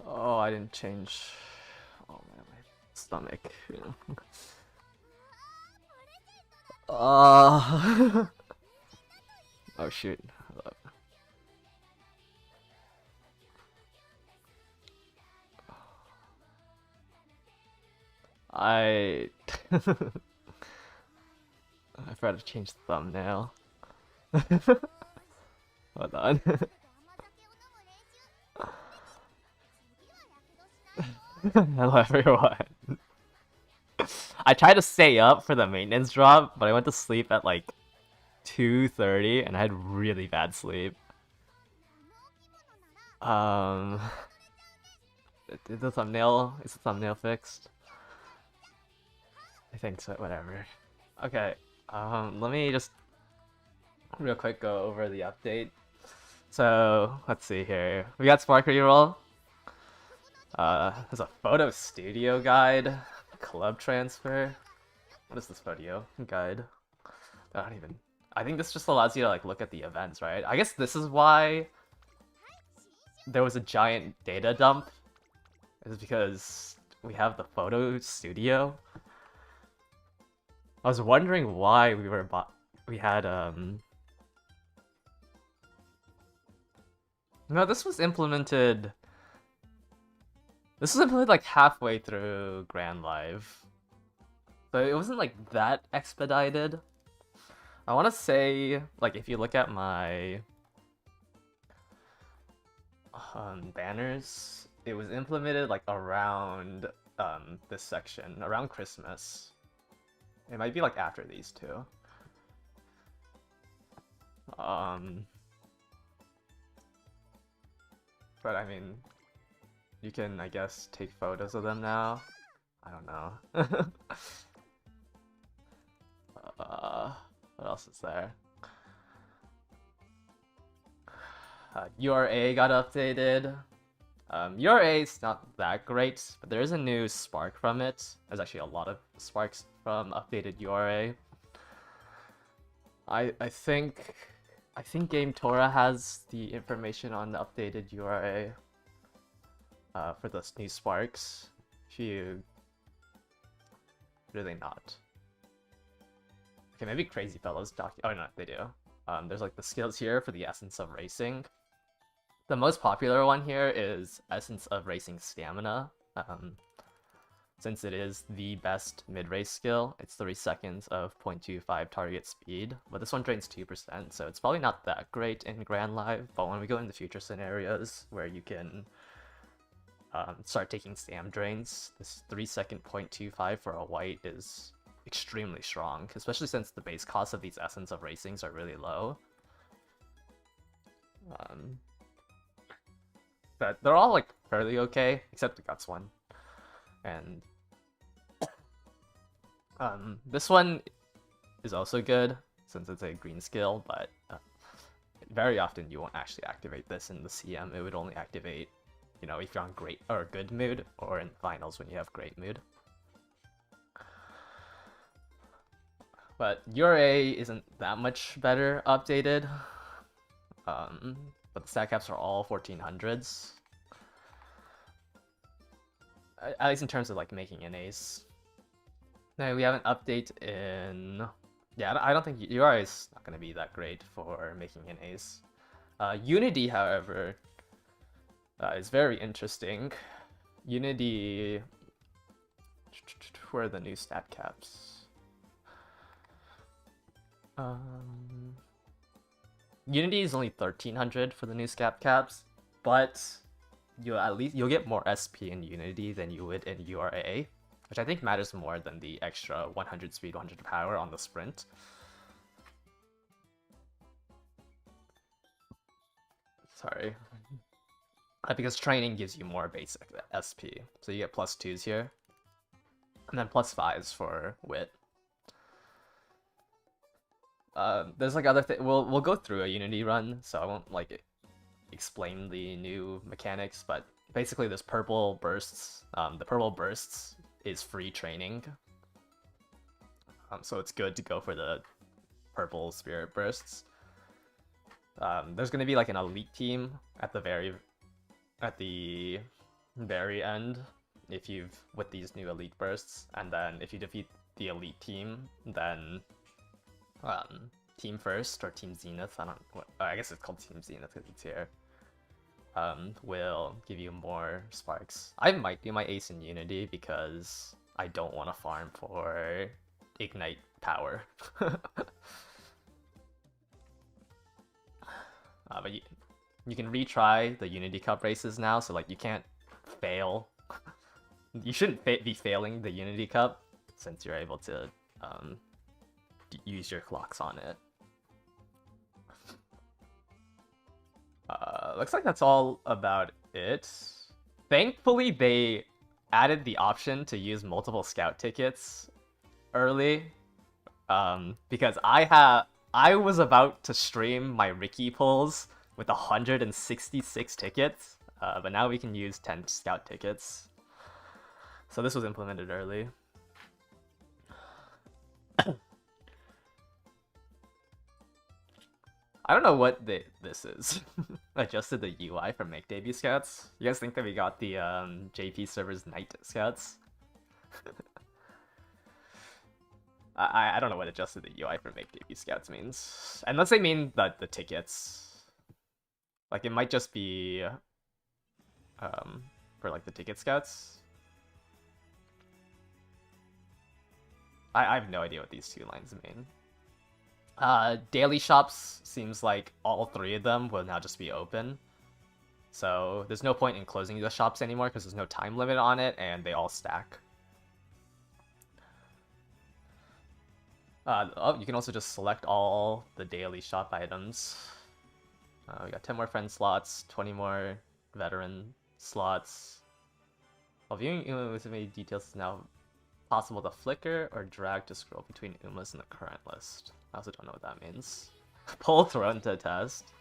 Oh, I didn't change. Oh man, my stomach. Uh... oh shoot. I I forgot to change the thumbnail. Hold on. Hello everyone. I tried to stay up for the maintenance drop, but I went to sleep at like 2:30 and I had really bad sleep. Um, is the thumbnail fixed? I think so, whatever. Okay, let me just real quick go over the update. So, let's see here. We got Spark Reroll. There's a photo studio guide, club transfer. What is this photo guide? I don't even. I think this just allows you to like look at the events, right? I guess this is why there was a giant data dump. Is because we have the photo studio. I was wondering why we had no, this was implemented. This was implemented like halfway through Grand Live. So it wasn't like that expedited. I want to say, like, if you look at my banners, it was implemented like around this section, around Christmas. It might be like after these two. But I mean, you can, I guess, take photos of them now. I don't know. What else is there? URA got updated. URA is not that great, but there is a new spark from it. There's actually a lot of sparks from updated URA. I think Game Tora has the information on the updated URA for those new sparks. Do they not? Okay, maybe Crazy Fellows oh no, they do. There's like the skills here for the Essence of Racing. The most popular one here is Essence of Racing Stamina. Since it is the best mid-race skill, it's 3 seconds of 0.25 target speed, but this one drains 2%, so it's probably not that great in Grand Live, but when we go into future scenarios where you can start taking stam drains, this 3-second 0.25 for a white is extremely strong, especially since the base cost of these Essence of Racings are really low. But they're all like fairly okay, except the Guts one. And this one is also good since it's a green skill, but very often you won't actually activate this in the CM. It would only activate, you know, if you're on great or good mood, or in finals when you have great mood. But URA isn't that much better updated. But the stat caps are all 1400s. At least in terms of like making an ace. No, we have an update in... Yeah, I don't think URA is not going to be that great for making an ace. Unity, however, is very interesting. Unity... Where are the new stat caps? Unity is only 1300 for the new stat caps, but you'll get more SP in Unity than you would in URA, which I think matters more than the extra 100 speed, 100 power on the sprint. Sorry. Because training gives you more basic SP, so you get +2s here, and then +5s for wit. There's like other things. We'll go through a Unity run, so I won't like explain the new mechanics, but basically there's purple bursts. The purple bursts is free training, so it's good to go for the purple spirit bursts. There's gonna be like an elite team at the very end if you've with these new elite bursts, and then if you defeat the elite team, then team first or team zenith, I guess it's called team zenith because it's here, will give you more sparks. I might do my ace in unity because I don't want to farm for ignite power. But you can retry the Unity Cup races now, so like you can't fail. You shouldn't be failing the Unity Cup since you're able to use your clocks on it. Looks like that's all about it. Thankfully, they added the option to use multiple scout tickets early, because I was about to stream my Ricky pulls with 166 tickets, but now we can use 10 scout tickets. So this was implemented early. I don't know what this is. Adjusted the UI for Make Debut Scouts. You guys think that we got the JP server's Night Scouts? I don't know what adjusted the UI for Make Debut Scouts means. Unless they mean that the tickets. Like, it might just be for like the ticket scouts. I have no idea what these two lines mean. Daily shops seems like all three of them will now just be open. So there's no point in closing the shops anymore because there's no time limit on it and they all stack. Oh, you can also just select all the daily shop items. We got 10 more friend slots, 20 more veteran slots. While viewing Musume details is now possible to flicker or drag to scroll between Umas in the current list. I also don't know what that means. Pull throne to test.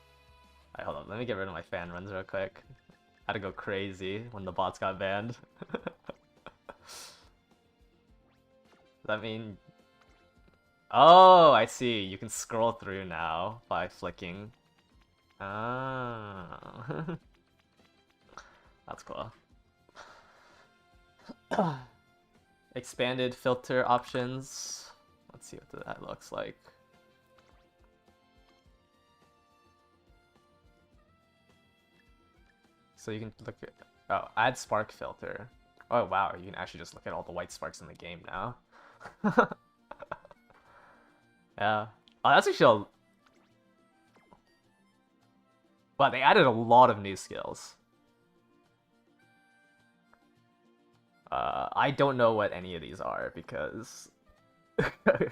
Alright, hold on. Let me get rid of my fan runs real quick. Had to go crazy when the bots got banned. Does that mean... Oh, I see. You can scroll through now by flicking. Ah. That's cool. Expanded filter options. Let's see what that looks like. So you can look at... Oh, add spark filter. Oh, wow. You can actually just look at all the white sparks in the game now. Yeah. Oh, that's actually... Wow, they added a lot of new skills. I don't know what any of these are because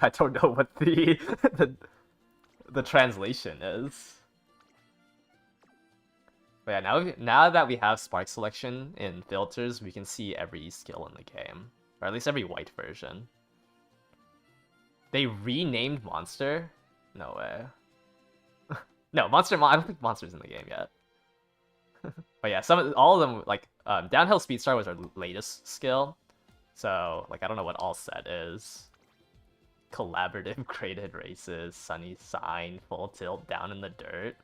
I don't know what the translation is. But yeah, now that we have spark selection in filters, we can see every skill in the game, or at least every white version. They renamed Monster? No way. No, I don't think Monster's in the game yet. But yeah, all of them, like, Downhill Speedstar was our latest skill. So, like, I don't know what all set is. Collaborative graded races, Sunny Sign, Full Tilt, Down in the Dirt.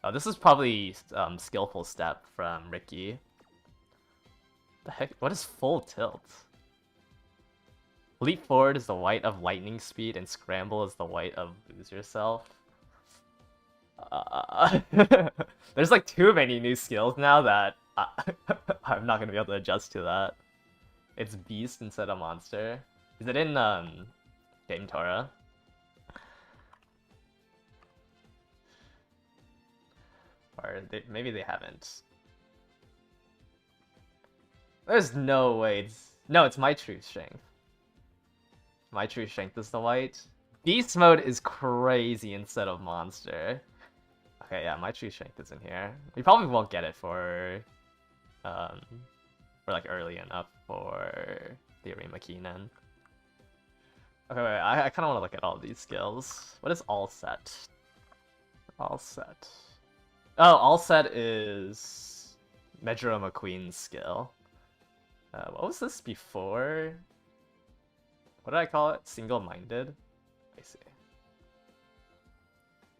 Oh, this is probably Skillful Step from Ricky. The heck? What is Full Tilt? Leap Forward is the white of Lightning Speed, and Scramble is the white of Lose Yourself. There's like too many new skills now that I'm not gonna be able to adjust to that. It's Beast instead of Monster. Is it in Dame Tora? Or maybe they haven't. There's no way. It's My True Strength. My True Strength is the white. Beast mode is crazy instead of Monster. Okay, yeah, My True Strength is in here. We probably won't get it for like early enough for the Arima Keenan. Okay, wait, I kind of want to look at all these skills. What is All Set? All Set. Oh, All Set is Medro McQueen's skill. What was this before? What did I call it? Single-minded? I see.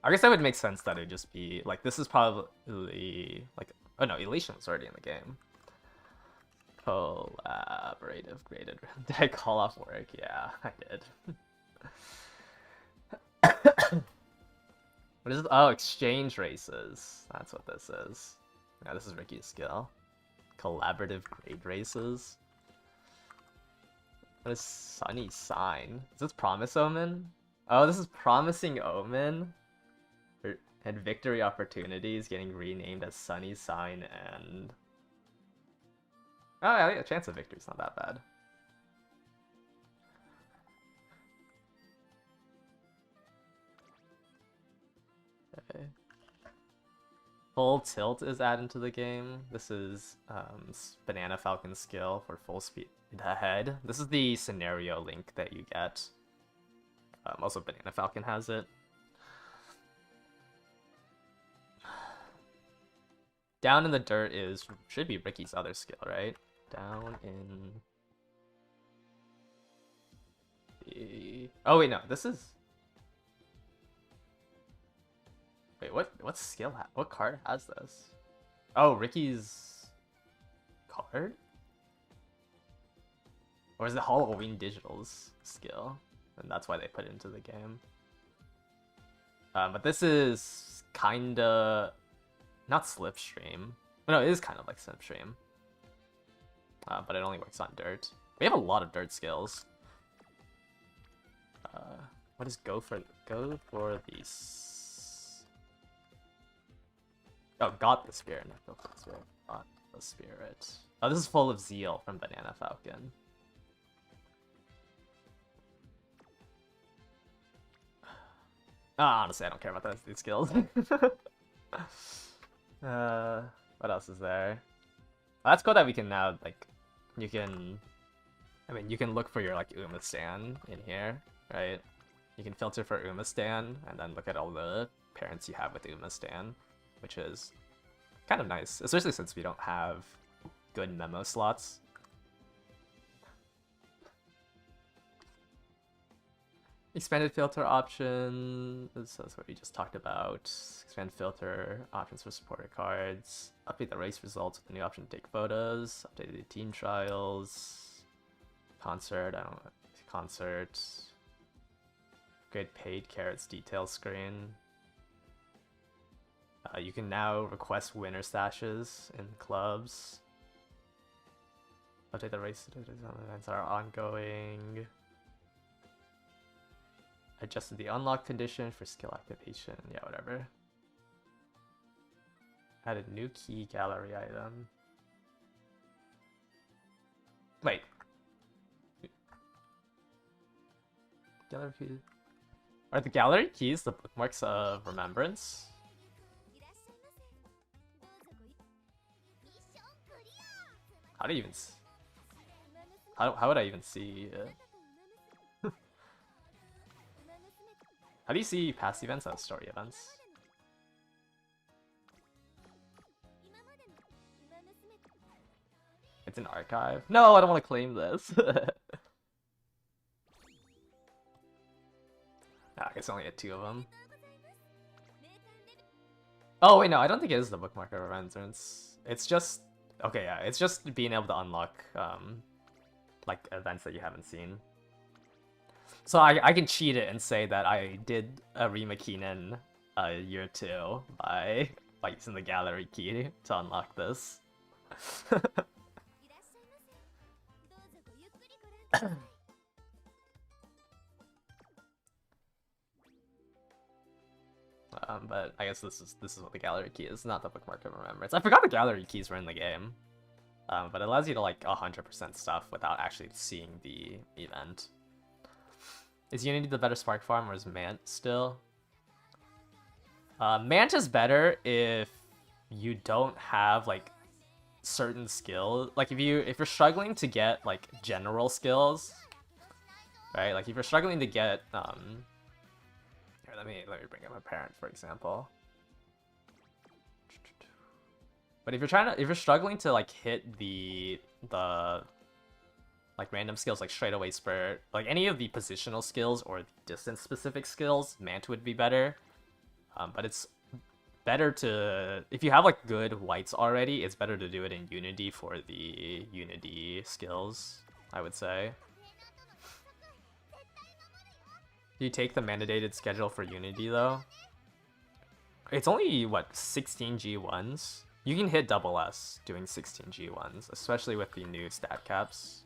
I guess that would make sense that it would just be, like, this is probably, like, Oh no, Elation was already in the game. Collaborative graded. Did I call off work? Yeah, I did. What is it? Oh, exchange races. That's what this is. Yeah, this is Ricky's skill. Collaborative grade races. What is Sunny Sign? Is this Promise Omen? Oh, this is Promising Omen. And Victory Opportunities getting renamed as Sunny Sign and... Oh yeah, the chance of victory's not that bad. Okay. Full Tilt is added to the game. This is Banana Falcon's skill for full speed ahead. This is the scenario link that you get. Also, Banana Falcon has it. Down in the dirt should be Ricky's other skill, right? Down in the... Oh wait, no, this is... Wait, what skill? What card has this? Oh, Ricky's card? Or is it Halloween Digital's skill? And that's why they put it into the game. But this is kinda... Not Slipstream. No, it is kind of like Slipstream. But it only works on dirt. We have a lot of dirt skills. What is go for these? Oh, got the spirit. Not go for the spirit. Got the spirit. Oh, this is full of zeal from Banana Falcon. Honestly, I don't care about these skills. What else is there? Well, that's cool that we can now, like, you can look for your, like, Umastan in here, right? You can filter for Umastan, and then look at all the parents you have with Umastan, which is kind of nice, especially since we don't have good memo slots. Expanded filter option, that's what we just talked about. Expand filter options for supporter cards. Update the race results with the new option to take photos. Update the team trials. Concert, I don't know. Concert. Upgrade paid carrots detail screen. You can now request winner stashes in clubs. Update the race events are ongoing. Adjusted the unlock condition for skill activation. Yeah, whatever. Added new key gallery item. Wait. Gallery keys. Are the gallery keys the bookmarks of remembrance? How do you even... How would I even see it? How do you see past events as story events? It's an archive? No, I don't want to claim this. I guess I only had 2 of them. Oh wait, no, I don't think it is the bookmark of remembrance. It's just... Okay, yeah, it's just being able to unlock, like, events that you haven't seen. So I can cheat it and say that I did a Rima Keenan year 2 by using the gallery key to unlock this. But I guess this is what the gallery key is, not the bookmark of remembrance. I forgot the gallery keys were in the game. But it allows you to like 100% stuff without actually seeing the event. Is Unity the better Spark Farm or is Mant still? Mant is better if you don't have like certain skills. Like if you're struggling to get like general skills, right? Like if you're struggling to get here, let me bring up a parent for example. But if you're struggling to like hit the like random skills like straightaway spurt, like any of the positional skills or the distance specific skills, Mant would be better. But it's better to, if you have like good whites already, it's better to do it in Unity for the Unity skills, I would say. Do you take the mandated schedule for Unity though? It's only, what, 16 G1s? You can hit double S doing 16 G1s, especially with the new stat caps.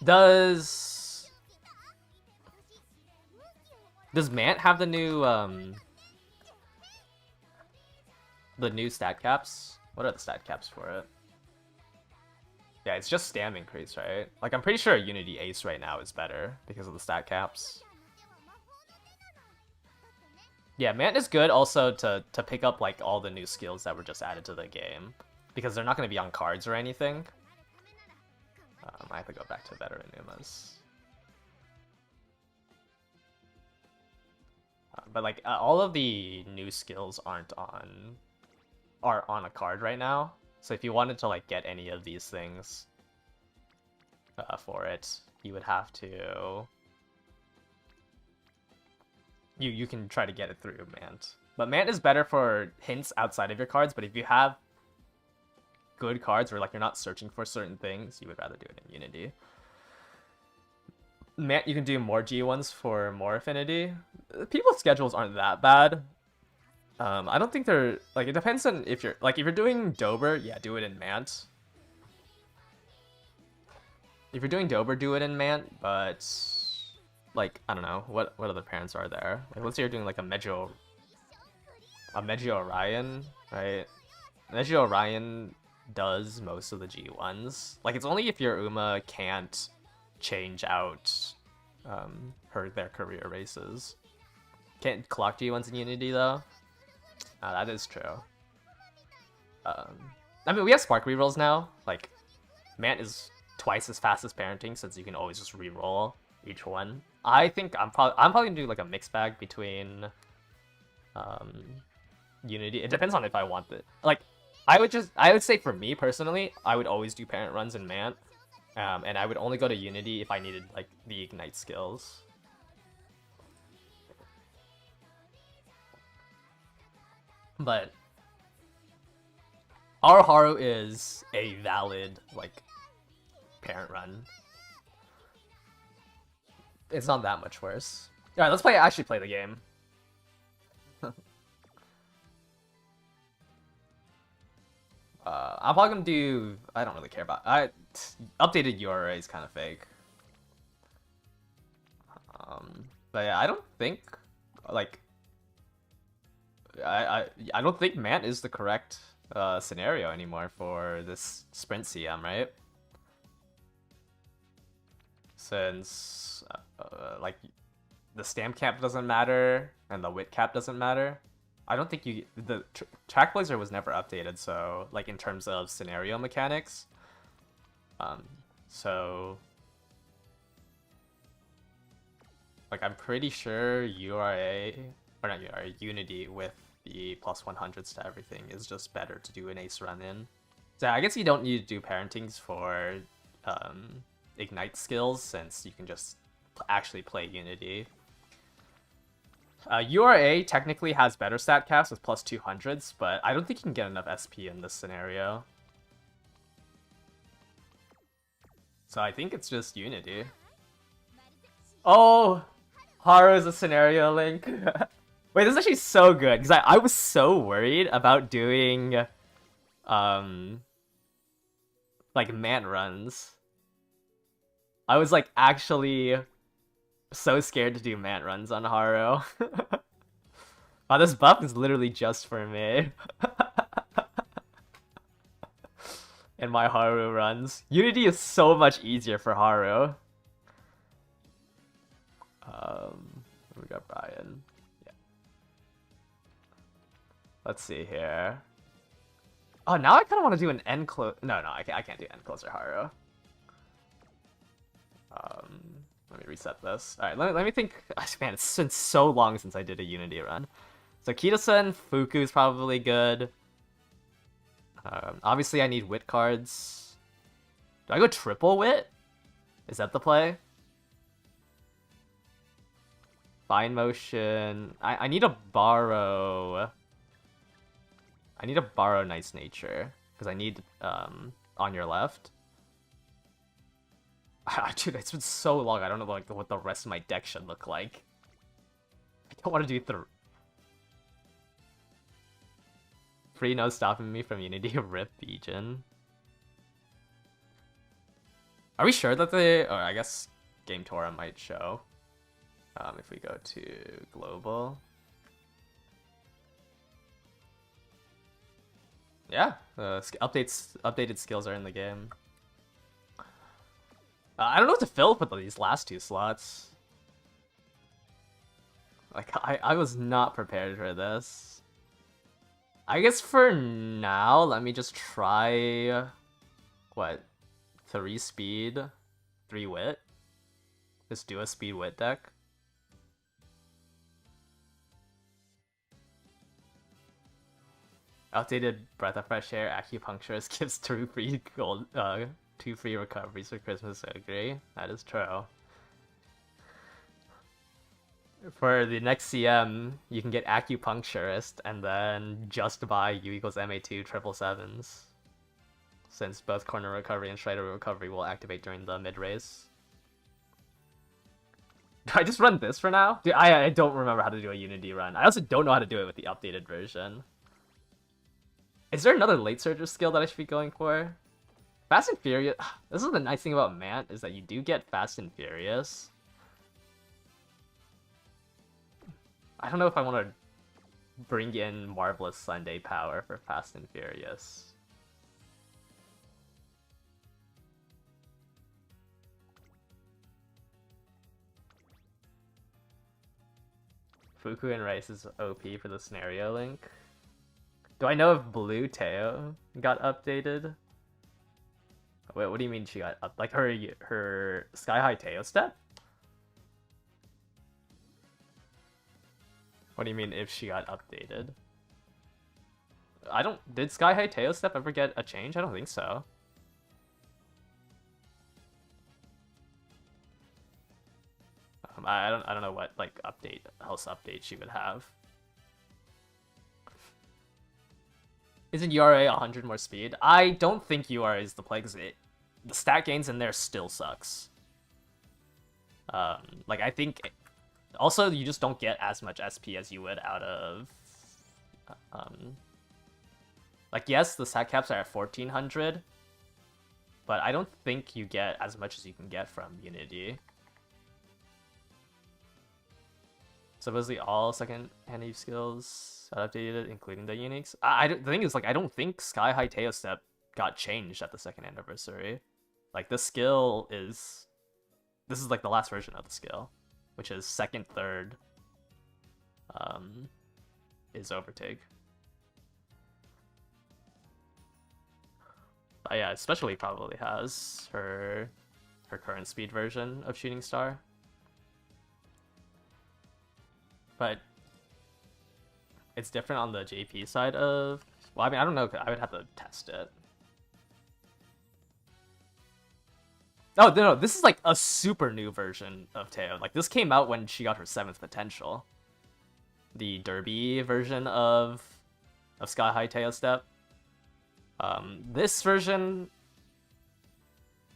Does Mant have the new stat caps? What are the stat caps for it? Yeah, it's just stam increase, right? Like, I'm pretty sure Unity Ace right now is better because of the stat caps. Yeah, Mant is good also to pick up like all the new skills that were just added to the game, because they're not going to be on cards or anything. I have to go back to veteran Numas. But like all of the new skills are on a card right now. So if you wanted to like get any of these things for it, you would have to. You can try to get it through Mant. But Mant is better for hints outside of your cards, but if you have good cards where like you're not searching for certain things, you would rather do it in Unity. Mant, you can do more G1s for more affinity. People's schedules aren't that bad. I don't think they're like, it depends on if you're doing Dober, yeah, do it in Mant. If you're doing Dober, do it in Mant, but like, I don't know, what other parents are there? Like, let's say you're doing like a Mejo Orion, right? Mejo Orion does most of the G1s. Like, it's only if your Uma can't change out their career races. Can't clock G1s in Unity though. That is true. I mean, we have Spark rerolls now. Like, Mant is twice as fast as parenting since you can always just reroll each one. I think I'm probably gonna do like a mixed bag between Unity. It depends on if I want it. Like, I would say for me personally, I would always do parent runs in Mant. And I would only go to Unity if I needed like the Ignite skills. But our Haru is a valid like parent run. It's not that much worse. All right, let's actually play the game. I'm probably gonna do. I don't really care about. Updated URA is kind of fake. But yeah, I don't think like I don't think Mant is the correct scenario anymore for this sprint CM, right? Since like the stamp cap doesn't matter and the wit cap doesn't matter. I don't think the track blazer was never updated, so like in terms of scenario mechanics. So like I'm pretty sure Unity with the plus 100s to everything is just better to do an ace run in. So I guess you don't need to do parentings for Ignite skills since you can just actually play Unity. URA technically has better stat caps with plus 200s, but I don't think you can get enough SP in this scenario. So I think it's just Unity. Oh! Haru is a scenario link. Wait, this is actually so good, because I was so worried about doing, like, Mant runs. I was, like, actually so scared to do Mant runs on Haru. Wow, this buff is literally just for me. And my Haru runs. Unity is so much easier for Haru. We got Brian. Yeah. Let's see here. Oh, now I kind of want to do an end close. No, I can't do end closer Haru. Let me reset this. All right, let me think. Man, it's been so long since I did a Unity run. So Kita-san, Fuku is probably good. Obviously, I need wit cards. Do I go triple wit? Is that the play? Fine motion. I need to borrow. I need to borrow Nice Nature because I need on your left. Dude, it's been so long. I don't know like what the rest of my deck should look like. I don't want to do free no stopping me from Unity. Rip Bijan. Are we sure that they? Or I guess Game Tora might show. If we go to global. Yeah, updated skills are in the game. I don't know what to fill with these last two slots. Like, I was not prepared for this. I guess for now, let me just try... What? 3 speed, 3 wit? Just do a speed wit deck? Outdated Breath of Fresh Air Acupuncturist gives 2 free gold, 2 free recoveries for Christmas. I agree. That is true. For the next CM, you can get Acupuncturist and then just buy U equals MA2 777s. Since both Corner Recovery and Strider Recovery will activate during the mid-race. Do I just run this for now? Dude, I don't remember how to do a Unity run. I also don't know how to do it with the updated version. Is there another late surger skill that I should be going for? Fast and Furious... This is the nice thing about Mant, is that you do get Fast and Furious. I don't know if I want to bring in Marvelous Sunday power for Fast and Furious. Fuku and Rice is OP for the scenario link. Do I know if Blue Teo got updated? Wait, what do you mean she got up? Like her Sky High Teo step? What do you mean if she got updated? Did Sky High Teo step ever get a change? I don't think so. I don't know what like else update she would have. Isn't URA 100 more speed? I don't think URA is the play because the stat gains in there still sucks. Like I think also you just don't get as much SP as you would out of like yes, the stat caps are at 1400, but I don't think you get as much as you can get from Unity. Supposedly all second-hand Eve skills are updated, including the uniques. The thing is, like, I don't think Sky High Teo Step got changed at the 2nd anniversary. Like, this skill is... This is, like, the last version of the skill, which is 2nd, 3rd, is Overtake. But yeah, especially probably has her current speed version of Shooting Star. But it's different on the JP side of... Well, I mean, I don't know. I would have to test it. Oh, no, this is like a super new version of Teo. Like, this came out when she got her 7th potential. The Derby version of Sky High Teo Step. This version...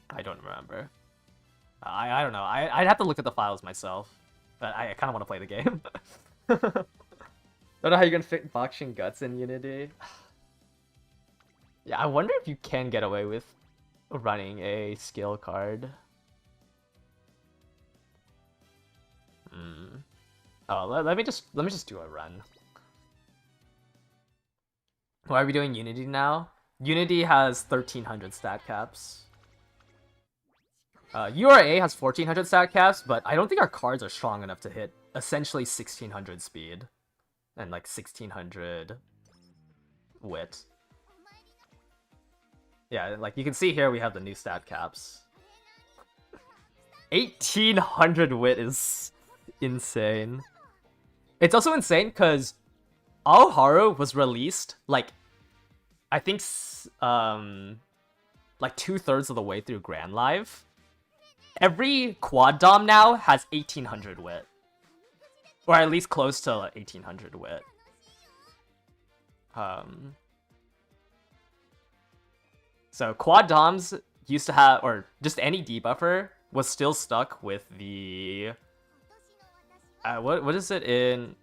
I don't remember. I don't know. I'd have to look at the files myself. But I kind of want to play the game. Don't know how you're gonna fit boxing guts in Unity. Yeah, I wonder if you can get away with running a skill card. Oh, let me just do a run. Why are we doing Unity now? Unity has 1300 stat caps. URA has 1400 stat caps, but I don't think our cards are strong enough to hit essentially 1600 speed and like 1600 wit. Yeah, like you can see here we have the new stat caps. 1800 wit is insane. It's also insane because Aoharu was released like I think like 2/3 of the way through Grand Live. Every quad dom now has 1800 wit. Or at least close to like, 1800 wit. So quad doms used to have, or just any debuffer was still stuck with the what is it in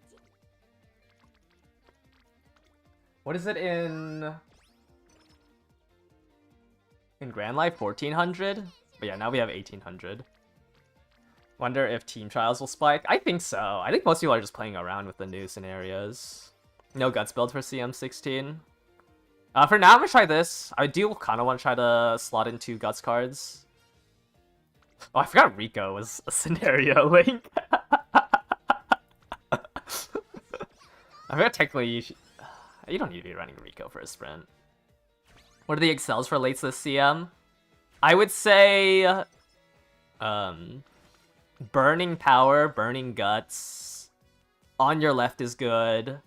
Grand Life 1400? But yeah, now we have 1800. Wonder if team trials will spike. I think so. I think most people are just playing around with the new scenarios. No guts build for CM16. For now, I'm gonna try this. I do kind of want to try to slot in 2 guts cards. Oh, I forgot Rico was a scenario link. I forgot technically you don't need to be running Rico for a sprint. What are the excels for lates this CM? I would say burning power, burning guts. On your left is good.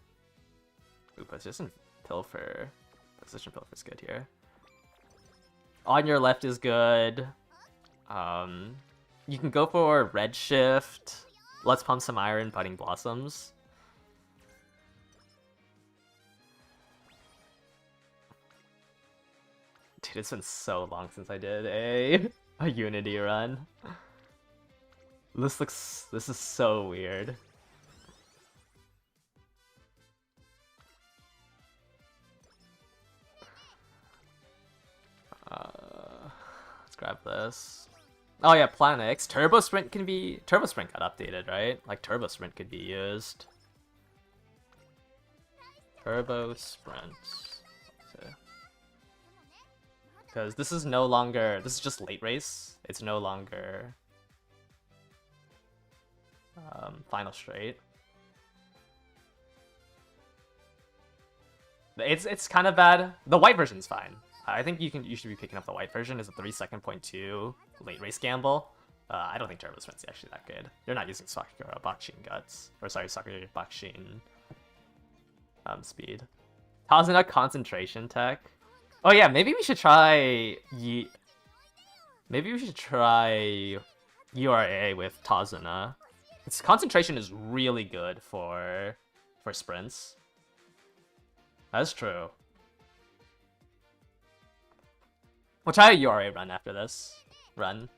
Ooh, position pilfer. Position pilfer is good here. On your left is good. You can go for red shift. Let's pump some iron, budding blossoms. Dude, it's been so long since I did a Unity run. This is so weird. Let's grab this. Oh yeah, Plan X. Turbo Sprint got updated, right? Like Turbo Sprint could be used. Turbo Sprint. Because this is just late race. It's no longer final straight. It's kind of bad. The white version's fine. I think you should be picking up the white version. Is a 3-2 late race gamble. I don't think Turbo Sprint's actually that good. You're not using Sakura Bakshin guts. Or sorry, Sakura Bakshin speed. Tazuna concentration tech. Oh yeah, maybe we should try URA with Tazuna. Its concentration is really good for sprints. That's true. We'll try a URA run after this run.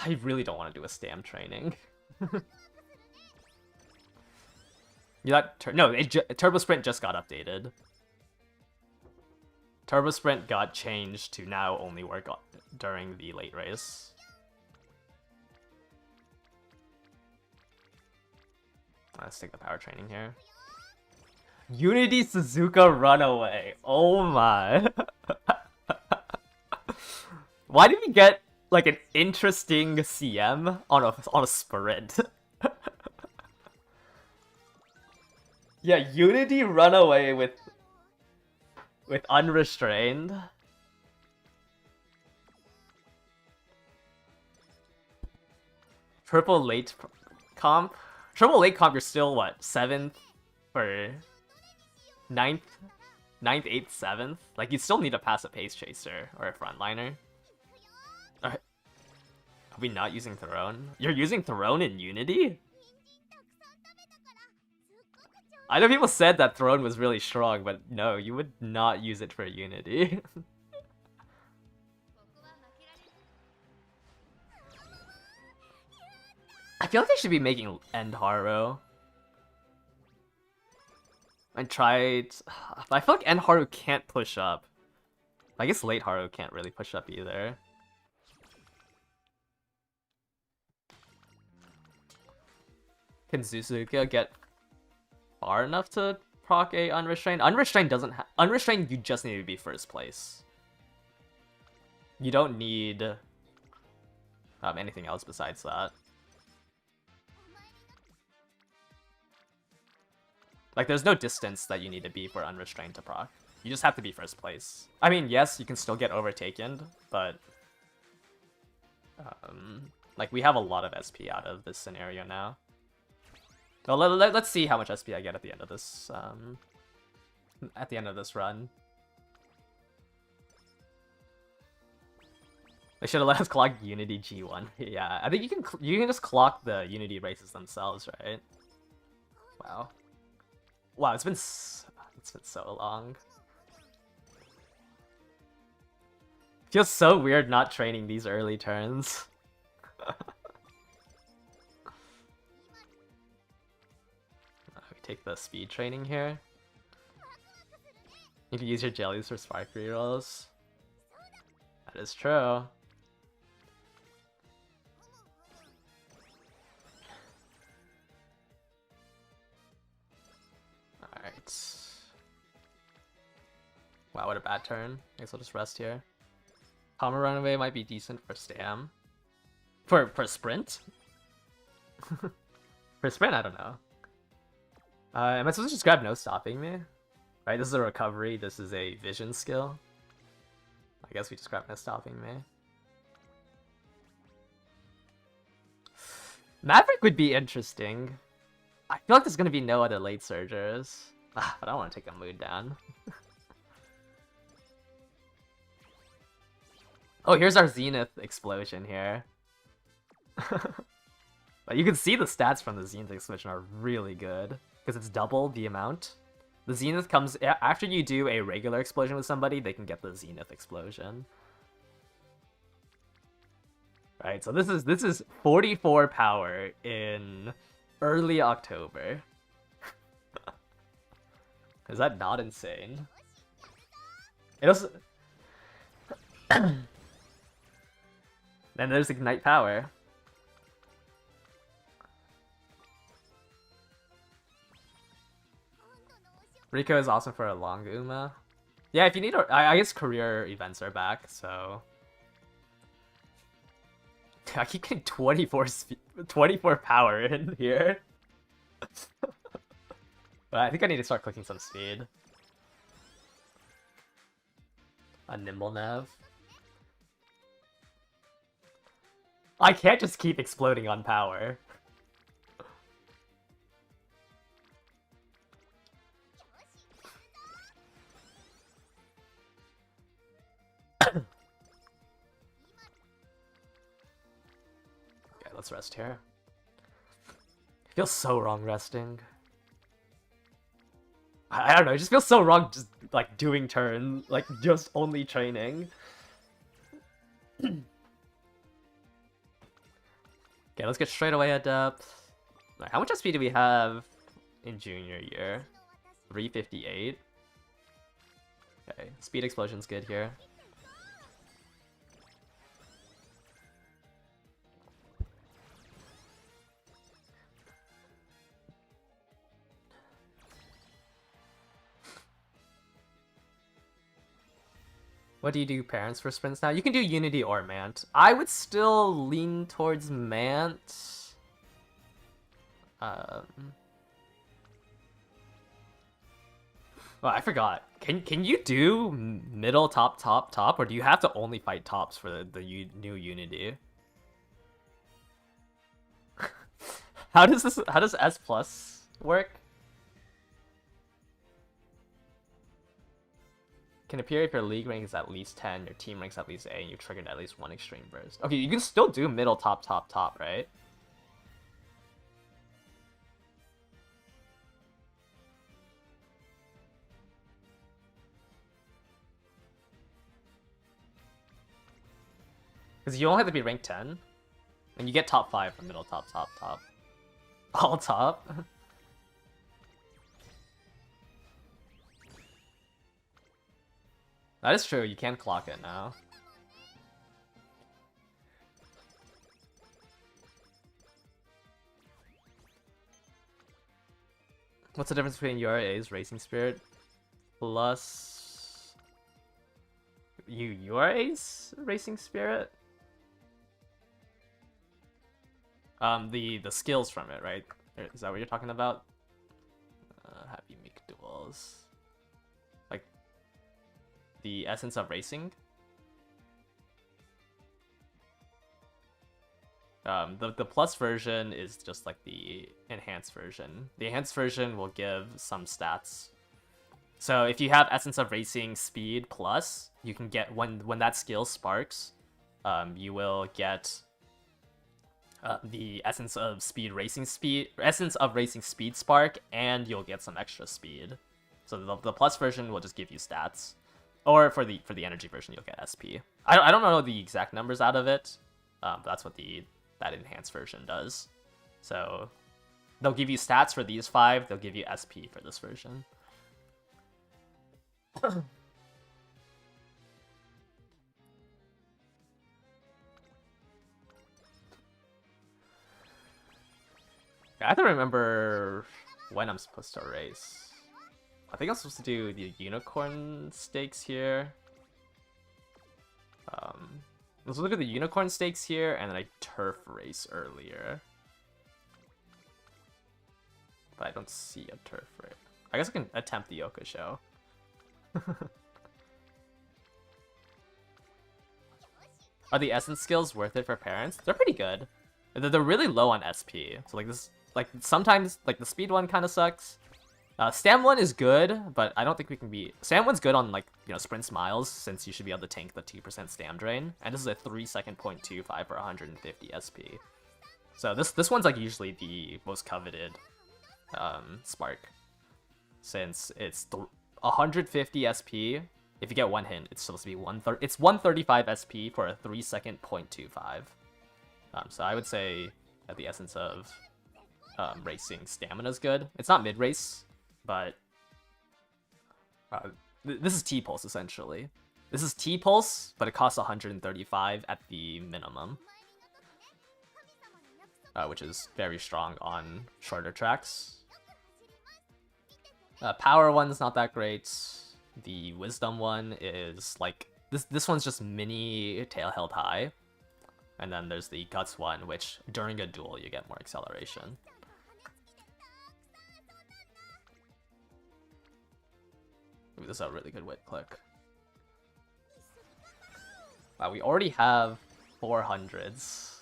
I really don't want to do a stam training. Turbo Sprint just got updated. Turbo Sprint got changed to now only work during the late race. Let's take the power training here. Unity Suzuka Runaway. Oh my. Why did we get like an interesting CM on a sprint? Yeah, Unity Runaway with unrestrained. Triple late comp. Triple late comp, you're still what, 7th or 9th, 8th, 7th? Like, you still need to pass a pace chaser or a frontliner. Are we not using Throne? You're using Throne in Unity? I know people said that Throne was really strong, but no, you would not use it for Unity. I feel like they should be making End Haru. I tried... I feel like End Haru can't push up. I guess Late Haru can't really push up either. Can Suzuka get far enough to proc a Unrestrained? Unrestrained doesn't have... Unrestrained, you just need to be first place. You don't need anything else besides that. Like, there's no distance that you need to be for Unrestrained to proc. You just have to be first place. I mean, yes, you can still get overtaken, but... like, we have a lot of SP out of this scenario now. Well, let's see how much SP I get at the end of this, run. They should have let us clock Unity G1. Yeah, I think you can just clock the Unity races themselves, right? Wow. Wow, it's been so long. Feels so weird not training these early turns. We take the speed training here. You can use your jellies for spark rerolls. That is true. Alright. Wow, what a bad turn. I guess I'll just rest here. Comma Runaway might be decent for Stam. For sprint? For sprint, I don't know. Am I supposed to just grab No Stopping Me? Right, this is a recovery, this is a vision skill. I guess we just grab No Stopping Me. Maverick would be interesting. I feel like there's gonna be no other late surgers. But I don't want to take a mood down. Oh, here's our Zenith explosion here. But you can see the stats from the Zenith explosion are really good. Because it's double the amount. The Zenith comes... After you do a regular explosion with somebody, they can get the Zenith explosion. Right, so this is 44 power in early October. Is that not insane? It also... Then there's Ignite Power. Rico is awesome for a long Uma. Yeah, if you need I guess career events are back, so... I keep getting 24 power in here. But I think I need to start clicking some speed. A Nimble Nav. I can't just keep exploding on power. Okay, let's rest here. It feels so wrong resting. I don't know, it just feels so wrong just, like, doing turn, like, just only training. Okay, let's get straight away at depth. Right, how much SP do we have in junior year? 358. Okay, speed explosion's good here. What do you do, parents, for sprints now? You can do Unity or Mant. I would still lean towards Mant. Oh, I forgot. Can you do middle, top, or do you have to only fight tops for the new Unity? How does S plus work? Can appear if your league rank is at least 10, your team ranks at least A, and you've triggered at least one extreme burst. Okay, you can still do middle, top, right? Because you only have to be ranked 10, and you get top 5 from middle, top. All top? That is true, you can clock it now. What's the difference between URA's Racing Spirit plus URA's Racing Spirit? The skills from it, right? Is that what you're talking about? Happy make duels. Like the essence of racing. The plus version is just like the enhanced version. The enhanced version will give some stats. So if you have Essence of Racing Speed plus, you can get when that skill sparks, you will get the essence of racing speed spark, and you'll get some extra speed. So the plus version will just give you stats, or for the energy version you'll get SP. I don't know the exact numbers out of it, but that's what that enhanced version does. So they'll give you stats for these 5. They'll give you SP for this version. I have to remember when I'm supposed to race. I think I'm supposed to do the unicorn stakes here. Let's look at the unicorn stakes here, and then I turf race earlier. But I don't see a turf race. I guess I can attempt the Yoka show. Are the essence skills worth it for parents? They're pretty good. They're really low on SP. So like this, like sometimes like the speed one kind of sucks. Stam 1 is good, but I don't think we can be... Stam 1's good on, like, you know, sprints miles, since you should be able to tank the 2% stam drain. And this is a 3-second 0.25 for 150 SP. So this one's, like, usually the most coveted spark. Since it's 150 SP. If you get one hit, it's supposed to be 135 SP for a 3-second 0.25. So I would say that the essence of racing stamina is good. It's not mid-race, but this is T-Pulse, essentially. This is T-Pulse, but it costs 135 at the minimum. Which is very strong on shorter tracks. Power one's not that great. The Wisdom one is, like... This one's just mini tail held high. And then there's the Guts one, which, during a duel, you get more acceleration. Ooh, this is a really good wit click. Wow, we already have 400s.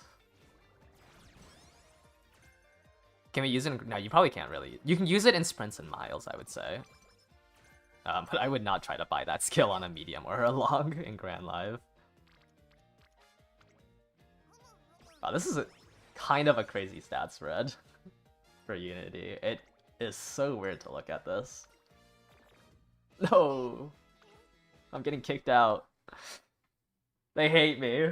Can we use it in... No, you probably can't really. You can use it in sprints and miles, I would say. But I would not try to buy that skill on a medium or a long in Grand Live. Wow, this is kind of a crazy stat spread for Unity. It is so weird to look at this. No! I'm getting kicked out. They hate me.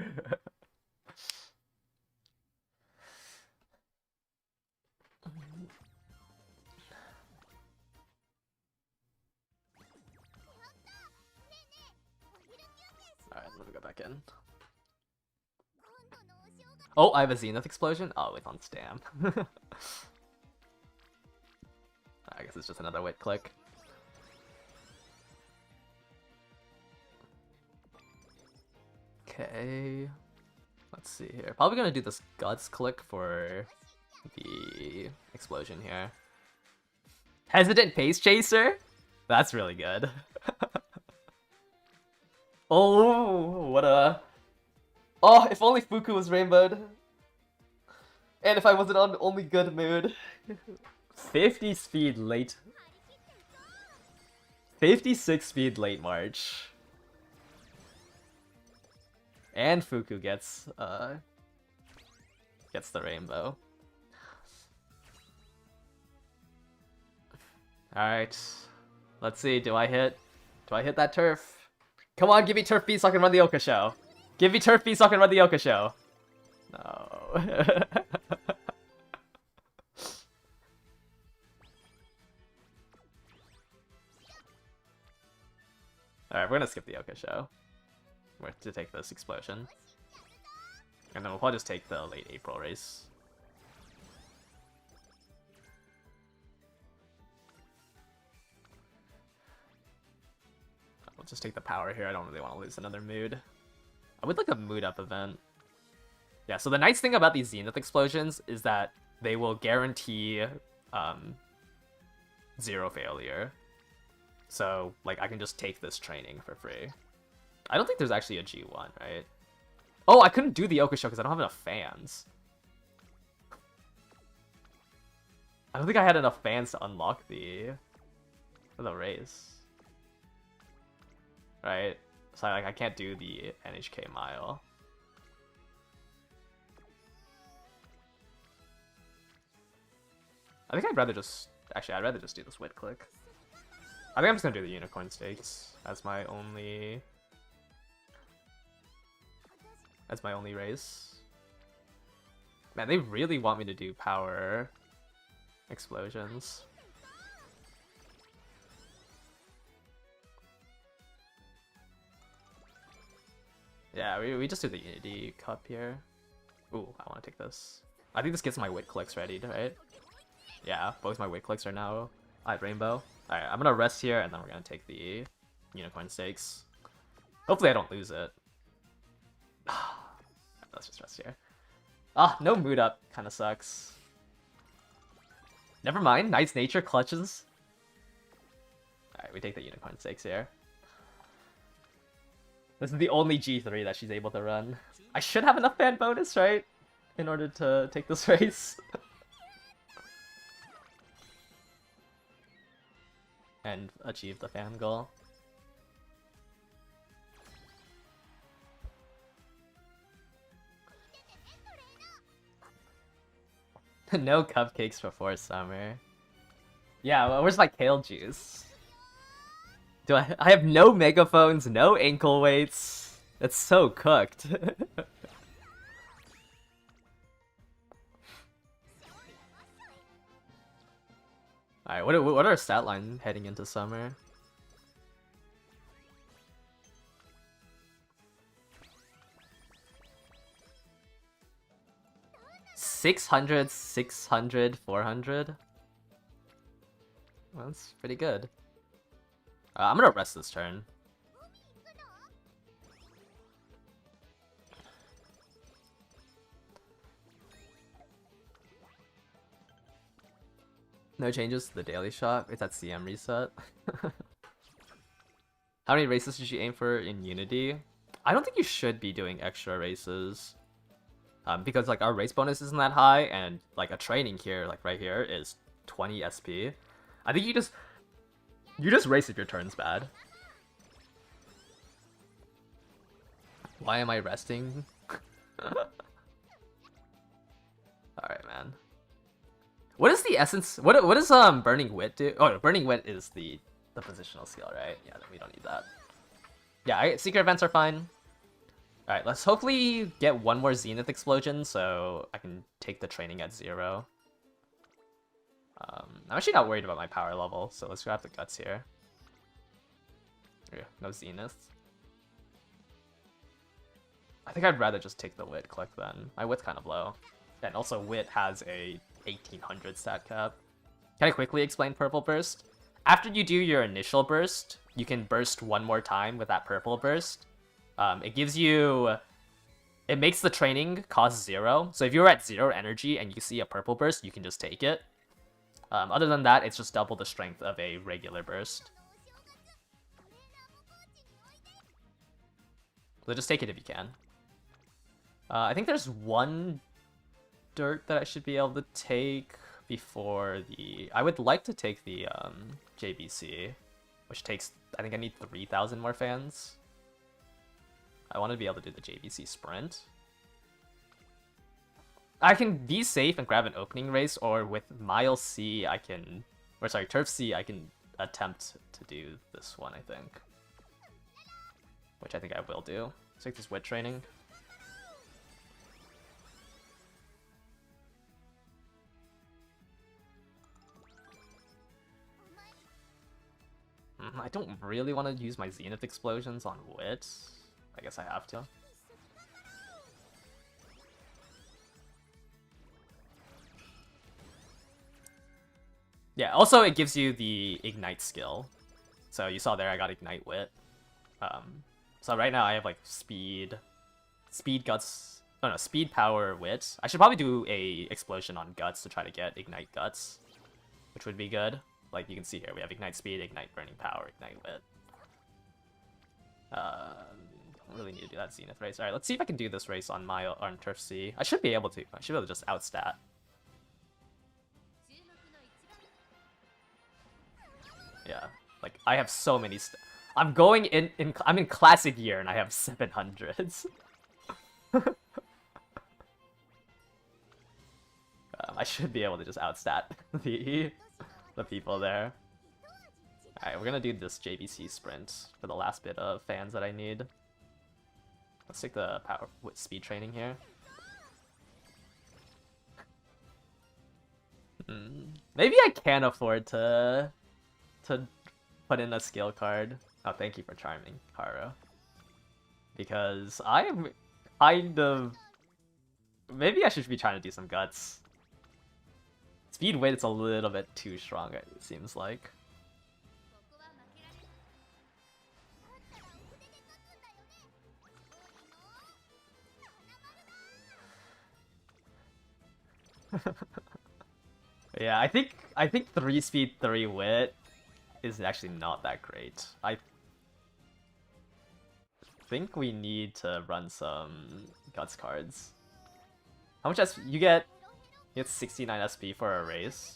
Alright, let me go back in. Oh, I have a Zenith explosion? Oh, it's on Stam. I guess it's just another wit click. Okay. Let's see here. Probably gonna do this Guts click for the explosion here. Hesitant Pace Chaser? That's really good. Oh, what a... Oh, if only Fuku was rainbowed. And if I wasn't on only good mood. 50 speed late. 56 speed late March. And Fuku gets the rainbow. Alright. Let's see, do I hit that turf? Come on, give me turf B so I can run the Oka show. Give me turf B so I can run the Oka show. No. Alright, we're gonna skip the Oka show. We're to take this explosion. And then we'll probably just take the late April race. We'll just take the power here. I don't really want to lose another mood. I would like a mood up event. Yeah, so the nice thing about these Zenith explosions is that they will guarantee 0 failure. So, like, I can just take this training for free. I don't think there's actually a G1, right? Oh, I couldn't do the Oka show because I don't have enough fans. I don't think I had enough fans to unlock the race. Right? So I can't do the NHK mile. I think I'd rather just... Actually, I'd rather just do this wit click. I think I'm just gonna do the unicorn stakes as my only... As my only race. Man, they really want me to do power explosions. Yeah, we just do the Unity Cup here. Ooh, I want to take this. I think this gets my wit clicks ready, right? Yeah, both my wit clicks are now at Rainbow. Alright, I'm gonna rest here, and then we're gonna take the Unicorn Stakes. Hopefully I don't lose it. Let's just rest here. Ah, no mood up. Kinda sucks. Never mind, Knight's Nature clutches. Alright, we take the Unicorn Stakes here. This is the only G3 that she's able to run. I should have enough fan bonus, right? In order to take this race. And achieve the fan goal. No cupcakes before summer. Yeah, well, where's my kale juice? I have no megaphones, no ankle weights. It's so cooked. Alright, what are our stat line heading into summer? $600, 600, 400. Well, that's pretty good. I'm gonna rest this turn. No changes to the daily shop. It's at CM reset. How many races did you aim for in Unity? I don't think you should be doing extra races. Because like our race bonus isn't that high, and like a training here, like right here, is 20 SP. I think you just race if your turn's bad. Why am I resting? Alright, man. What is the essence? What does Burning Wit do? Oh, no, Burning Wit is the positional skill, right? Yeah, we don't need that. Yeah, secret events are fine. Alright, let's hopefully get one more Zenith Explosion so I can take the training at 0. I'm actually not worried about my power level, so let's grab the guts here. Yeah, no Zenith. I think I'd rather just take the Wit click then. My Wit's kind of low. And also Wit has a 1800 stat cap. Can I quickly explain Purple Burst? After you do your initial burst, you can burst one more time with that Purple Burst. It gives you... It makes the training cost 0. So if you're at 0 energy and you see a Purple Burst, you can just take it. Other than that, it's just double the strength of a regular burst. So just take it if you can. I think there's one dirt that I should be able to take before the... I would like to take the JBC, which takes... I think I need 3,000 more fans. I want to be able to do the JBC sprint. I can be safe and grab an opening race, or with Mile C, I can... Or sorry, Turf C, I can attempt to do this one, I think. Which I think I will do. Let's take this Wit training. I don't really want to use my Zenith Explosions on Wit. I guess I have to. Yeah, also it gives you the Ignite skill. So you saw there I got Ignite Wit. So right now I have like Speed, Guts... Oh no, Speed, Power, Wit. I should probably do a Explosion on Guts to try to get Ignite Guts, which would be good. Like you can see here, we have Ignite Speed, Ignite Burning Power, Ignite Wit. Don't really need to do that Zenith race. Alright, let's see if I can do this race on Turf C. I should be able to. I should be able to just outstat. Yeah, like I have so many. I'm going I'm in classic year and I have 700s. I should be able to just outstat the people there. Alright, we're gonna do this JVC sprint for the last bit of fans that I need. Let's take the power with speed training here. Maybe I can afford to put in a skill card. Oh, thank you for charming, Haru. Because I am kind of... Maybe I should be trying to do some guts. Speed width's a little bit too strong, it seems like. Yeah, I think 3 speed, 3 wit is actually not that great. I think we need to run some guts cards. How much SP you get? You get 69 SP for a race.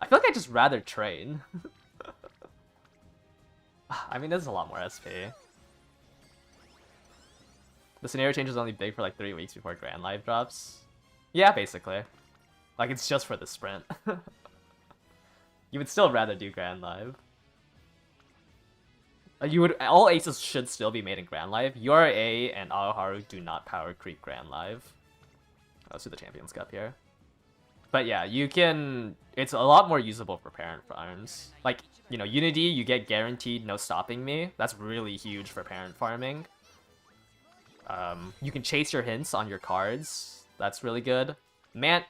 I feel like I'd just rather train. I mean, there's a lot more SP. The scenario change is only big for like 3 weeks before Grand Live drops. Yeah, basically. Like, it's just for the sprint. You would still rather do Grand Live. All aces should still be made in Grand Live. URA and Aoharu do not power creep Grand Live. Let's do the Champions Cup here. But yeah, you can... It's a lot more usable for parent farms. Like, you know, Unity, you get guaranteed no stopping me. That's really huge for parent farming. You can chase your hints on your cards. That's really good. Mant,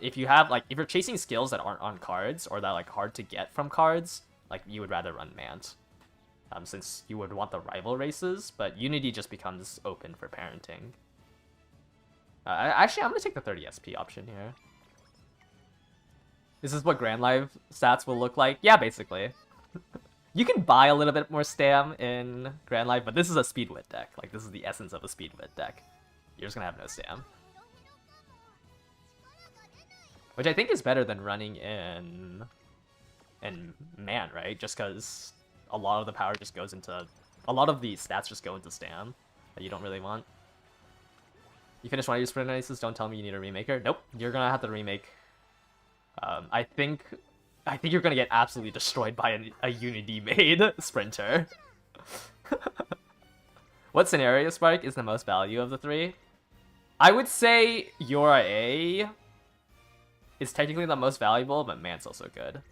if you have, like, if you're chasing skills that aren't on cards, or that, like, hard to get from cards, like, you would rather run Mant. Since you would want the rival races, but Unity just becomes open for parenting. Actually, I'm gonna take the 30 SP option here. Is this what Grand Live stats will look like? Yeah, basically. You can buy a little bit more stam in Grand Live, but this is a speed wit deck. Like, this is the essence of a speed wit deck. You're just gonna have no stam. Which I think is better than running in Man, right? Just because a lot of the power just goes into... A lot of the stats just go into stam that you don't really want. You finish one of your sprint races, don't tell me you need a remaker. Nope, you're gonna have to remake. I think you're gonna get absolutely destroyed by a Unity-made sprinter. What scenario spark is the most value of the 3? I would say URA is technically the most valuable, but Mant's also good.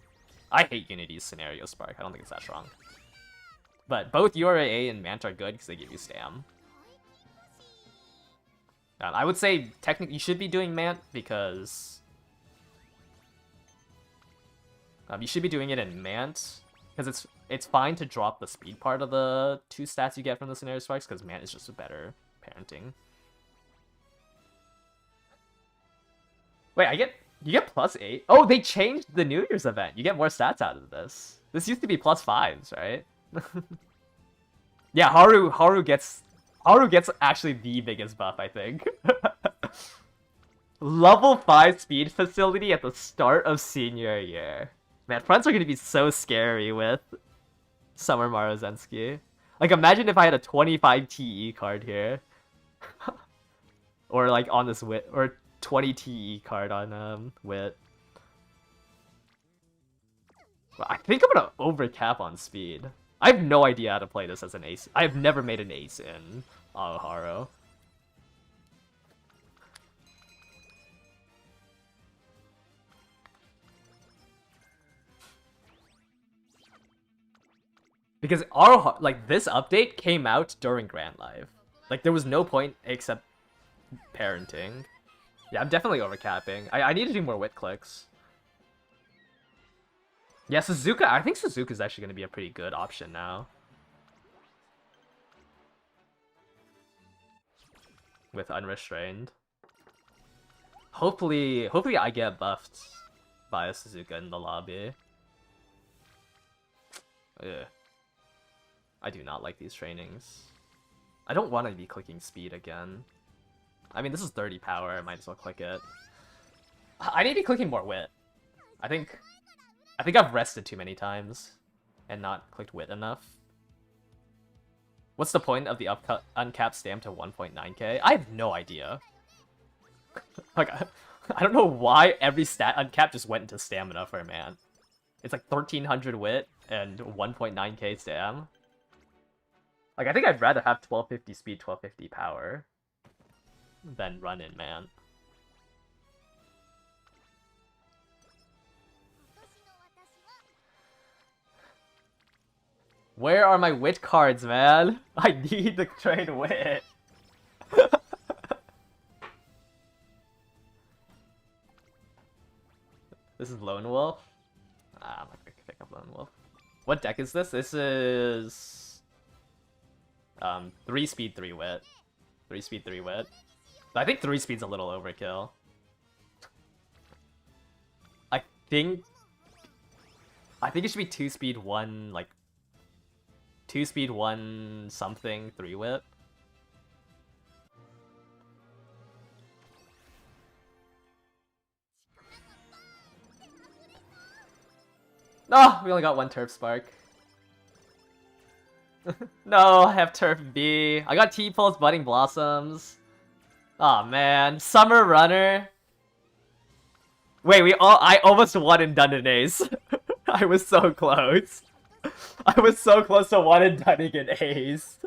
I hate Unity's scenario spark. I don't think it's that strong. But both URA and Mant are good because they give you stam. I would say technically you should be doing Mant because you should be doing it in Mant because it's fine to drop the speed part of the 2 stats you get from the scenario sparks because Mant is just a better parenting. Wait, you get +8? Oh, they changed the New Year's event. You get more stats out of this. This used to be +5s, right? Yeah, Haru gets actually the biggest buff, I think. Level 5 speed facility at the start of senior year. Man, fronts are gonna be so scary with Summer Marozensky. Like, imagine if I had a 25 TE card here. Or like on this wit, or 20 TE card on wit. Well, I think I'm gonna overcap on speed. I have no idea how to play this as an ace. I have never made an ace in Aoharu. Because like, this update came out during Grand Live. Like, there was no point except parenting. Yeah, I'm definitely overcapping. I need to do more wit clicks. Yeah, Suzuka, I think Suzuka's actually going to be a pretty good option now. With Unrestrained. Hopefully I get buffed by a Suzuka in the lobby. Ugh. I do not like these trainings. I don't want to be clicking speed again. I mean, this is 30 power, I might as well click it. I need to be clicking more wit. I think I've rested too many times and not clicked wit enough. What's the point of the uncapped stam to 1.9k? I have no idea. Like, I don't know why every stat uncapped just went into stamina for a man. It's like 1300 wit and 1.9k stam. Like, I think I'd rather have 1250 speed, 1250 power than run in, man. Where are my wit cards, man? I need to trade wit. This is Lone Wolf. I'm not gonna pick up Lone Wolf. What deck is this? This is 3 speed, 3 wit. 3 speed, 3 wit. I think 3 speed's a little overkill. I think it should be 2 speed, 1 like 2 speed, 1 something, 3 wit. No, we only got 1 Turf Spark. No, I have Turf B. I got T-Pulse Budding Blossoms. Aw, oh, man. Summer Runner. Wait, I almost won in Dungeonace. I was so close. I was so close to 1 and dunning an ace.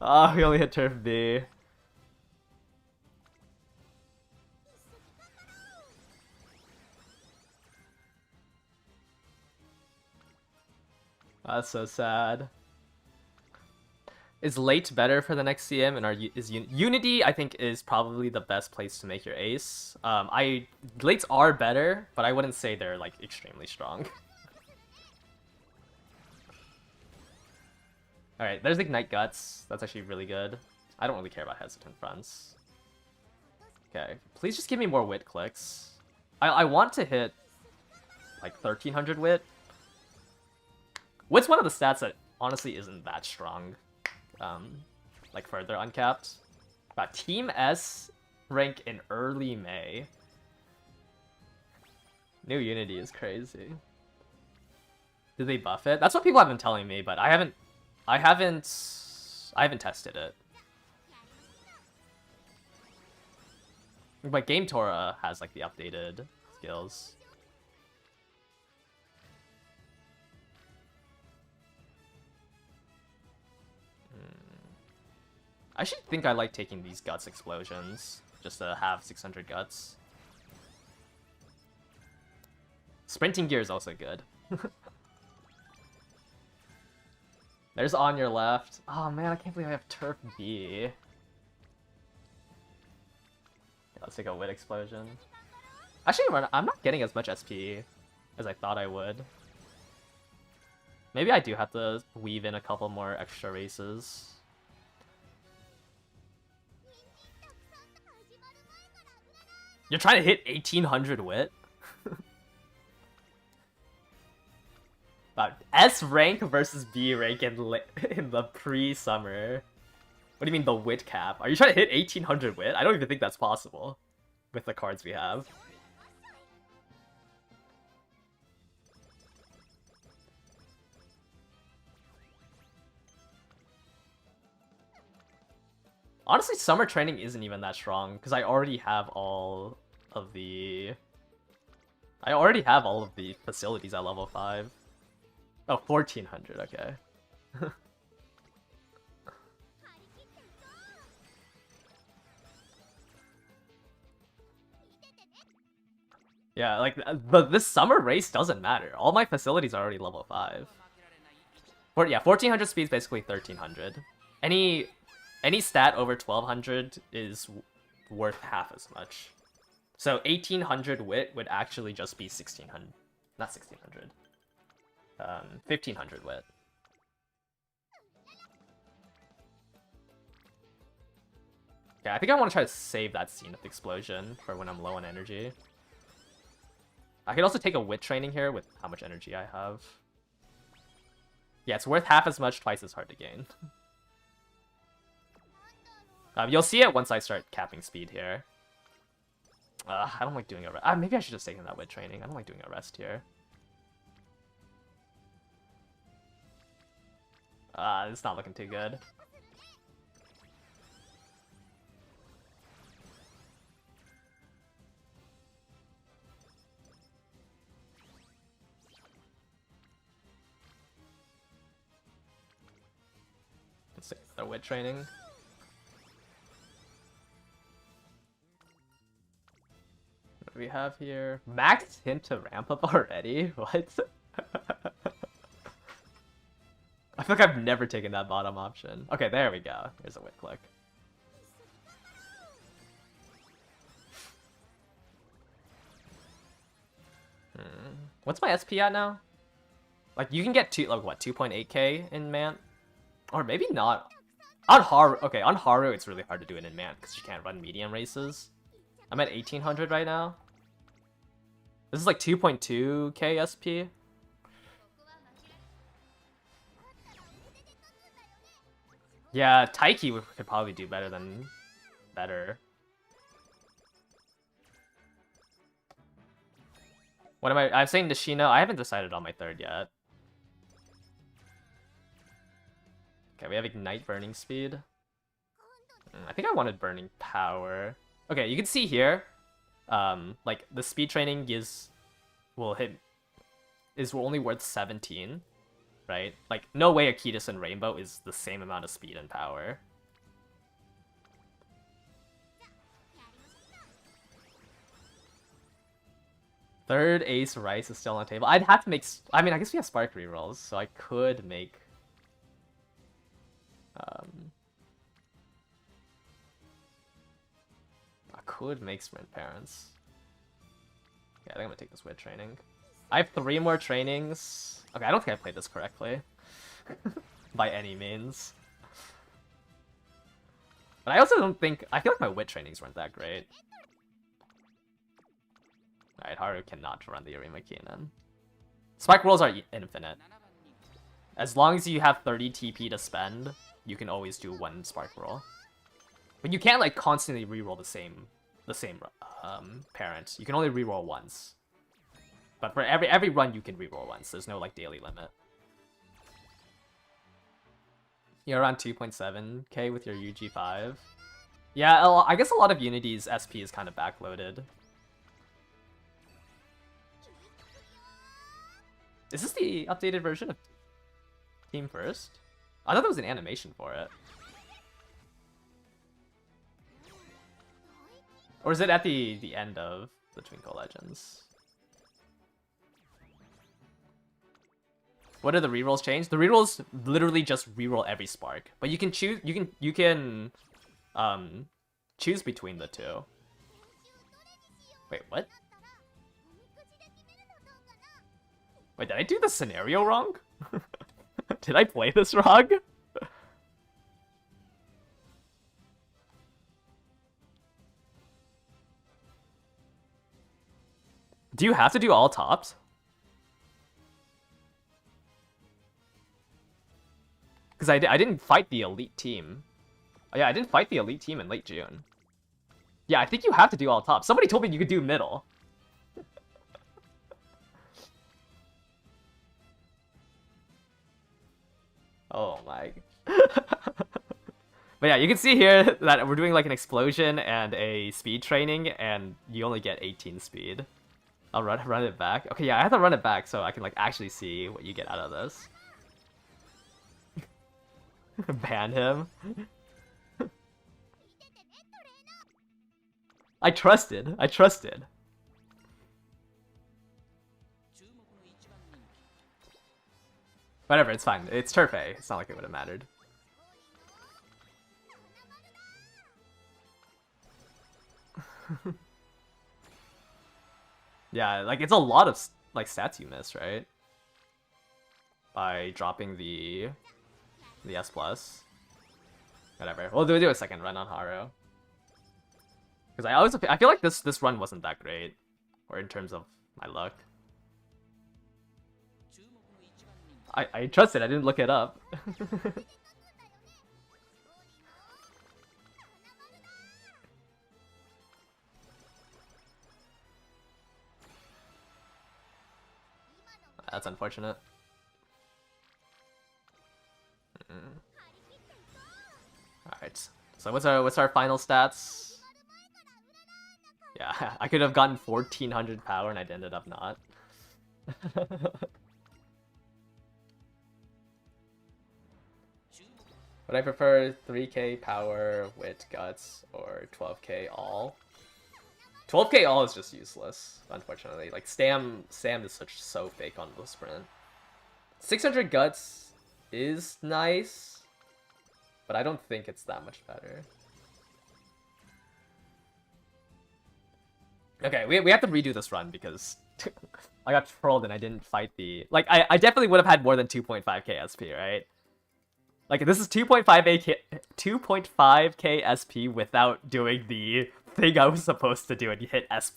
Oh, we only hit Turf B. That's so sad. Is late better for the next CM? And Unity? I think is probably the best place to make your ace. Lates are better, but I wouldn't say they're like extremely strong. All right, there's Ignite Guts. That's actually really good. I don't really care about hesitant fronts. Okay, please just give me more wit clicks. I want to hit like 1300 wit. Wit's one of the stats that honestly isn't that strong. Like further uncapped. But Team S rank in early May. New Unity is crazy. Did they buff it? That's what people have been telling me, but I haven't tested it. But Game Tora has like the updated skills. I should think I like taking these Guts Explosions, just to have 600 Guts. Sprinting Gear is also good. There's on your left. Oh man, I can't believe I have Turf B. Yeah, let's take a Wit Explosion. Actually, I'm not getting as much SP as I thought I would. Maybe I do have to weave in a couple more extra races. You're trying to hit 1800 wit? S rank versus B rank in the pre-summer. What do you mean the wit cap? Are you trying to hit 1800 wit? I don't even think that's possible with the cards we have. Honestly, summer training isn't even that strong because I already have all of the facilities at level 5. Oh, 1400, okay. Yeah, like, but this summer race doesn't matter. All my facilities are already level 5. Yeah, 1400 speed is basically 1300. Any stat over 1200 is worth half as much. So 1800 wit would actually just be 1600. Not 1600. 1500 wit. Okay, I think I want to try to save that Zenith Explosion for when I'm low on energy. I could also take a wit training here with how much energy I have. Yeah, it's worth half as much, twice as hard to gain. You'll see it once I start capping speed here. I don't like doing a rest. Maybe I should just take that wit training. I don't like doing a rest here. It's not looking too good. Let's see their wit training. What do we have here? Max hint to ramp up already? What? I feel like I've never taken that bottom option. Okay, there we go. There's a wit click. What's my SP at now? Like, you can get like what, 2.8k in Mant? Or maybe not. On Haru, okay, on Haru it's really hard to do it in Mant because you can't run medium races. I'm at 1800 right now. This is like 2.2k SP. Yeah, Taiki could probably do better than better. What am I? I'm saying Nishino. I haven't decided on my third yet. Okay, we have Ignite Burning Speed. I think I wanted Burning Power. Okay, you can see here, like the speed training is only worth 17, right? Like no way Akitas and Rainbow is the same amount of speed and power. Third Ace Rice is still on the table. I'd have to make... I mean, I guess we have Spark rerolls, so I could make... I could make Sprint Parents. Yeah, I think I'm gonna take this wit training. I have 3 more trainings. Okay, I don't think I played this correctly. By any means. But I also don't think... I feel like my wit trainings weren't that great. Alright, Haru cannot run the Arima Keenan. Spike rolls are infinite. As long as you have 30 TP to spend, you can always do 1 Spark roll. But you can't like constantly reroll the same parent. You can only reroll once. But for every run you can reroll once. There's no like daily limit. You're around 2.7k with your UG5. Yeah, I guess a lot of Unity's SP is kind of backloaded. Is this the updated version of Team First? I thought there was an animation for it. Or is it at the end of the Twinkle Legends? What do the rerolls change? The rerolls literally just reroll every spark, but you can choose. You can choose between the two. Wait, what? Wait, did I do the scenario wrong? Did I play this wrong? Do you have to do all tops? Because I didn't fight the elite team. Oh, yeah, I didn't fight the elite team in late June. Yeah, I think you have to do all tops. Somebody told me you could do middle. Oh my. But yeah, you can see here that we're doing like an explosion and a speed training, and you only get 18 speed. I'll run it back. Okay, yeah, I have to run it back so I can like actually see what you get out of this. Ban him. I trusted. Whatever, it's fine. It's Turf A. It's not like it would have mattered. Yeah, like it's a lot of like stats you miss, right? By dropping the S+. Whatever. We'll do a second run on Haru. Because I feel like this run wasn't that great, or in terms of my luck. I trusted. I didn't look it up. That's unfortunate. Alright. So what's our final stats? Yeah, I could have gotten 1400 power and I ended up not. But I prefer 3k power with guts or 12k all. 12k all is just useless, unfortunately. Like Sam is so fake on the sprint. 600 guts is nice, but I don't think it's that much better. Okay, we have to redo this run because I got trolled and I didn't fight the... Like, I definitely would have had more than 2.5k SP, right? Like, this is 2.5k SP without doing the thing I was supposed to do and hit S+.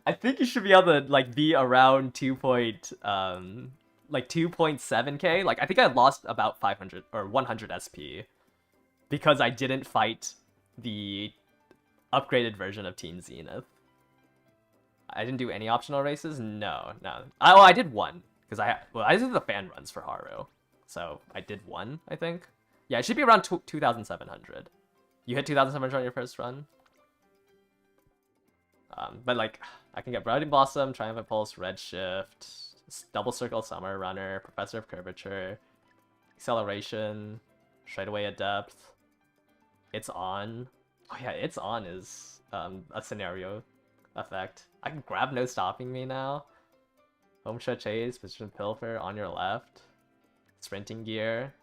I think you should be able to, like, be around 2.7k. Like, I think I lost about 500 or 100 SP because I didn't fight the upgraded version of Teen Zenith. I didn't do any optional races? No. Oh, I did one. Because I did the fan runs for Haru. So I did one, I think. Yeah, it should be around 2,700. You hit 2,700 on your first run? But like, I can get Browning Blossom, Triumphant Pulse, Redshift, Double Circle Summer Runner, Professor of Curvature, Acceleration, Straightaway Adept. It's on. Oh yeah, it's on is a scenario effect. I can grab No Stopping Me now. Home Shot Chase, Position Pilfer on your left. Sprinting Gear.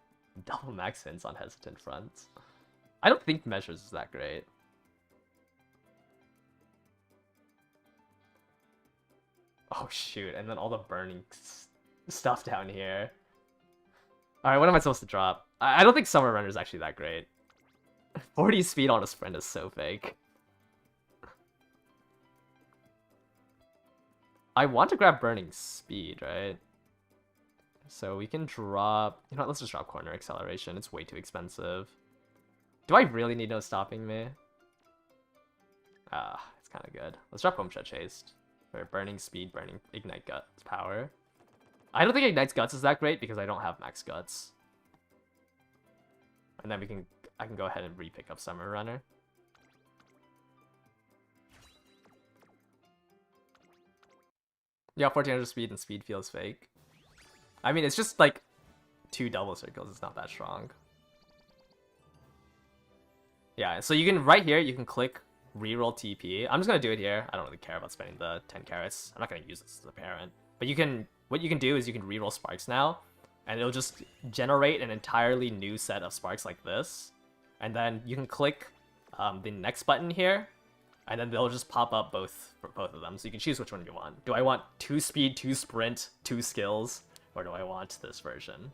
Double max hints on Hesitant Front. I don't think Measures is that great. Oh shoot, and then all the burning stuff down here. Alright, what am I supposed to drop? I don't think Summer Runner is actually that great. 40 speed on a sprint is so fake. I want to grab Burning Speed, right? So we can drop... You know what, let's just drop Corner Acceleration. It's way too expensive. Do I really need No Stopping Me? It's kind of good. Let's drop Home Shot Chase. For Burning Speed, Burning Ignite Guts Power. I don't think Ignite's Guts is that great because I don't have Max Guts. And then I can go ahead and re-pick up Summer Runner. Yeah, 1400 speed and speed feels fake. I mean, it's just like 2 double circles. It's not that strong. Yeah, so you can, right here, you can click reroll TP. I'm just going to do it here. I don't really care about spending the 10 carats. I'm not going to use this as a parent. But you can, what you can do is you can reroll sparks now. And it'll just generate an entirely new set of sparks like this. And then you can click the next button here. And then they'll just pop up both of them, so you can choose which one you want. Do I want 2 speed, 2 sprint, 2 skills, or do I want this version?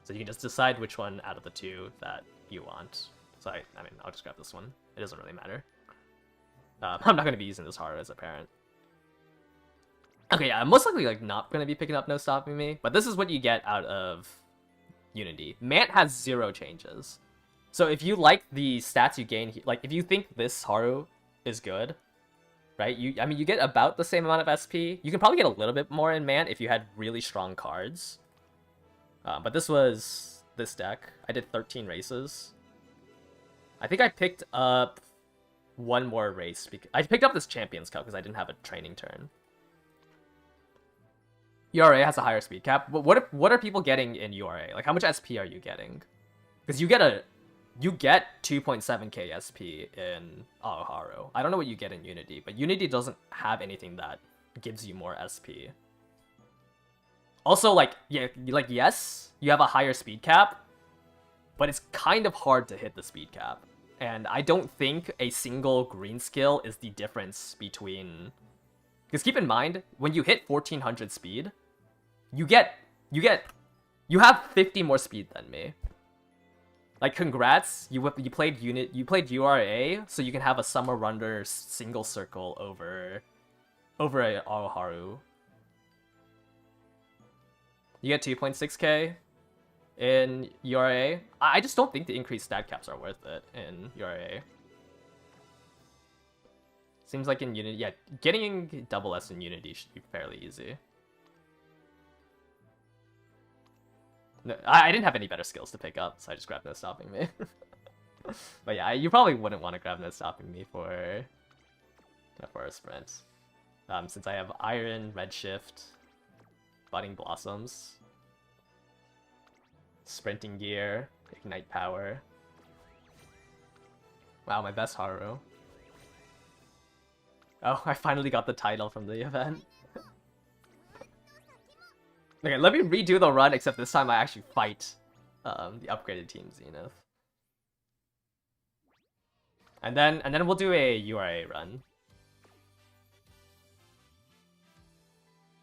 So you can just decide which one out of the 2 that you want. So I mean, I'll just grab this one. It doesn't really matter. I'm not going to be using this hard as a parent. Okay, yeah, I'm most likely like not going to be picking up No Stopping Me, but this is what you get out of Unity. Mant has 0 changes. So if you like the stats you gain, like if you think this Haru is good, right? I mean, you get about the same amount of SP. You can probably get a little bit more in Man if you had really strong cards. But this was this deck. I did 13 races. I think I picked up one more race. I picked up this Champions Cup because I didn't have a training turn. URA has a higher speed cap. What are people getting in URA? Like, how much SP are you getting? Because you get 2.7k SP in Aoharu. I don't know what you get in Unity, but Unity doesn't have anything that gives you more SP. Also, like, yeah, like, yes, you have a higher speed cap, but it's kind of hard to hit the speed cap. And I don't think a single green skill is the difference between... Because keep in mind, when you hit 1400 speed, you have 50 more speed than me. Like, congrats, you played URA, so you can have a Summer Runner single circle over a Aoharu. You get 2.6k in URA. I just don't think the increased stat caps are worth it in URA. Seems like in Unity, yeah, getting double S in Unity should be fairly easy. No, I didn't have any better skills to pick up, so I just grabbed No Stopping Me. But yeah, you probably wouldn't want to grab No Stopping Me for a sprint. Since I have Iron, Redshift, Budding Blossoms. Sprinting gear, ignite power. Wow, my best Haru. Oh, I finally got the title from the event. Okay, let me redo the run, except this time I actually fight the upgraded Team Zenith. And then we'll do a URA run.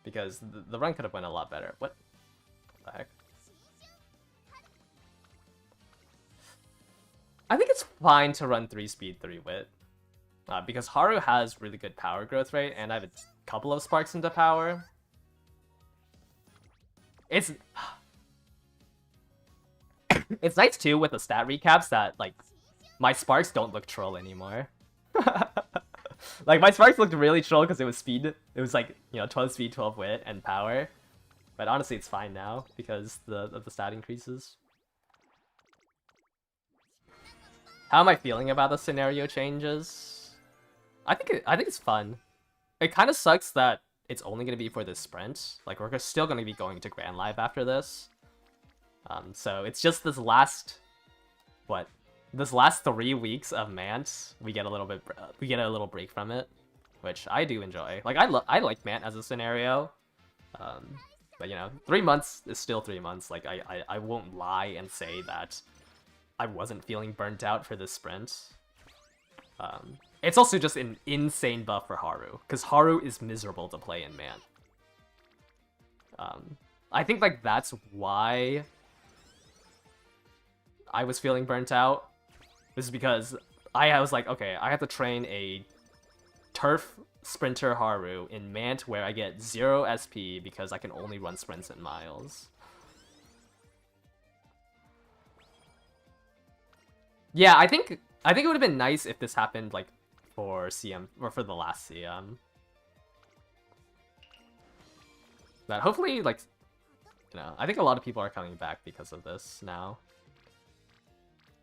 Because the run could have went a lot better. What the heck? I think it's fine to run 3 speed, 3 wit. Because Haru has really good power growth rate, and I have a couple of sparks into power. It's it's nice too with the stat recaps that like my sparks don't look troll anymore. Like my sparks looked really troll because it was speed. It was like, you know, 12 speed, 12 wit, and power. But honestly, it's fine now because the stat increases. How am I feeling about the scenario changes? I think it's fun. It kind of sucks that it's only going to be for this sprint. Like, we're still going to be going to Grand Live after this. So it's just this last, this last 3 weeks of Mant, we get a little break from it, which I do enjoy. Like, I like Mant as a scenario. But you know, 3 months is still 3 months. Like, I won't lie and say that I wasn't feeling burnt out for this sprint. It's also just an insane buff for Haru, because Haru is miserable to play in Mant. I think like that's why I was feeling burnt out. This is because I was like, okay, I have to train a turf sprinter Haru in Mant where I get 0 SP because I can only run sprints in miles. Yeah, I think it would have been nice if this happened like for CM or for the last CM. But hopefully, like, you know, I think a lot of people are coming back because of this now.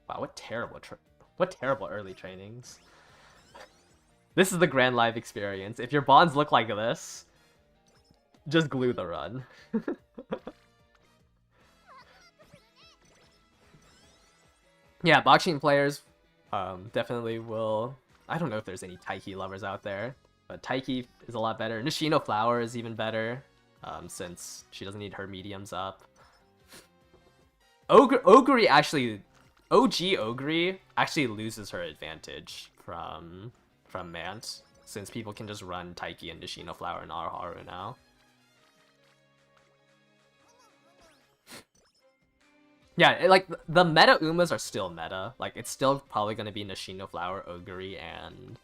Wow, what terrible early trainings. This is the Grand Live experience. If your bonds look like this, just glue the run. Yeah, boxing players definitely will. I don't know if there's any Taiki lovers out there, but Taiki is a lot better. Nishino Flower is even better, since she doesn't need her mediums up. Ogre actually, OG Ogre actually loses her advantage from Mant, since people can just run Taiki and Nishino Flower and Haru now. Yeah, like, the meta Umas are still meta. Like, it's still probably going to be Nishino Flower, Ogre, and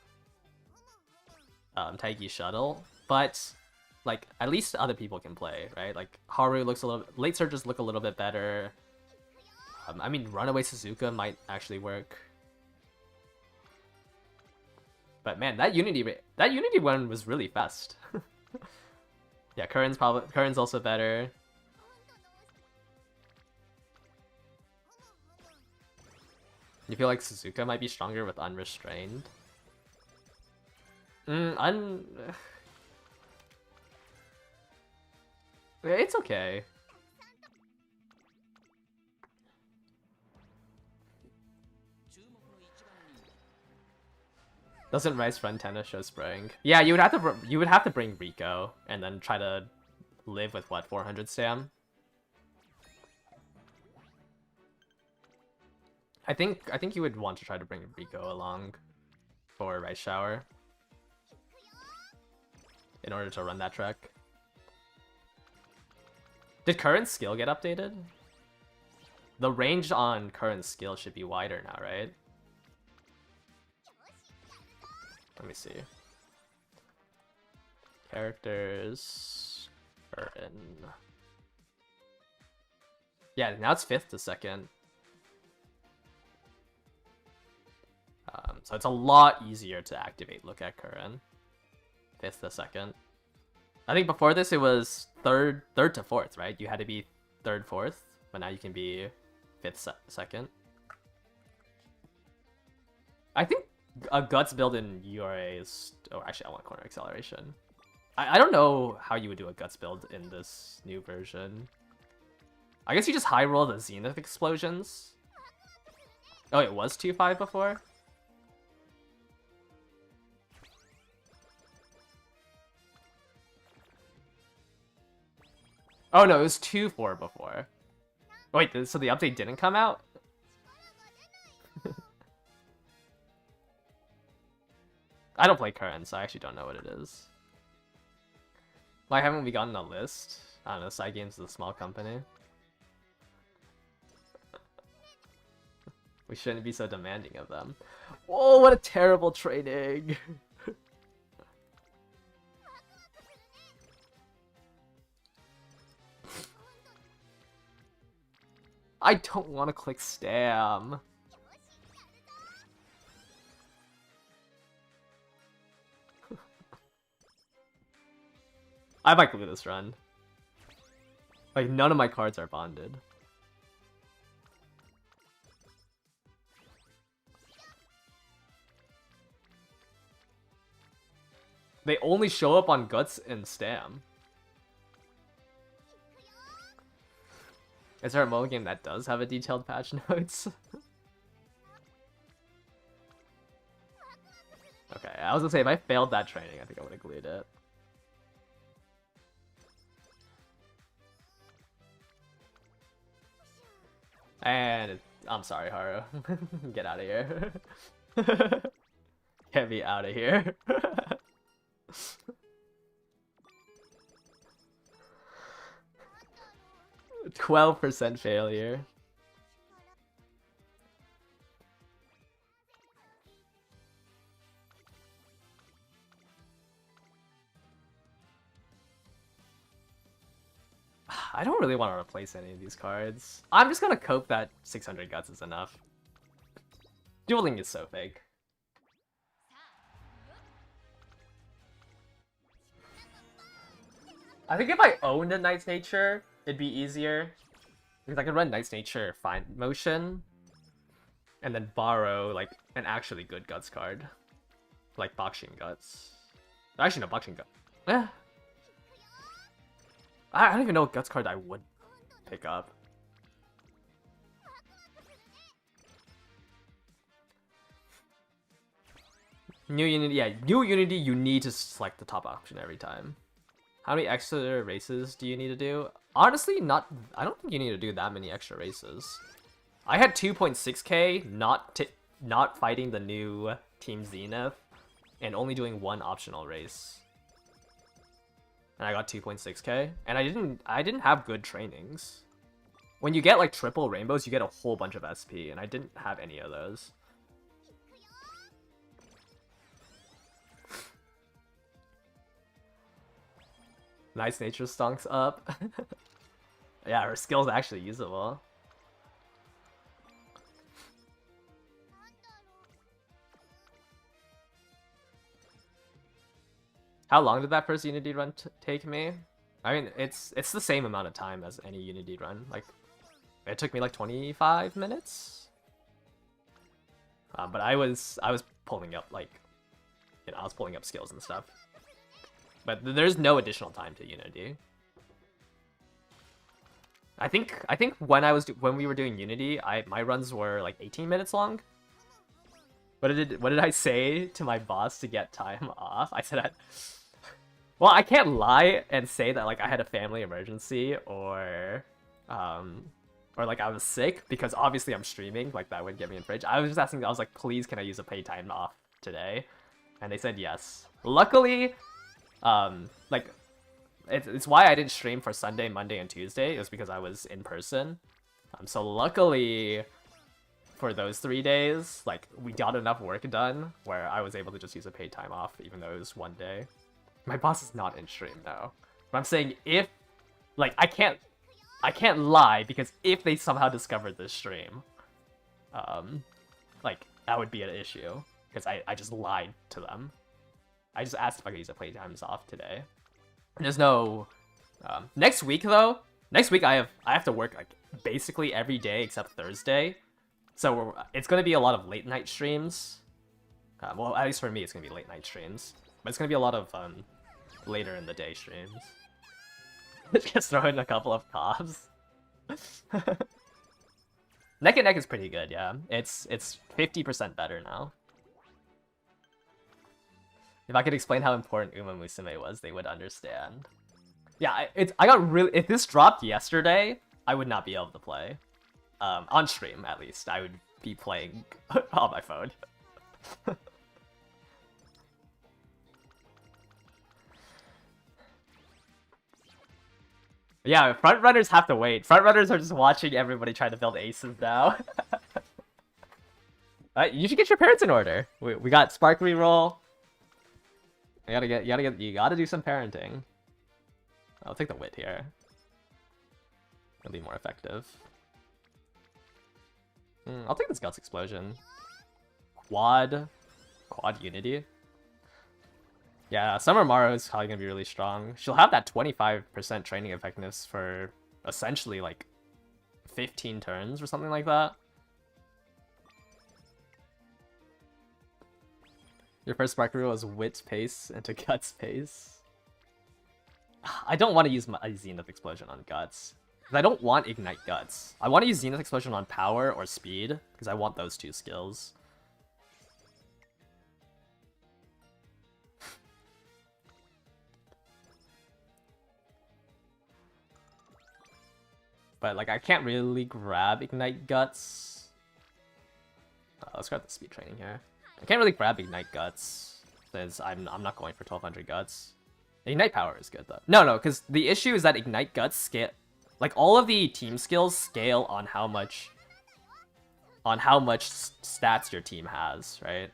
Taiki Shuttle. But, like, at least other people can play, right? Like, Haru looks a little... Late surges look a little bit better. I mean, Runaway Suzuka might actually work. But man, that Unity one was really fast. Yeah, Curran's also better. You feel like Suzuka might be stronger with Unrestrained? It's okay. Doesn't Rice front tennis show spraying? Yeah, you would have to bring Rico and then try to live with what, 400 stam? I think you would want to try to bring Rico along for Rice Shower in order to run that trek. Did Current's skill get updated? The range on Current's skill should be wider now, right? Let me see. Characters. Current. Yeah, now it's 5th to 2nd. So it's a lot easier to activate Look at Current. 5th to 2nd. I think before this it was 3rd to 4th, right? You had to be 3rd, 4th, but now you can be 5th, 2nd. I think a Guts build in URA is... Oh, actually, I want Corner Acceleration. I don't know how you would do a Guts build in this new version. I guess you just high roll the Zenith explosions. Oh, it was 2-5 before? Oh no, it was 2-4 before. Wait, so the update didn't come out? I don't play current, so I actually don't know what it is. Why haven't we gotten a list? I don't know, Side Games is a small company. We shouldn't be so demanding of them. Whoa, what a terrible training! I don't want to click Stam. I might glue this run. Like, none of my cards are bonded. They only show up on Guts and Stam. Is there a mobile game that does have a detailed patch notes? Okay, I was gonna say, if I failed that training, I think I would have glued it. And I'm sorry, Haru. Get out of here. Get me out of here. 12% failure. I don't really want to replace any of these cards. I'm just gonna cope that 600 guts is enough. Dueling is so fake. I think if I owned a Knight's Nature, it'd be easier. Because I could run Knight's Nature Find Motion, and then borrow, like, an actually good Guts card. Like Boxing Guts. Actually, no, Boxing Guts. Eh. I don't even know what Guts card I would pick up. New Unity, yeah, New Unity, you need to select the top option every time. How many extra races do you need to do? Honestly, I don't think you need to do that many extra races. I had 2.6k not fighting the new Team Zenith, and only doing one optional race. And I got 2.6k, and I didn't have good trainings. When you get like triple rainbows, you get a whole bunch of SP, and I didn't have any of those. Nice Nature stonks up. Yeah, her skill's actually usable. How long did that first Unity run take me? I mean, it's the same amount of time as any Unity run. Like, it took me like 25 minutes. But I was pulling up, like, you know, I was pulling up skills and stuff. But there's no additional time to Unity. I think when we were doing Unity, my runs were like 18 minutes long. What did I say to my boss to get time off? I said well, I can't lie and say that like I had a family emergency or like I was sick, because obviously I'm streaming, like that would get me in fridge. I was just asking, I was like, please, can I use a paid time off today? And they said yes. Luckily, like, it's why I didn't stream for Sunday, Monday, and Tuesday. It was because I was in person. So luckily, for those 3 days, like, we got enough work done where I was able to just use a paid time off, even though it was one day. My boss is not in stream though. But I'm saying, if, like, I can't lie, because if they somehow discovered this stream, like, that would be an issue, because I just lied to them. I just asked if I could use a playtimes off today. There's no... next week, though, I have to work, like, basically every day except Thursday. So it's going to be a lot of late night streams. Well, at least for me, it's going to be late night streams. But it's going to be a lot of later in the day streams. Just throw in a couple of cops. Neck and neck is pretty good, yeah. It's 50% better now. If I could explain how important Uma Musume was, they would understand. Yeah, I got really... If this dropped yesterday, I would not be able to play. On stream, at least. I would be playing on my phone. Yeah, front runners have to wait. Front runners are just watching everybody try to build aces now. You should get your parents in order. We got Spark reroll. You gotta do some parenting. I'll take the wit here. It'll be more effective. I'll take this Guts Explosion. Quad Unity. Yeah, Summer Maru is probably gonna be really strong. She'll have that 25% training effectiveness for essentially like 15 turns or something like that. Your first Spark rule is Wit Pace into Guts Pace. I don't want to use my Zenith Explosion on Guts. Because I don't want Ignite Guts. I want to use Zenith Explosion on Power or Speed, because I want those two skills. But, like, I can't really grab Ignite Guts. Let's grab the speed training here. I can't really grab Ignite Guts, since I'm not going for 1200 Guts. Ignite Power is good, though. No, because the issue is that Ignite Guts scale... Like, all of the team skills scale on how much stats your team has, right?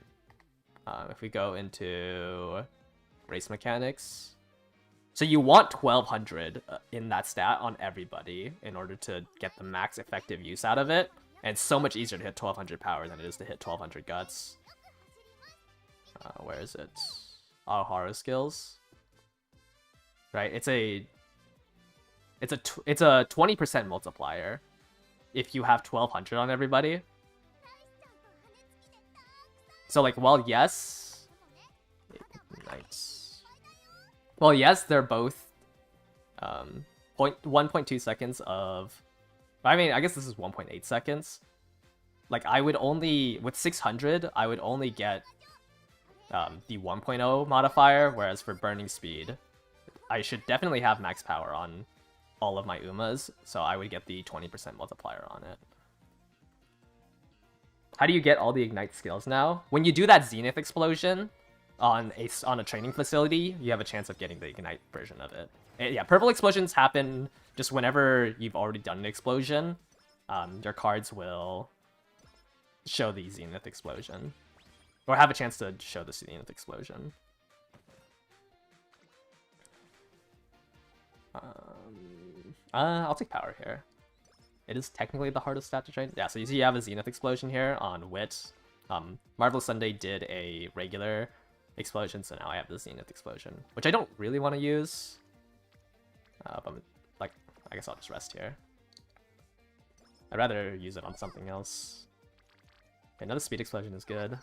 If we go into race mechanics... So you want 1200 in that stat on everybody in order to get the max effective use out of it. And it's so much easier to hit 1200 power than it is to hit 1200 guts. Where is it? Ahara skills. Right, it's a 20% multiplier if you have 1200 on everybody. So like, well, yes. Nice. Well, yes, they're both 1.2 seconds of... I mean, I guess this is 1.8 seconds. Like, I would only... With 600, I would only get the 1.0 modifier, whereas for burning speed, I should definitely have max power on all of my Umas, so I would get the 20% multiplier on it. How do you get all the Ignite skills now? When you do that Zenith Explosion... On a training facility, you have a chance of getting the Ignite version of it. And yeah, purple explosions happen just whenever you've already done an explosion. Your cards will show the Zenith Explosion. Or have a chance to show the Zenith Explosion. I'll take Power here. It is technically the hardest stat to train. Yeah, so you see you have a Zenith Explosion here on Wit. Marvelous Sunday did a regular explosion, so now I have the Zenith Explosion, which I don't really want to use. But like, I guess I'll just rest here. I'd rather use it on something else. Okay, another Speed Explosion is good.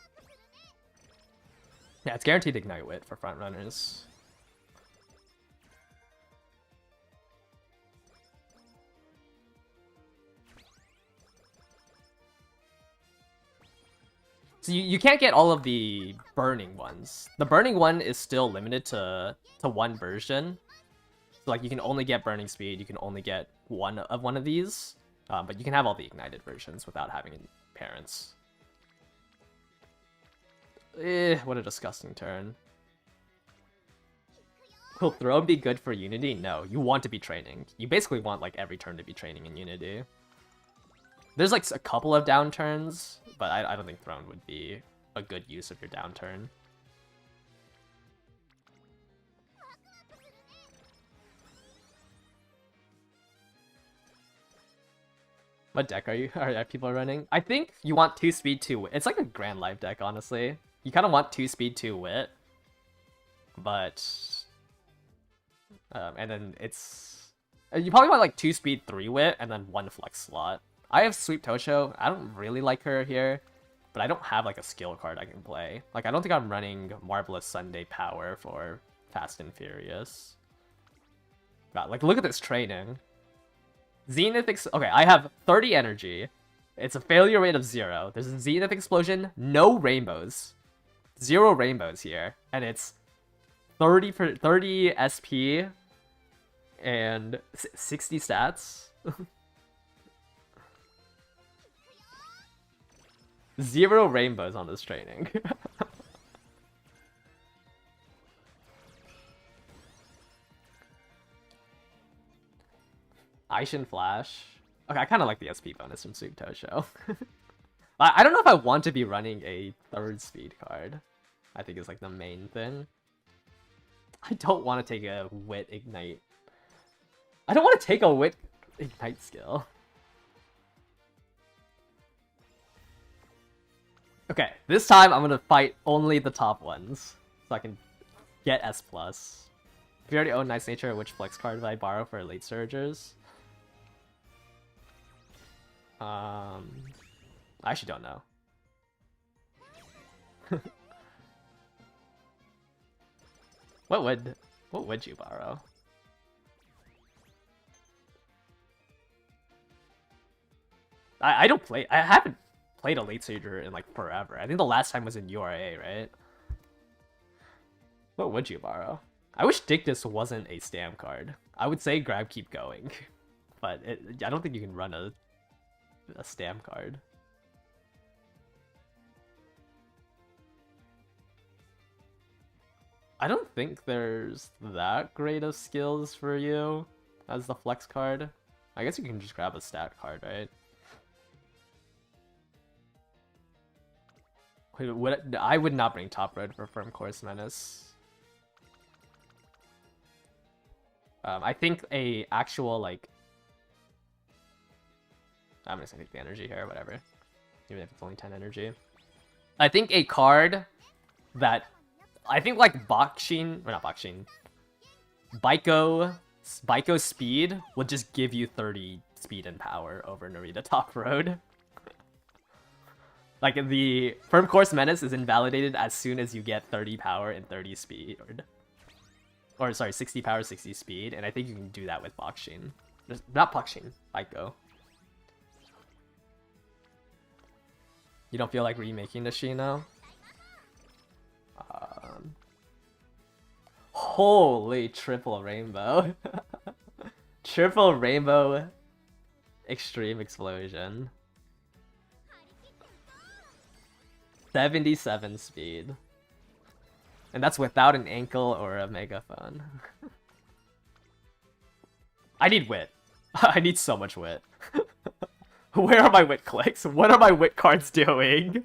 Yeah, it's guaranteed Ignite Wit for front runners. So you can't get all of the burning ones. The burning one is still limited to one version. So like, you can only get burning speed, you can only get one of these. But you can have all the ignited versions without having parents. What a disgusting turn. Will Throne be good for Unity? No, you want to be training. You basically want like every turn to be training in Unity. There's like a couple of down turns, but I don't think Throne would be a good use of your down turn. What deck are people running? I think you want 2 speed, 2 wit. It's like a Grand Life deck, honestly. You kind of want 2 speed, 2 wit. But... and then it's... You probably want like 2 speed, 3 wit, and then 1 flex slot. I have Sweep Tosho. I don't really like her here, but I don't have like a skill card I can play. Like, I don't think I'm running Marvelous Sunday Power for Fast and Furious. God, like, look at this training. Okay, I have 30 energy. It's a failure rate of 0. There's a Zenith Explosion, no rainbows. 0 rainbows here. And it's 30 SP and 60 stats. 0 rainbows on this training. Aishin Flash. Okay, I kind of like the SP bonus from Sweet Show. I don't know if I want to be running a 3rd speed card. I think is like the main thing. I don't want to take a Wit Ignite. I don't want to take a Wit Ignite skill. Okay, this time I'm gonna fight only the top ones, so I can get S+. If you already own Nice Nature, which flex card would I borrow for late surgers? I actually don't know. What would you borrow? I don't play. I haven't played a late surger in like forever. I think the last time was in URA, right? What would you borrow? I wish Dictus wasn't a stam card. I would say grab keep going, but I don't think you can run a stam card. I don't think there's that great of skills for you as the flex card. I guess you can just grab a stat card, right? I would not bring Top Road for Firm Course Menace. I think a actual, like... I'm just gonna take the energy here, whatever. Even if it's only 10 energy. I think a card that... I think, like, Bakushin... Or not Bakushin. Baiko Speed will just give you 30 speed and power over Narita Top Road. Like, the Firm Course Menace is invalidated as soon as you get 30 power and 30 speed. Or sorry, 60 power, 60 speed. And I think you can do that with Bakushin. Not Bakushin, Baiko. You don't feel like remaking the Shino? Holy triple rainbow. Triple rainbow extreme explosion. 77 speed. And that's without an ankle or a megaphone. I need wit. I need so much wit. Where are my wit clicks? What are my wit cards doing?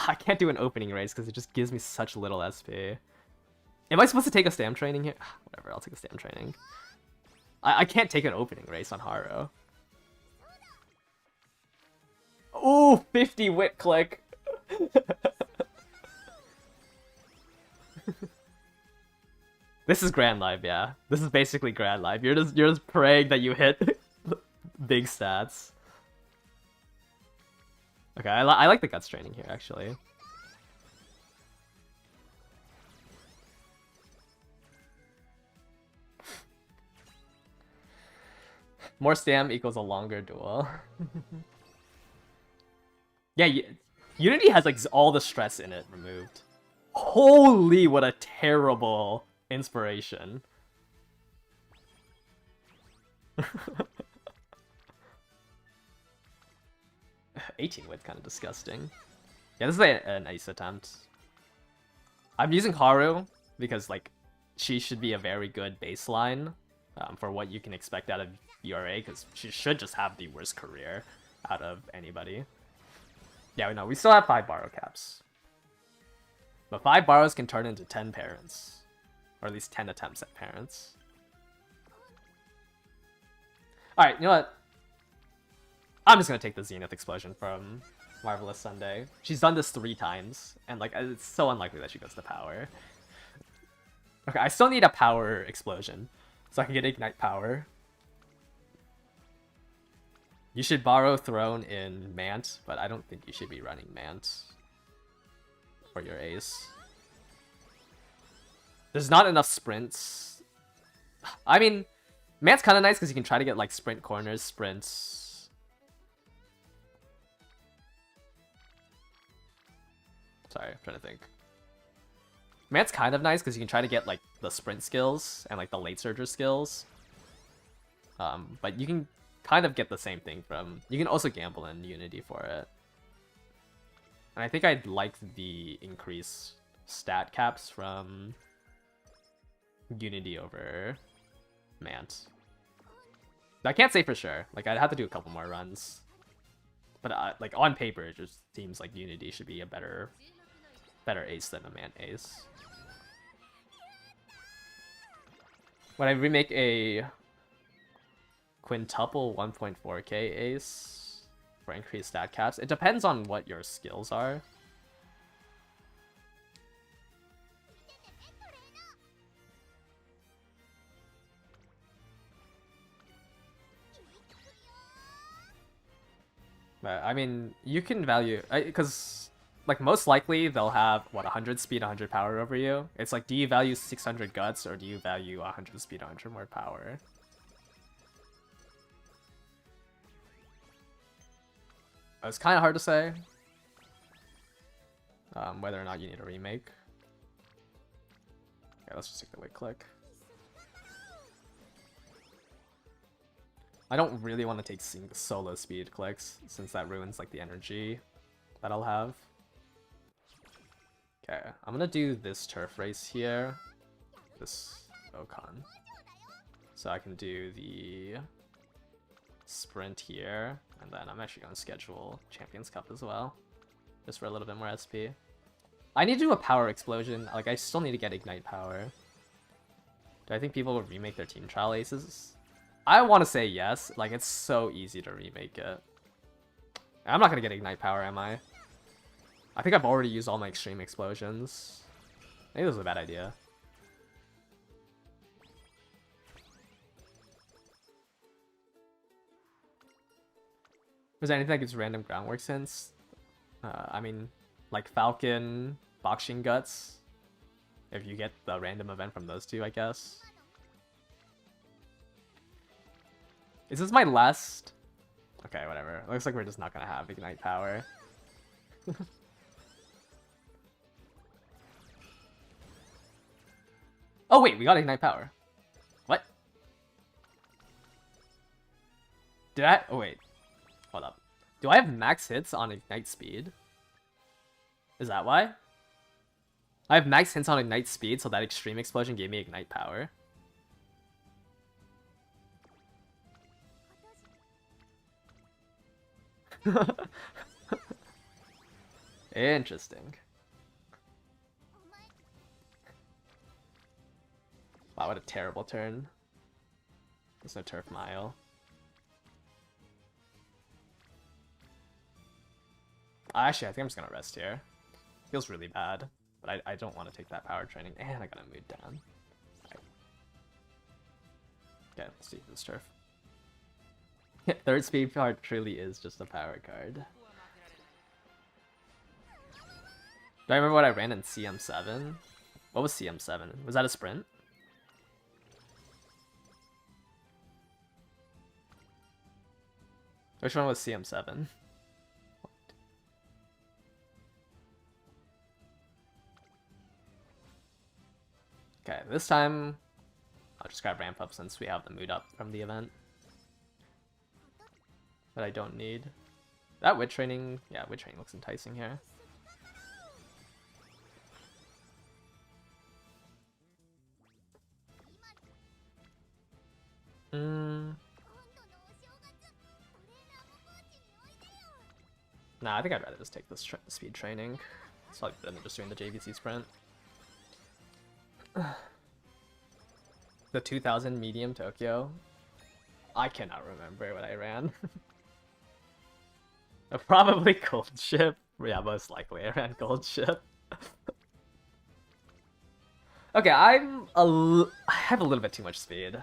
I can't do an opening race because it just gives me such little SP. Am I supposed to take a stam training here? Whatever, I'll take a stam training. I can't take an opening race on Haro. Ooh, 50 wit click. This is Grand Live, yeah. This is basically Grand Live. You're just praying that you hit big stats. Okay, I like the guts training here, actually. More stam equals a longer duel. Yeah, Unity has like all the stress in it removed. Holy, what a terrible inspiration. 18 wit, kind of disgusting. Yeah, this is an ace attempt. I'm using Haru because like she should be a very good baseline for what you can expect out of URA, because she should just have the worst career out of anybody. Yeah, no, we still have 5 borrow caps. But 5 borrows can turn into 10 parents. Or at least 10 attempts at parents. Alright, you know what? I'm just gonna take the Zenith Explosion from Marvelous Sunday. She's done this 3 times, and like it's so unlikely that she goes to power. Okay, I still need a power explosion, so I can get Ignite power. You should borrow Throne in Mant, but I don't think you should be running Mant for your ace. There's not enough sprints. I mean, Man's kind of nice because you can try to get like sprint corners, sprints. Sorry, I'm trying to think. Man's kind of nice because you can try to get like the sprint skills and like the late surger skills. But you can kind of get the same thing from... You can also gamble in Unity for it. And I think I'd like the increased stat caps from Unity over Mant. I can't say for sure. Like, I'd have to do a couple more runs. But like on paper, it just seems like Unity should be a better ace than a Mant ace. When I remake a quintuple 1.4k ace for increased stat caps, it depends on what your skills are. But I mean, you can value, because like most likely they'll have what, 100 speed, 100 power over you. It's like, do you value 600 guts or do you value 100 speed, 100 more power? It's kind of hard to say whether or not you need a remake. Okay, let's just take the wait click. I don't really want to take solo speed clicks, since that ruins like the energy that I'll have. Okay, I'm gonna do this turf race here, this Ocon. So I can do the sprint here, and then I'm actually gonna schedule Champions Cup as well, just for a little bit more SP. I need to do a power explosion, like I still need to get ignite power. Do I think people will remake their team trial aces? I want to say yes. Like, it's so easy to remake it. I'm not going to get ignite power, am I? I think I've already used all my extreme explosions. Maybe this was a bad idea. Is there anything that gives random groundwork sense? I mean, like Falcon, Boxing Guts. If you get the random event from those two, I guess. Is this my last? Okay, whatever. Looks like we're just not gonna have ignite power. Oh wait, we got ignite power. What? Did I? Oh wait. Hold up. Do I have max hits on ignite speed? Is that why? I have max hits on ignite speed, so that extreme explosion gave me ignite power. Interesting. Wow, what a terrible turn. There's no turf mile. Actually, I think I'm just gonna rest here. Feels really bad, but I don't want to take that power training, and I gotta mood down. Right. Okay, let's do this turf. Third speed card truly is just a power card. Do I remember what I ran in CM7? What was CM7? Was that a sprint? Which one was CM7? Okay, this time I'll just grab ramp up since we have the mood up from the event. That I don't need. That wit training, yeah, wit training looks enticing here. Nah, I think I'd rather just take this speed training. It's probably better than just doing the JVC sprint. The 2000 medium Tokyo. I cannot remember what I ran. Probably Gold Ship. Yeah, most likely I ran Gold Ship. Okay, I have a little bit too much speed.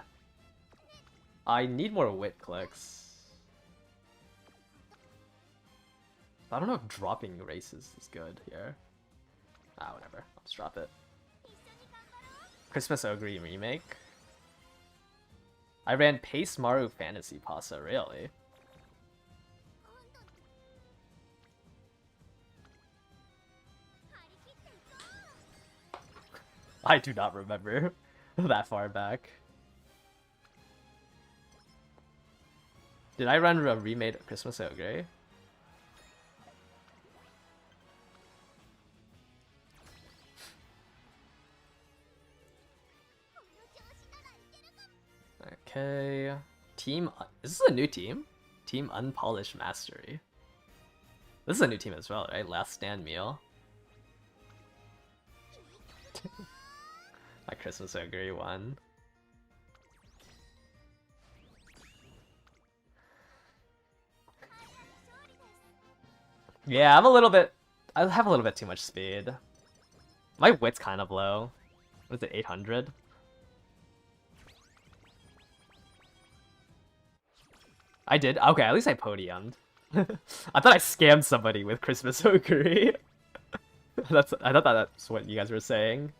I need more wit clicks. I don't know if dropping races is good here. Ah, whatever. I'll just drop it. Christmas Ogre remake. I ran Pace Maru Fantasy Pasa, really? I do not remember that far back. Did I run a remade Christmas Ogre? Okay. Team... Is this a new team? Team Unpolished Mastery. This is a new team as well, right? Last Stand Meal. My Christmas Ogre won. Yeah, I'm a little bit... I have a little bit too much speed. My wit's kind of low. What is it, 800? I did? Okay, at least I podiumed. I thought I scammed somebody with Christmas Ogre. I thought that's what you guys were saying.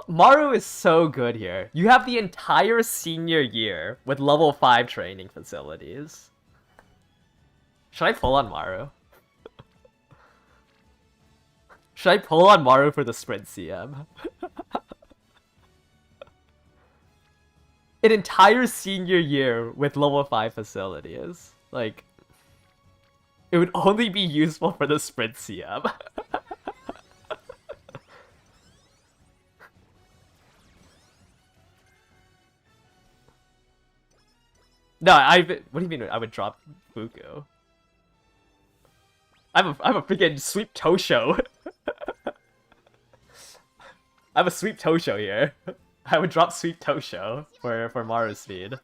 Maru is so good here. You have the entire senior year with level 5 training facilities. Should I pull on Maru? Should I pull on Maru for the sprint CM? An entire senior year with level 5 facilities. Like, it would only be useful for the sprint CM. No, what do you mean I would drop Buku? I have a freaking sweep Tosho. I have a sweep Tosho here. I would drop sweep Tosho for Maru's speed.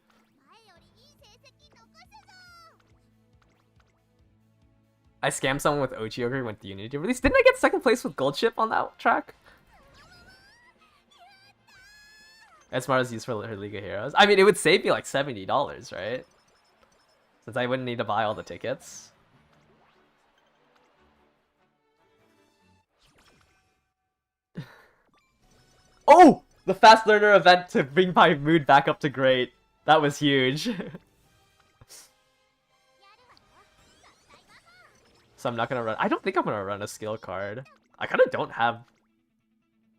I scammed someone with Ochi Ogre when the Unity release. Didn't I get second place with Gold Chip on that track? As Maru's used for her League of Heroes. I mean, it would save me like $70, right? Since I wouldn't need to buy all the tickets. Oh! The Fast Learner event to bring my mood back up to great. That was huge. So I'm not gonna run... I don't think I'm gonna run a skill card. I kinda don't have,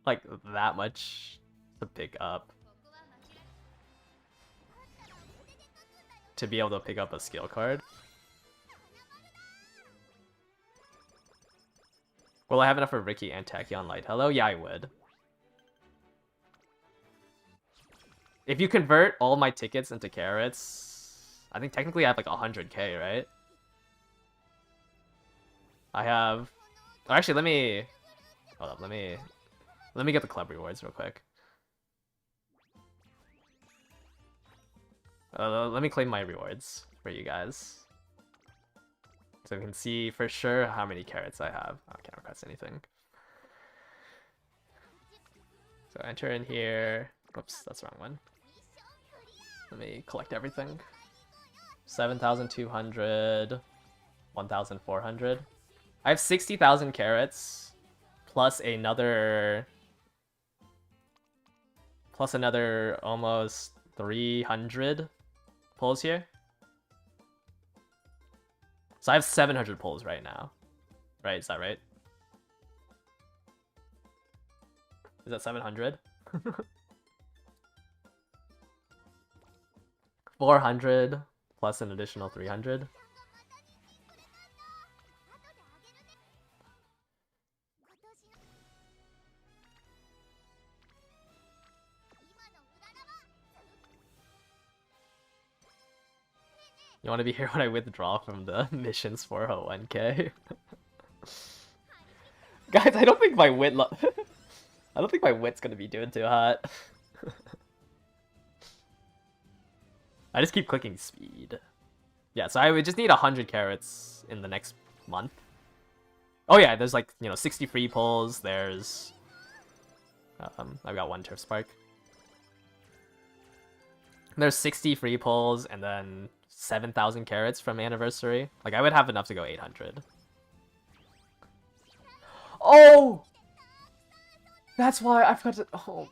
like, that much to pick up. To be able to pick up a skill card. Will I have enough for Ricky and Tachyon Light Hello? Yeah, I would. If you convert all my tickets into carrots, I think technically I have like 100k, right? I have... Oh, actually, let me... Hold up, let me get the club rewards real quick. Let me claim my rewards for you guys. So we can see for sure how many carrots I have. Oh, I can't request anything. So enter in here. Whoops, that's the wrong one. Let me collect everything. 7,200, 1,400. I have 60,000 carrots, plus another almost 300 pulls here. So I have 700 pulls right now. Right, is that right? Is that 700? 400 plus an additional 300. You want to be here when I withdraw from the missions 401k? Guys, I don't think my wit I don't think my wit's gonna be doing too hot. I just keep clicking speed. Yeah, so I would just need 100 carrots in the next month. Oh yeah, there's like, 60 free pulls, there's... I've got one Turf Spark. There's 60 free pulls, and then 7,000 carrots from Anniversary. Like, I would have enough to go 800. Oh! That's why I forgot to... Oh.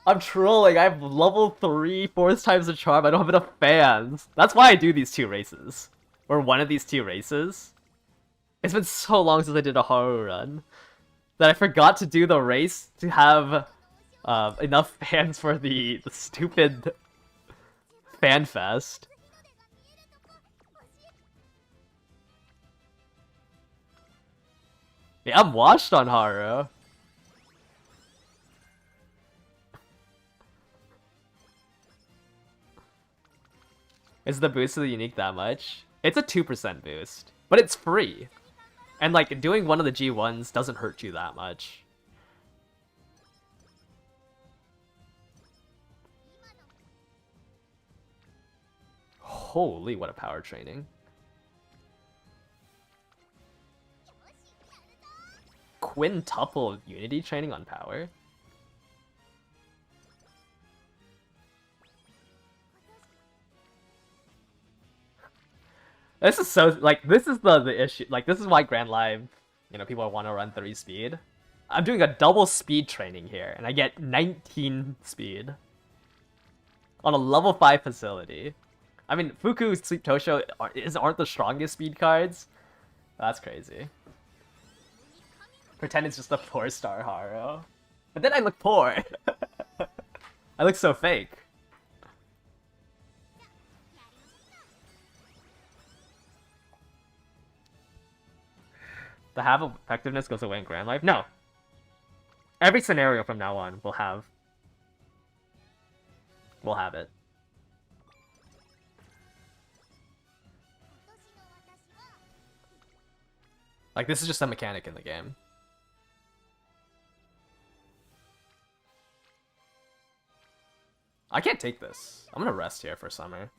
I'm trolling. I have level 3, 4 times the charm. I don't have enough fans. That's why I do these 2 races. Or one of these 2 races. It's been so long since I did a Haru run that I forgot to do the race to have enough fans for the stupid fan fest. Yeah, I'm washed on Haru. Is the boost to the unique that much? It's a 2% boost, but it's free. And like, doing one of the G1s doesn't hurt you that much. Holy, what a power training. Quintuple unity training on power? This is so, like, this is the issue. Like, this is why Grand Live, you know, people want to run 3 speed. I'm doing a double speed training here, and I get 19 speed. On a level 5 facility. I mean, Fuku, Sleep Tosho aren't the strongest speed cards. That's crazy. Pretend it's just a 4-star Haro. But then I look poor. I look so fake. The have effectiveness goes away in Grand Life? No. Every scenario from now on will have it. Like, this is just a mechanic in the game. I can't take this. I'm gonna rest here for summer.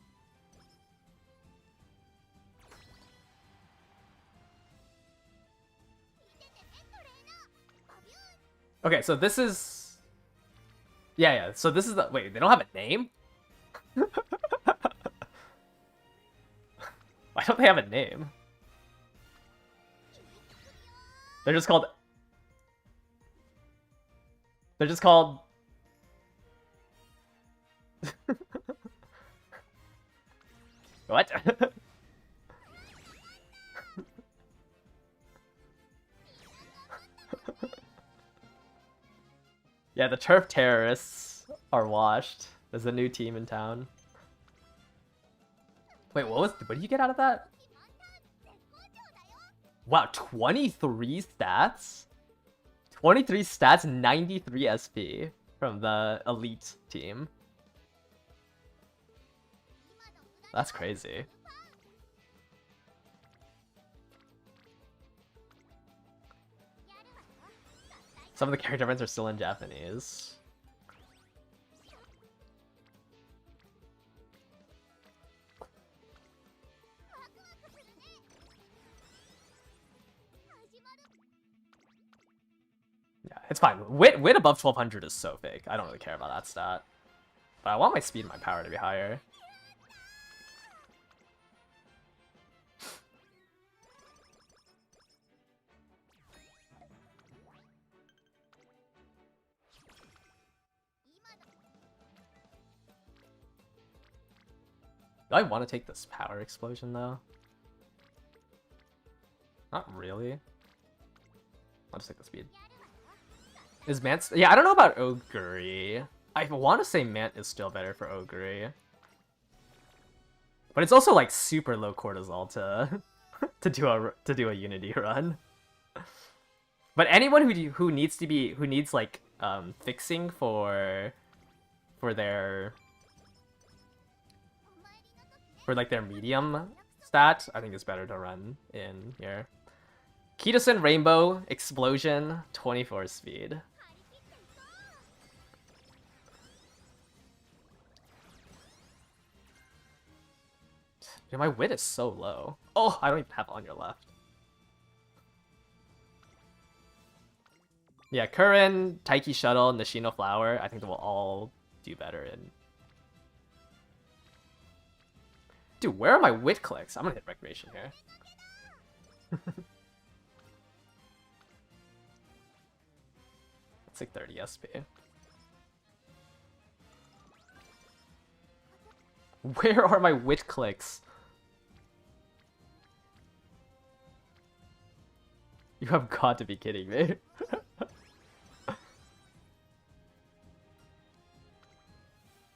Okay, so this is... Yeah, so this is the... Wait, they don't have a name? Why don't they have a name? They're just called... They're just called... What? Yeah, the turf terrorists are washed. There's a new team in town. Wait, what did you get out of that? Wow, 23 stats? 23 stats, 93 SP from the elite team. That's crazy. Some of the character events are still in Japanese. Yeah, it's fine. Wit above 1200 is so fake. I don't really care about that stat. But I want my speed and my power to be higher. Do I want to take this power explosion, though? Not really. I'll just take the speed. Is Mant... Yeah, I don't know about Ogre. I want to say Mant is still better for Ogre. But it's also, like, super low cortisol to to do a Unity run. But anyone who needs like fixing for their like their medium stat, I think it's better to run in here. Kitosen Rainbow Explosion 24 speed. Dude, my wit is so low. Oh, I don't even have on your left. Yeah, Curran, Taiki Shuttle, Nishino Flower, I think they will all do better in... Dude, where are my wit clicks? I'm gonna hit Recreation here. It's like 30 SP. Where are my wit clicks? You have got to be kidding me.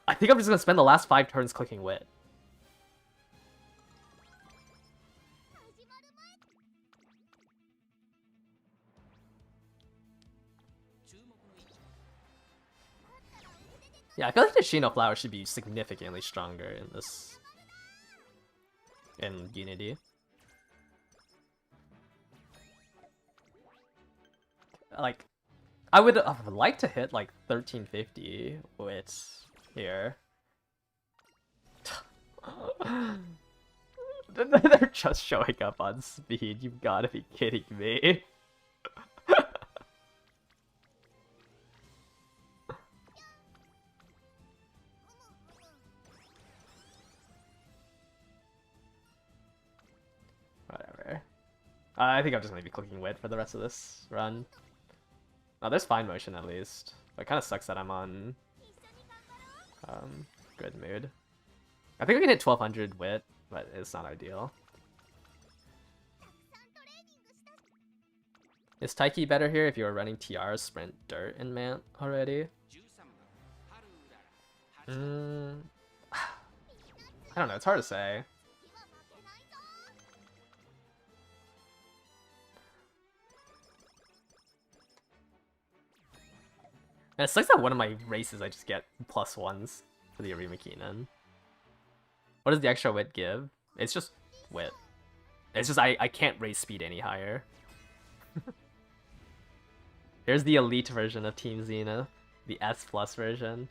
I think I'm just gonna spend the last 5 turns clicking wit. Yeah, I feel like the Shino Flower should be significantly stronger in this... in Unity. Like, I would like to hit like 1350 with here. They're just showing up on speed. You've got to be kidding me. Whatever. I think I'm just gonna be clicking wit for the rest of this run. Oh, there's fine motion at least. But it kind of sucks that I'm on good mood. I think we can hit 1200 wit, but it's not ideal. Is Taiki better here if you were running TR, Sprint, Dirt, and Mant already? I don't know, it's hard to say. And it sucks that one of my races I just get +1s for the Arima Keenan. What does the extra wit give? It's just wit. It's just I can't raise speed any higher. Here's the elite version of Team Zenith. The S+ version.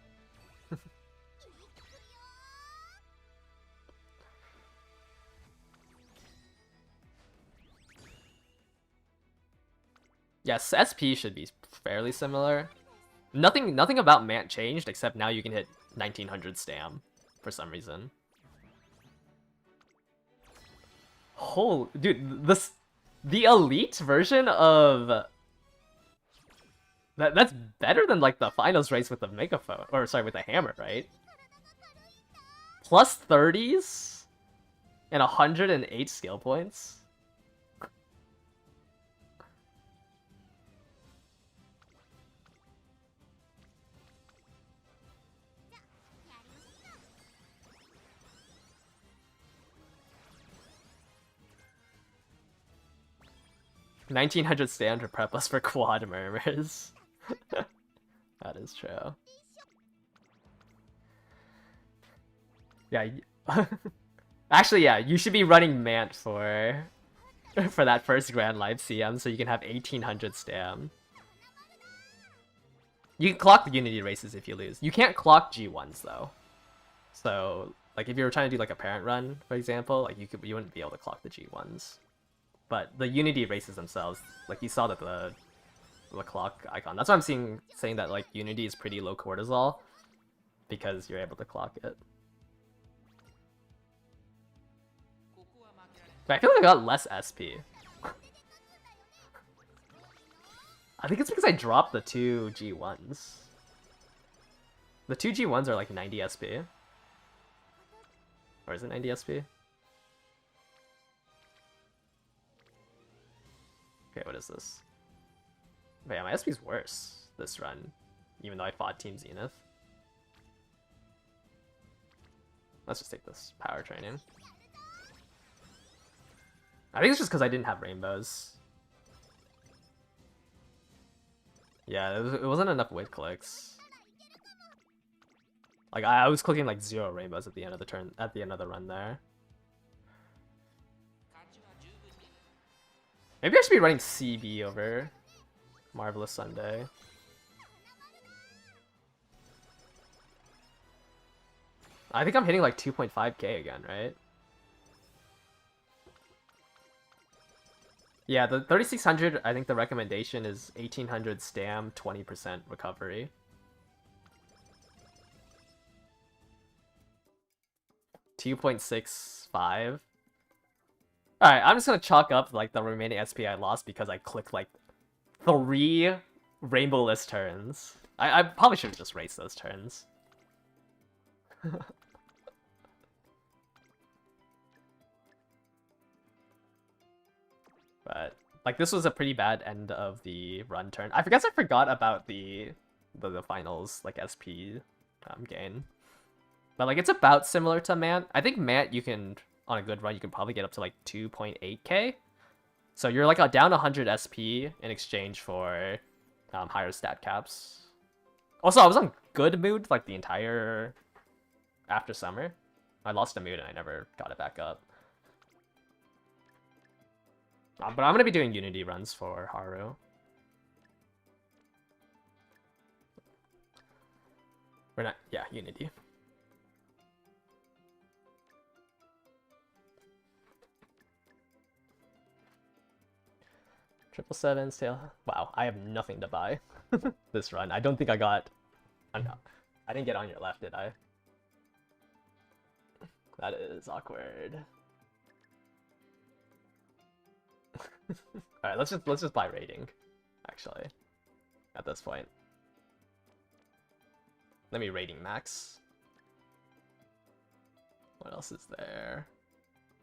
Yes, SP should be fairly similar. Nothing about Mant changed, except now you can hit 1900 stam for some reason. Oh, dude, the elite version of that's better than like the finals race with the megaphone, or sorry, with the hammer, right? Plus 30s and 108 skill points. $1900 stand to prep us for quad murmurs. That is true. Yeah. Actually, yeah, you should be running Mant for that first Grand Live CM so you can have 1800 stam. You can clock the Unity races if you lose. You can't clock G1s though. So, like if you were trying to do like a parent run, for example, like you wouldn't be able to clock the G1s. But the Unity races themselves, like you saw that the clock icon. That's why I'm saying that like Unity is pretty low cortisol, because you're able to clock it. But I feel like I got less SP. I think it's because I dropped the 2 G1s. The 2 G1s are like 90 SP. Or is it 90 SP? Okay, what is this? But yeah, my SP's worse this run, even though I fought Team Zenith. Let's just take this power training. I think it's just because I didn't have rainbows. Yeah, it wasn't enough wit clicks. Like I was clicking like 0 rainbows at the end of the turn, at the end of the run there. Maybe I should be running CB over Marvelous Sunday. I think I'm hitting like 2.5k again, right? Yeah, the 3600, I think the recommendation is 1800 stam, 20% recovery. $2.65. Alright, I'm just gonna chalk up like the remaining SP I lost because I clicked like 3 rainbow-less turns. I probably should have just raced those turns. But like this was a pretty bad end of the run turn. I forgot about the finals like SP gain. But like it's about similar to Mant. I think Mant you can on a good run you can probably get up to like 2.8k. So you're like down 100 SP in exchange for higher stat caps. Also, I was on good mood like the entire after summer. I lost a mood and I never got it back up. But I'm gonna be doing Unity runs for Haru. We're not, yeah, Unity. Triple sevens, tail. Wow, I have nothing to buy this run. I don't think I got. I didn't get on your left, did I? That is awkward. All right, let's just buy rating. Actually, at this point, let me rating max. What else is there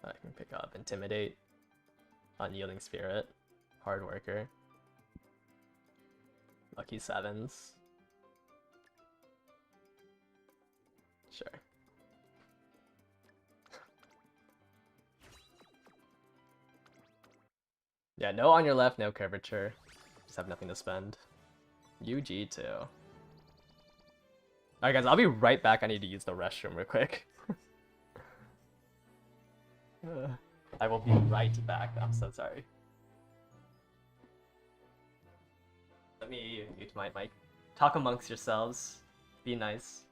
that I can pick up? Intimidate, unyielding spirit, hard worker, lucky sevens. Sure. Yeah, no on your left, no curvature. Just have nothing to spend. UG too. Alright guys, I'll be right back. I need to use the restroom real quick. I will be right back. I'm so sorry. Let me mute my mic. Talk amongst yourselves. Be nice.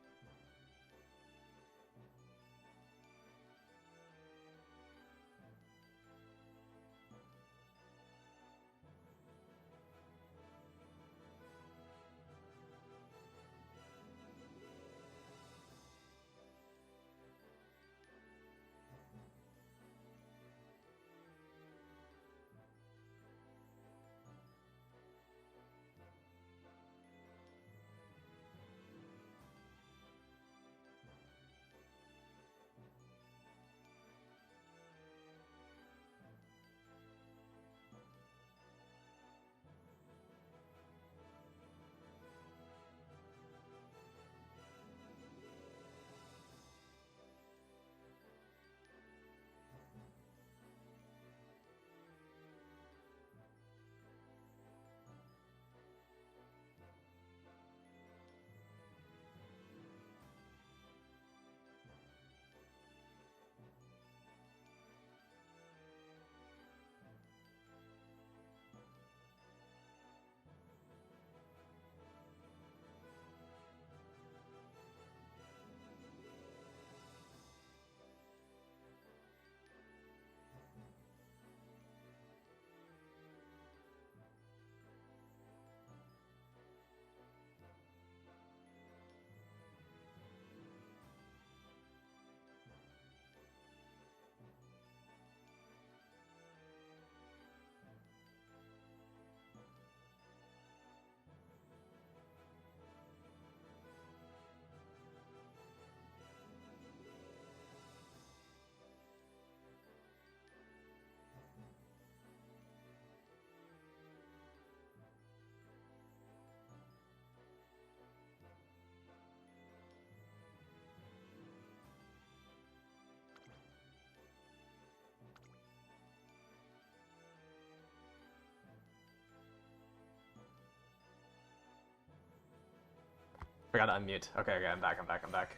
Forgot to unmute. Okay, I'm back.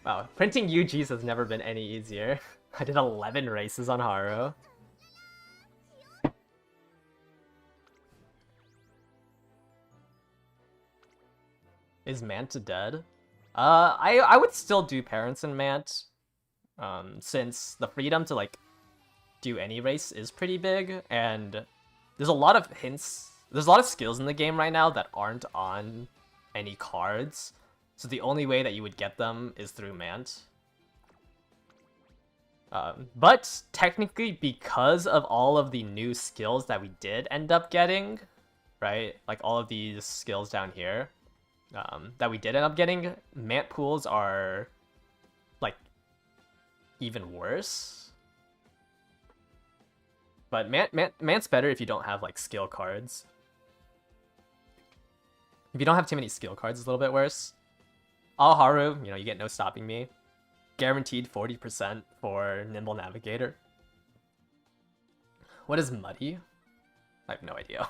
Wow, printing UGs has never been any easier. I did 11 races on Haru. Is Mant dead? I would still do Parents in Mant. Since the freedom to like do any race is pretty big, and there's a lot of hints. There's a lot of skills in the game right now that aren't on any cards, so the only way that you would get them is through Mant. But technically, because of all of the new skills that we did end up getting, right? Like all of these skills down here, that we did end up getting, Mant pools are like even worse. But Mant's better if you don't have like skill cards. If you don't have too many skill cards, it's a little bit worse. Alharu, you get no stopping me. Guaranteed 40% for Nimble Navigator. What is Muddy? I have no idea.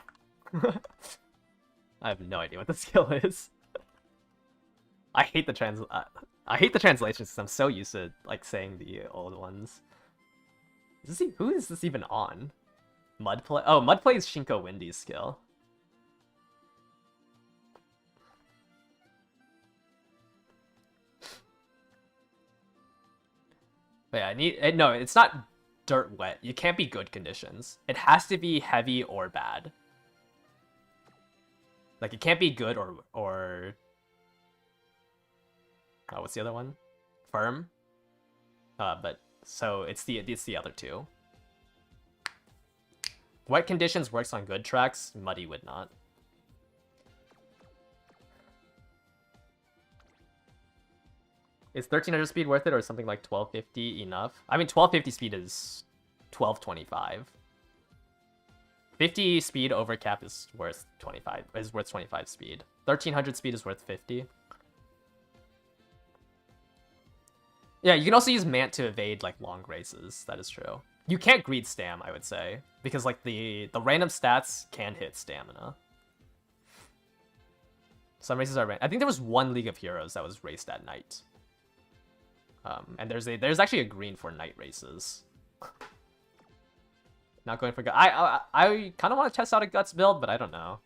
I have no idea what the skill is. I hate the translations because I'm so used to like saying the old ones. Who is this even on? Mudplay? Oh, Mudplay is Shinko Windy's skill. But yeah, no, it's not dirt wet. You can't be good conditions. It has to be heavy or bad. Like it can't be good or oh, what's the other one? Firm. But so it's the other two. Wet conditions works on good tracks. Muddy would not. Is 1300 speed worth it, or something like 1250 enough? I mean, 1250 speed is 1225. 50 speed over cap is worth 25. Is worth 25 speed. 1300 speed is worth 50. Yeah, you can also use Mant to evade like long races. That is true. You can't greed Stam, I would say, because like the random stats can hit stamina. Some races are random. I think there was one League of Heroes that was raced at night. And there's actually a green for night races. Not going for Guts. I kind of want to test out a Guts build, but I don't know.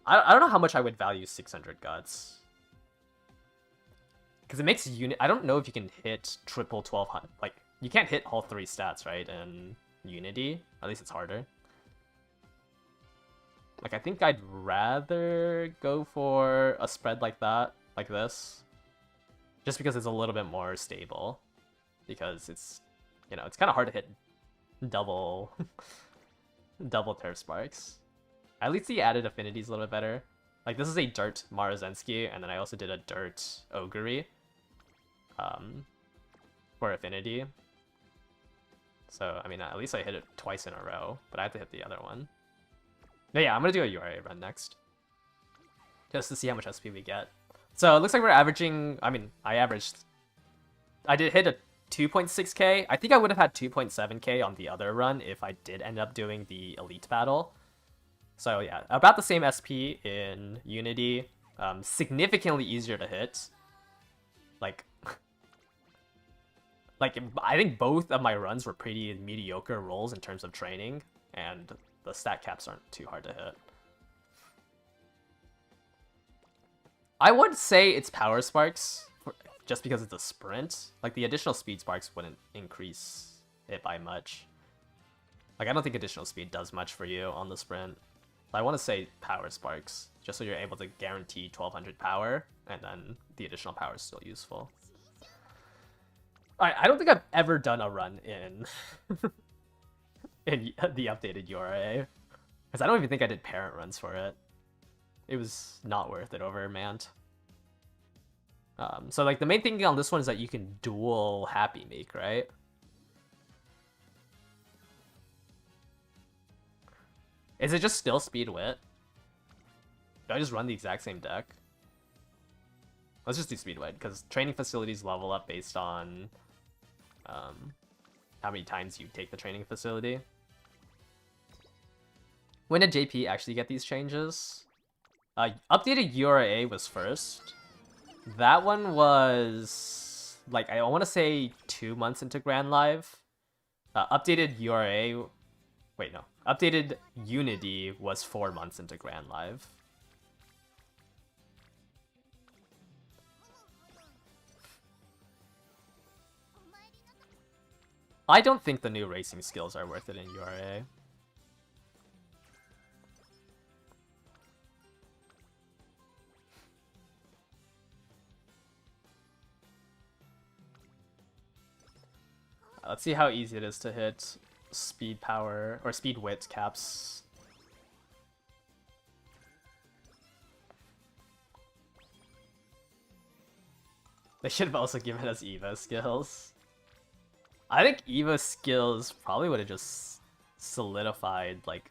I don't know how much I would value 600 Guts. Because it makes unit. I don't know if you can hit triple 1200. Like, you can't hit all three stats, right? In Unity. At least it's harder. Like, I think I'd rather go for a spread like that. Like this. Just because it's a little bit more stable. Because it's, it's kind of hard to hit double Turf Sparks. At least the added affinity's a little bit better. Like, this is a dirt Marozensky, and then I also did a dirt Ogre for affinity. So, I mean, at least I hit it twice in a row, but I have to hit the other one. But yeah, I'm gonna do a URA run next. Just to see how much SP we get. So, it looks like we're averaging... I mean, I did hit a 2.6k. I think I would have had 2.7k on the other run if I did end up doing the Elite Battle. So yeah, about the same SP in Unity. Significantly easier to hit. Like, I think both of my runs were pretty mediocre rolls in terms of training, and the stat caps aren't too hard to hit. I would say it's Power Sparks, just because it's a sprint. Like, the additional speed sparks wouldn't increase it by much. Like, I don't think additional speed does much for you on the sprint. I want to say Power Sparks, just so you're able to guarantee 1200 power, and then the additional power is still useful. I don't think I've ever done a run in in the updated URA, because I don't even think I did parent runs for it. It was not worth it over Mant. So like the main thing on this one is that you can dual Happy Make, right? Is it just still Speed Wit? Do I just run the exact same deck? Let's just do Speed Wit, because training facilities level up based on how many times you take the training facility. When did JP actually get these changes? Updated URA was first. That one was, like, I want to say 2 months into Grand Live. Updated URA... Wait, no. Updated Unity was 4 months into Grand Live. I don't think the new racing skills are worth it in URA. Let's see how easy it is to hit speed power or speed wit caps. They should have also given us Eva skills. I think Eva skills probably would have just solidified like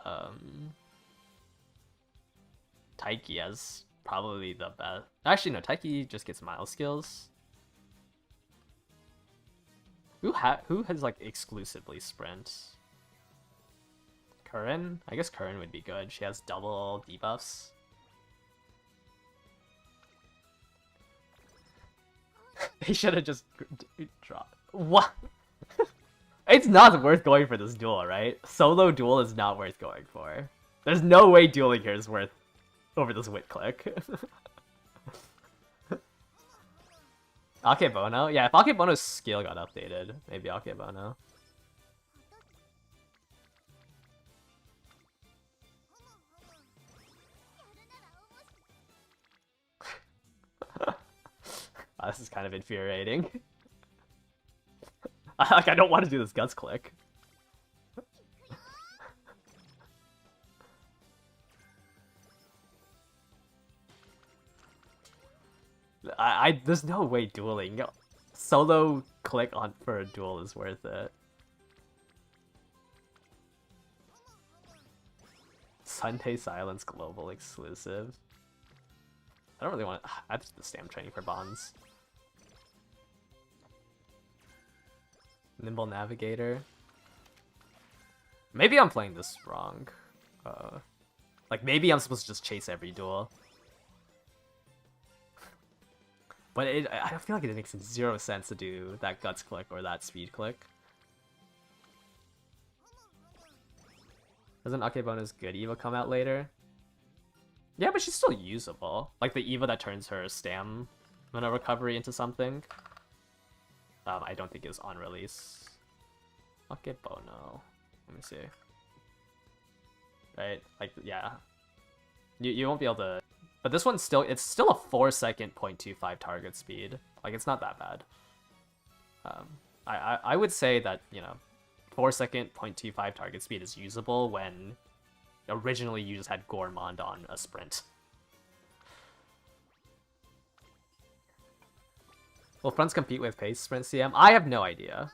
um Taiki as probably the best. Actually, no, Taiki just gets mild skills. Who has like exclusively sprint? Curran? I guess Curran would be good. She has double debuffs. They should have just dropped. What? It's not worth going for this duel, right? Solo duel is not worth going for. There's no way dueling here is worth over this wit click. Akebono? Yeah, if Akebono's skill got updated, maybe Akebono. This is kind of infuriating. Like, I don't want to do this guts click. There's no way dueling. Solo click on for a duel is worth it. Sunday Silence global exclusive. I don't really want to... That's the stamp training for bonds. Nimble Navigator. Maybe I'm playing this wrong. Like, maybe I'm supposed to just chase every duel. But I feel like it makes zero sense to do that guts click or that speed click. Doesn't Akebono's good Eva come out later? Yeah, but she's still usable. Like the Eva that turns her stamina recovery into something. I don't think is on release. Akebono. Let me see. Right? Like, yeah. You won't be able to... But this one's still... It's still a 4-second 0.25 target speed. Like, it's not that bad. I would say that, you know, 4-second 0.25 target speed is usable when originally you just had Gourmand on a sprint. Will fronts compete with pace sprint CM? I have no idea.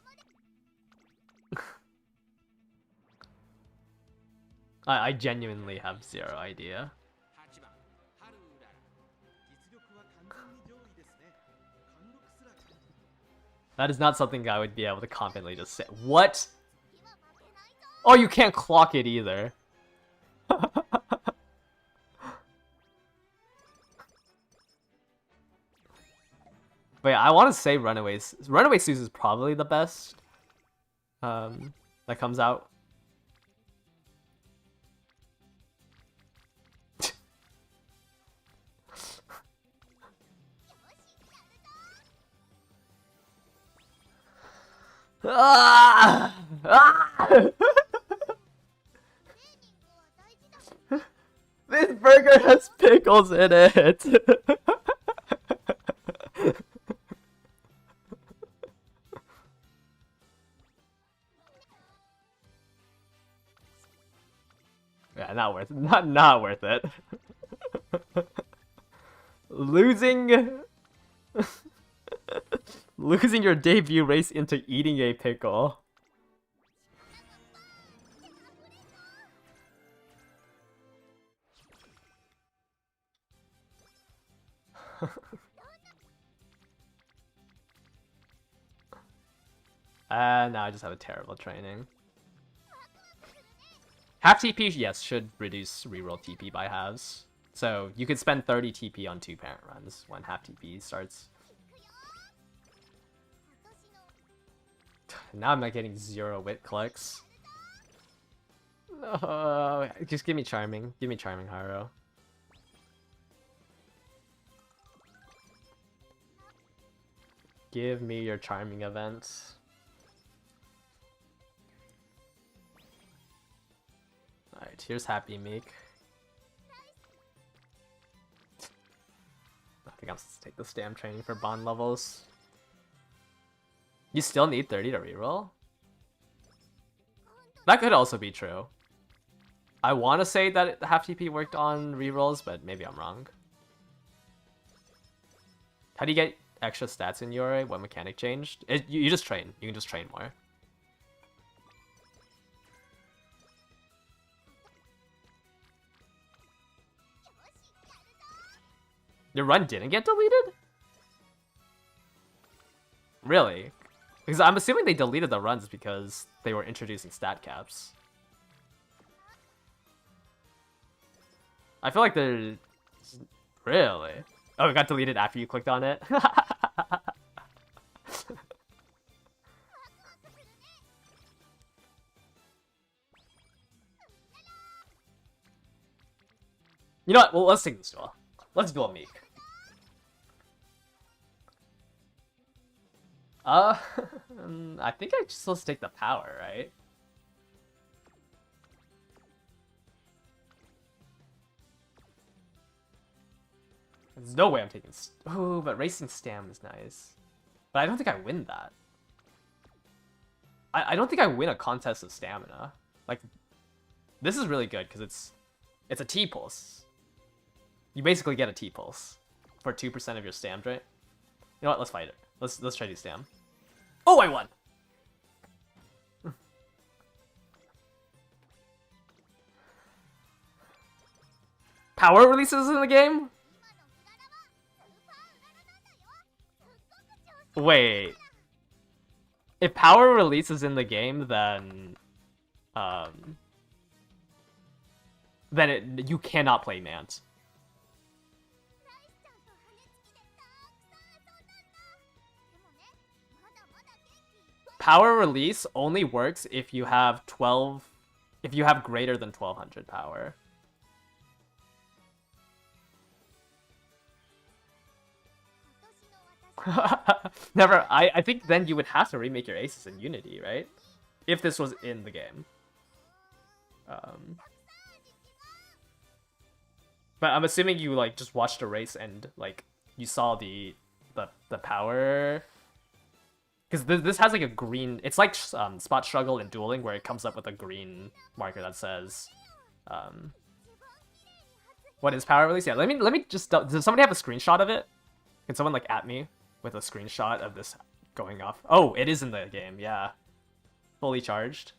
I genuinely have zero idea. That is not something I would be able to confidently just say. What? Oh, you can't clock it either. But yeah, I want to say Runaway Suze is probably the best that comes out. Ah! Ah! This burger has pickles in it. Yeah, not worth it. Not worth it. Losing your debut race into eating a pickle. Now I just have a terrible training. Half TP, yes, should reduce reroll TP by halves. So you could spend 30 TP on 2 parent runs when half TP starts. Now I'm not getting 0 wit clicks. No, just give me Charming. Give me Charming, Haro. Give me your Charming event. Alright, here's Happy Meek. I think I'm supposed to take the stamp training for bond levels. You still need 30 to reroll? That could also be true. I want to say that half TP worked on rerolls, but maybe I'm wrong. How do you get extra stats in URA? What mechanic changed? You just train. You can just train more. Your run didn't get deleted? Really? Because I'm assuming they deleted the runs because they were introducing stat caps. I feel like they're... Really? Oh, it got deleted after you clicked on it? You know what? Well, let's take this duel. Let's duel Meek. I think I just let's take the power, right? There's no way I'm taking... Oh, but Racing Stam is nice. But I don't think I win that. I don't think I win a contest of stamina. Like, this is really good because it's a T-pulse. You basically get a T-pulse for 2% of your stam, right? You know what? Let's fight it. Let's try to stam. Oh, I won! Power releases in the game? Wait. If power releases in the game, then you cannot play Mant. Power release only works if you have greater than 1200 power. Never. I think then you would have to remake your aces in Unity, right? If this was in the game. But I'm assuming you like just watched a race and like you saw the power. Because this has like a green... It's like Spot Struggle in dueling where it comes up with a green marker that says... what is power release? Yeah, let me just... Does somebody have a screenshot of it? Can someone like at me with a screenshot of this going off? Oh, it is in the game, yeah. Fully charged.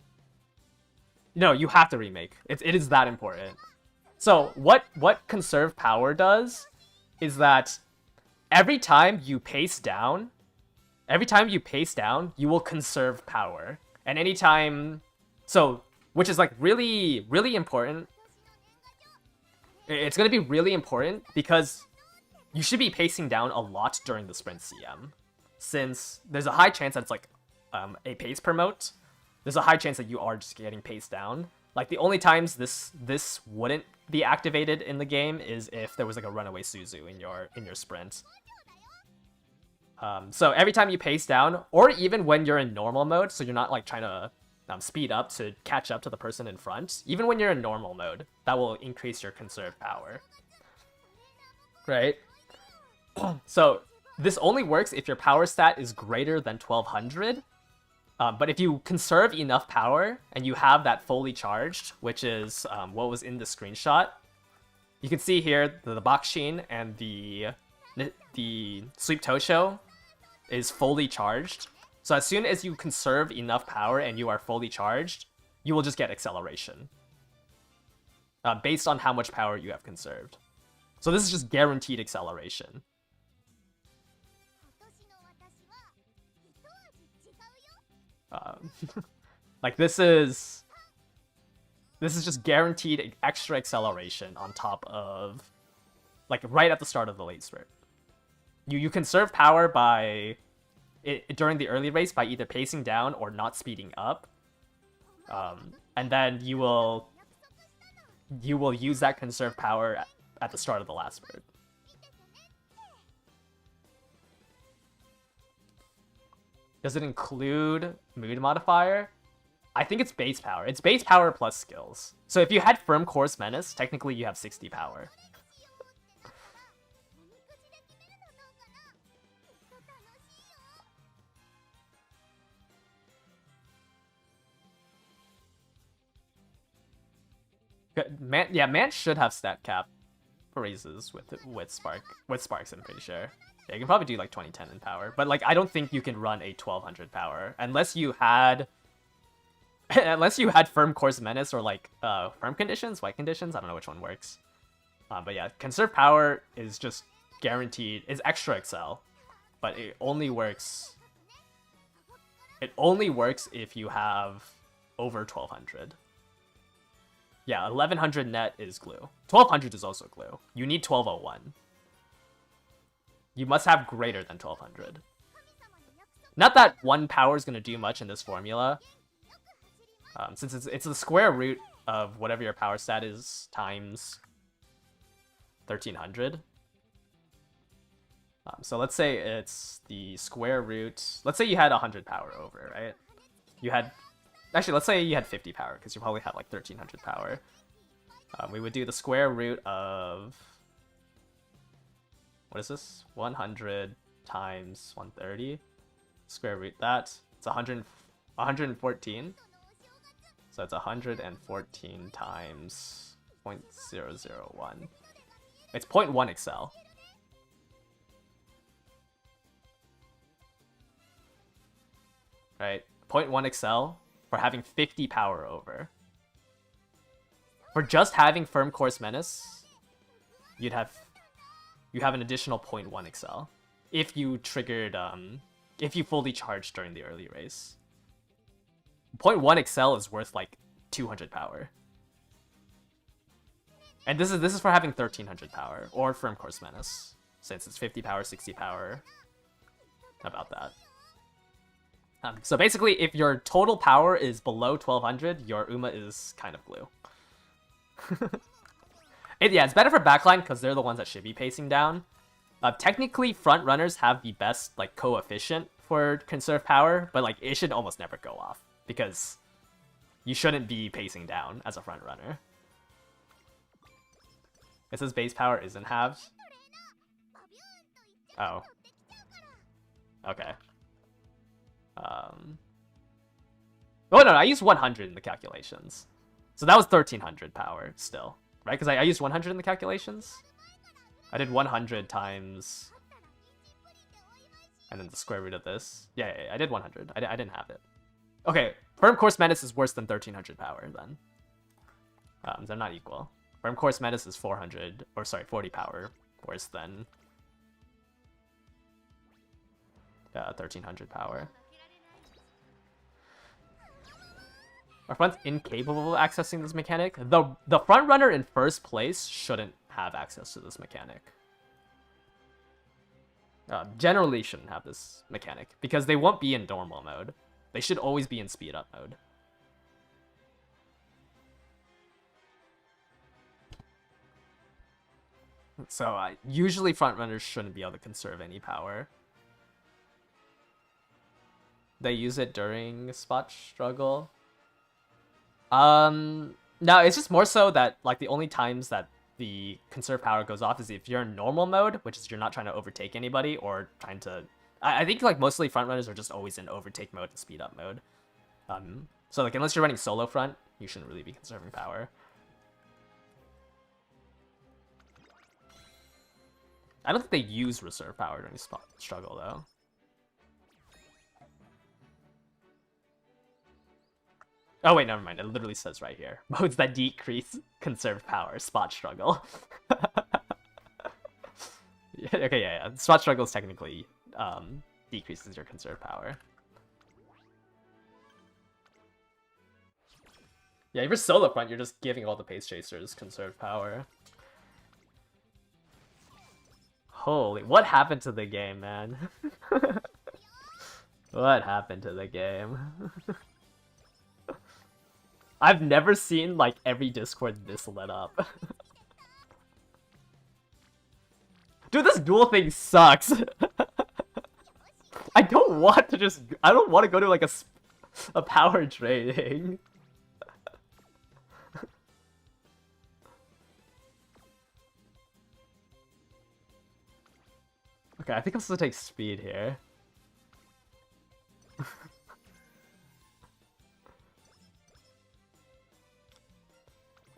No, you have to remake. It is that important. So what conserve power does is that every time you pace down, you will conserve power. And anytime... So, which is like really, really important. It's going to be really important because you should be pacing down a lot during the sprint CM. Since there's a high chance that it's like a pace promote, there's a high chance that you are just getting paced down. Like the only times this wouldn't be activated in the game is if there was like a runaway Suzu in your sprint. So every time you pace down, or even when you're in normal mode, so you're not like trying to speed up to catch up to the person in front, even when you're in normal mode, that will increase your conserved power. Right? So this only works if your power stat is greater than 1200. But if you conserve enough power and you have that fully charged, which is what was in the screenshot, you can see here the Bakushin and the Sweep Tosho is fully charged. So as soon as you conserve enough power and you are fully charged, you will just get acceleration. Based on how much power you have conserved. So this is just guaranteed acceleration. Like this is just guaranteed extra acceleration on top of, like, right at the start of the late sprint. You conserve power by during the early race by either pacing down or not speeding up, and then you will use that conserved power at the start of the last sprint. Does it include mood modifier? I think it's base power. It's base power plus skills. So if you had Firm Course Menace, technically you have 60 power. Man should have stat cap raises with Sparks, I'm pretty sure. Yeah, you can probably do like 2010 in power, but like I don't think you can run a 1200 power unless you had Firm Course Menace or like firm conditions, white conditions. I don't know which one works. But yeah, conserve power is just guaranteed, is extra excel, but it only works. It only works if you have over 1200. Yeah, 1100 net is glue. 1200 is also glue. You need 1201. You must have greater than 1200. Not that 1 power is going to do much in this formula. Since it's the square root of whatever your power stat is times 1300. So let's say it's the square root. Let's say you had 100 power over, right? You had... Actually, let's say you had 50 power, because you probably have like 1300 power. We would do the square root of... What is this? 100 times 130. Square root that. It's 114. So it's 114 times 0.001. It's 0.1 excel. Right? 0.1 excel for having 50 power over. For just having Firm Course Menace, you have an additional 0.1 excel. If you triggered, if you fully charged during the early race. 0.1 excel is worth like 200 power. And this is for having 1300 power, or Firm Course Menace, since it's 50 power, 60 power, about that. So basically, if your total power is below 1200, your Uma is kind of glue. Yeah, it's better for backline because they're the ones that should be pacing down. Technically, front runners have the best like coefficient for conserve power, but like it should almost never go off because you shouldn't be pacing down as a front runner. It says base power isn't halved. Oh. Okay. Oh no, I used 100 in the calculations. So that was 1300 power still, right? Because I used 100 in the calculations. I did 100 times... And then the square root of this. Yeah, I did 100. I didn't have it. Okay, Firm Course Menace is worse than 1300 power then. They're not equal. Firm Course Menace is 400, or sorry, 40 power worse than 1300 power. Are fronts incapable of accessing this mechanic? The front runner in first place shouldn't have access to this mechanic. Generally shouldn't have this mechanic, because they won't be in normal mode. They should always be in speed up mode. So usually front runners shouldn't be able to conserve any power. They use it during spot struggle. No, it's just more so that like the only times that the conserve power goes off is if you're in normal mode, which is you're not trying to overtake anybody or trying to... I think like mostly front runners are just always in overtake mode and speed up mode. So like unless you're running solo front, you shouldn't really be conserving power. I don't think they use reserve power during spot struggle though. Oh wait, never mind. It literally says right here. Modes that decrease conserved power. Spot struggle. Okay, yeah. Spot struggle is technically decreases your conserved power. Yeah, if you're solo front, you're just giving all the pace chasers conserved power. Holy, what happened to the game, man? What happened to the game? I've never seen, like, every Discord this lit up. Dude, this duel thing sucks! I don't want to go to, like, a power trading. Okay, I think I'm supposed to take speed here.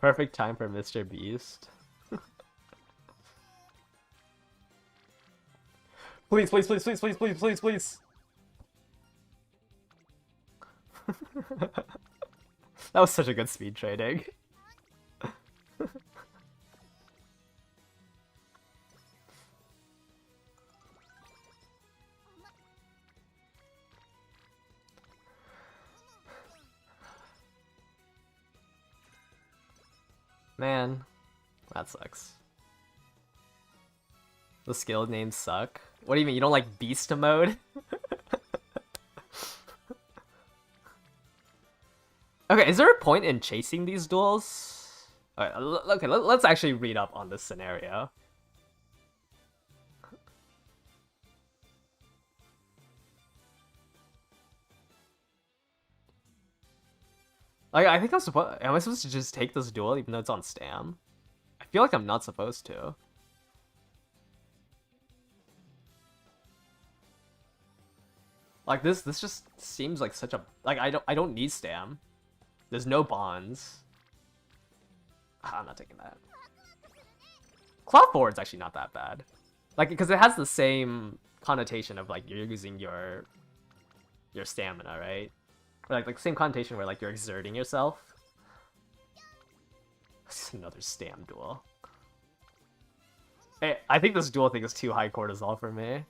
Perfect time for Mr. Beast. Please, please, please, please, please, please, please, please. That was such a good speed trading. Man, that sucks. The skill names suck. What do you mean? You don't like beast mode? Okay, is there a point in chasing these duels? Alright, okay, let's actually read up on this scenario. Like, I think am I supposed to just take this duel even though it's on Stam? I feel like I'm not supposed to. Like this just seems like such a I don't need Stam. There's no bonds. I'm not taking that. Claw forward's actually not that bad. Like, because it has the same connotation of like you're using your stamina, right? Or like same connotation where like you're exerting yourself. It's another Stam duel. Hey, I think this duel thing is too high cortisol for me.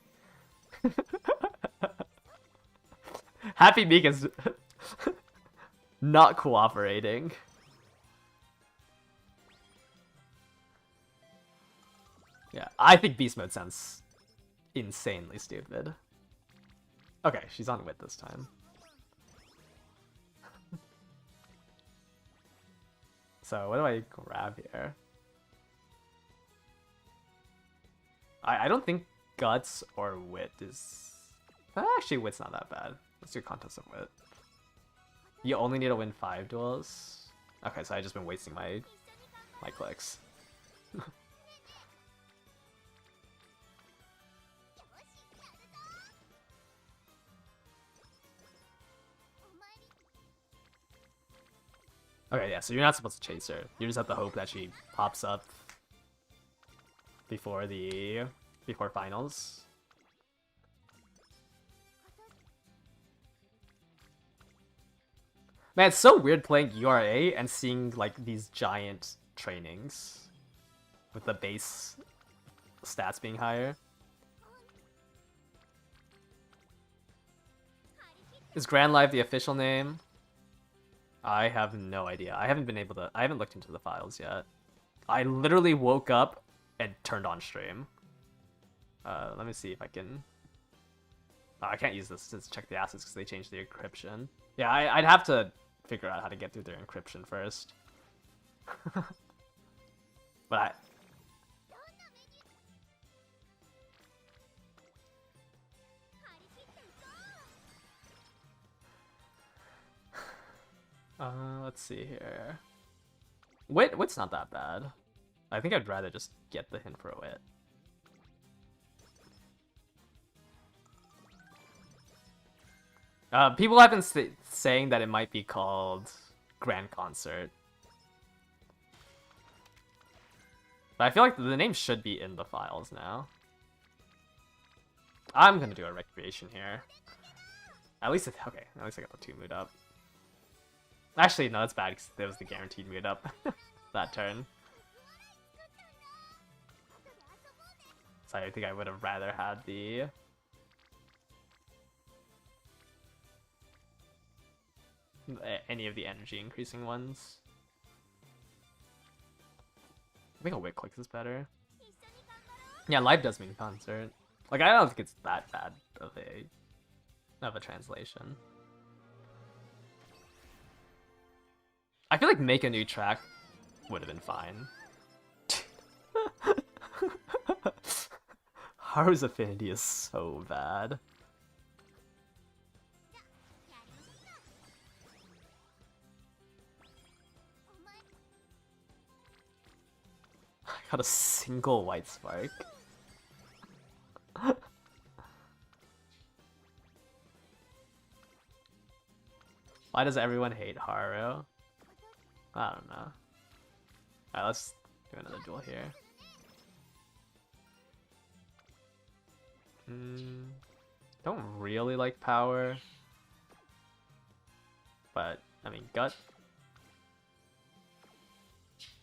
Happy Meek is not cooperating. Yeah, I think beast mode sounds insanely stupid. Okay, she's on wit this time. So what do I grab here? I don't think guts or wit is... Actually, wit's not that bad. Let's do contest of wit. You only need to win 5 duels. Okay, so I just been wasting my clicks. Okay, yeah, so you're not supposed to chase her. You just have to hope that she pops up before finals. Man, it's so weird playing URA and seeing like these giant trainings with the base stats being higher. Is Grand Live the official name? I have no idea. I haven't looked into the files yet. I literally woke up and turned on stream. Let me see if I can... I can't use this to check the assets because they changed the encryption. Yeah, I'd have to figure out how to get through their encryption first. But let's see here. Wit's not that bad. I think I'd rather just get the hint for a wit. People have been saying that it might be called Grand Concert. But I feel like the name should be in the files now. I'm gonna do a recreation here. At least I got the 2 mood up. Actually, no, that's bad because there was the guaranteed mood up that turn. So I think I would have rather had any of the energy increasing ones. I think a wit clicks is better. Yeah, live does mean concert. Like, I don't think it's that bad of a translation. I feel like make a new track would have been fine. Haru's affinity is so bad. I got a single white spark. Why does everyone hate Haru? I don't know. Alright, let's do another duel here. Don't really like power. But, I mean, gut.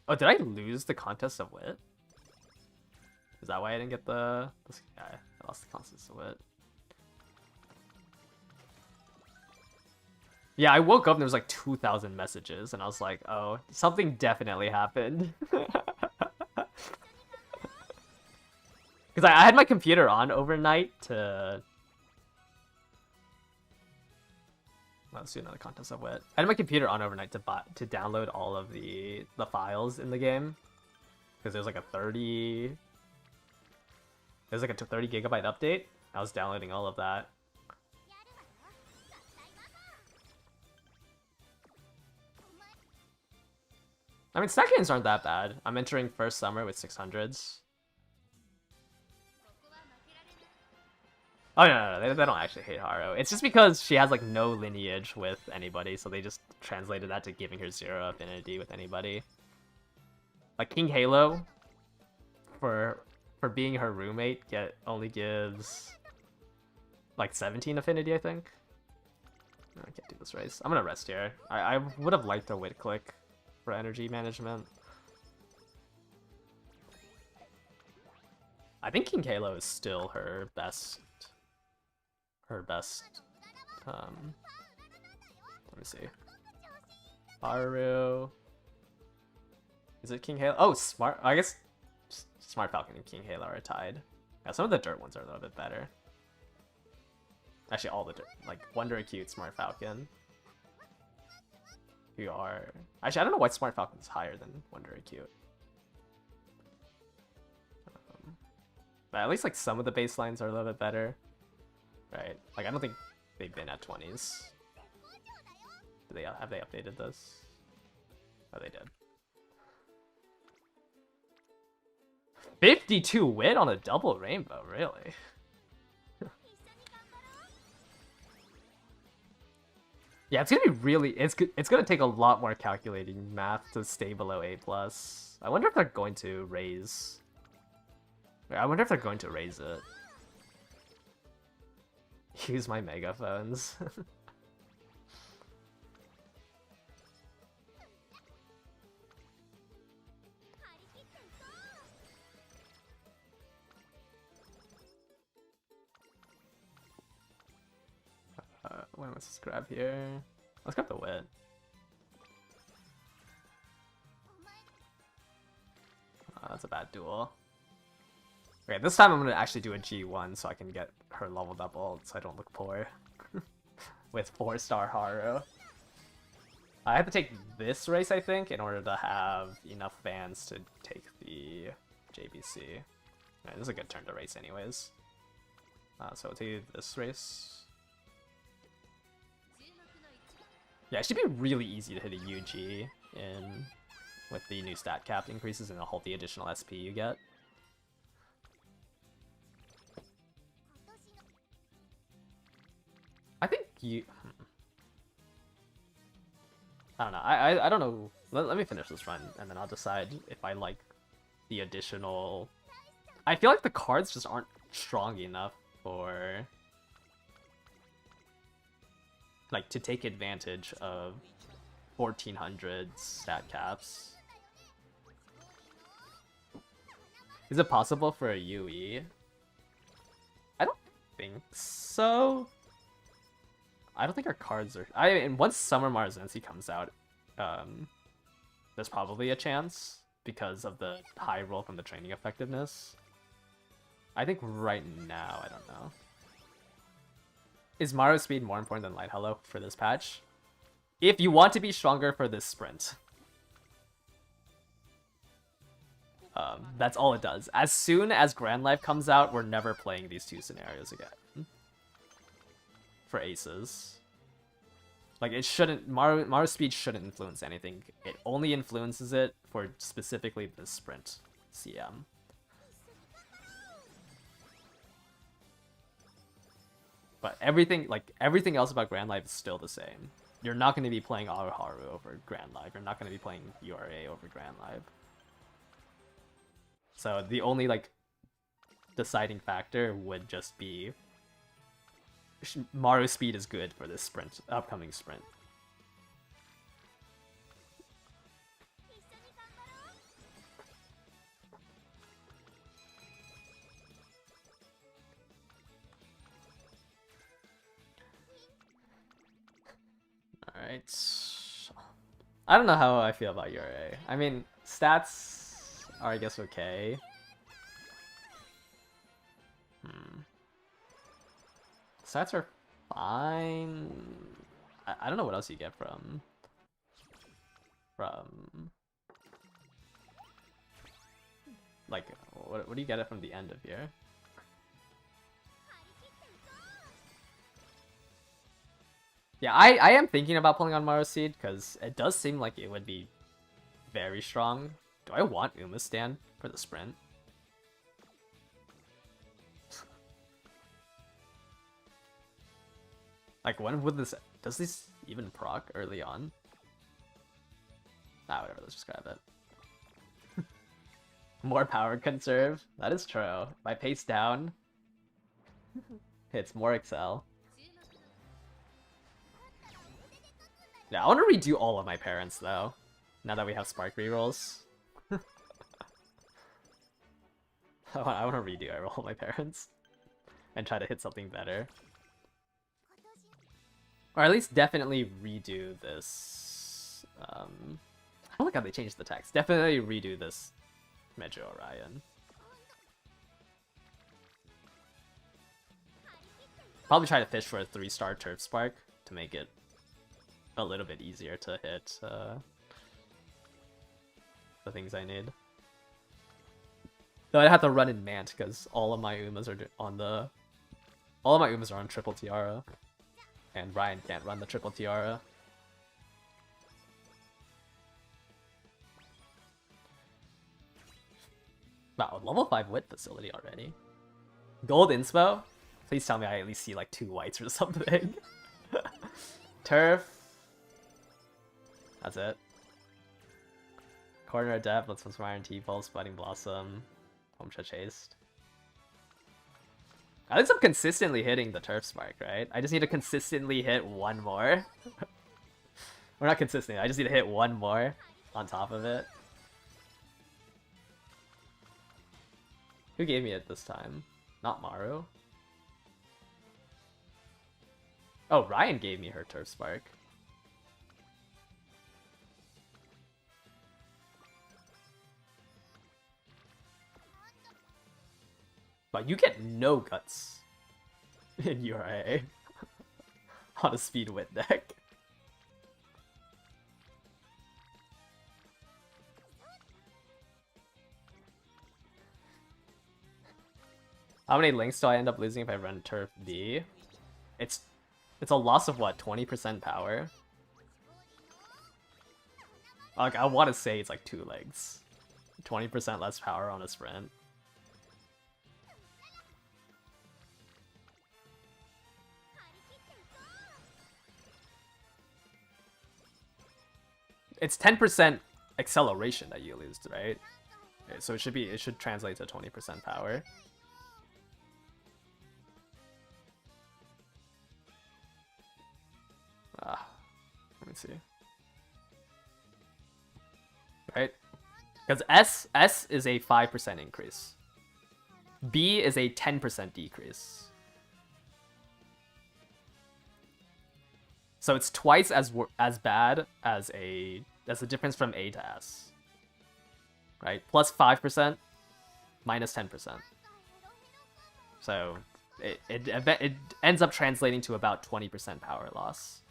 Oh, did I lose the contest of wit? Is that why I didn't get the... Yeah, I lost the contest of wit. Yeah, I woke up and there was like 2,000 messages, and I was like, oh, something definitely happened. Because I had my computer on overnight to... Let's do another contest of wit. I had my computer on overnight to download all of the files in the game. Because there's like a 30... There's like a 30 gigabyte update. I was downloading all of that. I mean, stat games aren't that bad. I'm entering first summer with 600s. Oh, no, they don't actually hate Haru. It's just because she has, like, no lineage with anybody, so they just translated that to giving her 0 affinity with anybody. Like, King Halo, for being her roommate, only gives, like, 17 affinity, I think. No, I can't do this race. I'm gonna rest here. I would have liked a wit click for energy management. I think King Halo is still her best. Let me see. Haru. Is it King Halo? Oh, Smart. I guess Smart Falcon and King Halo are tied. Yeah, some of the dirt ones are a little bit better. Actually, all the dirt, like Wonder Acute, Smart Falcon. Who are actually I don't know why Smart Falcon is higher than Wonder Acute. But at least like some of the baselines are a little bit better. Right, like I don't think they've been at 20s. Have they updated this? Oh, they did. 52 wit on a double rainbow, really? Yeah, it's gonna be really. It's gonna take a lot more calculating math to stay below A+. I wonder if they're going to raise. I wonder if they're going to raise it. Use my megaphones. Let's just grab here. Let's grab the wit. That's a bad duel. Okay, this time I'm gonna actually do a G1 so I can get her leveled up ult so I don't look poor. With 4-star Haru. I have to take this race, I think, in order to have enough fans to take the JBC. Right, this is a good turn to race anyways. So I'll take this race. Yeah, it should be really easy to hit a UG with the new stat cap increases and all the additional SP you get. I think I don't know. I don't know. Let me finish this run and then I'll decide if I like the additional. I feel like the cards just aren't strong enough for like to take advantage of 1400 stat caps. Is it possible for a UE? I don't think so. I don't think our cards are. And once Summer Marzensi comes out, there's probably a chance because of the high roll from the training effectiveness. I think right now, I don't know. Is Maru speed more important than Light Hello for this patch? If you want to be stronger for this sprint. That's all it does. As soon as Grand Life comes out, we're never playing these two scenarios again. For aces. Like, it shouldn't... Maru's speed shouldn't influence anything. It only influences it for specifically the sprint CM. But everything else about Grand Life is still the same. You're not going to be playing Haru over Grand Life. You're not going to be playing URA over Grand Life. So the only, like, deciding factor would just be Maru's speed is good for this sprint, upcoming sprint. It's... I don't know how I feel about URA. I mean, stats are, I guess, okay. Stats are fine. I don't know what else you get from... Like, what do you get it from the end of here? Yeah, I am thinking about pulling on Maro Seed, because it does seem like it would be very strong. Do I want Uma Stand for the sprint? Like, when would this... Does this even proc early on? Ah, whatever, let's just grab it. More power conserve? That is true. My pace down. Hits more Excel. Yeah, I want to redo all of my parents, though. Now that we have Spark rerolls. I want to redo I roll my parents. And try to hit something better. Or at least definitely redo this. I don't like how they changed the text. Definitely redo this Metro Orion. Probably try to fish for a 3-star Turf Spark to make it a little bit easier to hit the things I need. Though I'd have to run in Mant because all of my Umas are on the... All of my Umas are on Triple Tiara. And Ryan can't run the Triple Tiara. Wow, level 5 wit facility already. Gold inspo? Please tell me I at least see like 2 whites or something. Turf. That's it. Corner of Depth, let's put some Iron T-Pulse, Budding Blossom, Homcha Chased. At least I'm consistently hitting the Turf Spark, right? I just need to consistently hit one more. Or not consistently, I just need to hit one more on top of it. Who gave me it this time? Not Maru. Oh, Ryan gave me her Turf Spark. But you get no guts in URA on a speed wit deck. How many links do I end up losing if I run Turf B? It's a loss of what, 20% power? Like, I want to say it's like 2 legs. 20% less power on a sprint. It's 10% acceleration that you lose, right? Okay, so it should translate to 20% power. Let me see. Right? Because S is a 5% increase. B is a 10% decrease. So it's twice as bad as the difference from A to S. Right? Plus 5%, minus 10%. So it ends up translating to about 20% power loss.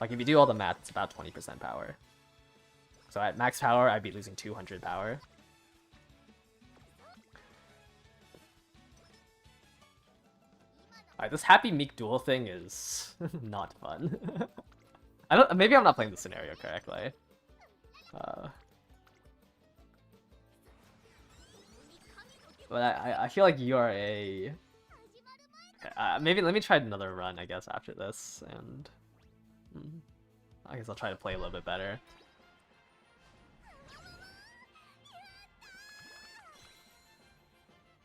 Like, if you do all the math, it's about 20% power. So at max power, I'd be losing 200 power. Alright, this Happy Meek duel thing is not fun. Maybe I'm not playing the scenario correctly. But I feel like you are a... maybe let me try another run, I guess, after this, and... I guess I'll try to play a little bit better.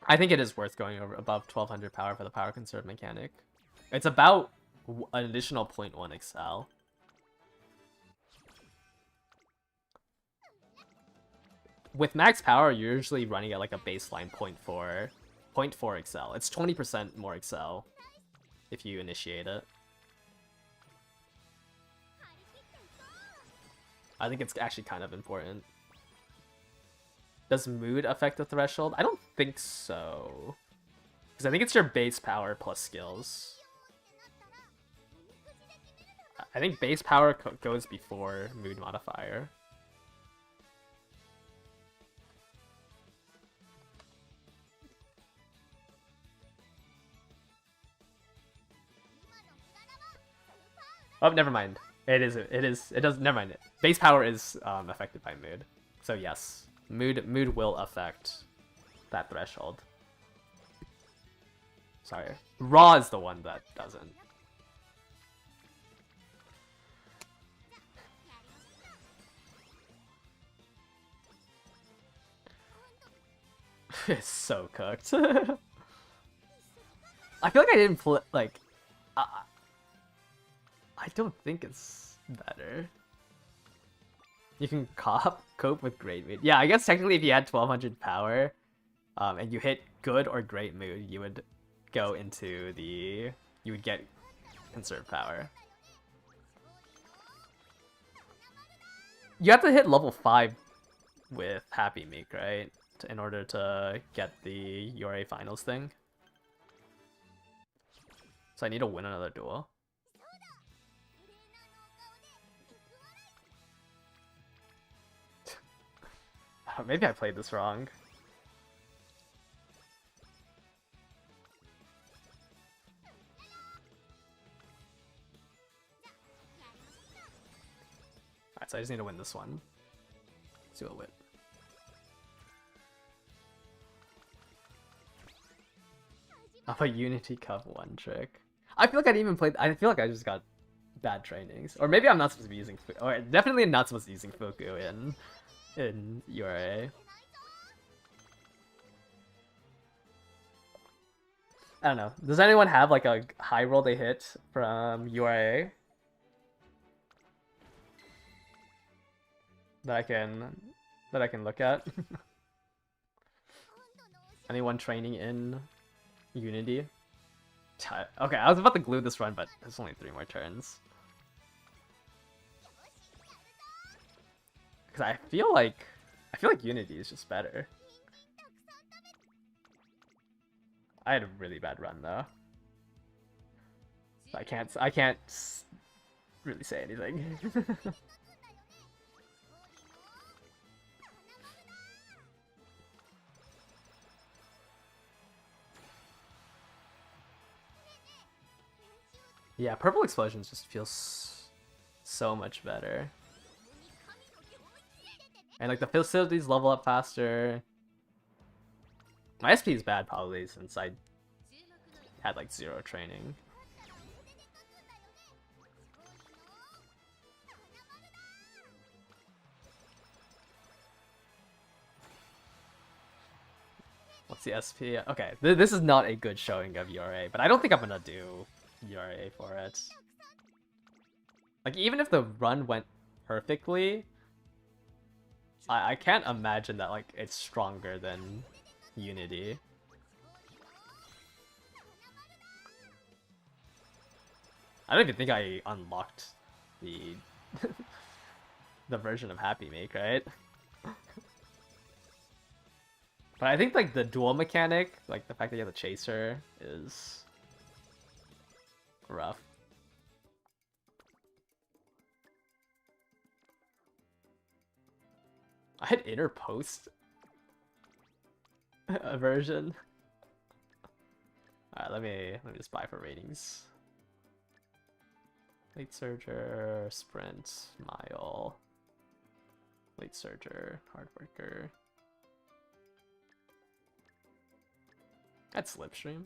I think it is worth going over above 1200 power for the power conserve mechanic. It's about an additional 0.1 excel. With max power, you're usually running at like a baseline 0.4 excel. It's 20% more excel if you initiate it. I think it's actually kind of important. Does mood affect the threshold? I don't think so. Because I think it's your base power plus skills. I think base power goes before mood modifier. Oh, never mind. It does, never mind. Base power is affected by mood. So yes, mood will affect that threshold. Sorry. Raw is the one that doesn't. It's so cooked. I feel like I didn't play, like... I don't think it's better. You can cope with great mood. Yeah, I guess technically if you had 1200 power, and you hit good or great mood, you would go into the... You would get conserved power. You have to hit level 5 with Happy Meek, right? In order to get the URA finals thing. So I need to win another duel. Maybe I played this wrong. Alright, so I just need to win this one. Let's do a win. Of a Unity Cup one trick. I feel like I didn't even play. I feel like I just got bad trainings, or maybe I'm not supposed to be using. Or definitely not supposed to be using Fuku in URA. I don't know. Does anyone have like a high roll they hit from URA that I can look at? Anyone training in Unity? Okay, I was about to glue this run, but there's only 3 more turns. Because I feel like Unity is just better. I had a really bad run though. So I can't really say anything. Yeah, Purple Explosions just feels so much better. And like the facilities level up faster. My SP is bad probably since I had like 0 training. What's the SP? Okay, this is not a good showing of URA, but I don't think I'm gonna do URA for it. Like, even if the run went perfectly, I can't imagine that like it's stronger than Unity. I don't even think I unlocked the the version of Happy Make, right? But I think like the duel mechanic, like the fact that you have the chaser, is rough. I had inner post version. Alright, let me just buy for ratings. Late Surger, Sprint, Mile. Late Surger, Hard Worker. That's Slipstream.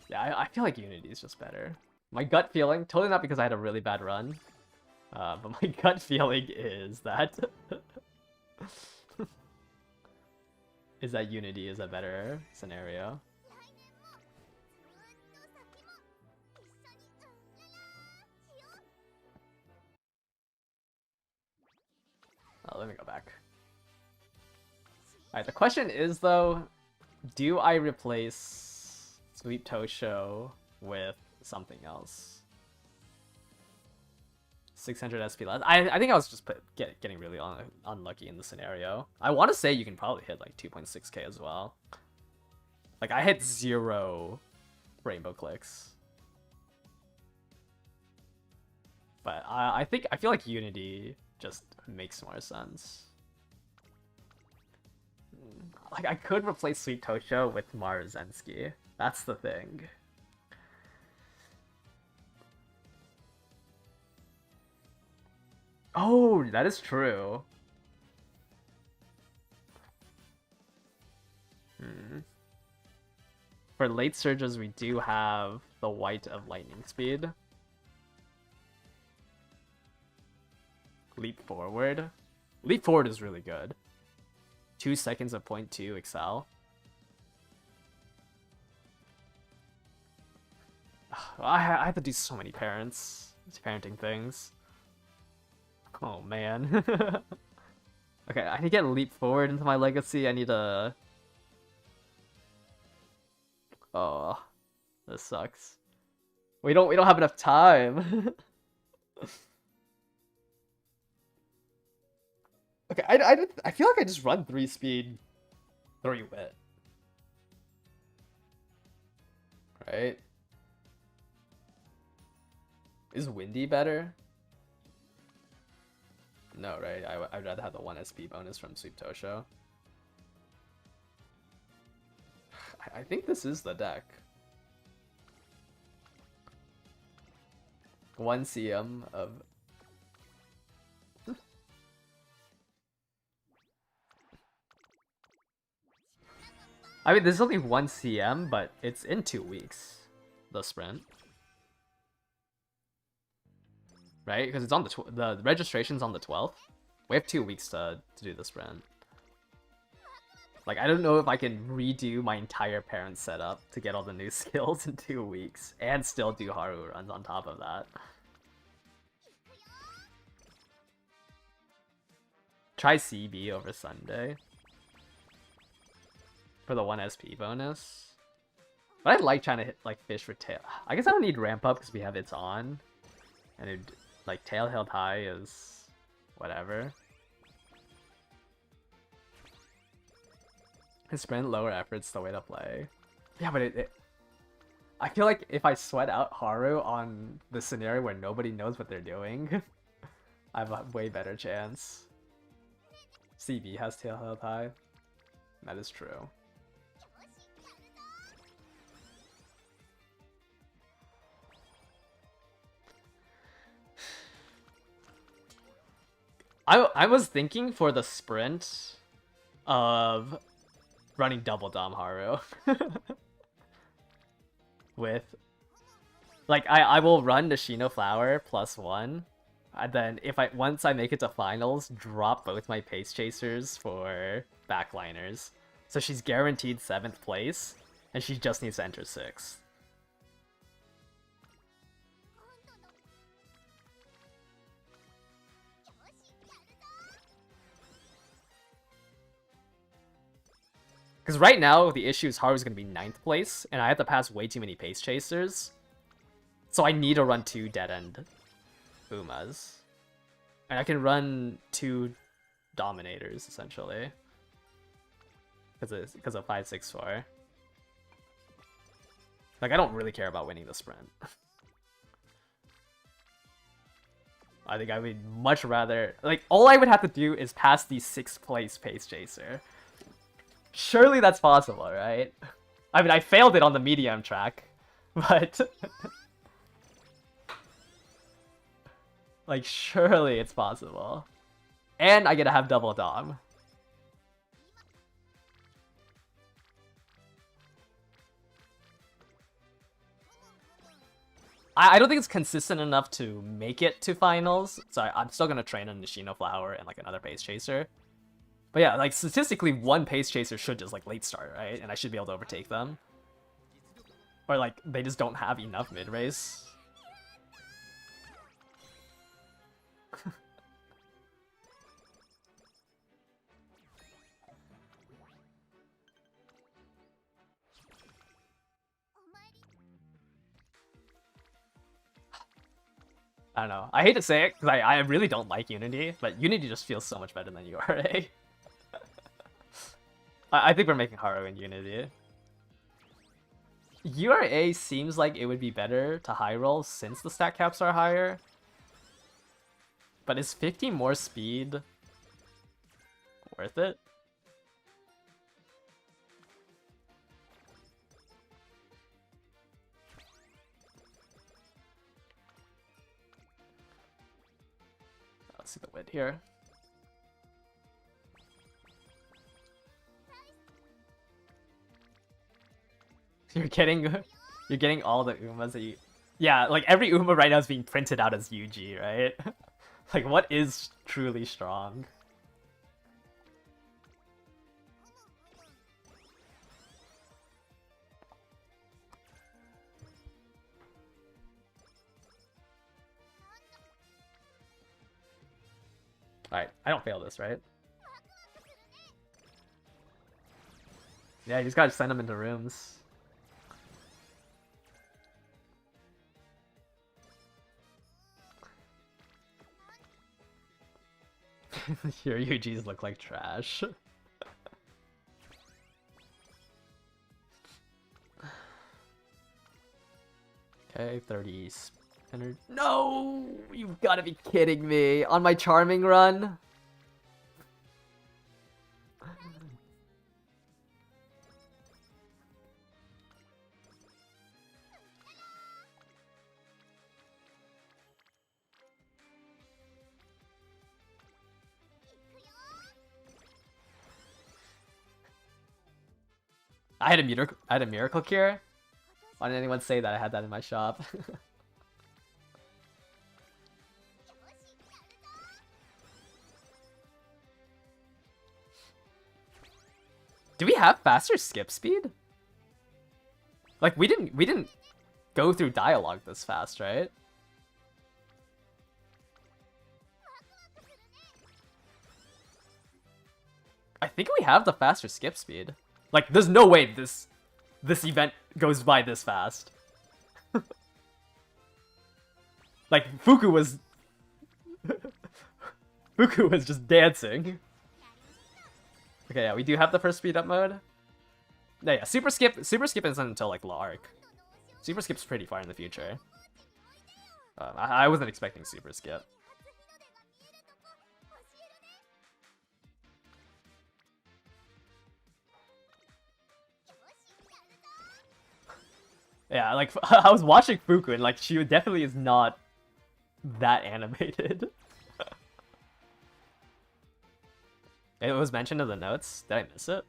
Yeah, I feel like Unity is just better. My gut feeling, totally not because I had a really bad run, but my gut feeling is that Unity is a better scenario. Oh, let me go back. Alright, the question is though, Do I replace Sweet Tosho with something else? 600 SP less. I think I was just getting really unlucky in the scenario. I want to say you can probably hit like 2.6k as well. Like I hit 0 rainbow clicks. But I feel like Unity just makes more sense. Like I could replace Sweet Tosho with Marzensky. That's the thing. Oh, that is true. For late surges, we do have the White of Lightning Speed. Leap Forward. Leap Forward is really good. 2 seconds of 0.2 Excel. I have to do so many parenting things. Oh man. Okay, I need to get Leap Forward into my legacy. I need to... Oh, this sucks. We don't have enough time. Okay, I feel like I just run 3 speed, 3 wit. Right? Is Windy better? No, right? I'd rather have the 1 SP bonus from Sweep Tosho. I think this is the deck. 1 CM of... I mean, there's only 1 CM, but it's in 2 weeks. The sprint. Right? Because it's on the registration's on the 12th. We have 2 weeks to do the sprint. Like, I don't know if I can redo my entire parent setup to get all the new skills in 2 weeks and still do Haru runs on top of that. Try CB over Sunday for the 1 SP bonus. But I like trying to hit like fish for tail. I guess I don't need ramp up because we have It's On. And it, like tail held high is whatever. Sprint lower effort's the way to play. Yeah, but I feel like if I sweat out Haru on the scenario where nobody knows what they're doing, I have a way better chance. CB has tail held high. That is true. I was thinking for the sprint of running double Dom Haru. With like I will run Nishino Flower +1. And then once I make it to finals, drop both my pace chasers for backliners. So she's guaranteed 7th place, and she just needs to enter 6th. Because right now, the issue is Haru's going to be 9th place, and I have to pass way too many pace chasers. So I need to run 2 dead-end Umas. And I can run 2 Dominators, essentially. Because of 5-6-4. Like, I don't really care about winning the sprint. I think I would much rather... Like, all I would have to do is pass the 6th place pace chaser. Surely that's possible, right? I mean, I failed it on the medium track, but... like, surely it's possible. And I get to have double Dom. I don't think it's consistent enough to make it to finals, so I'm still gonna train on Nishino Flower and like another pace chaser. But yeah, like statistically, 1 pace chaser should just like late start, right? And I should be able to overtake them. Or like they just don't have enough mid race. I don't know. I hate to say it because I really don't like Unity, but Unity just feels so much better than URA. I think we're making Haru in Unity. URA seems like it would be better to high roll since the stat caps are higher. But is 50 more speed worth it? Let's see the win here. You're getting all the Umas that you... Yeah, like every Uma right now is being printed out as UG, right? Like what is truly strong? Alright, I don't fail this, right? Yeah, you just gotta send them into rooms. Your UGs look like trash. Okay, 30 spinner. No! You've gotta be kidding me! On my charming run? I had a miracle cure. Why didn't anyone say that I had that in my shop? Do we have faster skip speed? Like we didn't go through dialogue this fast, right? I think we have the faster skip speed. Like, there's no way this event goes by this fast. Like, Fuku was just dancing. Okay, yeah, we do have the first speed up mode. Yeah, super skip isn't until like Lark. Super skip's pretty far in the future. I wasn't expecting super skip. Yeah, like, I was watching Fuku, and, like, she definitely is not that animated. It was mentioned in the notes. Did I miss it?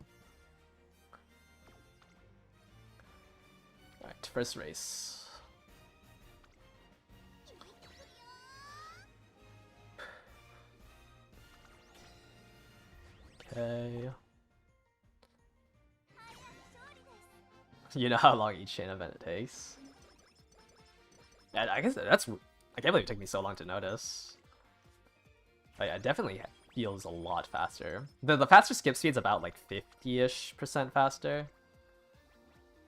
Alright, first race. Okay. You know how long each chain event takes? Yeah, I guess that's... I can't believe it took me so long to notice. Oh, yeah, it definitely feels a lot faster. The faster skip speed's about like 50-ish% faster.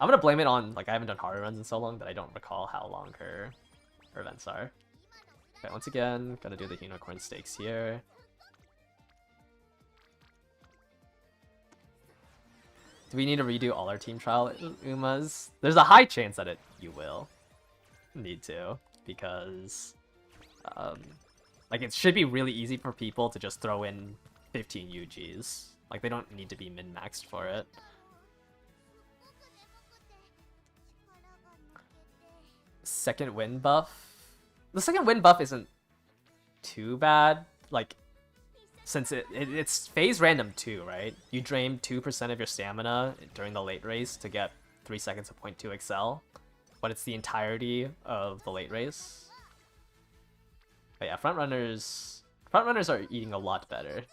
I'm gonna blame it on, like, I haven't done Haru runs in so long that I don't recall how long her events are. Okay, once again, gonna do the unicorn stakes here. Do we need to redo all our team trial Umas? There's a high chance that you will need to, because like, it should be really easy for people to just throw in 15 UGs. Like, they don't need to be min-maxed for it. Second win buff? The second win buff isn't too bad. Like, since it's phase random too, right? You drain 2% of your stamina during the late race to get 3 seconds of 0.2 excel, but it's the entirety of the late race. But yeah, front runners are eating a lot better.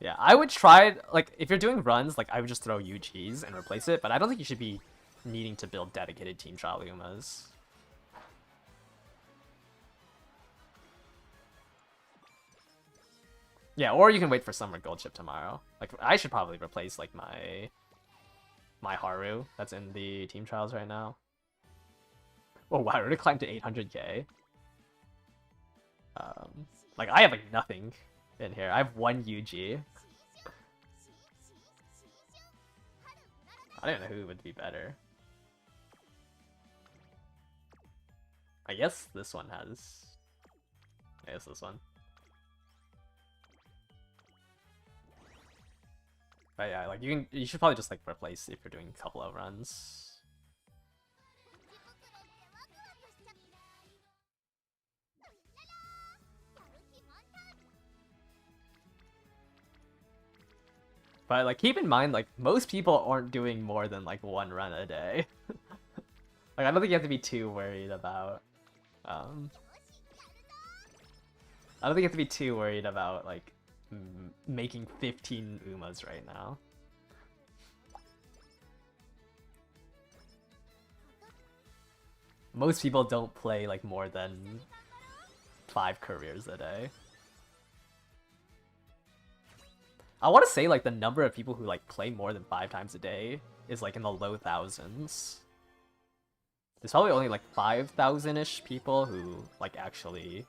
Yeah, I would try, like, if you're doing runs, like, I would just throw UGs and replace it, but I don't think you should be needing to build dedicated team trial Umas. Yeah, or you can wait for Summer Gold Chip tomorrow. Like, I should probably replace, like, my my Haru that's in the team trials right now. Oh wow, I already climbed to 800k. Like I have like nothing in here. I have 1 UG. I don't know who would be better. I guess this one has... I guess this one. But yeah, like you should probably just like replace if you're doing a couple of runs. But like keep in mind, like most people aren't doing more than like 1 run a day. Like I don't think you have to be too worried about I don't think you have to be too worried about like making 15 Umas right now. Most people don't play like more than 5 careers a day. I want to say like the number of people who like play more than 5 times a day is like in the low thousands. There's probably only like 5,000-ish people who like actually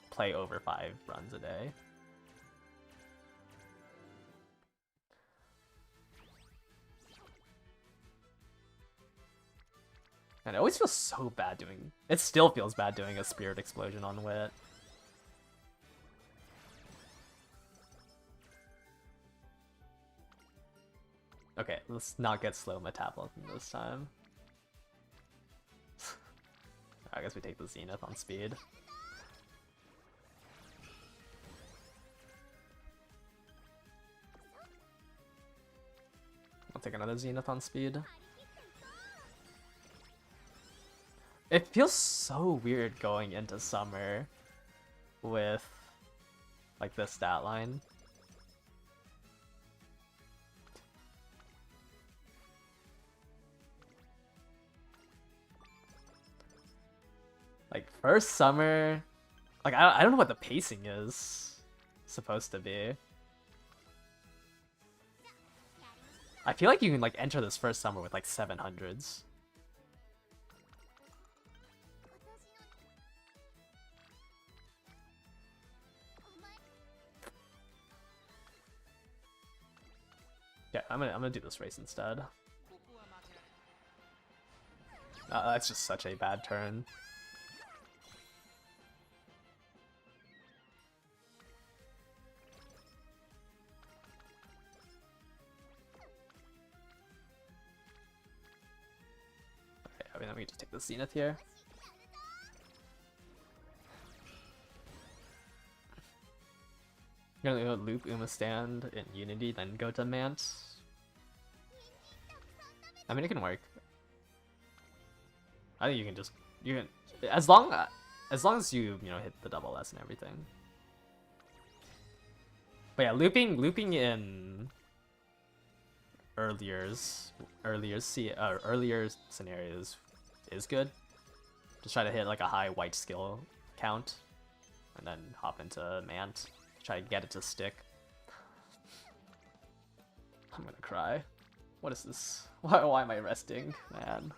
play over 5 runs a day. And it always feels so bad doing... It still feels bad doing a Spirit Explosion on Wit. Okay, let's not get slow metabolism this time. I guess we take the Zenith on speed. I'll take another Zenith on speed. It feels so weird going into summer with like this stat line. Like first summer, like I don't know what the pacing is supposed to be. I feel like you can like enter this first summer with like 700s. Yeah, I'm gonna do this race instead. That's just such a bad turn. Okay, I mean, we just take the Zenith here. You're gonna go loop Uma stand in Unity, then go to Mant. I mean, it can work. I think you can just as long as you hit the double S and everything. But yeah, looping in earlier scenarios is good. Just try to hit like a high white skill count, and then hop into Mant. Try to get it to stick. I'm gonna cry. What is this? Why am I resting, man?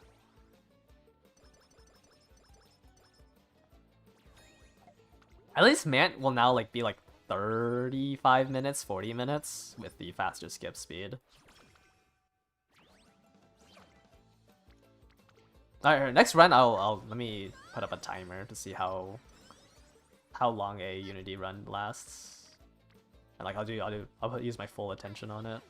At least Mant will now like be like 35 minutes, 40 minutes with the faster skip speed. Alright, next run I'll let me put up a timer to see how long a Unity run lasts. And like I'll use my full attention on it.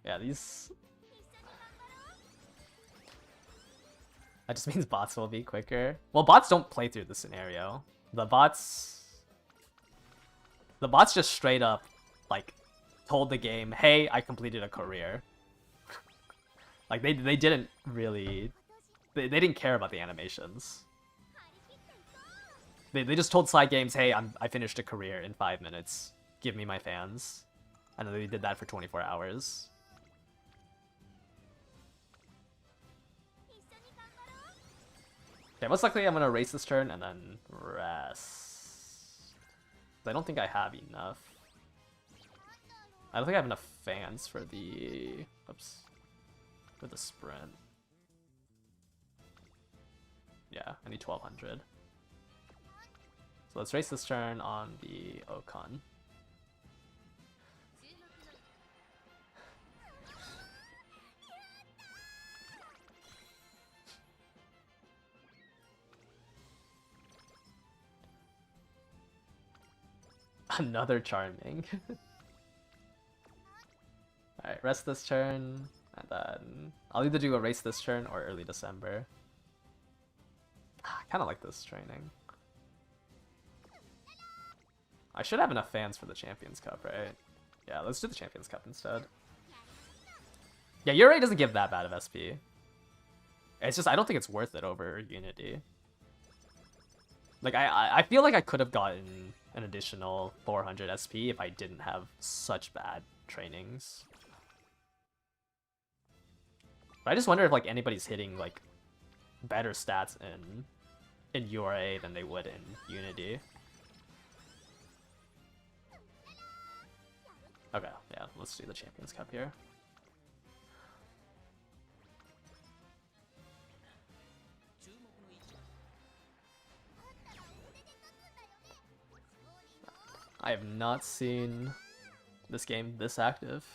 Yeah, these... That just means bots will be quicker. Well, bots don't play through the scenario. The bots just straight up, like, told the game, hey, I completed a career. Like, they didn't really... They didn't care about the animations. They just told side games, hey, I finished a career in 5 minutes. Give me my fans. And then they did that for 24 hours. Okay, most likely I'm gonna race this turn and then rest. I don't think I have enough. I don't think I have enough fans for the... Oops. For the sprint. Yeah, I need 1200. So let's race this turn on the Ocon. Another Charming. Alright, rest this turn, and then I'll either do a race this turn or early December. I kind of like this training. I should have enough fans for the Champions Cup, right? Yeah, let's do the Champions Cup instead. Yeah, your array doesn't give that bad of SP. It's just, I don't think it's worth it over Unity. Like, I feel like I could have gotten an additional 400 SP if I didn't have such bad trainings. But I just wonder if, like, anybody's hitting, like, better stats in URA than they would in Unity. Okay, yeah, let's do the Champions Cup here. I have not seen this game this active.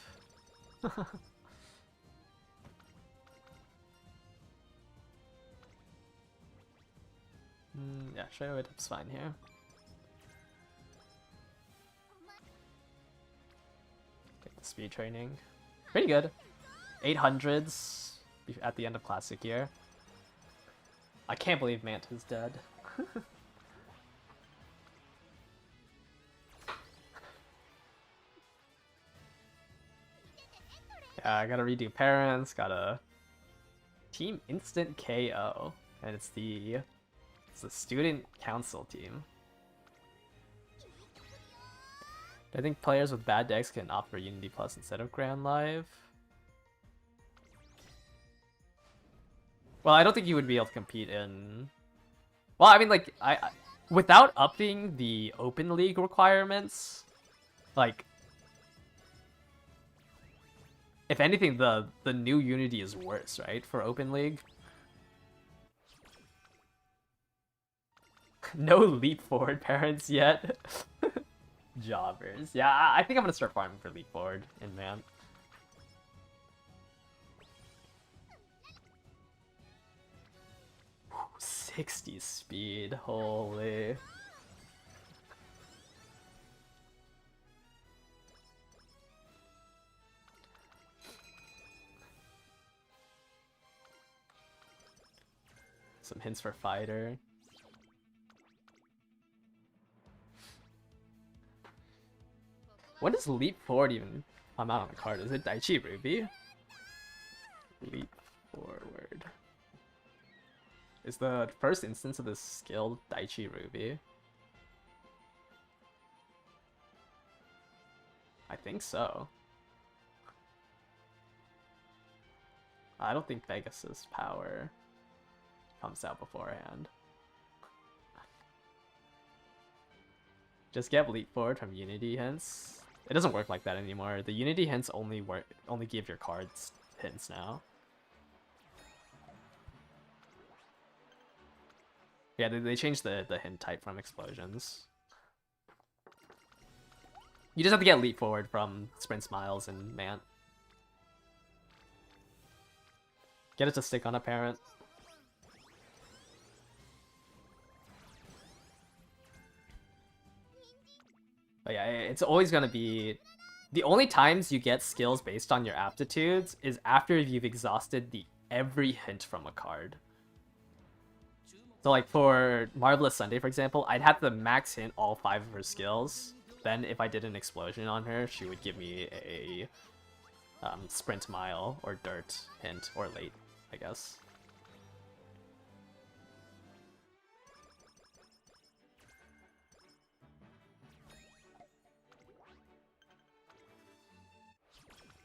Yeah, Shadow Hitup's fine here. Take the speed training. Pretty good. 800s at the end of Classic Year. I can't believe Manta's dead. Yeah, I gotta redo Parents, gotta... Team Instant KO. And it's the Student Council team. I think players with bad decks can opt for Unity Plus instead of Grand Live. Well, I don't think you would be able to compete in... Well, I mean, like, without upping the Open League requirements, like... If anything, the new Unity is worse, right, for Open League? No leap forward parents yet. Jobbers. Yeah, I think I'm gonna start farming for leap forward in Man. Whew, 60 speed, holy. Some hints for fighter. When does leap forward even come out on the card? Is it Daichi Ruby? Leap forward. Is the first instance of this skill Daichi Ruby? I think so. I don't think Vegas's power comes out beforehand. Just get leap forward from Unity hints. It doesn't work like that anymore. The Unity hints only give your cards hints now. Yeah, they changed the hint type from explosions. You just have to get leap forward from Sprint Smiles and Mant. Get it to stick on a parent. But yeah, it's always going to be... The only times you get skills based on your aptitudes is after you've exhausted every hint from a card. So like for Marvelous Sunday, for example, I'd have to max hint all 5 of her skills. Then if I did an explosion on her, she would give me a sprint mile or dirt hint, or late, I guess.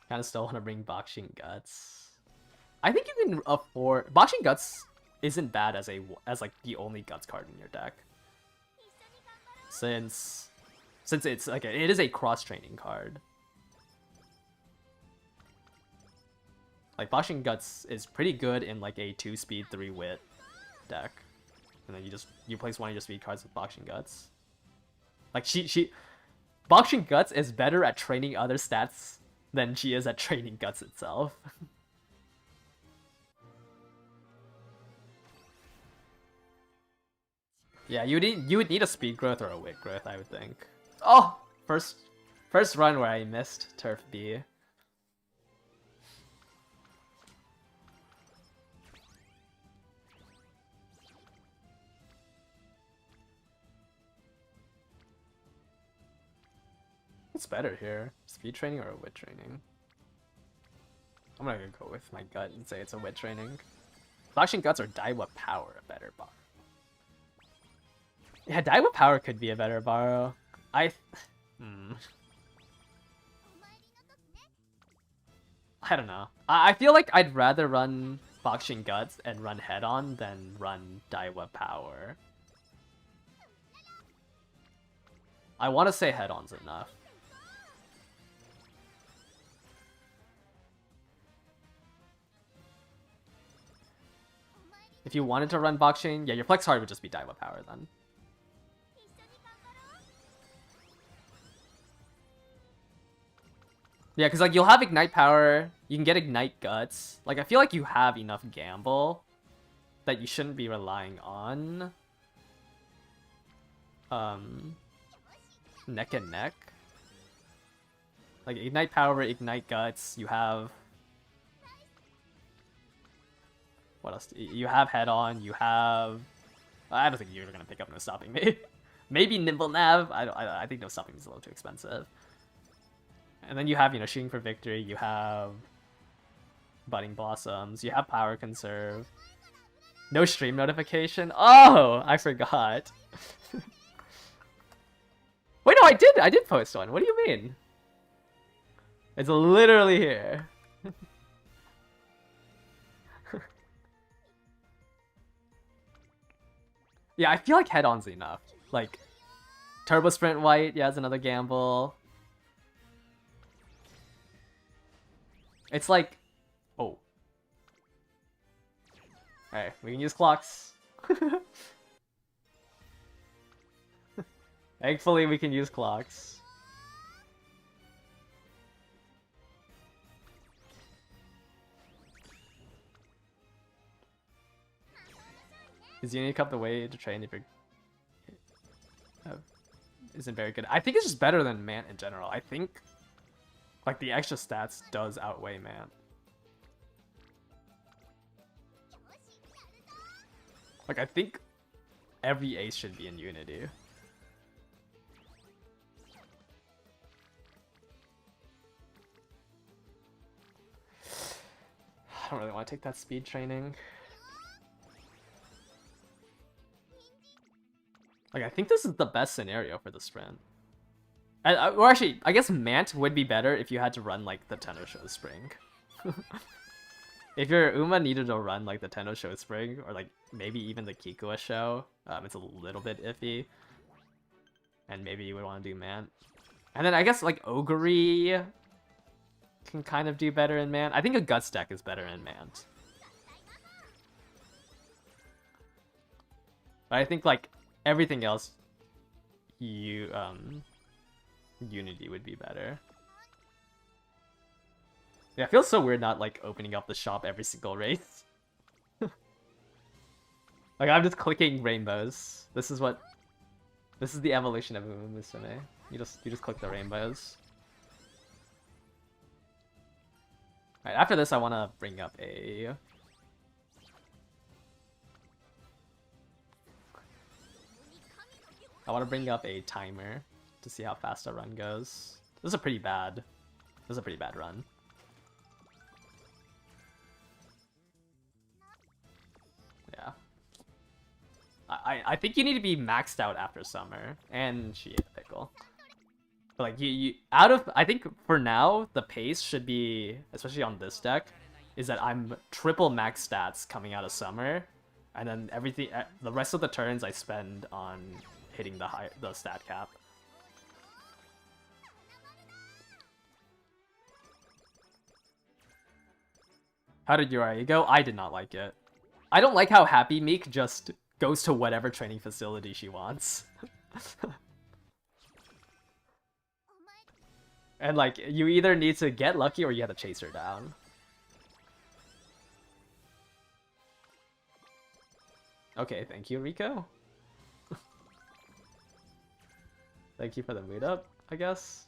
Kind of still want to bring Boxing Guts. I think you can afford... Boxing Guts isn't bad as like the only guts card in your deck. Since it's like it is a cross training card. Like Boxing Guts is pretty good in like a 2-speed 3-wit deck. And then you place one of your speed cards with Boxing Guts. Like Boxing Guts is better at training other stats than she is at training Guts itself. Yeah, you would need a speed growth or a wit growth, I would think. Oh, first run where I missed Turf B. What's better here? Speed training or a wit training? I'm gonna go with my gut and say it's a wit training. Boxing Guts or Daiwa Power a better bar? Yeah, Daiwa Power could be a better borrow. I don't know. I feel like I'd rather run Boxing Guts and run Head On than run Daiwa Power. I want to say Head On's enough. If you wanted to run Boxing, yeah, your flex card would just be Daiwa Power then. Yeah, because like you'll have Ignite Power, you can get Ignite Guts. Like I feel like you have enough gamble that you shouldn't be relying on neck and neck. Like Ignite Power, Ignite Guts, you have what else? You have Head On, you have I don't think you're gonna pick up No Stopping Me. Maybe Nimble Nav. I think No Stopping Me is a little too expensive. And then you have, Shooting for Victory, you have Budding Blossoms, you have Power Conserve. No stream notification? Oh, I forgot. Wait, no, I did post one. What do you mean? It's literally here. Yeah, I feel like Head On's enough. Like, Turbo Sprint White, yeah, is another gamble. It's like, oh. Alright, we can use clocks. Thankfully, we can use clocks. Is Unity Cup the way to train if you're... isn't very good. I think it's just better than Mant in general. I think... like, the extra stats does outweigh Mant. Like, I think every ace should be in Unity. I don't really want to take that speed training. Like, I think this is the best scenario for the sprint. Or actually, I guess Mant would be better if you had to run, like, the Tenno Show Spring. If your Uma needed to run, like, the Tenno Show Spring, or, like, maybe even the Kikua Show, it's a little bit iffy. And maybe you would want to do Mant. And then I guess, like, Ogre can kind of do better in Mant. I think a Guts deck is better in Mant. But I think, like, everything else, Unity would be better. Yeah, it feels so weird not, like, opening up the shop every single race. Like, I'm just clicking rainbows. This is the evolution of Musume. You just click the rainbows. Alright, after this I wanna bring up a... timer to see how fast a run goes. This is a pretty bad run. Yeah. I think you need to be maxed out after summer, and she ate a pickle. But like I think for now the pace should be, especially on this deck, is that I'm triple max stats coming out of summer, And then everything, the rest of the turns I spend on hitting the stat cap. How did Uriah go? I did not like it. I don't like how Happy Meek just goes to whatever training facility she wants. And like, you either need to get lucky or you have to chase her down. Okay, thank you, Rico. Thank you for the mood up, I guess.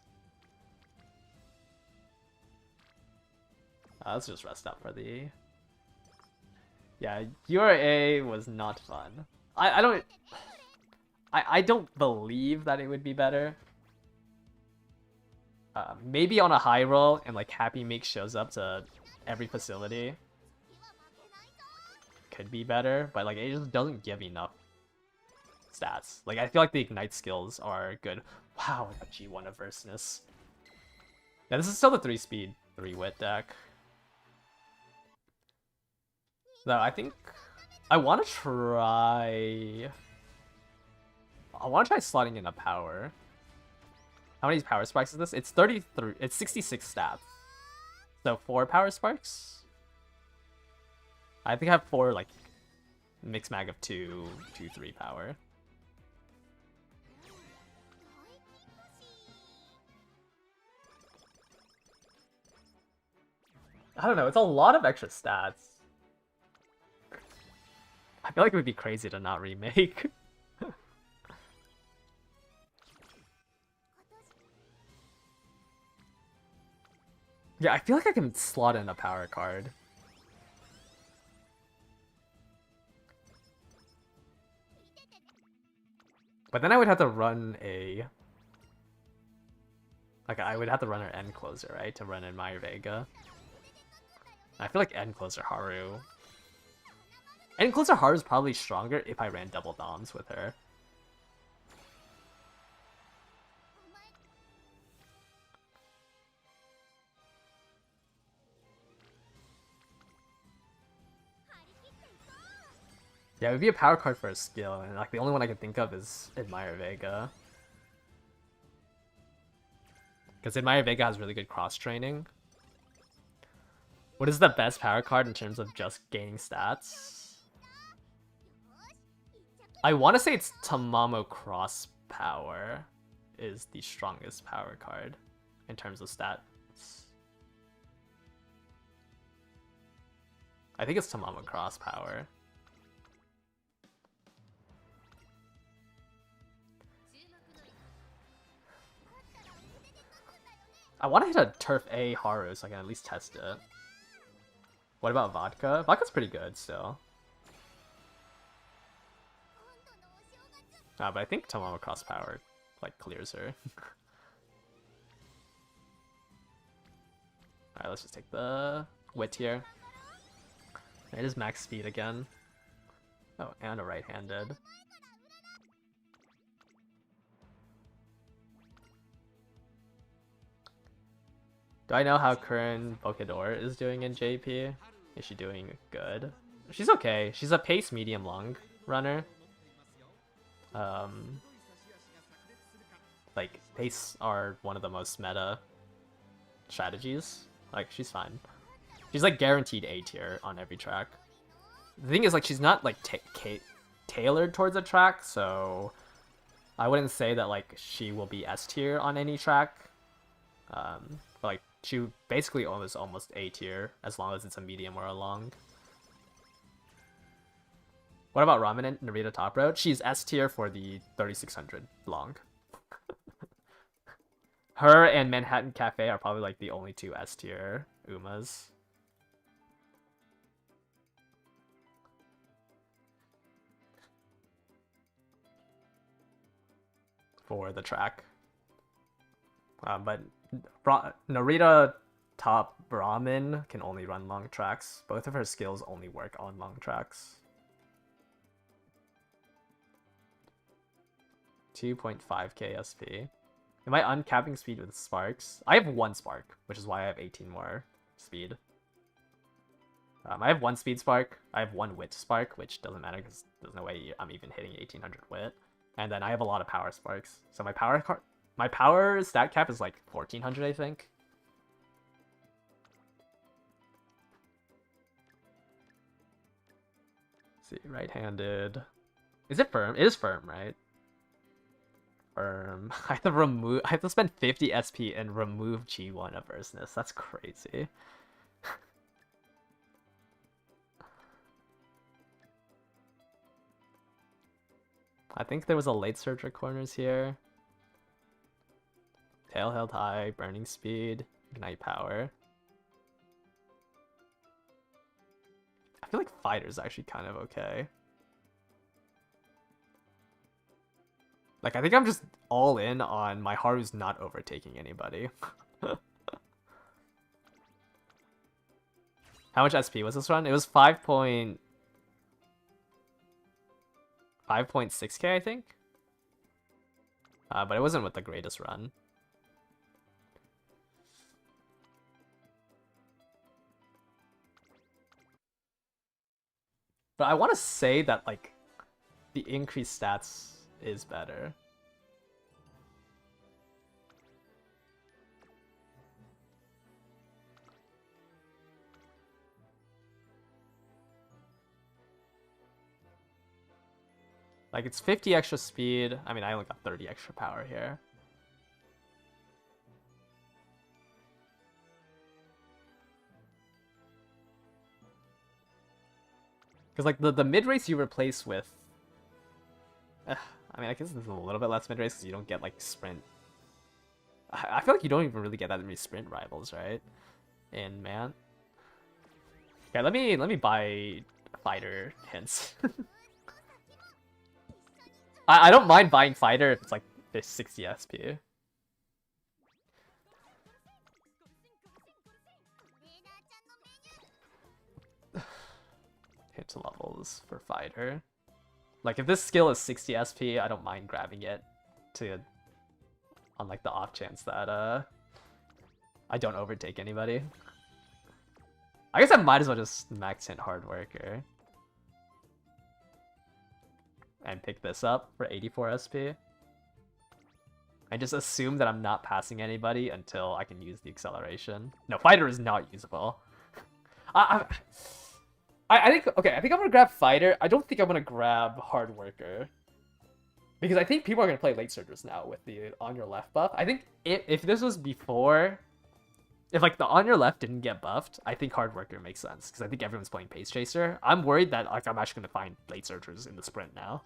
Let's just rest up for the... Yeah, URA was not fun. I don't believe that it would be better. Maybe on a high roll and like Happy Meek shows up to every facility. Could be better, but like it just doesn't give enough stats. Like I feel like the Ignite skills are good. Wow, I got G1 averseness. Yeah, this is still the 3-speed, 3-wit deck. No, I think I want to try... I want to try slotting in a power. How many power sparks is this? It's 33. It's 66 stats. So 4 power sparks? I think I have 4 like mix mag of 2, 3 power. I don't know, it's a lot of extra stats. I feel like it would be crazy to not remake. Yeah, I feel like I can slot in a power card. But then I would have to run a... Like, I would have to run her end closer, right? To run in my Vega. I feel like end closer Haru. End closer Haru is probably stronger if I ran double doms with her. Yeah, it would be a power card for a skill, and like the only one I can think of is Admire Vega. Because Admire Vega has really good cross-training. What is the best power card in terms of just gaining stats? I want to say it's Tamamo Cross Power is the strongest power card in terms of stats. I think it's Tamamo Cross Power. I want to hit a Turf A Haru so I can at least test it. What about Vodka? Vodka's pretty good still. But I think Tamamo Cross Power like clears her. Alright, let's just take the Wit here. It is max speed again. Oh, and a right-handed. Do I know how current Bokador is doing in JP? Is she doing good? She's okay. She's a pace medium long runner. Like, pace are one of the most meta strategies. Like, she's fine. She's like guaranteed A tier on every track. The thing is, like, she's not like tailored towards a track, so I wouldn't say that like she will be S tier on any track. But, like, she basically was almost A tier as long as it's a medium or a long. What about Ramen and Narita Top Road? She's S tier for the 3600 long. Her and Manhattan Cafe are probably like the only 2 S tier Umas. For the track. But Narita Top Ramen can only run long tracks. Both of her skills only work on long tracks. 2.5k SP. Am I uncapping speed with sparks? I have 1 spark, which is why I have 18 more speed. I have 1 speed spark, I have 1 wit spark, which doesn't matter because there's no way I'm even hitting 1800 wit. And then I have a lot of power sparks. So my power stat cap is like 1400, I think. Let's see, right-handed. Is it firm? It is firm, right? Firm. I have to spend 50 SP and remove G1 averseness. That's crazy. I think there was a late surge corners here. Tail held high, burning speed, ignite power. I feel like fighter's actually kind of okay. Like, I think I'm just all in on my Haru's not overtaking anybody. How much SP was this run? It was 5.6k, I think. But it wasn't with the greatest run. But I want to say that, like, the increased stats is better. Like, it's 50 extra speed. I mean, I only got 30 extra power here. Because, like, the mid-race you replace with... I mean, I guess this is a little bit less mid-race because you don't get, like, sprint... I feel like you don't even really get that many sprint rivals, right? And, man... Okay, let me buy fighter hints. I don't mind buying fighter if it's, like, 60 SP. Hit levels for fighter. Like, if this skill is 60 SP, I don't mind grabbing it to, on like the off chance that I don't overtake anybody. I guess I might as well just max hit hard worker and pick this up for 84 SP. And just assume that I'm not passing anybody until I can use the acceleration. No, fighter is not usable. I think, okay, I think I'm gonna grab fighter. I don't think I'm gonna grab hard worker. Because I think people are gonna play late surgers now with the on your left buff. I think if this was before, if like the on your left didn't get buffed, I think hard worker makes sense. Because I think everyone's playing pace chaser. I'm worried that like I'm actually gonna find late surgers in the sprint now.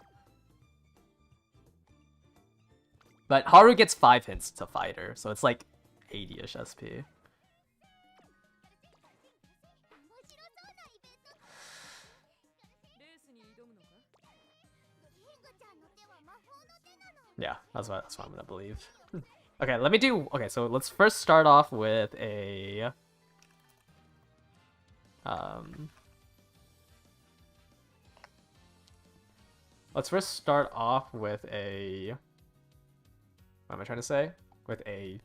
But Haru gets 5 hits to fighter, so it's like 80-ish SP. Yeah, that's what I'm gonna believe. Okay, let me do. Okay, so let's first start off with a. Let's first start off with a. What am I trying to say? With a.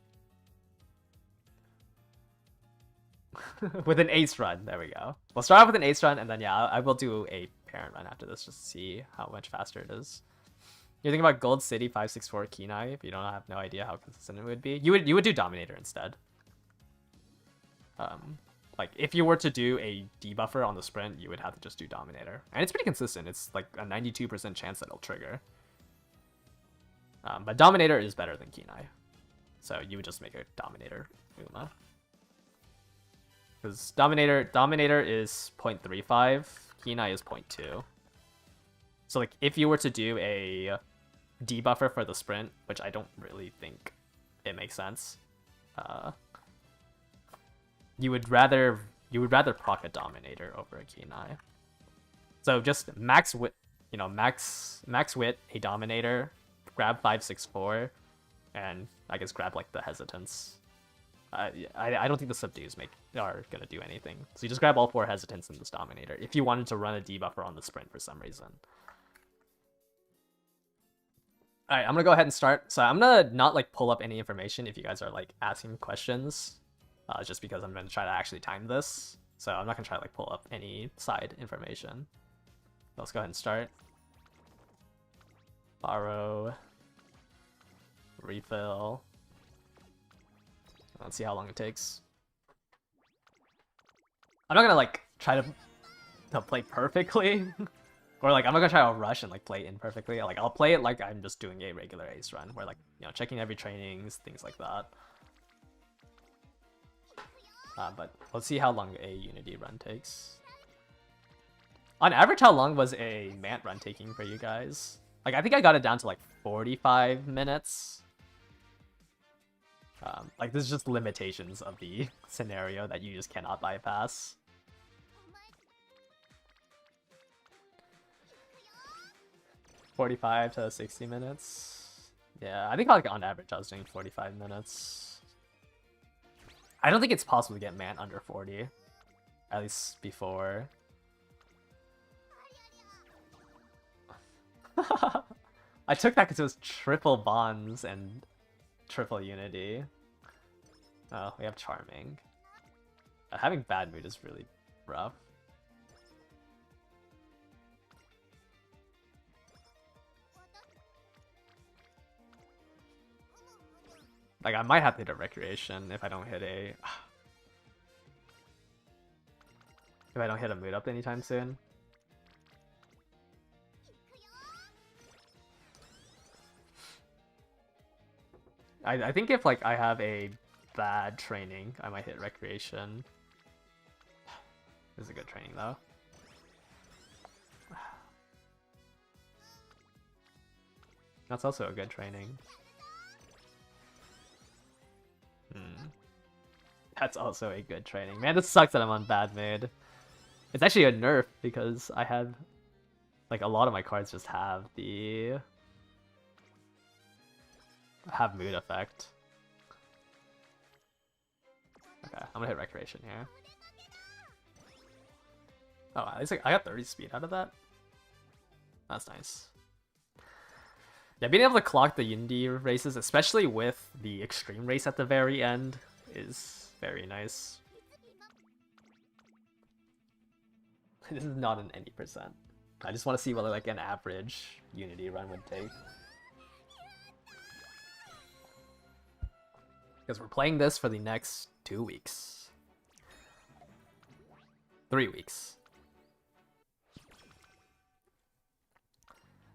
With an ace run. There we go. We'll start off with an ace run, and then yeah, I will do a parent run after this just to see how much faster it is. You're thinking about Gold City 564 Kenai. If you don't have no idea how consistent it would be, you would do Dominator instead. Like if you were to do a debuffer on the sprint, you would have to just do Dominator, and it's pretty consistent. It's like a 92% chance that it'll trigger. But Dominator is better than Kenai, so you would just make a Dominator Uma. Because Dominator is 0.35, Kenai is 0.2. So like if you were to do a debuffer for the sprint, which I don't really think it makes sense, you would rather proc a Dominator over a Kenai. So just max wit, max wit a Dominator, grab 564, and I guess grab like the hesitance. I don't think the subdues are gonna do anything. So you just grab all 4 hesitants in this Dominator if you wanted to run a debuffer on the sprint for some reason. Alright, I'm gonna go ahead and start. So I'm gonna not like pull up any information if you guys are like asking questions. Just because I'm gonna try to actually time this. So I'm not gonna try to like pull up any side information. Let's go ahead and start. Borrow. Refill. Let's see how long it takes. I'm not gonna like try to play perfectly. Or like I'm not gonna try to rush and like play imperfectly. Like I'll play it like I'm just doing a regular ace run, where like, you know, checking every trainings, things like that. But let's see how long a Unity run takes. On average, how long was a Mant run taking for you guys? Like I think I got it down to like 45 minutes. Like there's just limitations of the scenario that you just cannot bypass. $45 to 60 minutes. Yeah, I think like on average I was doing 45 minutes. I don't think it's possible to get Mant under 40. At least before. I took that because it was triple bonds and triple unity. Oh, we have charming. Having bad mood is really rough. Like I might have to hit a recreation if I don't hit a mood up anytime soon. I think if like I have a bad training, I might hit recreation. This is a good training though. That's also a good training. That's also a good training. Man, this sucks that I'm on bad mood. It's actually a nerf because I have like a lot of my cards just have the mood effect. Okay, I'm gonna hit recreation here. Oh, at least I got 30 speed out of that. That's nice. Yeah, being able to clock the Unity races, especially with the extreme race at the very end, is very nice. This is not an any percent. I just want to see what like an average Unity run would take. Because we're playing this for the next 2 weeks. 3 weeks.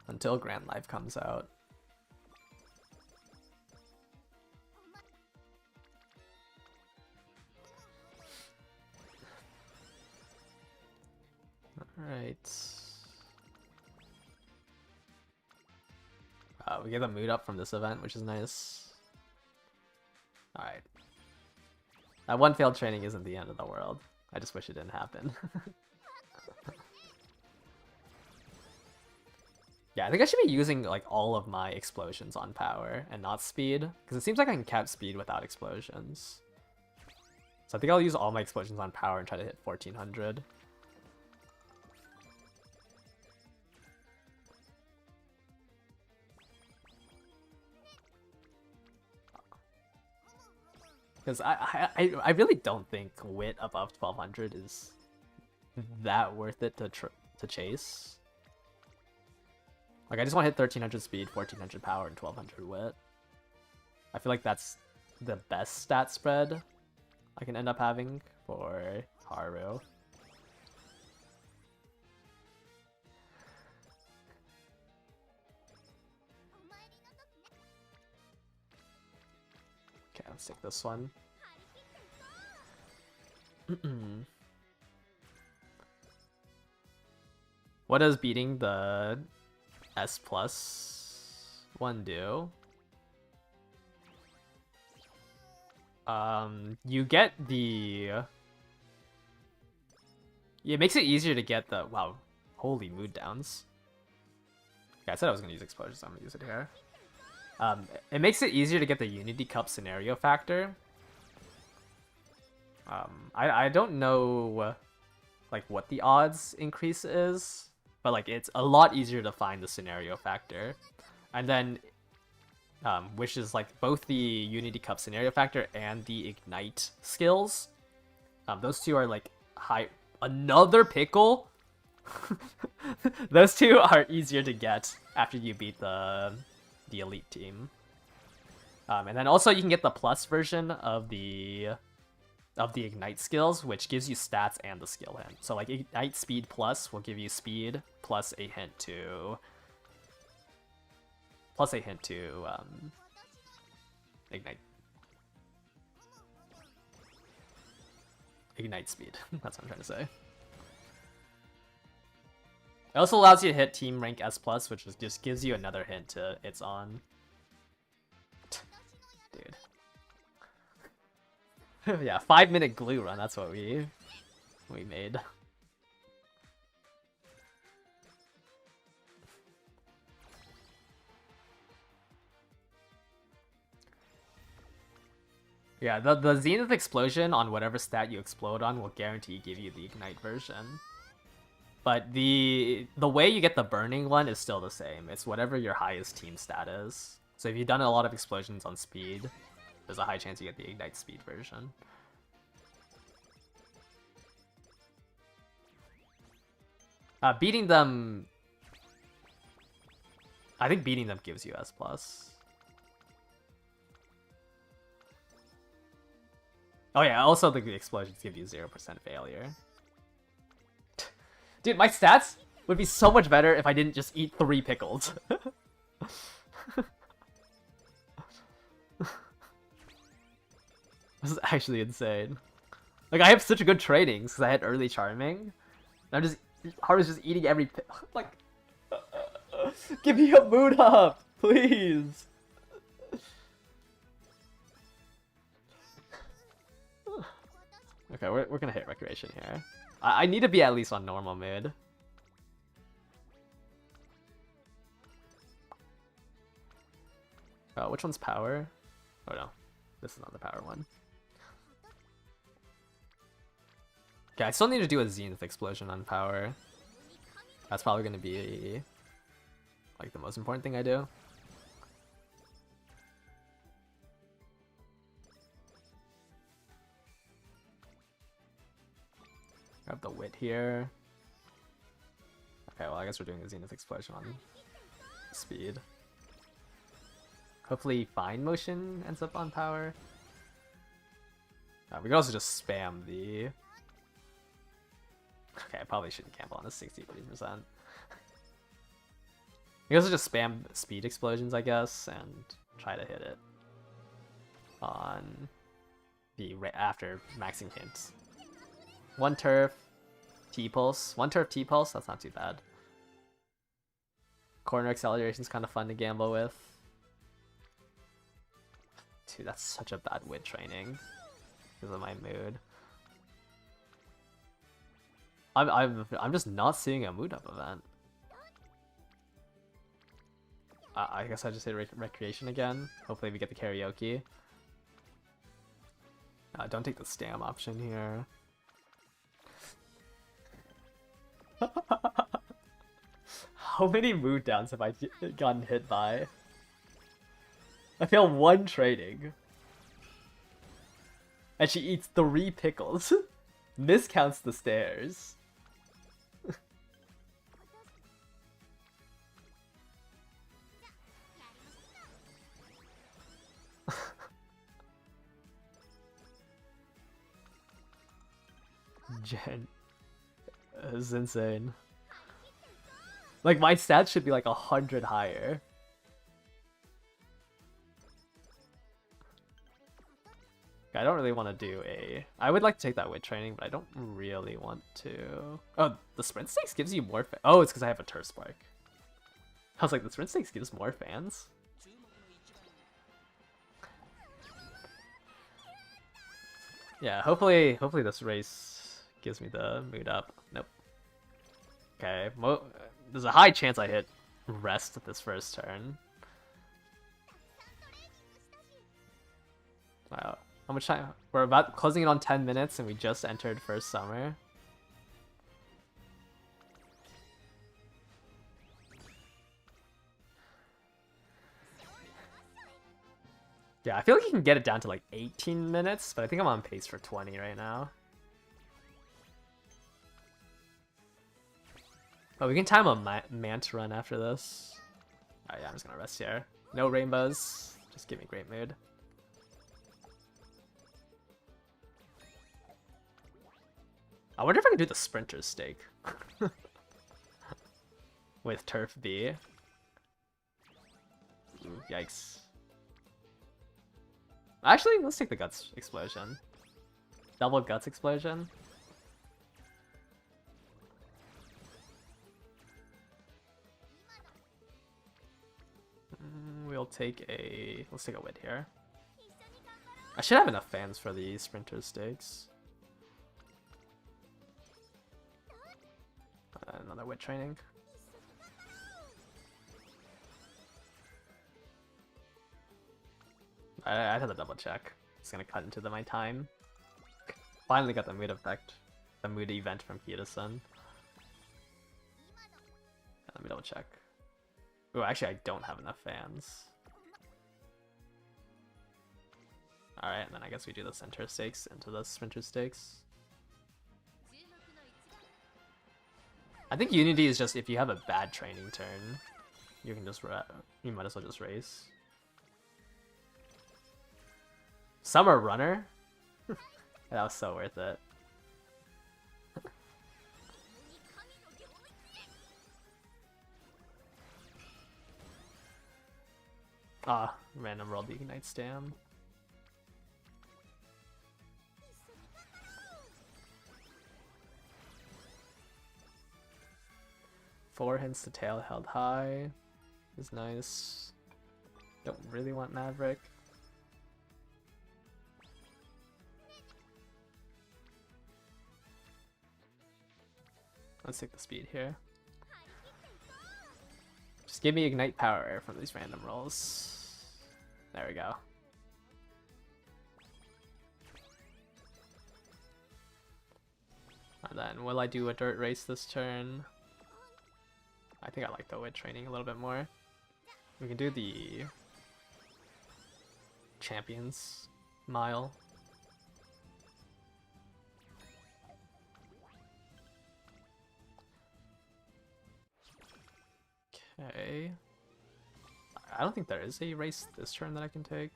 Until Grand Life comes out. Alright. We get the mood up from this event, which is nice. Alright. That one failed training isn't the end of the world. I just wish it didn't happen. Yeah, I think I should be using like all of my explosions on power and not speed, because it seems like I can cap speed without explosions. So I think I'll use all my explosions on power and try to hit 1400. Because I really don't think wit above 1200 is that worth it to chase. Like, I just want to hit 1300 speed, 1400 power, and 1200 wit. I feel like that's the best stat spread I can end up having for Haru. Okay, let's take this one. What does beating the S plus one do? You get the... It makes it easier to get the... Wow, holy mood downs. Yeah, I said I was going to use explosions, so I'm going to use it here. It makes it easier to get the Unity Cup scenario factor. I don't know like what the odds increase is, but like it's a lot easier to find the scenario factor. And then which is like both the Unity Cup scenario factor and the Ignite skills. Those two are like high. Another pickle? Those two are easier to get after you beat the elite team. And then also you can get the plus version of the ignite skills, which gives you stats and the skill hint. So like ignite speed plus will give you speed plus a hint to ignite speed. That's what I'm trying to say. It also allows you to hit team rank S+, which just gives you another hint to it's on. Dude. Yeah, 5-minute glue run, that's what we made. Yeah, the Zenith explosion on whatever stat you explode on will guarantee give you the ignite version. But the way you get the burning one is still the same. It's whatever your highest team stat is. So if you've done a lot of explosions on speed, there's a high chance you get the ignite speed version. Beating them... I think beating them gives you S+. Oh yeah, also the explosions give you 0% failure. Dude, my stats would be so much better if I didn't just eat 3 pickles. This is actually insane. Like, I have such a good trainings because I had early charming. And I was just eating every like, give me a mood up, please. Okay, we're gonna hit recreation here. I need to be at least on normal mood. Oh, which one's power? Oh no, this is not the power one. Okay, I still need to do a Zenith explosion on power. That's probably gonna be like the most important thing I do. Grab the wit here. Okay, well I guess we're doing a Zenith explosion on speed. Hopefully fine motion ends up on power. We can also just spam the... Okay, I probably shouldn't camp on a 63%. We can also just spam speed explosions, I guess, and try to hit it on the after maxing hints. One turf, T-pulse. One turf, T-pulse, that's not too bad. Corner acceleration's kind of fun to gamble with. Dude, that's such a bad wit training because of my mood. I'm just not seeing a mood up event. I guess I just hit recreation again. Hopefully we get the karaoke. Don't take the stam option here. How many mood downs have I gotten hit by? I fail 1 trading. And she eats 3 pickles. Miscounts the stairs. Jen. This is insane. Like, my stats should be like 100 higher. I don't really want to do a... I would like to take that wit training, but I don't really want to... Oh, the sprint stakes gives you more Oh, it's because I have a turf spark. I was like, the sprint stakes gives more fans? Yeah, hopefully this race gives me the mood up. Nope. Okay, there's a high chance I hit rest this first turn. Wow. How much time? We're about closing it on 10 minutes and we just entered first summer. Yeah, I feel like you can get it down to like 18 minutes, but I think I'm on pace for 20 right now. Oh, we can time a Mant run after this. Oh yeah, I'm just gonna rest here. No rainbows. Just give me great mood. I wonder if I can do the sprinter's stake. With Turf B. Ooh, yikes. Actually, let's take the Guts Explosion. Double Guts Explosion. We'll take a... let's take a Wit here. I should have enough fans for the Sprinter's stakes. Another Wit training. I'd have to double check. It's gonna cut into my time. Finally got the mood effect. The mood event from Kira-san. Let me double check. Oh, actually I don't have enough fans. Alright, and then I guess we do the center stakes into the sprinter stakes. I think Unity is just if you have a bad training turn, you can just you might as well just race. Summer Runner? That was so worth it. Ah, random roll the Ignite Stam. Four hints to tail held high is nice. Don't really want Maverick. Let's take the speed here. Just give me Ignite Power from these random rolls. There we go. And then will I do a dirt race this turn? I think I like the Wit training a little bit more. We can do the Champions Mile. Okay. I don't think there is a race this turn that I can take.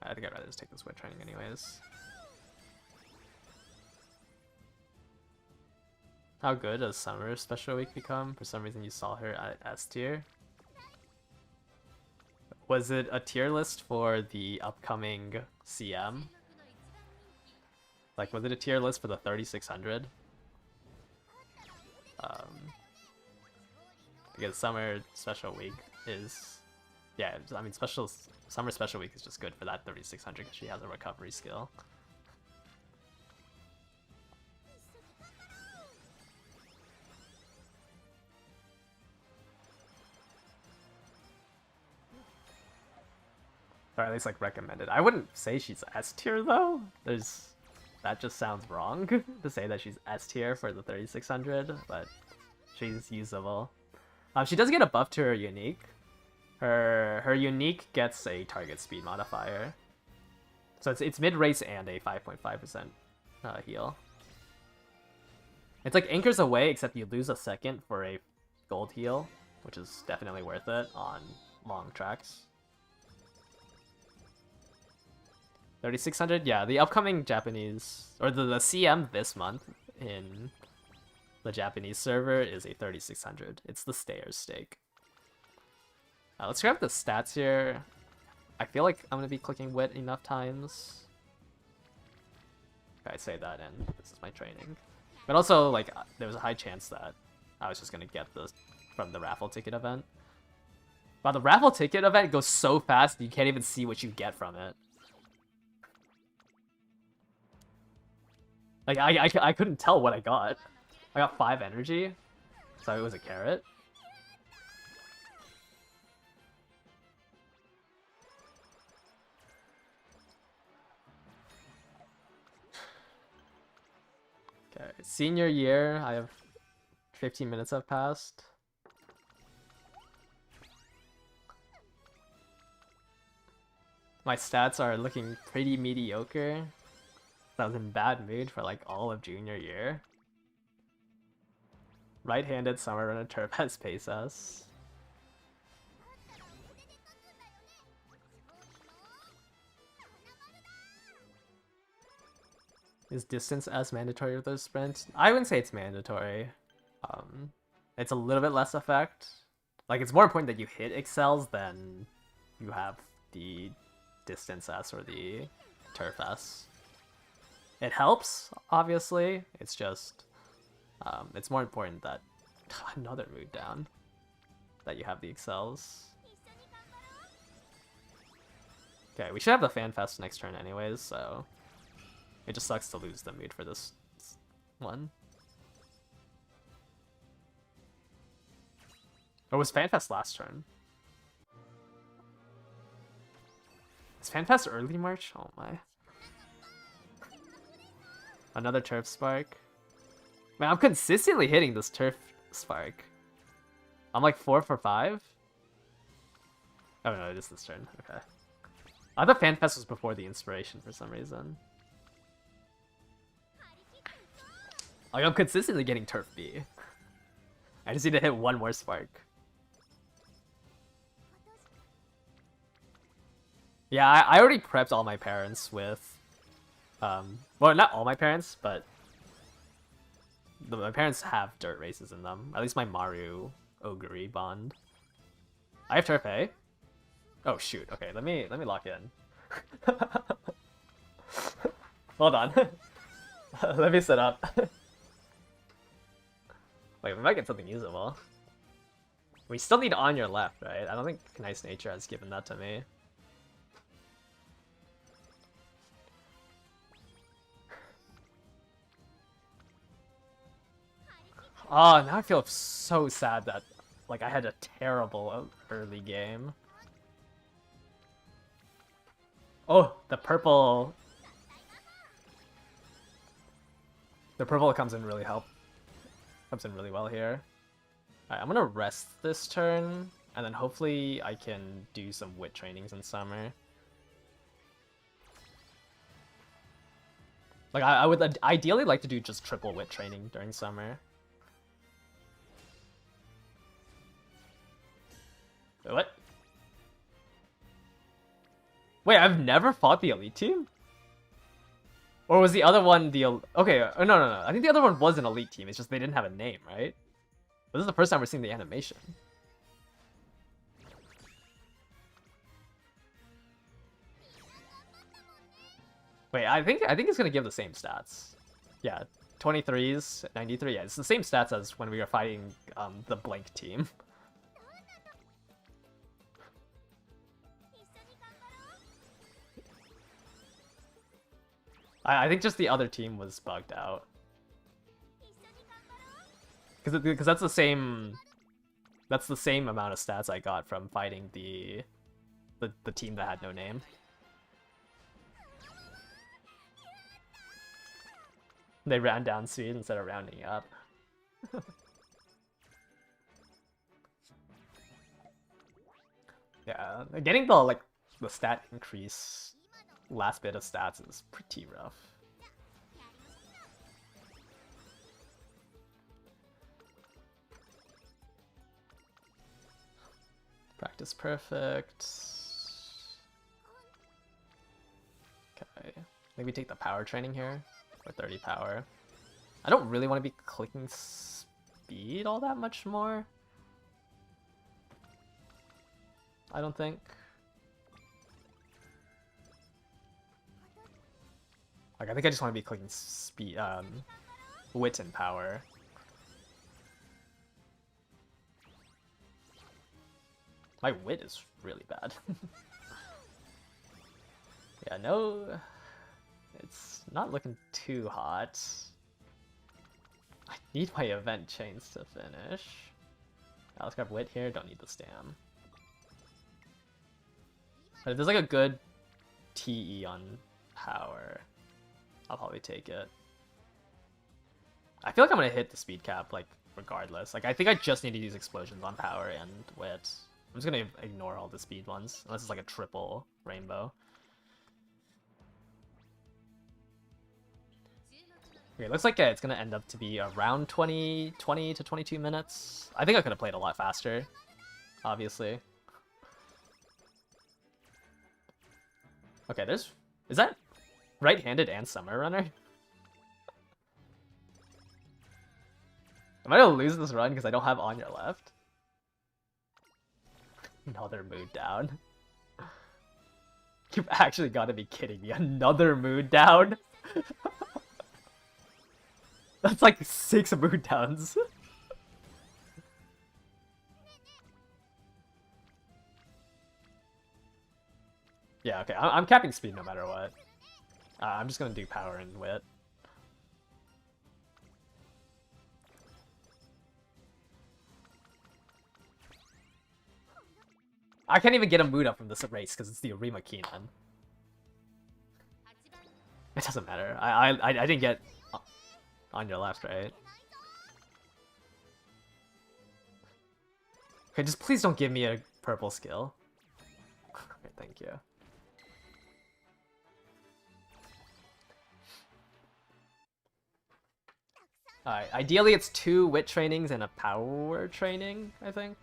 I think I'd rather just take this Wit training anyways. How good does Summer Special Week become? For some reason you saw her at S tier. Was it a tier list for the upcoming CM? Like, was it a tier list for the 3600? Because Summer Special Week is... yeah, I mean, Summer Special Week is just good for that 3600 because she has a recovery skill. Or at least like recommended. I wouldn't say she's S tier though. That just sounds wrong to say that she's S tier for the 3600, but she's usable. She does get a buff to her unique. Her unique gets a target speed modifier, so it's mid race and a 5.5% heal. It's like Anchors Away, except you lose a second for a gold heal, which is definitely worth it on long tracks. 3600, yeah, the upcoming Japanese, or the CM this month in the Japanese server is a 3600. It's the Stayers stake. Let's grab the stats here. I feel like I'm gonna be clicking Wit enough times. I say that, and this is my training. But also, like, there was a high chance that I was just gonna get this from the raffle ticket event. Wow, the raffle ticket event goes so fast you can't even see what you get from it. Like, I couldn't tell what I got. I got 5 energy, so it was a carrot. Okay, senior year, I have 15 minutes have passed. My stats are looking pretty mediocre. I was in bad mood for like all of junior year. Right-handed summer runner turf has pace S. Is distance S mandatory with those sprints? I wouldn't say it's mandatory. It's a little bit less effect. Like, it's more important that you hit excels than you have the distance S or the turf S. It helps, obviously. It's just, it's more important that another mood down, that you have the excels. Okay, we should have the Fan Fest next turn anyways, so it just sucks to lose the mood for this one. Or was FanFest last turn? Is FanFest early March? Oh my. Another Turf Spark. Man, I'm consistently hitting this Turf Spark. I'm like 4 for 5? Oh no, it is this turn. Okay. I thought FanFest was before the Inspiration for some reason. Like, I'm consistently getting Turf B. I just need to hit one more Spark. Yeah, I already prepped all my parents with... well, not all my parents, but... my parents have dirt races in them. At least my Maru Ogre bond. I have Turf A? Oh shoot, okay, let me lock in. Hold on. Let me set up. Wait, we might get something usable. We still need on your left, right? I don't think Nice Nature has given that to me. Oh, now I feel so sad that, like, I had a terrible early game. Oh, the purple... The purple comes in really comes in really well here. Alright, I'm gonna rest this turn, and then hopefully I can do some wit trainings in summer. Like, I would ideally like to do just triple wit training during summer. What? Wait, I've never fought the elite team? Or was the other one the... Okay, no. I think the other one was an elite team, it's just they didn't have a name, right? This is the first time we're seeing the animation. Wait, I think it's gonna give the same stats. Yeah, 23s, 93, yeah, it's the same stats as when we were fighting the blank team. I think just the other team was bugged out. Because that's the same amount of stats I got from fighting the team that had no name. They ran down speed instead of rounding up. Yeah, getting the stat increase last bit of stats is pretty rough. Practice perfect. Okay, maybe take the power training here for 30 power. I don't really want to be clicking speed all that much more. I don't think. Like, I think I just want to be clicking speed, wit and power. My wit is really bad. Yeah, no, it's not looking too hot. I need my event chains to finish. Let's grab wit here, don't need the stam. But if there's like a good TE on power, I'll probably take it. I feel like I'm gonna hit the speed cap, like, regardless. Like, I think I just need to use explosions on power and wit. I'm just gonna ignore all the speed ones, unless it's like a triple rainbow. Okay, looks like it's gonna end up to be around 20 to 22 minutes. I think I could have played a lot faster, obviously. Okay, is that right-handed and Summer Runner? Am I gonna lose this run because I don't have On Your Left? Another mood down. You've actually gotta be kidding me. Another mood down? That's like 6 mood downs. Yeah, okay. I'm capping speed no matter what. I'm just gonna do power and wit. I can't even get a mood up from this race because it's the Arima Keenan. It doesn't matter. I didn't get On Your Left, right? Okay, just please don't give me a purple skill. Okay, thank you. Alright, ideally it's 2 wit trainings and a power training, I think.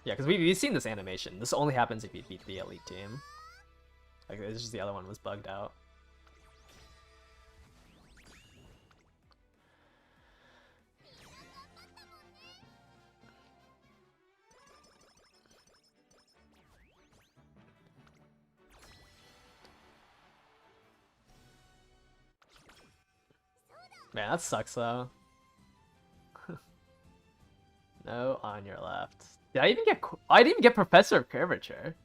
Yeah, because we've seen this animation. This only happens if you beat the elite team. Like, it's just the other one was bugged out. Man, that sucks though. No On Your Left. Did I even get? I didn't even get Professor of Curvature.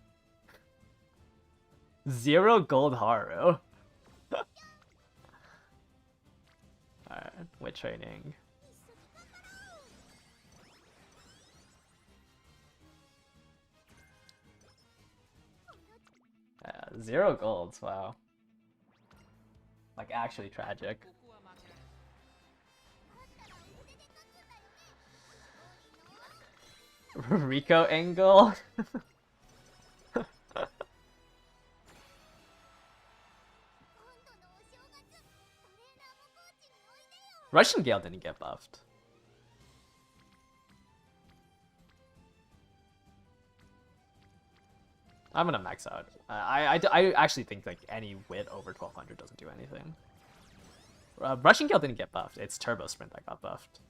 0 gold Haru. Alright, wit training. 0 golds. Wow. Like actually tragic. Rico angle. Russian Gale didn't get buffed. I'm gonna max out. I actually think like any wit over 1200 doesn't do anything. Russian Gale didn't get buffed. It's Turbo Sprint that got buffed.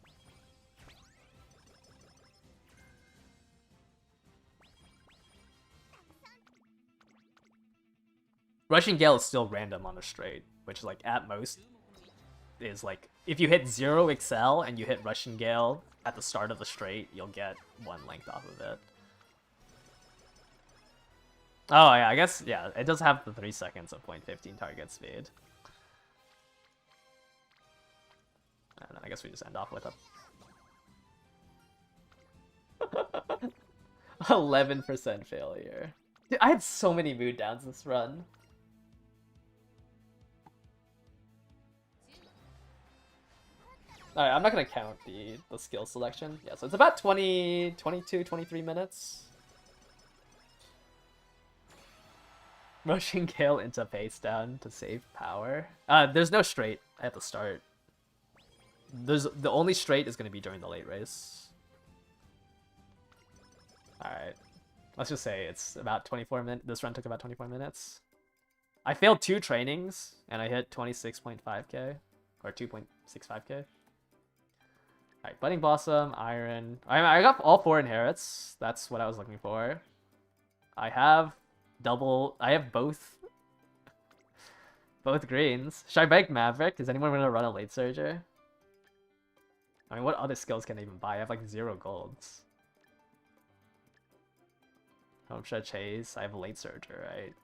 Russian Gale is still random on a straight, which like at most is like if you hit 0 Excel and you hit Russian Gale at the start of the straight, you'll get 1 length off of it. Oh yeah, I guess yeah, it does have the 3 seconds of 0.15 target speed. And I guess we just end off with a 11% failure. Dude, I had so many mood downs this run. Alright, I'm not gonna count the skill selection. Yeah, so it's about 22, 23 minutes. Rushing Gale into face down to save power. There's no straight at the start. The only straight is gonna be during the late race. Alright. Let's just say it's about 24 minutes. This run took about 24 minutes. I failed 2 trainings and I hit 26.5k or 2.65k. Alright, Budding Blossom, Iron. I got all 4 inherits. That's what I was looking for. I have both greens. Should I beg Maverick? Is anyone gonna run a late surger? I mean, what other skills can I even buy? I have like 0 golds. Home should I chase? I have a late surger, right?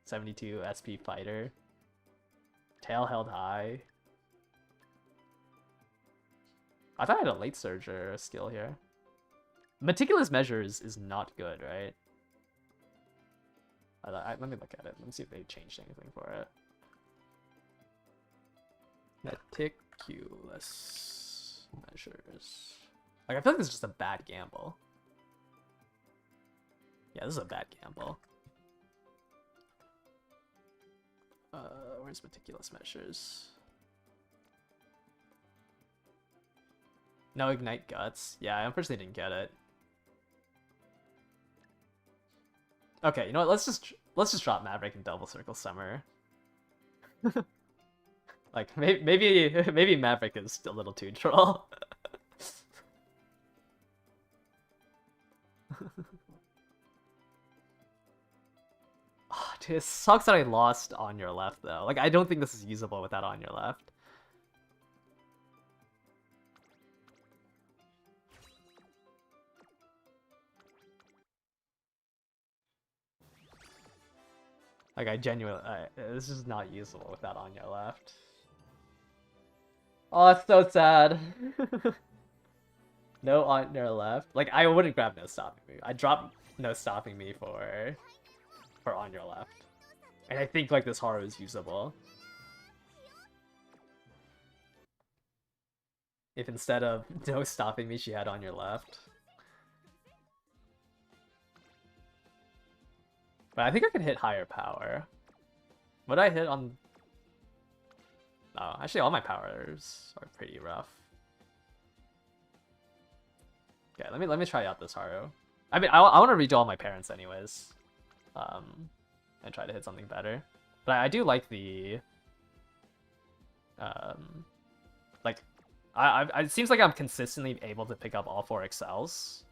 72 SP fighter. Tail held high. I thought I had a late surger skill here. Meticulous Measures is not good, right? Let me look at it. Let me see if they changed anything for it. Meticulous Measures. Like, I feel like this is just a bad gamble. Yeah, this is a bad gamble. Where's meticulous measures? No ignite guts. Yeah, I unfortunately didn't get it. Okay, you know what? Let's just drop Maverick and double circle Summer. Like maybe Maverick is a little too troll. Oh, dude, it sucks that I lost on your left though. Like I don't think this is usable without on your left. Like I genuinely, this is not usable without on your left. Oh, it's so sad. No on your left. Like I wouldn't grab no stopping me. I drop no stopping me for on your left. And I think like this Haru is usable. If instead of no stopping me, she had on your left. But I think I could hit higher power. Would I hit on... Oh, actually all my powers are pretty rough. Okay, let me try out this Haru. I mean, I want to redo all my parents anyways. And try to hit something better. But I do like the... like, it seems like I'm consistently able to pick up all 4 excels.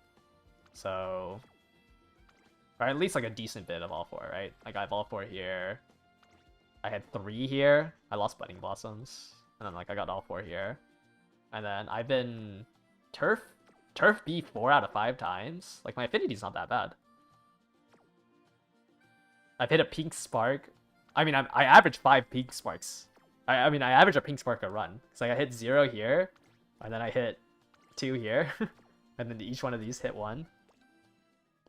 So... Or at least like a decent bit of all 4, right? Like I have all 4 here. I had 3 here. I lost Budding Blossoms. And then like I got all 4 here. And then I've been Turf B 4 out of 5 times. Like my affinity's not that bad. I've hit a Pink Spark. I mean, I average 5 Pink Sparks. I mean, I average a Pink Spark a run. So like I hit 0 here. And then I hit 2 here. And then each one of these hit 1.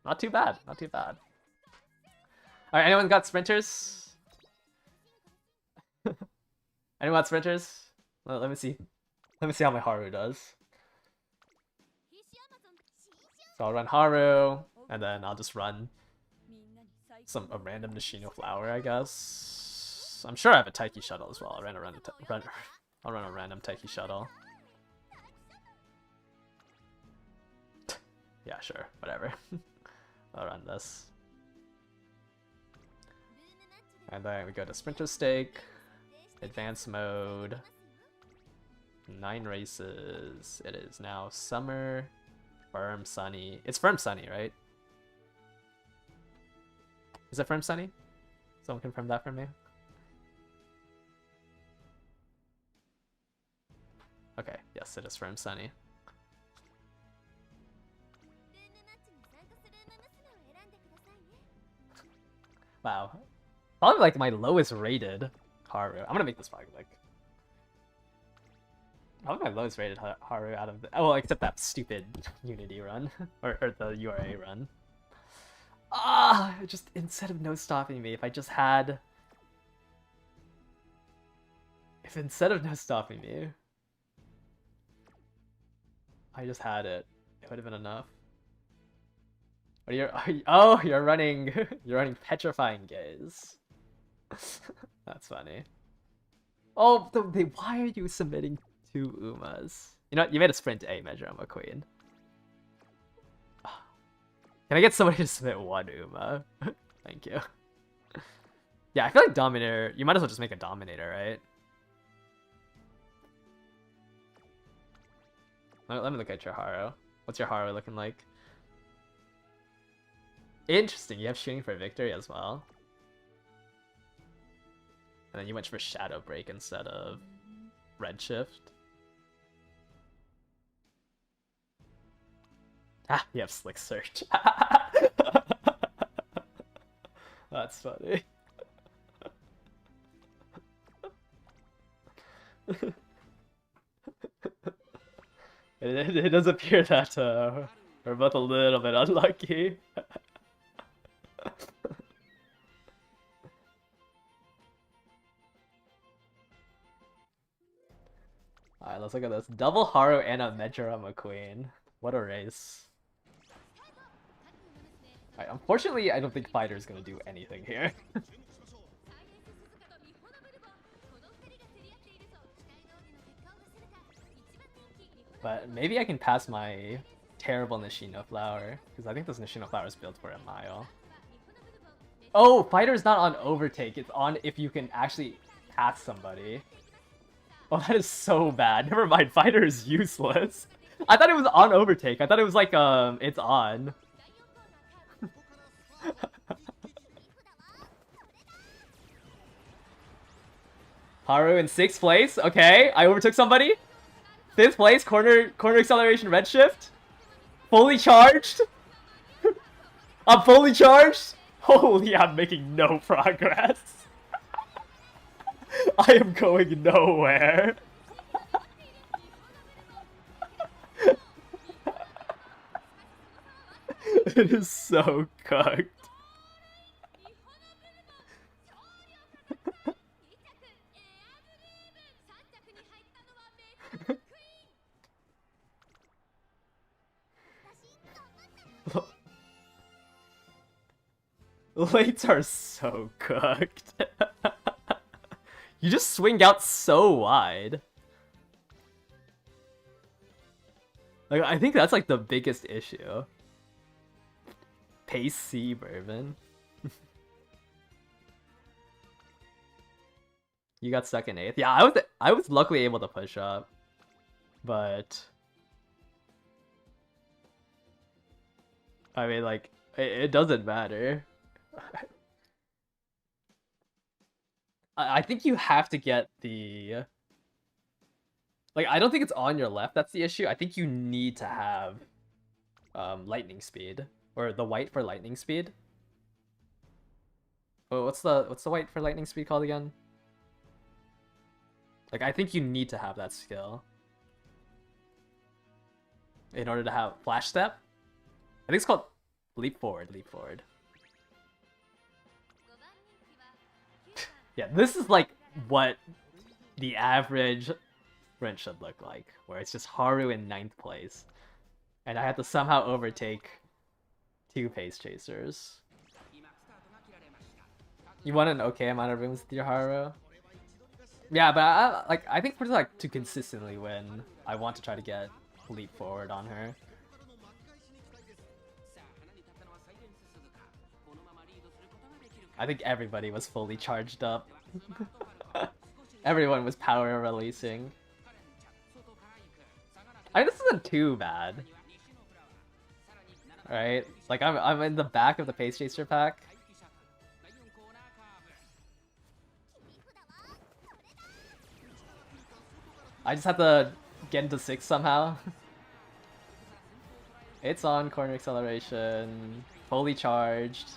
Not too bad, not too bad. Alright, anyone got sprinters? Anyone got sprinters? Let me see. Let me see how my Haru does. So I'll run Haru, and then I'll just run a random Nishino Flower, I guess. I'm sure I have a Taiki Shuttle as well. I'll run a random Taiki Shuttle. Yeah, sure, whatever. I'll run this. And then we go to Sprinter Stake, Advanced Mode, 9 races. It is now Summer, Firm Sunny. It's Firm Sunny, right? Is it Firm Sunny? Someone confirm that for me? Okay, yes, it is Firm Sunny. Wow. Probably like my lowest rated Haru. I'm gonna make this probably like... Probably my lowest rated Haru out of the... Oh, well, except that stupid Unity run. or the URA run. Ah! Just instead of no stopping me, if I just had... If instead of no stopping me... I just had it. It would have been enough. Oh, you're running Petrifying Gaze. That's funny. Oh, why are you submitting 2 Umas? You know what? You made a sprint A measure, I'm a queen. Can I get somebody to submit 1 Uma? Thank you. Yeah, I feel like Dominator, you might as well just make a Dominator, right? Let me look at your Haru. What's your Haru looking like? Interesting, you have Shooting for Victory as well. And then you went for Shadow Break instead of Redshift. Ah, you have Slick Search. That's funny. It does appear that we're both a little bit unlucky. Alright, let's look at this. Double Haru and a Majora McQueen. What a race. Alright, unfortunately, I don't think Fighter is going to do anything here. But maybe I can pass my terrible Nishino flower, because I think this Nishino flower is built for a mile. Oh, fighter's not on overtake. It's on if you can actually pass somebody. Oh, that is so bad. Never mind, fighter is useless. I thought it was on overtake. I thought it was like, it's on. Haru in 6th place. Okay, I overtook somebody. 5th place, corner acceleration redshift. Fully charged. I'm fully charged. Holy, I'm making no progress. I am going nowhere. It is so cooked. Lates are so cooked. You just swing out so wide. Like, I think that's like the biggest issue. Pace C Bourbon. You got stuck in 8th. Yeah, I was luckily able to push up. But I mean, like, it doesn't matter. I think you have to get the... Like, I don't think it's on your left, that's the issue. I think you need to have lightning speed. Or the white for lightning speed. Oh, what's the white for lightning speed called again? Like, I think you need to have that skill. In order to have flash step? I think it's called leap forward, leap forward. Yeah, this is like what the average sprint should look like, where it's just Haru in 9th place. And I have to somehow overtake 2 pace chasers. You want an okay amount of rooms with your Haru? Yeah, but I think for like to consistently win, I want to try to get leap forward on her. I think everybody was fully charged up. Everyone was power releasing. I mean, this isn't too bad. Right? Like, I'm in the back of the Pace Chaser pack. I just have to get into 6 somehow. It's on corner acceleration. Fully charged.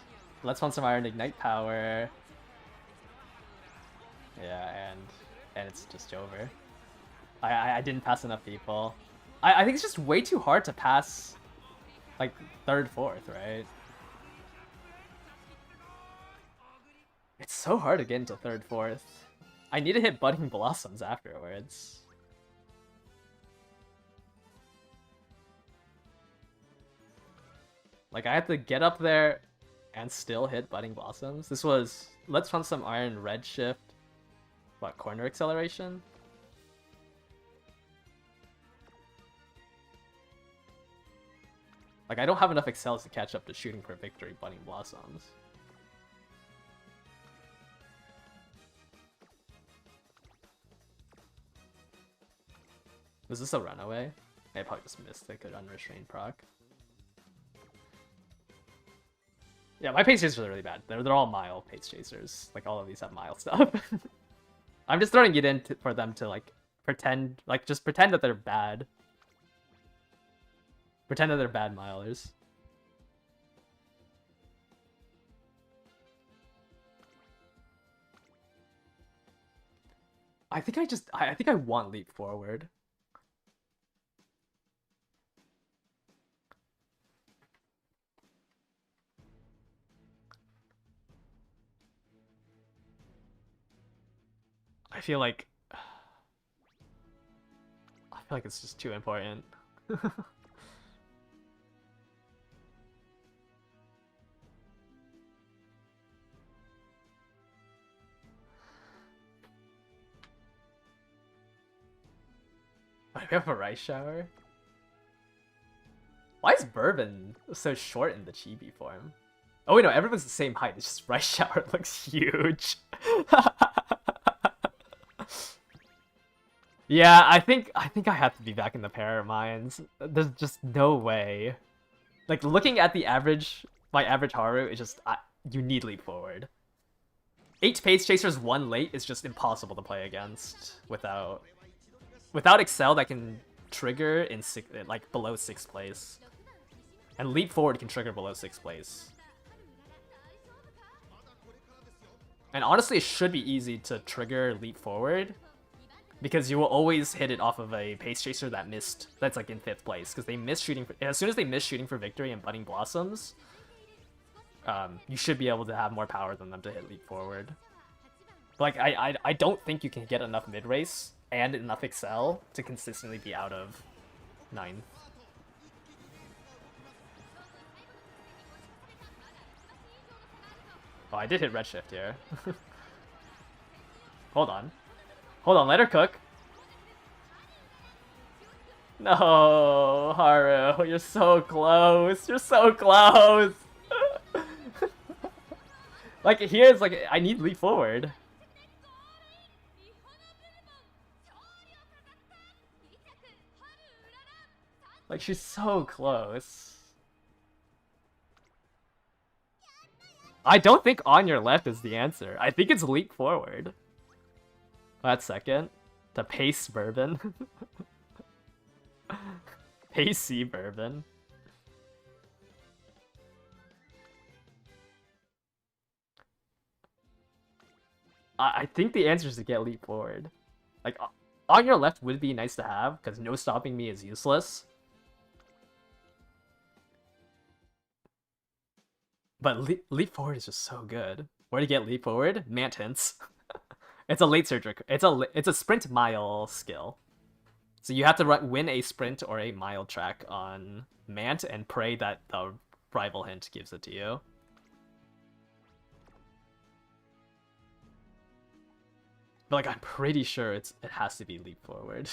Let's want some Iron Ignite power. Yeah, and it's just over. I didn't pass enough people. I think it's just way too hard to pass, like, 3rd, 4th, right? It's so hard to get into 3rd, 4th. I need to hit Budding Blossoms afterwards. Like, I have to get up there and still hit Budding Blossoms. This was... Let's run some Iron Red Shift. What, corner acceleration? Like, I don't have enough excels to catch up to shooting for victory Budding Blossoms. Was this a runaway? I probably just missed like an unrestrained proc. Yeah, my pace chasers are really bad. They're all mile pace chasers. Like, all of these have mile stuff. I'm just throwing it in for them to, like, pretend... Like, just pretend that they're bad. Pretend that they're bad milers. I think I want leap forward. I feel like it's just too important. we have a rice shower? Why is Bourbon so short in the chibi form? Oh wait, no, everyone's the same height. It's just rice shower looks huge. Yeah, I think I have to be back in the Parrot Mines. There's just no way. Like looking at the average, my average Haru is just you need leap forward. 8 Pace Chasers, 1 late is just impossible to play against without Excel that can trigger in like below 6th place. And leap forward can trigger below 6th place. And honestly, it should be easy to trigger leap forward because you will always hit it off of a Pace Chaser that's like in 5th place because they miss shooting as soon as they miss shooting for victory and Budding Blossoms. You should be able to have more power than them to hit leap forward. But like I don't think you can get enough mid race and enough Excel to consistently be out of 9th. Oh, I did hit Redshift here. Hold on, let her cook. No, Haru, you're so close. You're so close. Like here's like I need leap forward. Like she's so close. I don't think on your left is the answer. I think it's leap forward. That's second. To pace Bourbon. Pacey Bourbon. I think the answer is to get leap forward. Like, on your left would be nice to have, because no stopping me is useless. But leap forward is just so good. Where to get leap forward? Mant hints. It's a late surgery. It's a sprint mile skill. So you have to win a sprint or a mile track on Mant and pray that the rival hint gives it to you. But like I'm pretty sure it has to be leap forward.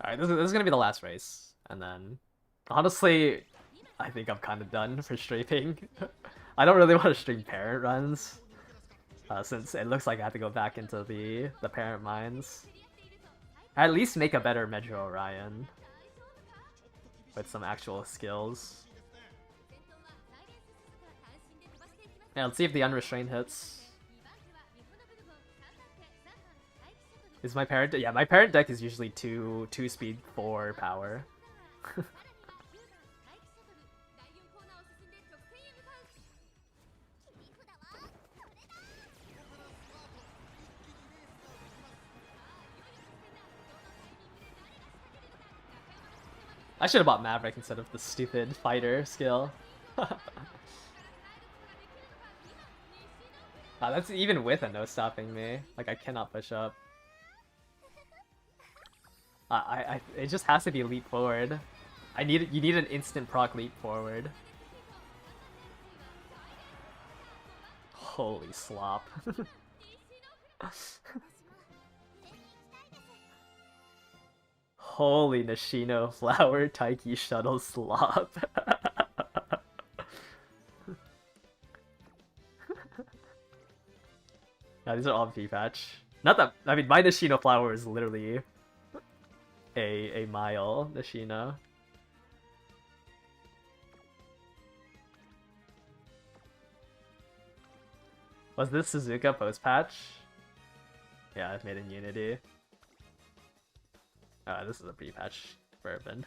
Alright, this is gonna be the last race. And then, honestly, I think I'm kind of done for streaming. I don't really want to stream parent runs. Since it looks like I have to go back into the parent mines. At least make a better Metro Orion. With some actual skills. Yeah, let's see if the unrestrained hits. Is my parent? Yeah, my parent deck is usually 2 speed 4 power. I should have bought Maverick instead of the stupid fighter skill. That's even with a no stopping me. Like I cannot push up. It just has to be leap forward. You need an instant proc leap forward. Holy slop. Holy Nishino flower Taiki shuttle slop. Yeah, these are all V-patch. Not that I mean my Nishino flower is literally a mile Nishino. Was this Suzuka post patch? Yeah, I've made in Unity. This is a pre-patch Bourbon.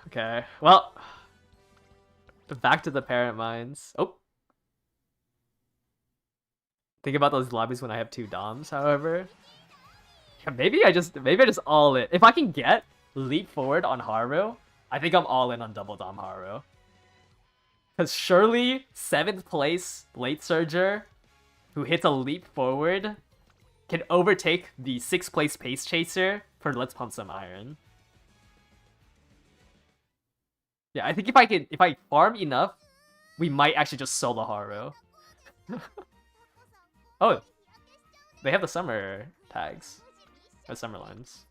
Okay, well, back to the parent mines. Oh, think about those lobbies when I have 2 DOMs. However, yeah, maybe I just all it. If I can get leap forward on Haru, I think I'm all in on Double Dom Haru. Because surely 7th place Late Surger, who hits a leap forward, can overtake the 6th place Pace Chaser for Let's Pump Some Iron. Yeah, I think if I farm enough, we might actually just solo Haru. Oh, they have the summer tags. Or summer lines.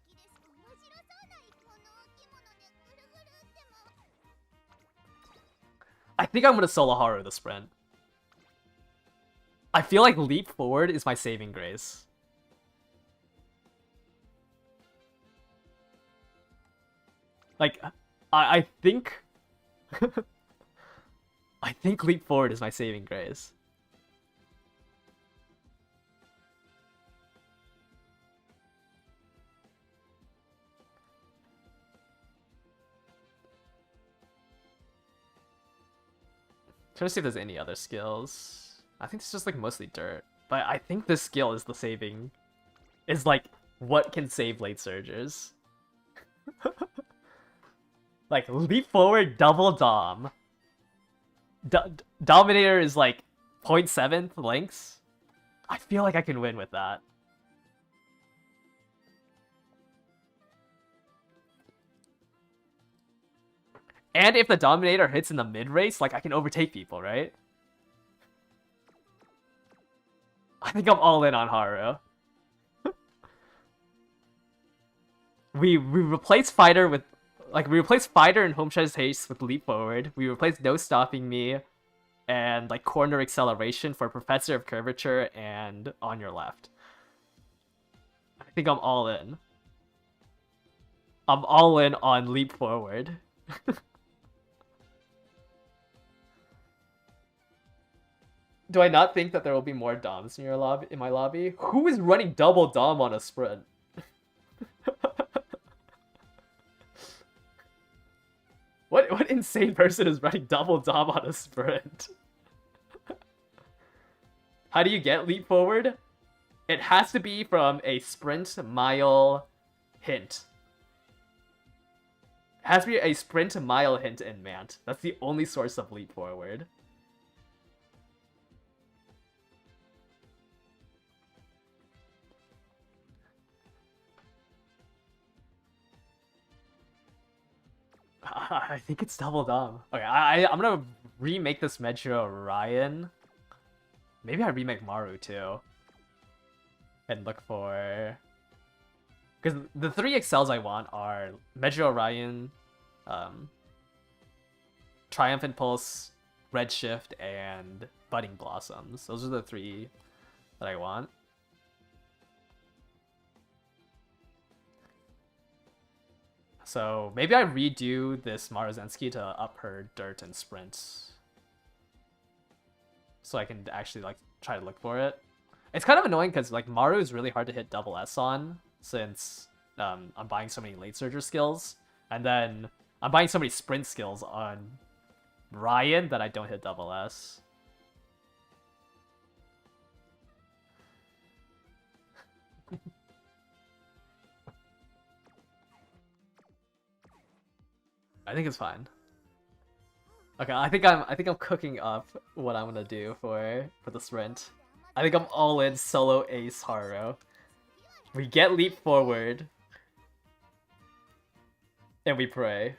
I think I'm gonna solo Haru the sprint. I feel like leap forward is my saving grace. Like, I think... I think leap forward is my saving grace. Trying to see if there's any other skills. I think it's just like mostly dirt. But I think this skill is the saving... Is like, what can save late surgers. Like, leap forward, double dom. Dominator is like 0.7 lengths. I feel like I can win with that. And if the Dominator hits in the mid-race, like, I can overtake people, right? I think I'm all in on Haru. we replace Fighter with... Like, we replace Fighter and Home Stretch Haste with Leap Forward. We replace No Stopping Me and, like, Corner Acceleration for Professor of Curvature and On Your Left. I think I'm all in. I'm all in on Leap Forward. Do I not think that there will be more Doms in your lobby? In my lobby? Who is running double Dom on a sprint? What insane person is running double Dom on a sprint? How do you get leap forward? It has to be from a sprint mile hint. It has to be a sprint mile hint in Mant. That's the only source of leap forward. I think it's double Dom. Okay, I'm gonna remake this Metro Ryan. Maybe I remake Maru too. And look for... Because the 3 excels I want are Metro Ryan, Triumphant Pulse, Redshift, and Budding Blossoms. Those are the 3 that I want. So maybe I redo this Maruzensky to up her dirt and sprints. So I can actually like try to look for it. It's kind of annoying because like Maru is really hard to hit double S on since I'm buying so many late surger skills. And then I'm buying so many sprint skills on Ryan that I don't hit double S. I think it's fine. Okay, I think I'm cooking up what I'm gonna do for the sprint. I think I'm all in solo ace Haru. We get leap forward. And we pray.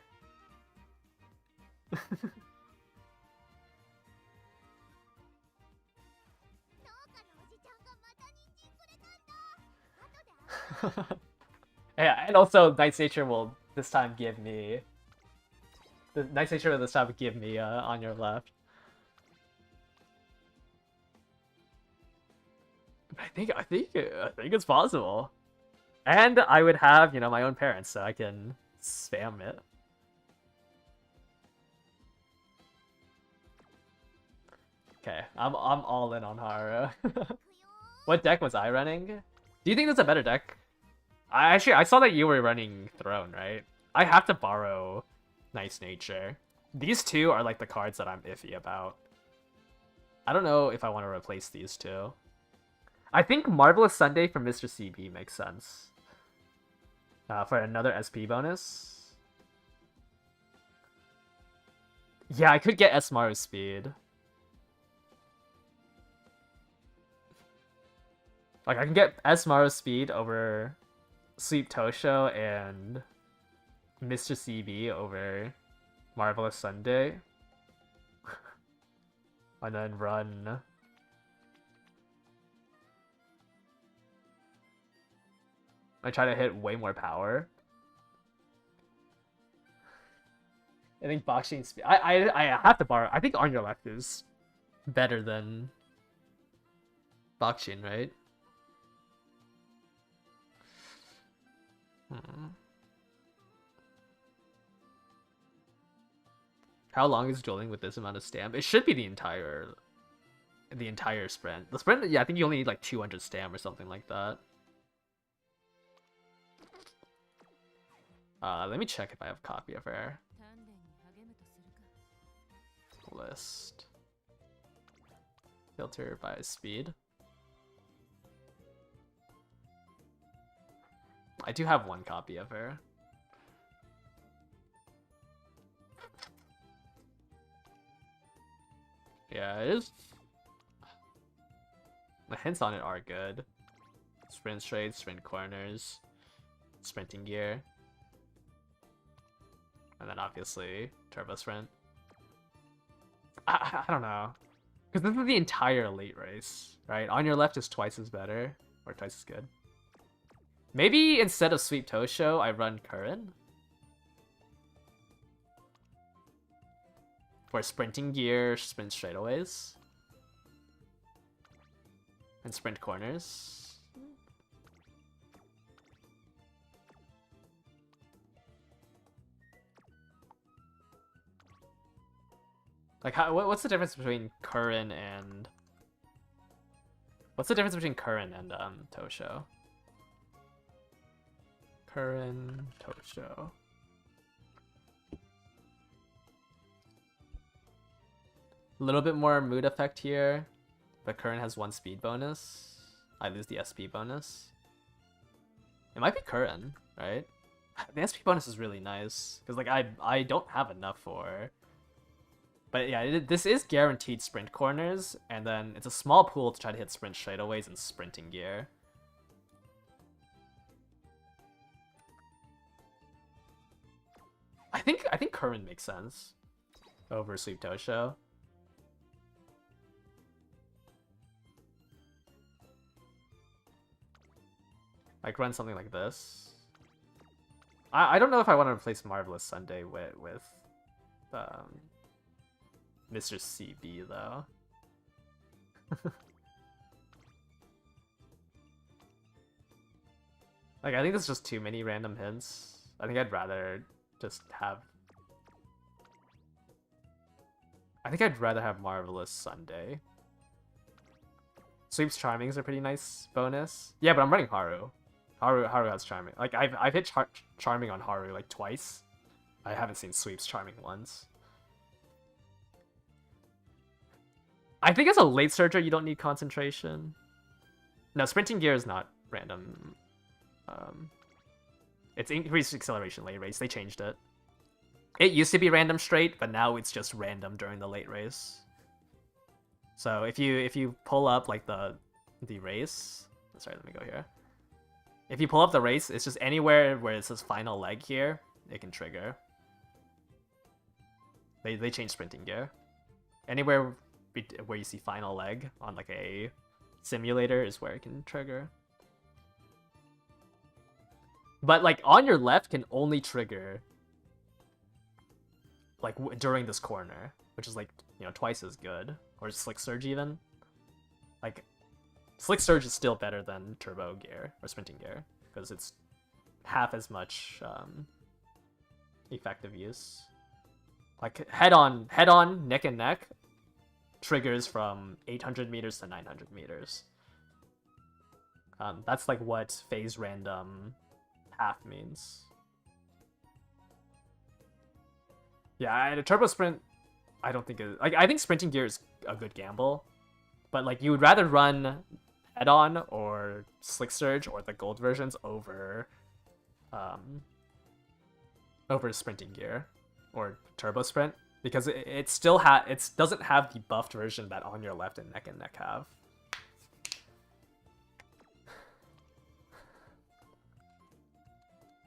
Yeah, and also Knight's Nature will this time give me... The Knight's Nature will this time give me On Your Left. I think it's possible. And I would have, you know, my own parents, so I can spam it. Okay, I'm all in on Haru. What deck was I running? Do you think there's a better deck? I saw that you were running Throne, right? I have to borrow Nice Nature. These two are like the cards that I'm iffy about. I don't know if I want to replace these two. I think Marvelous Sunday from Mr. CB makes sense. For another SP bonus. Yeah, I could get Esmaru speed. Like, I can get Esmaru speed over Sweep Tosho and Mr. CB over Marvelous Sunday. And then run... I try to hit way more power. I think Boxing speed... I have to borrow... I think On Your Left is better than Boxing, right? How long is dueling with this amount of stamp? It should be the entire sprint. The sprint, yeah, I think you only need like 200 stamp or something like that. Let me check if I have copy of her. List. Filter by speed. I do have one copy of her. Yeah, it is. The hints on it are good. Sprint straight, sprint corners, sprinting gear. And then obviously, turbo sprint. I don't know. Because this is the entire late race, right? On Your Left is twice as better, or twice as good. Maybe instead of Sweep Tosho, I run Curran. For sprinting gear, sprint straightaways. And sprint corners. Like, what's the difference between Curran and... What's the difference between Curran and Tosho? Curran, Tosho. A little bit more mood effect here, but Curran has 1 speed bonus. I lose the SP bonus. It might be Curran, right? The SP bonus is really nice, because like I don't have enough for... But yeah, this is guaranteed sprint corners, and then it's a small pool to try to hit sprint straightaways and sprinting gear. I think Curran makes sense over Sweep Tosho. Like run something like this. I don't know if I want to replace Marvelous Sunday with Mr. CB though. Like I think there's just too many random hints. I think I'd rather just have... I think I'd rather have Marvelous Sunday. Sweeps Charming is a pretty nice bonus. Yeah, but I'm running Haru. Haru has Charming. Like I've hit Charming on Haru like twice. I haven't seen Sweeps Charming once. I think as a late surger you don't need concentration. No, sprinting gear is not random. It's increased acceleration late race. They changed it. It used to be random straight, but now it's just random during the late race. So if you pull up like the race, sorry, let me go here. If you pull up the race, it's just anywhere where it says final leg here, it can trigger. They changed sprinting gear. Anywhere where you see final leg on like a simulator is where it can trigger. But like On Your Left can only trigger like during this corner, which is like, you know, twice as good. Or Slick Surge even. Like Slick Surge is still better than Turbo Gear or Sprinting Gear because it's half as much effective use. Like head on, neck and neck triggers from 800 meters to 900 meters. That's like what phase random half means. Yeah, a Turbo Sprint, I don't think it... Like, I think Sprinting Gear is a good gamble, but like you would rather run Head On or Slick Surge or the gold versions over Sprinting Gear or Turbo Sprint. because it doesn't have the buffed version that On Your Left and Neck have.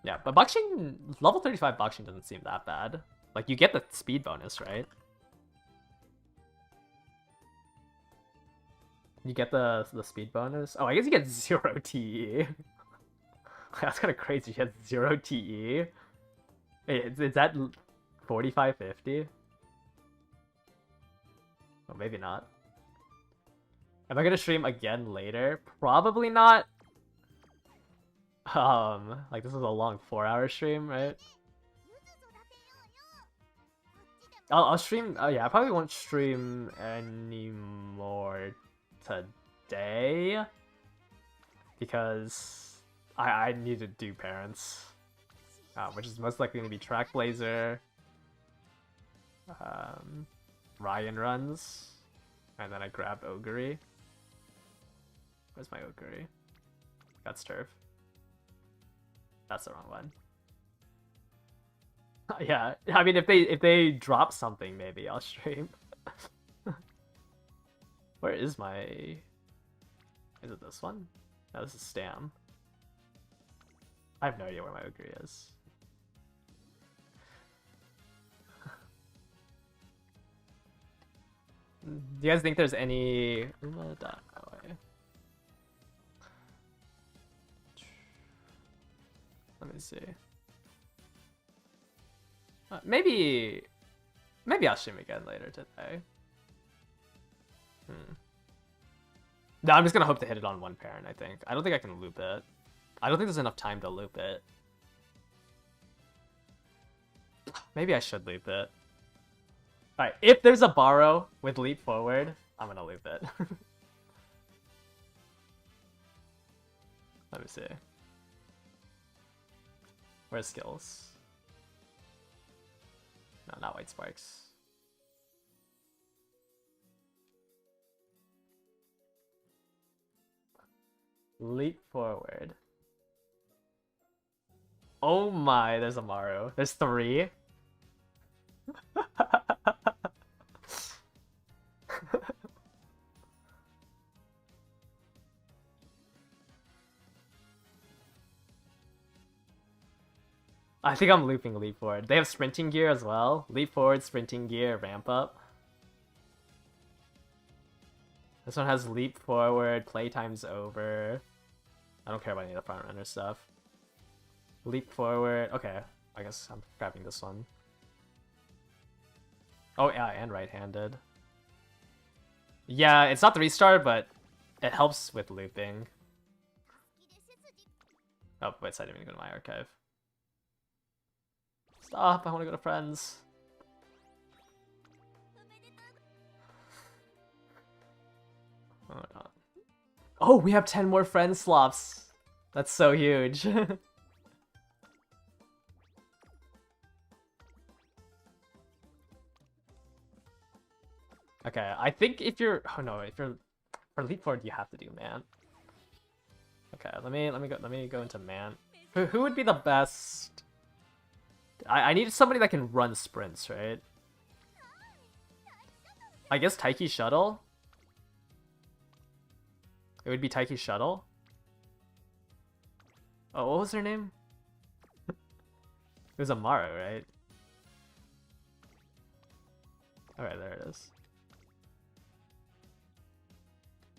Yeah, but Boxing level 35 Boxing doesn't seem that bad. Like, you get the speed bonus, right? You get the speed bonus. Oh, I guess you get 0 TE. That's kind of crazy. You get 0 TE. Wait, is that 4550? Oh, maybe not. Am I gonna stream again later? Probably not. Like, this is a long 4-hour stream, right? I'll stream. Oh yeah, I probably won't stream anymore today because I need to do parents, which is most likely going to be Track Blazer, Ryan runs, and then I grab Ogre. Where's my Ogre? That's turf. That's the wrong one. Yeah, I mean, if they drop something, maybe I'll stream. Where is my... Is it this one? No, this is Stam. I have no idea where my Ogre is. Do you guys think there's any... Let me see. Maybe I'll stream again later today. No, I'm just gonna hope to hit it on one parent, I think. I don't think I can loop it. I don't think there's enough time to loop it. Maybe I should loop it. Alright, if there's a borrow with leap forward, I'm gonna loop it. Let me see. Where's skills? No, not White Sparks. Leap forward. Oh my, there's a Maru. There's 3. I think I'm looping leap forward. They have sprinting gear as well. Leap forward, sprinting gear, ramp up. This one has leap forward, playtime's over. I don't care about any of the front runner stuff. Leap forward. Okay, I guess I'm grabbing this one. Oh yeah, and right-handed. Yeah, it's not the restart, but it helps with looping. Oh, wait, so I didn't even go to my archive. Stop, I want to go to friends. Oh, no. Oh, we have 10 more friend slots. That's so huge. Okay, I think if you're... Oh no, if you're... For leap forward, you have to do man. Okay, let me go into man. Who would be the best... I need somebody that can run sprints, right? I guess Taiki Shuttle? It would be Taiki Shuttle? Oh, what was her name? It was Amaru, right? Alright, there it is.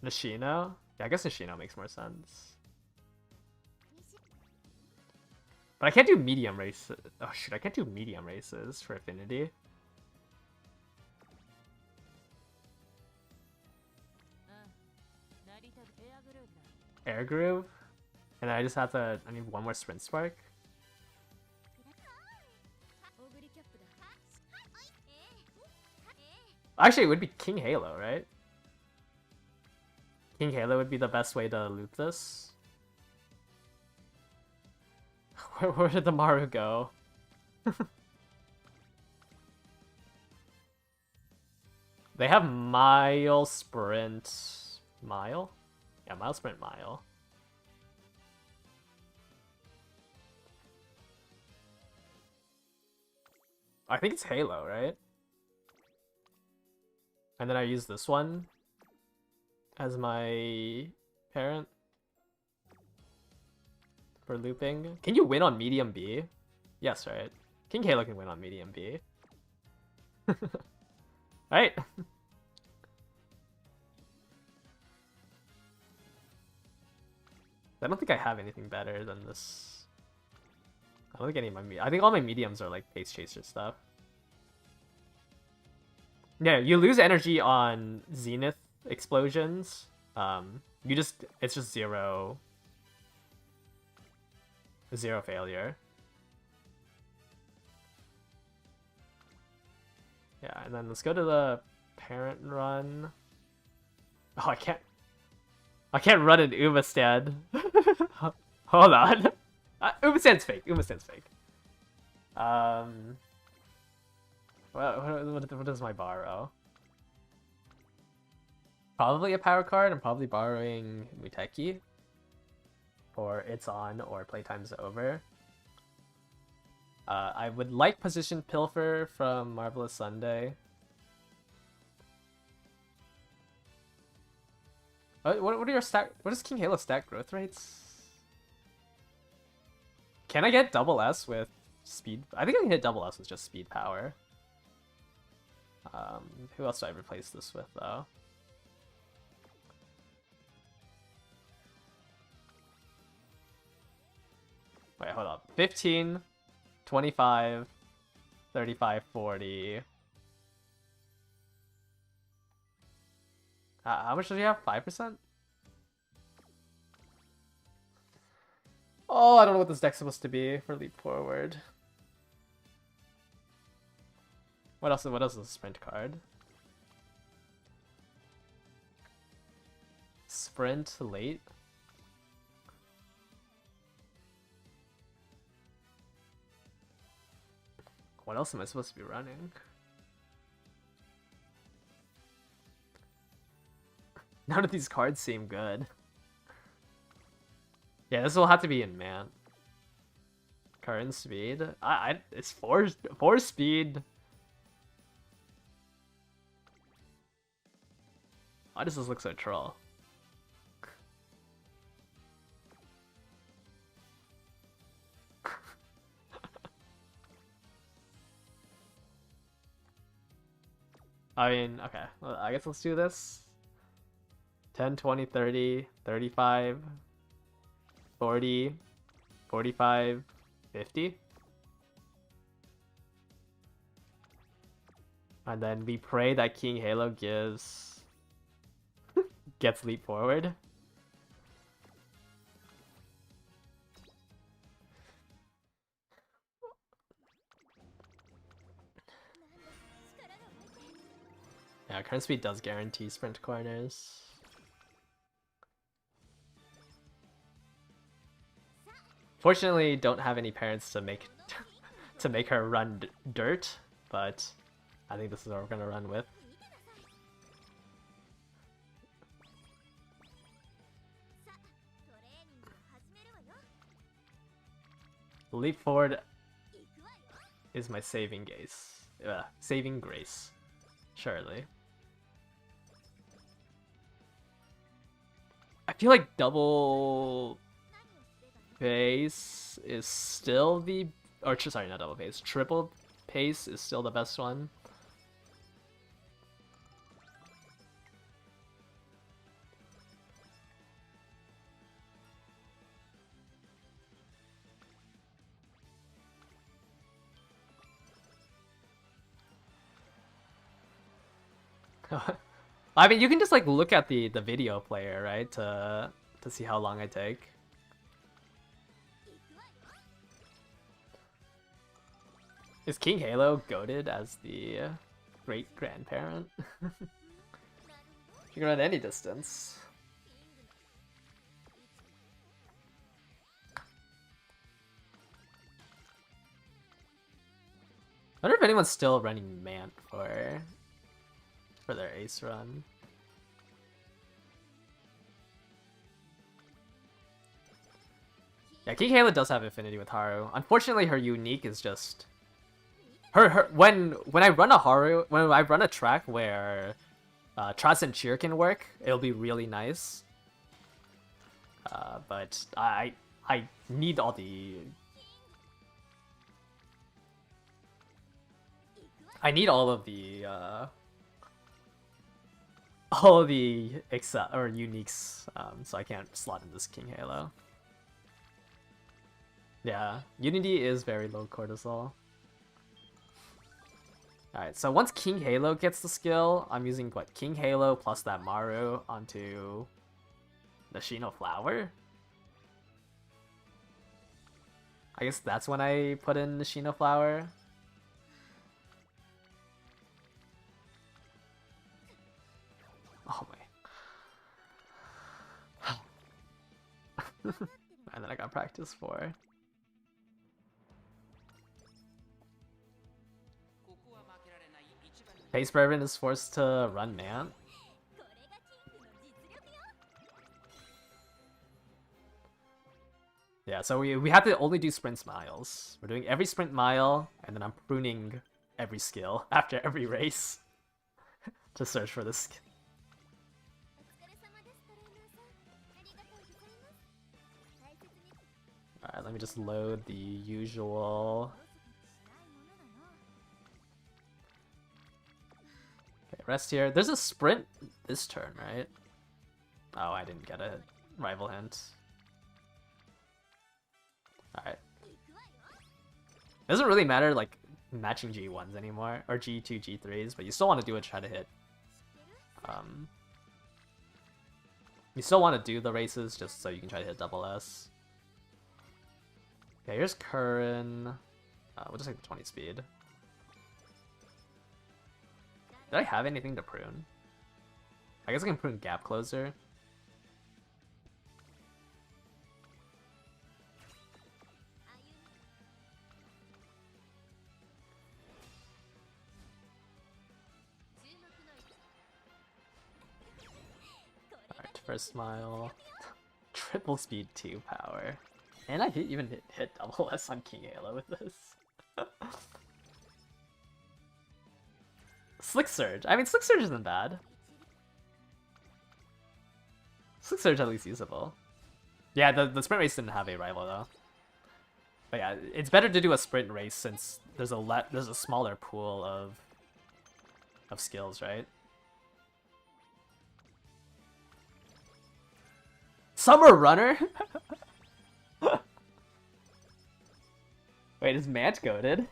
Nishino? Yeah, I guess Nishino makes more sense. But I can't do medium races. Oh shoot, I can't do medium races for affinity. Air groove? And I just have to... I need one more sprint spark? Actually, it would be King Halo, right? King Halo would be the best way to loop this. Where did the Maru go? They have Mile, Sprint... Mile? Yeah, Mile, Sprint, Mile. I think it's Halo, right? And then I use this one as my parent for looping. Can you win on medium B? Yes, right? King Halo can win on medium B. Right? I don't think I have anything better than this. I don't think any of my I think all my mediums are like pace chaser stuff. Yeah, you lose energy on Zenith explosions. It's just zero failure. Yeah, and then let's go to the parent run. Oh, I can't run an Uma stand. Hold on. Uma stand's fake. Uma stand's fake. What does my borrow? Probably a power card. I'm probably borrowing Muteki. Or It's On or Playtime's Over. I would like Position Pilfer from Marvelous Sunday. What are your stack? What is King Halo stack growth rates? Can I get double S with speed? I think I can hit double S with just speed power. Who else do I replace this with though? Wait, hold up. 15, 25, 35, 40. How much does he have? 5%? Oh, I don't know what this deck's supposed to be for Leap Forward. What else is a sprint card? Sprint late? What else am I supposed to be running? None of these cards seem good. Yeah, this will have to be in man. Current speed. It's four speed. Why does this look so troll? I mean, okay. Well, I guess let's do this. 10, 20, 30, 35, 40, 45, 50. And then we pray that King Halo gets Leap Forward. Yeah, current speed does guarantee sprint corners. Fortunately, don't have any parents to make her run dirt, but I think this is what we're gonna run with. Leap Forward is my saving grace. Saving grace, surely. I feel like double pace is still the, or sorry, not double pace, triple pace is still the best one. I mean, you can just like look at the video player, right, to see how long I take. Is King Halo goated as the great grandparent? You can run any distance. I wonder if anyone's still running Mant for their ace run. Yeah, King Halo does have affinity with Haru. Unfortunately, her unique is just when I run a Haru, when I run a track where Trust and Cheer can work. It'll be really nice. But I need all the... I need all of the uniques, so I can't slot in this King Halo. Yeah, Unity is very low cortisol. Alright, so once King Halo gets the skill, I'm using what, King Halo plus that Maru onto the Shino Flower? I guess that's when I put in the Shino Flower. Oh my. And then I got practice for. Pace Bourbon is forced to run man. Yeah, so we have to only do sprint miles. We're doing every sprint mile, and then I'm pruning every skill after every race to search for this. Alright, let me just load the usual. Okay, rest here. There's a sprint this turn, right? Oh, I didn't get a rival hint. Alright. Doesn't really matter, like, matching G1s anymore, or G2, G3s, but you still want to do it, try to hit. You still want to do the races just so you can try to hit double S. Okay, here's Curran. We'll just take the 20 speed. Did I have anything to prune? I guess I can prune Gap Closer. Alright, first mile. Triple speed 2 power. And I even hit double S on King Halo with this. Slick Surge. I mean, Slick Surge isn't bad. Slick Surge at least usable. Yeah, the sprint race didn't have a rival though. But yeah, it's better to do a sprint race since there's a smaller pool of skills, right? Summer Runner? Wait, is Mant goated?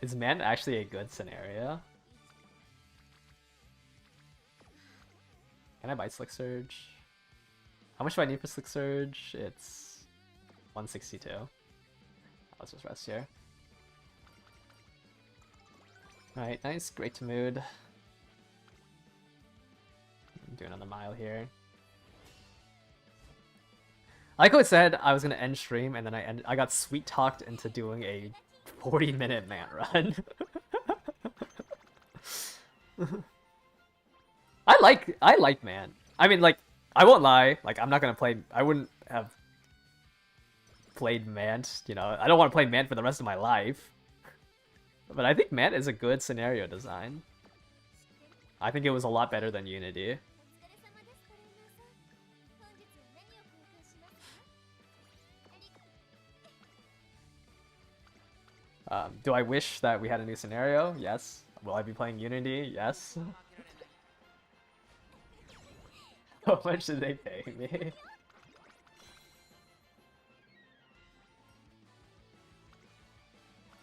Is Mant actually a good scenario? Can I buy Slick Surge? How much do I need for Slick Surge? It's 162. Let's just rest here. Alright, nice. Great to mood. Do another mile here. I like how it said I was gonna end stream, and then I got sweet talked into doing a 40-minute Mant run. I like Mant. I mean, like, I won't lie. Like, I'm not gonna play. I wouldn't have played Mant. You know, I don't want to play Mant for the rest of my life. But I think Mant is a good scenario design. I think it was a lot better than Unity. Do I wish that we had a new scenario? Yes. Will I be playing Unity? Yes. How much did they pay me?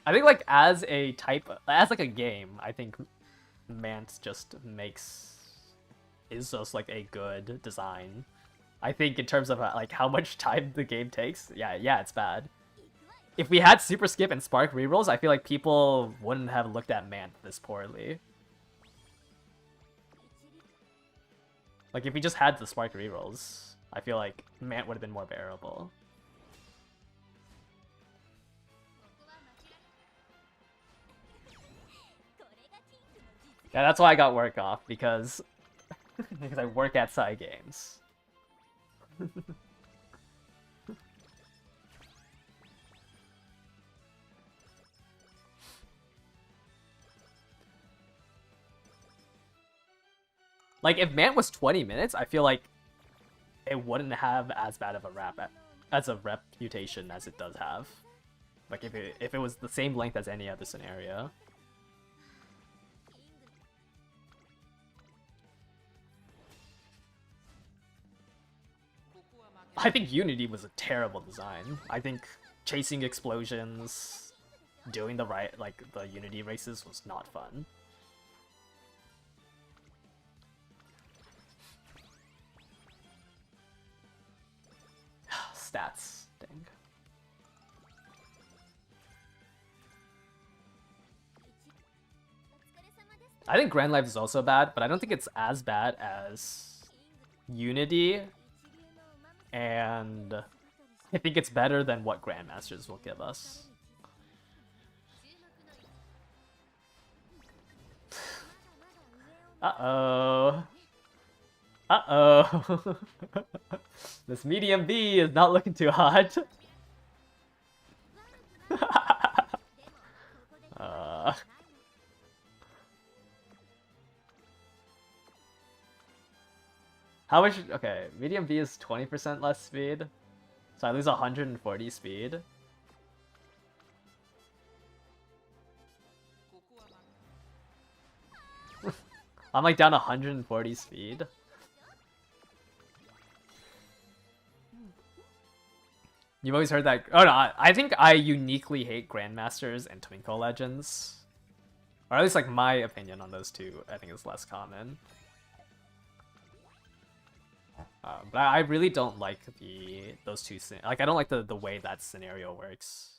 I think, like, as like a game, I think Mant just is just like a good design. I think in terms of like how much time the game takes, yeah, it's bad. If we had Super Skip and Spark rerolls, I feel like people wouldn't have looked at Mant this poorly. Like, if we just had the Spark rerolls, I feel like Mant would have been more bearable. Yeah, that's why I got work off, because I work at Psy Games. Like, if Mant was 20 minutes, I feel like it wouldn't have as bad of a as a reputation as it does have. Like, if it was the same length as any other scenario. I think Unity was a terrible design. I think chasing explosions, doing the Unity races was not fun. Stats, dang. I think Grand Life is also bad, but I don't think it's as bad as Unity, and I think it's better than what Grandmasters will give us. Uh-oh. Uh-oh. This medium B is not looking too hot. How much? Okay, medium B is 20% less speed, so I lose 140 speed. I'm like down 140 speed. You've always heard that. Oh no, I think I uniquely hate Grandmasters and Twinkle Legends. Or at least like my opinion on those two, I think is less common. But I really don't like those two. Like, I don't like the way that scenario works.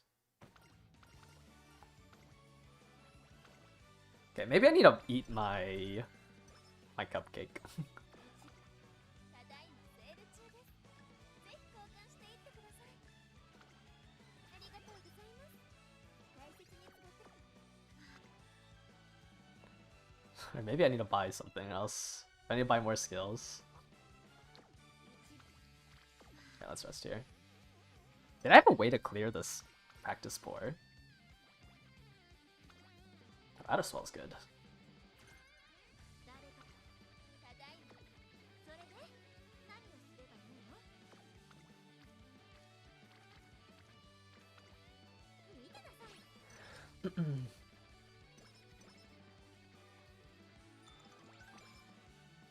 Okay, maybe I need to eat my cupcake. Or maybe I need to buy something else. I need to buy more skills. Okay, let's rest here. Did I have a way to clear this practice pour? Outer Swell's good.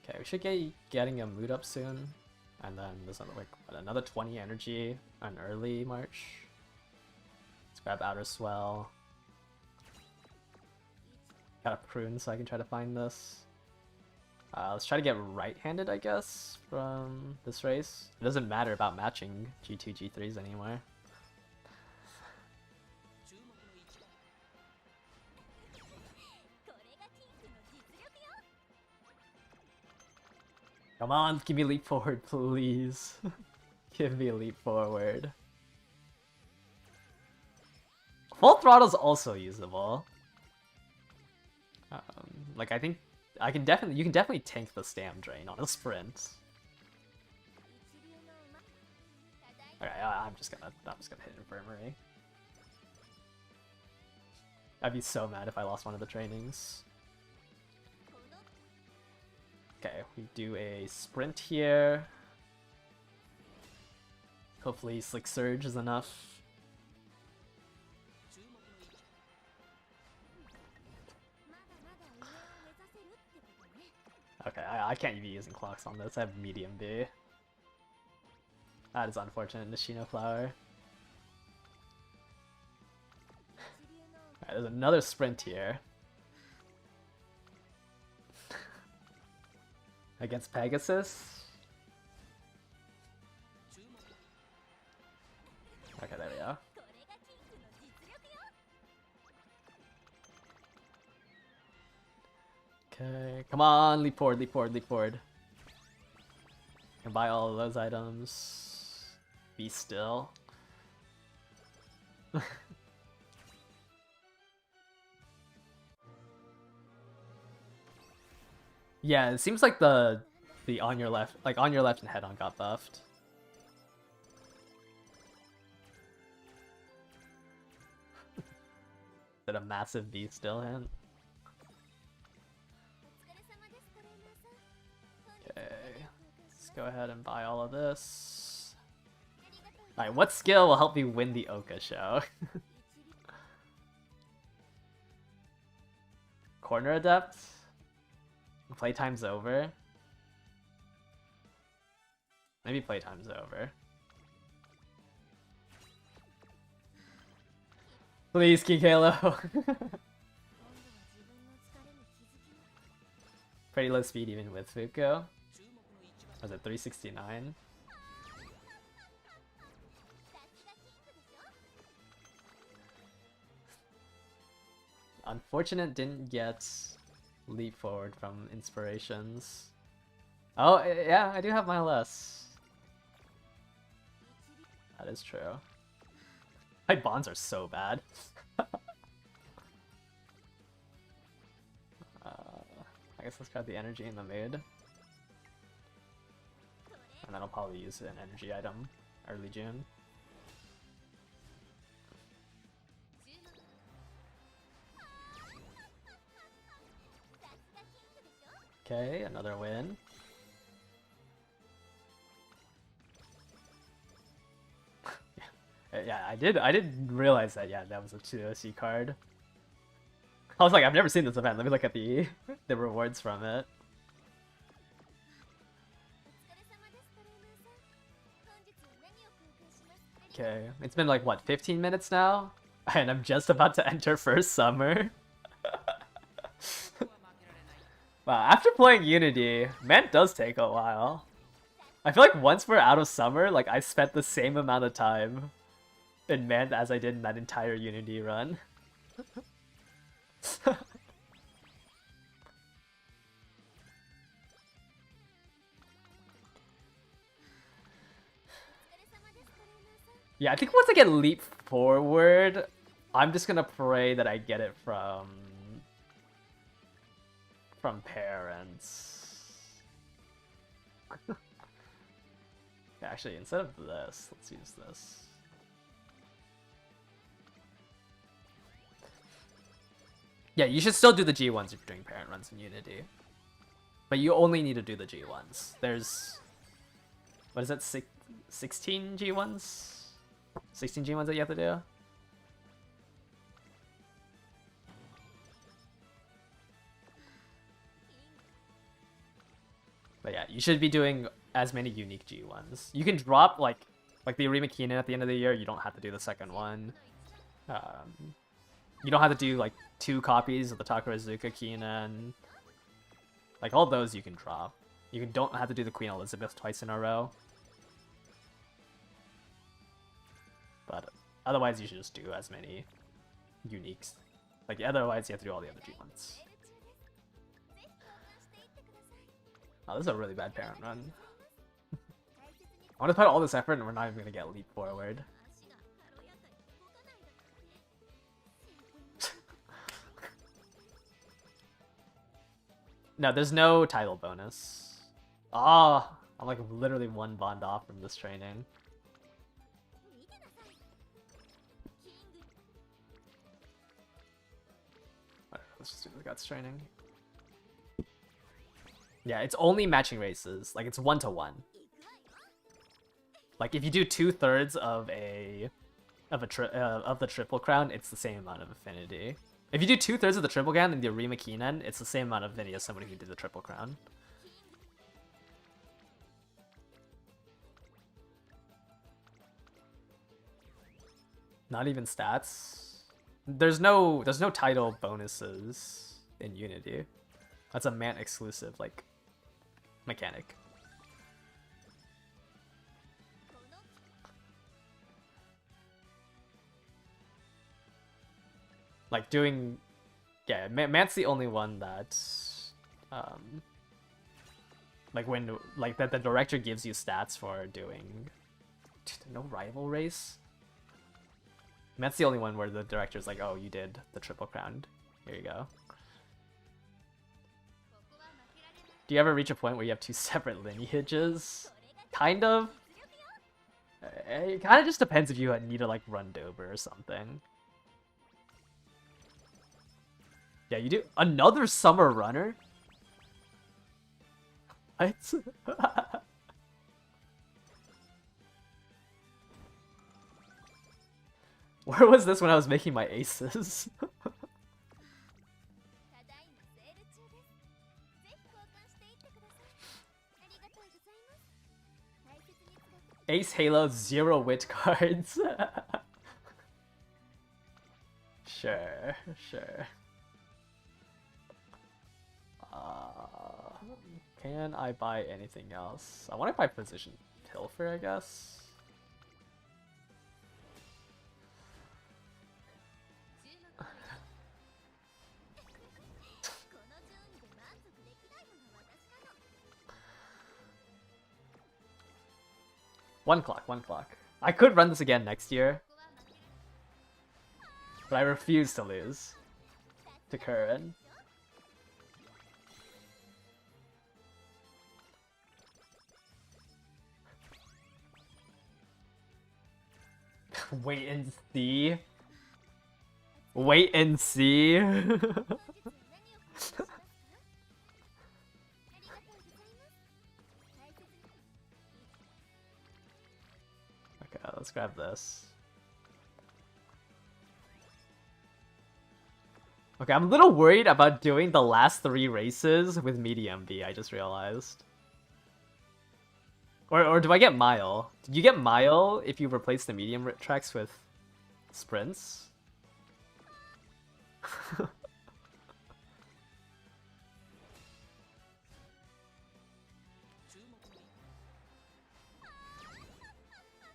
Okay, we should getting a mood up soon, and then there's another 20 energy on early March. Let's grab Outer Swell. Got a prune so I can try to find this. Let's try to get right-handed, I guess, from this race. It doesn't matter about matching G2, G3s anymore. Come on, give me a leap forward, please. Give me a leap forward. Full throttle's also usable. Like, I think you can definitely tank the stam drain on a sprint. Okay, I'm just gonna hit Infirmary. I'd be so mad if I lost one of the trainings. Okay, we do a sprint here. Hopefully Slick Surge is enough. Okay, I can't be using clocks on this. I have medium B. That is unfortunate. Nishino Flower. Alright, there's another sprint here. Against Pegasus. Okay, there we go. Okay, come on, leap forward, leap forward, leap forward. Can buy all of those items. Be still. Yeah, it seems like the on your left and head on got buffed. Did a massive B still hint? Okay, let's go ahead and buy all of this. Alright, what skill will help me win the Oka show? Corner Adept? Playtime's over? Maybe playtime's over. Please, Kikalo! Pretty low speed even with Fuko. Was it 369? Unfortunate didn't get leap forward from inspirations. Oh, yeah, I do have my less. That is true. My bonds are so bad. I guess let's grab the energy in the mid. And then I'll probably use an energy item early June. Okay, another win. Yeah, I did realize that. Yeah, that was a 2OC card. I was like, I've never seen this event. Let me look at the the rewards from it. Okay, it's been like what, 15 minutes now, and I'm just about to enter first summer. Wow, after playing Unity, man, does take a while. I feel like once we're out of summer, like I spent the same amount of time in Man as I did in that entire Unity run. Yeah, I think once I get leap forward, I'm just gonna pray that I get it from parents. Actually, instead of this, let's use this. Yeah, you should still do the G1s if you're doing parent runs in Unity. But you only need to do the G1s. There's... what is that? 16 G1s? 16 G1s that you have to do? But yeah, you should be doing as many unique G1s. You can drop, like the Arima Keenan at the end of the year, you don't have to do the second one. You don't have to do, like, 2 copies of the Takarazuka Keenan. Like, all those you can drop. You don't have to do the Queen Elizabeth twice in a row. But otherwise, you should just do as many uniques. Like, otherwise, you have to do all the other G1s. Oh, this is a really bad parent run. I want to put all this effort and we're not even going to get leap forward. No, there's no title bonus. Ah, oh, I'm like literally 1 bond off from this training. Alright, let's just do the guts training. Yeah, it's only matching races. Like, it's 1-to-1. Like, if you do 2/3 of the triple crown, it's the same amount of affinity. If you do 2/3 of the triple crown in the Arima Keenan, it's the same amount of affinity as somebody who did the triple crown. Not even stats. There's no title bonuses in Unity. That's a man exclusive, like, mechanic. Like doing, yeah, Mant's the only one that, like when, like that the director gives you stats for doing, no rival race. Mant's the only one where the director's like, oh, you did the triple crown. Here you go. Do you ever reach a point where you have 2 separate lineages? Kind of. It kind of just depends if you need to like run Dober or something. Yeah, you do. Another summer runner? What? Where was this when I was making my aces? Ace Halo, 0 wit cards. Sure, sure. Can I buy anything else? I want to buy Position Pilfer, I guess. One clock. I could run this again next year, but I refuse to lose to Curran. Wait and see. Wait and see. Okay, let's grab this. Okay, I'm a little worried about doing the last 3 races with medium B, I just realized. Or do I get mile? Did you get mile if you replace the medium tracks with sprints?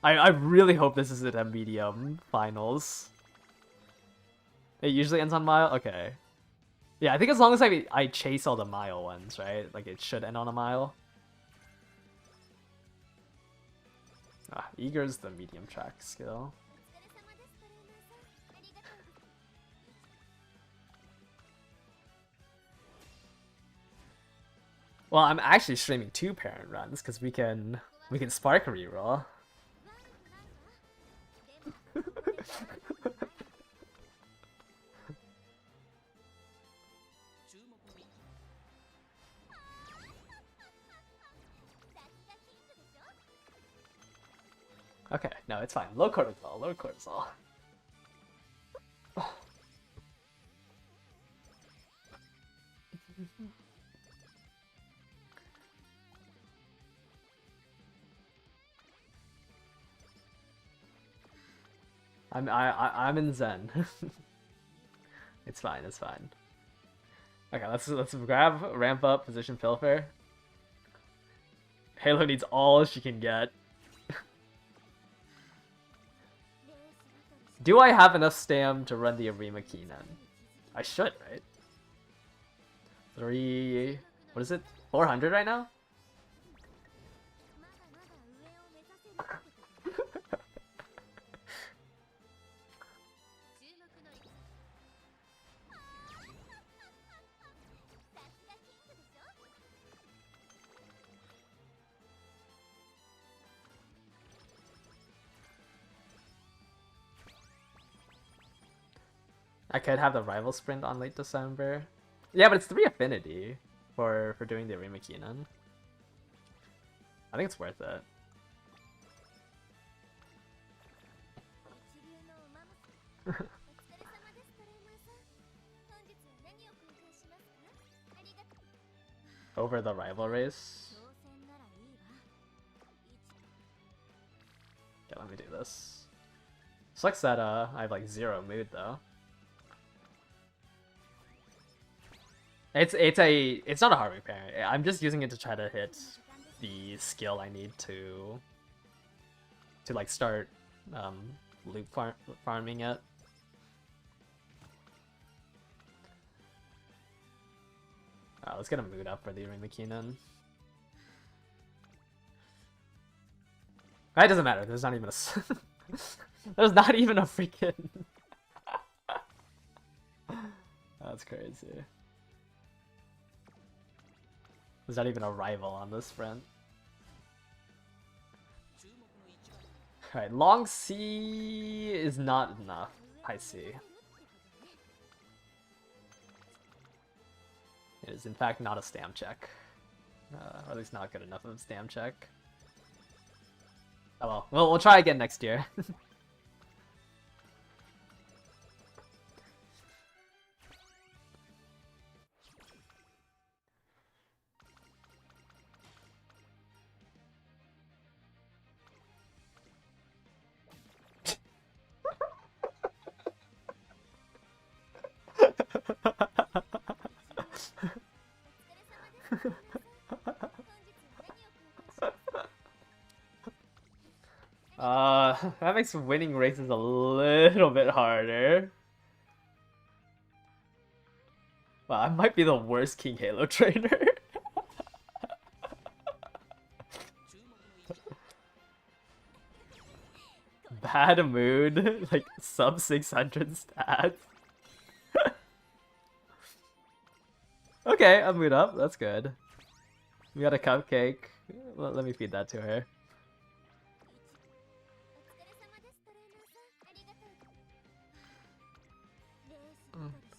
I really hope this isn't a medium finals. It usually ends on mile? Okay. Yeah, I think as long as I chase all the mile ones, right? Like, it should end on a mile. Eager's the medium track skill. Well, I'm actually streaming 2 parent runs because we can spark reroll. Okay, no, it's fine. Low cortisol, low cortisol. I'm in Zen. It's fine, it's fine. Okay, let's grab ramp up position Pilfer. Halo needs all she can get. Do I have enough stam to run the Arima Keenan? I should, right? 3... What is it? 400 right now? I could have the rival sprint on late December. Yeah, but it's 3 affinity for doing the Arima Keenan. I think it's worth it. Over the rival race. Okay, let me do this. Sucks that I have like 0 mood though. It's not a hard repair. I'm just using it to try to hit the skill I need to like start loop farming it. Let's get a mood up for the Arima Keenan. It doesn't matter. There's not even a there's not even a freaking that's crazy. There's not even a rival on this front. Alright, long C is not enough. High C. It is in fact not a stam check. Or at least not good enough of a stam check. Oh well, we'll try again next year. That makes winning races a little bit harder. Wow, I might be the worst King Halo trainer. Bad mood, like sub 600 stats. Okay, a mood up, that's good. We got a cupcake. Let me feed that to her.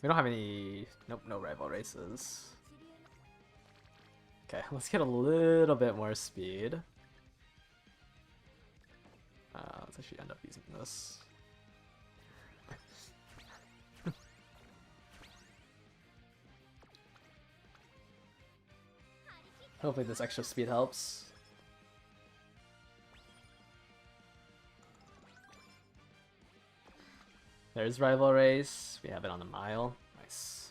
We don't have any... Nope, no rival races. Okay, let's get a little bit more speed. Let's actually end up using this. Hopefully this extra speed helps. There's rival race. We have it on the mile. Nice.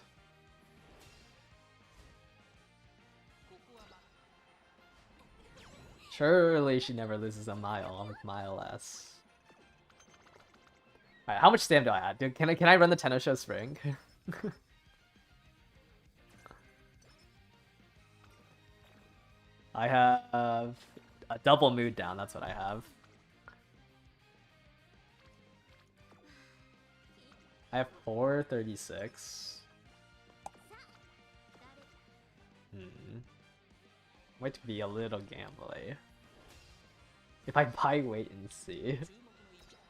Surely she never loses a mile with mile S. Alright, how much stam do I have? Dude, can I run the Tenno Show Spring? I have a double mood down, that's what I have. I have 436. Might be a little gambly. If I buy wait and see.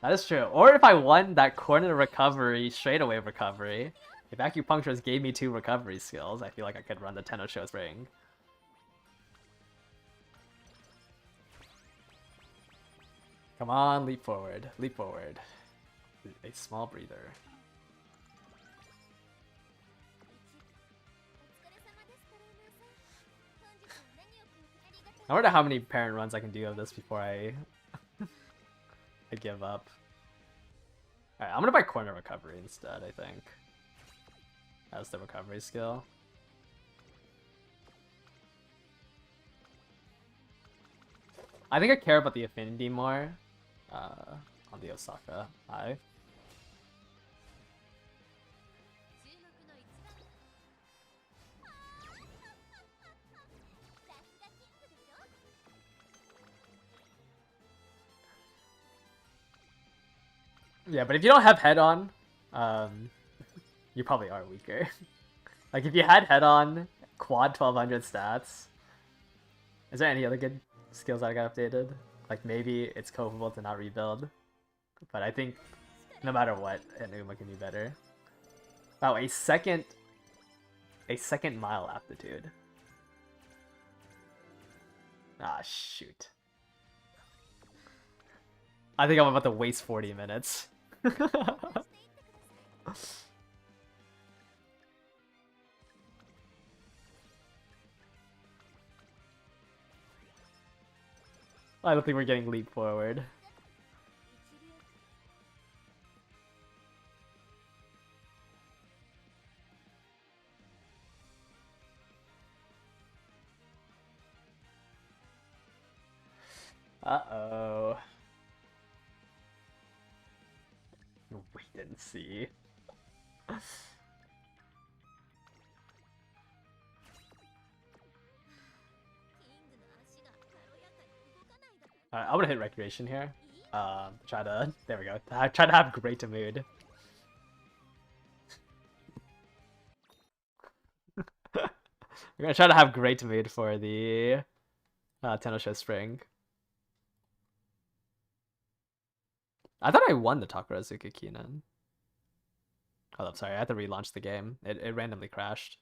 That is true. Or if I won that corner recovery, straightaway recovery. If acupuncturist gave me 2 recovery skills, I feel like I could run the Tenno Show Spring. Come on, leap forward. Leap forward. A small breather. I wonder how many parent runs I can do of this before I give up. Alright, I'm gonna buy corner recovery instead, I think. As the recovery skill. I think I care about the affinity more on the Osaka Eye. Yeah, but if you don't have head on, you probably are weaker. Like if you had head on, quad 1200 stats. Is there any other good skills that got updated? Like maybe it's copable to not rebuild. But I think no matter what, an Uma can be better. Wow, a second mile aptitude. Ah, shoot. I think I'm about to waste 40 minutes. I don't think we're getting leap forward. Uh-oh. Wait and see. Alright, I'm gonna hit recreation here. Try to... There we go. Try to have great mood. We're gonna try to have great mood for the Tenno Show Spring. I thought I won the Takarazuka Kinen. Hold up, sorry, I had to relaunch the game. It randomly crashed.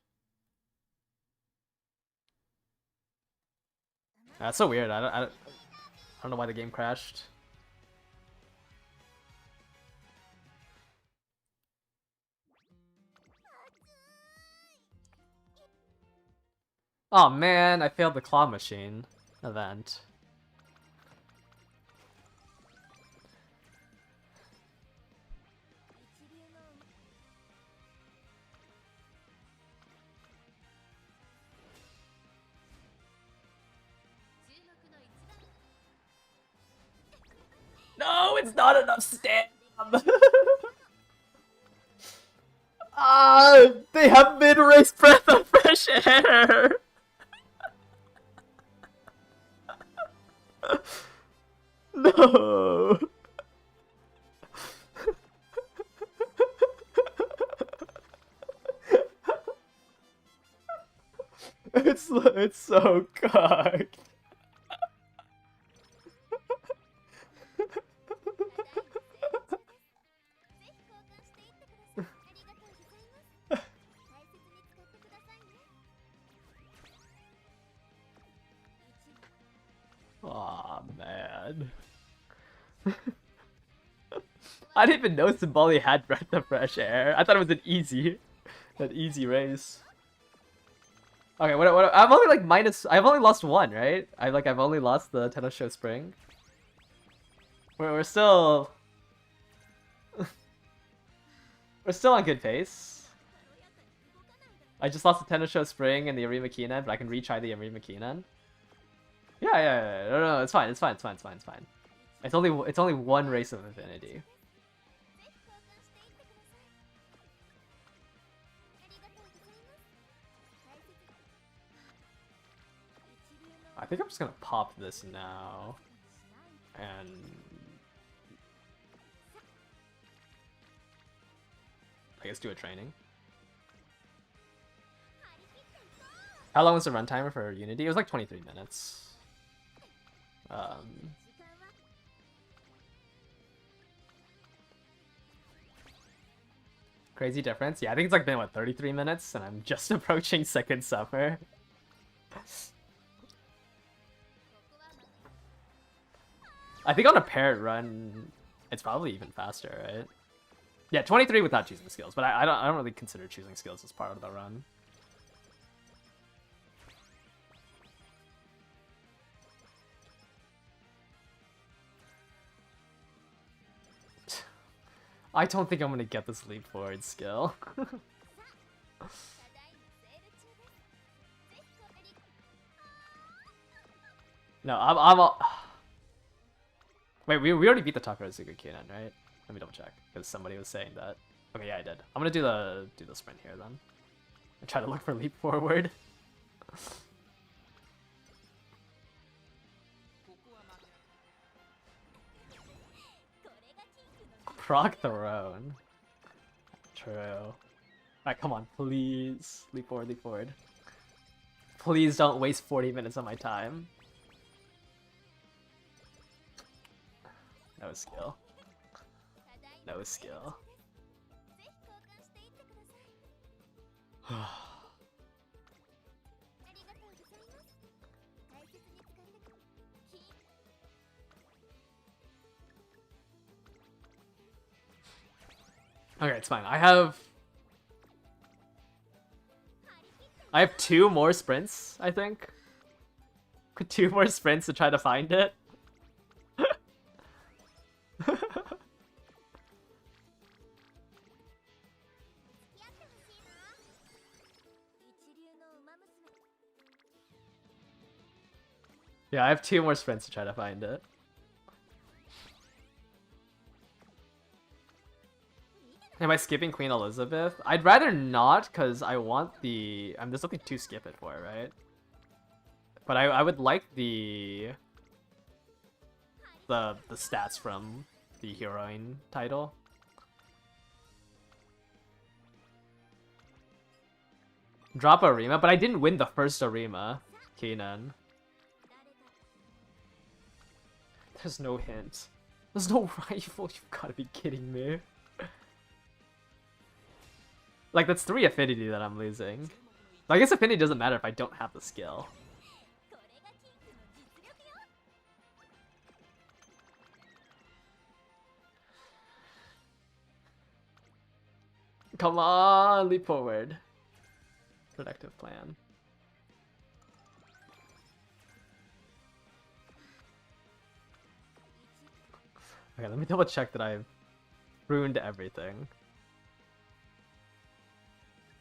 That's so weird. I don't know why the game crashed. Oh man, I failed the claw machine event. No, it's not enough stamp. Ah, they have mid-race breath of fresh air. No. It's so cocked. Aw, man. I didn't even know Simbali had breath of fresh air. I thought it was an easy race. Okay, what? I'm only like minus. I've only lost one, right? I've only lost the tennis show spring. We're still we're still on good pace. I just lost the tennis show spring and the Arima Keenan, but I can retry the Arima Keenan. Yeah. No, it's fine. It's fine. It's only one race of infinity. I think I'm just gonna pop this now, and I guess do a training. How long was the runtime for Unity? It was like 23 minutes. Crazy difference. Yeah, I think it's like been what 33 minutes, and I'm just approaching second summer. I think on a paired run, it's probably even faster, right? Yeah, 23 without choosing skills, but I don't really consider choosing skills as part of the run. I don't think I'm gonna get this leap forward skill. No, I'm Wait, we already beat the Takarazuka Keenan, right? Let me double check, because somebody was saying that. Okay, yeah, I did. I'm gonna do the sprint here then. And try to look for leap forward. Proc throne. True. Alright, come on, please. Leap forward, leap forward. Please don't waste 40 minutes of my time. No skill. No skill. Okay, it's fine. I have 2 more sprints, I think. 2 more sprints to try to find it. Yeah, I have 2 more sprints to try to find it. Am I skipping Queen Elizabeth? I'd rather not, because I want the... there's nothing to skip it for, right? But I would like the stats from the heroine title. Drop Arima, but I didn't win the first Arima, Keenan. There's no hint. There's no rifle, you've gotta be kidding me. Like, that's 3 affinity that I'm losing. I guess affinity doesn't matter if I don't have the skill. Come on, leap forward. Productive plan. Okay, let me double check that I've ruined everything.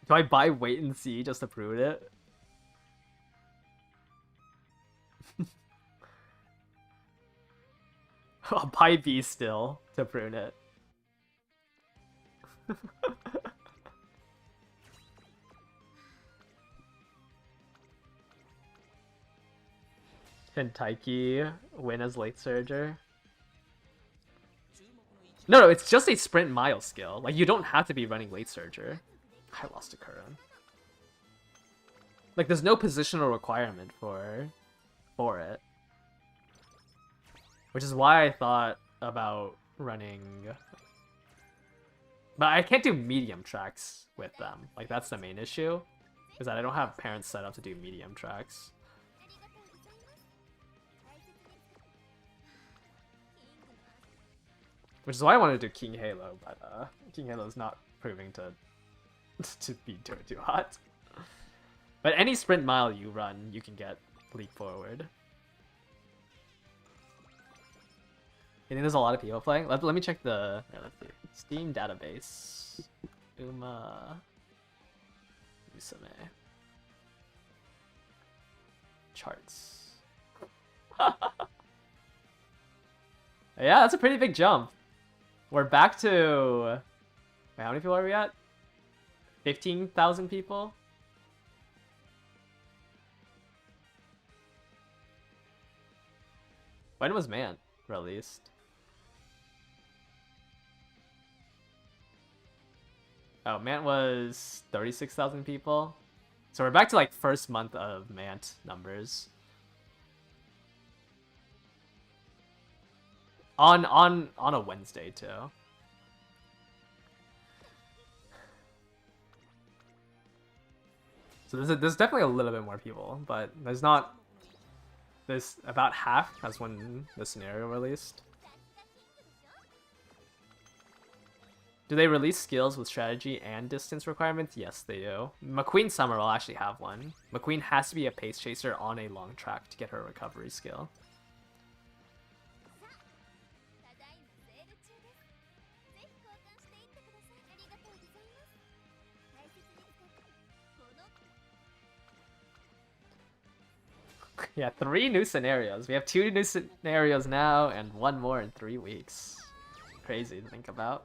Do I buy wait and see just to prune it? I'll buy B still to prune it. Can Taiki win as late surger? No, it's just a sprint mile skill. Like, you don't have to be running late surger. I lost a Curran. Like, there's no positional requirement for it. Which is why I thought about running... But I can't do medium tracks with them. Like, that's the main issue. Is that I don't have parents set up to do medium tracks. Which is why I wanted to do King Halo, but King Halo is not proving to be too hot. But any sprint mile you run, you can get leap forward. I think there's a lot of people playing. Let me check the Steam database. Musume. Charts. Yeah, that's a pretty big jump. We're back to... Wait, how many people are we at? 15,000 people? When was Man released? Oh, Man was 36,000 people. So we're back to like first month of Mant numbers. On a Wednesday too. So there's definitely a little bit more people, but there's not. There's about half as when the scenario released. Do they release skills with strategy and distance requirements? Yes, they do. McQueen Summer will actually have one. McQueen has to be a pace chaser on a long track to get her recovery skill. Yeah, 3 new scenarios. We have 2 new scenarios now and 1 more in 3 weeks. Crazy to think about.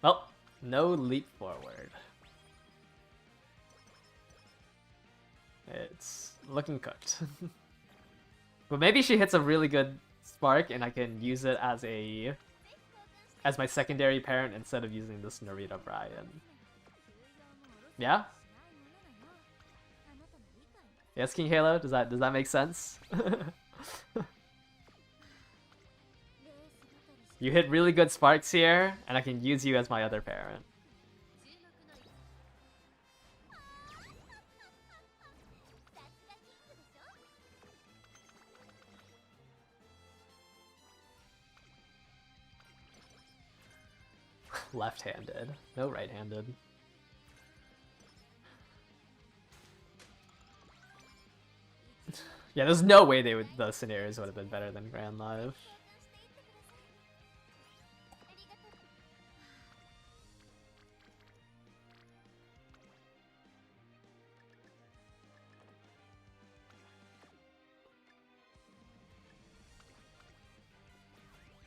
Well, no leap forward. It's looking cooked. But maybe she hits a really good spark and I can use it as my secondary parent instead of using this Narita Brian. Yeah? Yes, King Halo? Does that make sense? You hit really good sparks here, and I can use you as my other parent. Left-handed. No right-handed. Yeah, there's no way the scenarios would have been better than Grand Live.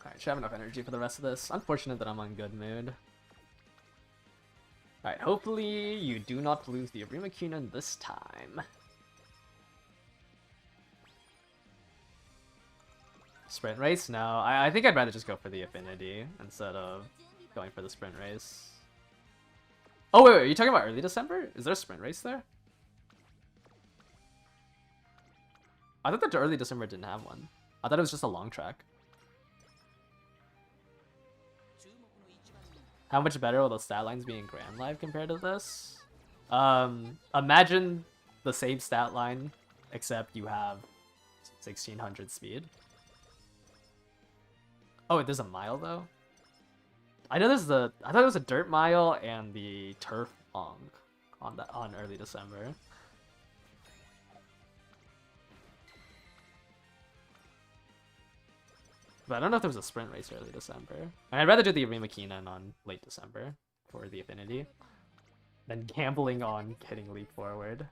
Alright, should have enough energy for the rest of this. Unfortunate that I'm on good mood. Alright, hopefully you do not lose the Arima Kunin this time. Sprint race? No, I think I'd rather just go for the affinity instead of going for the sprint race. Oh, wait, are you talking about early December? Is there a sprint race there? I thought that early December didn't have one. I thought it was just a long track. How much better will the stat lines be in Grand Live compared to this? Imagine the same stat line, except you have 1600 speed. Oh, there's a mile though? I know I thought it was a dirt mile and the turf on early December. But I don't know if there was a sprint race early December. And I'd rather do the Arima Keenan on late December for the Affinity than gambling on getting Leap Forward.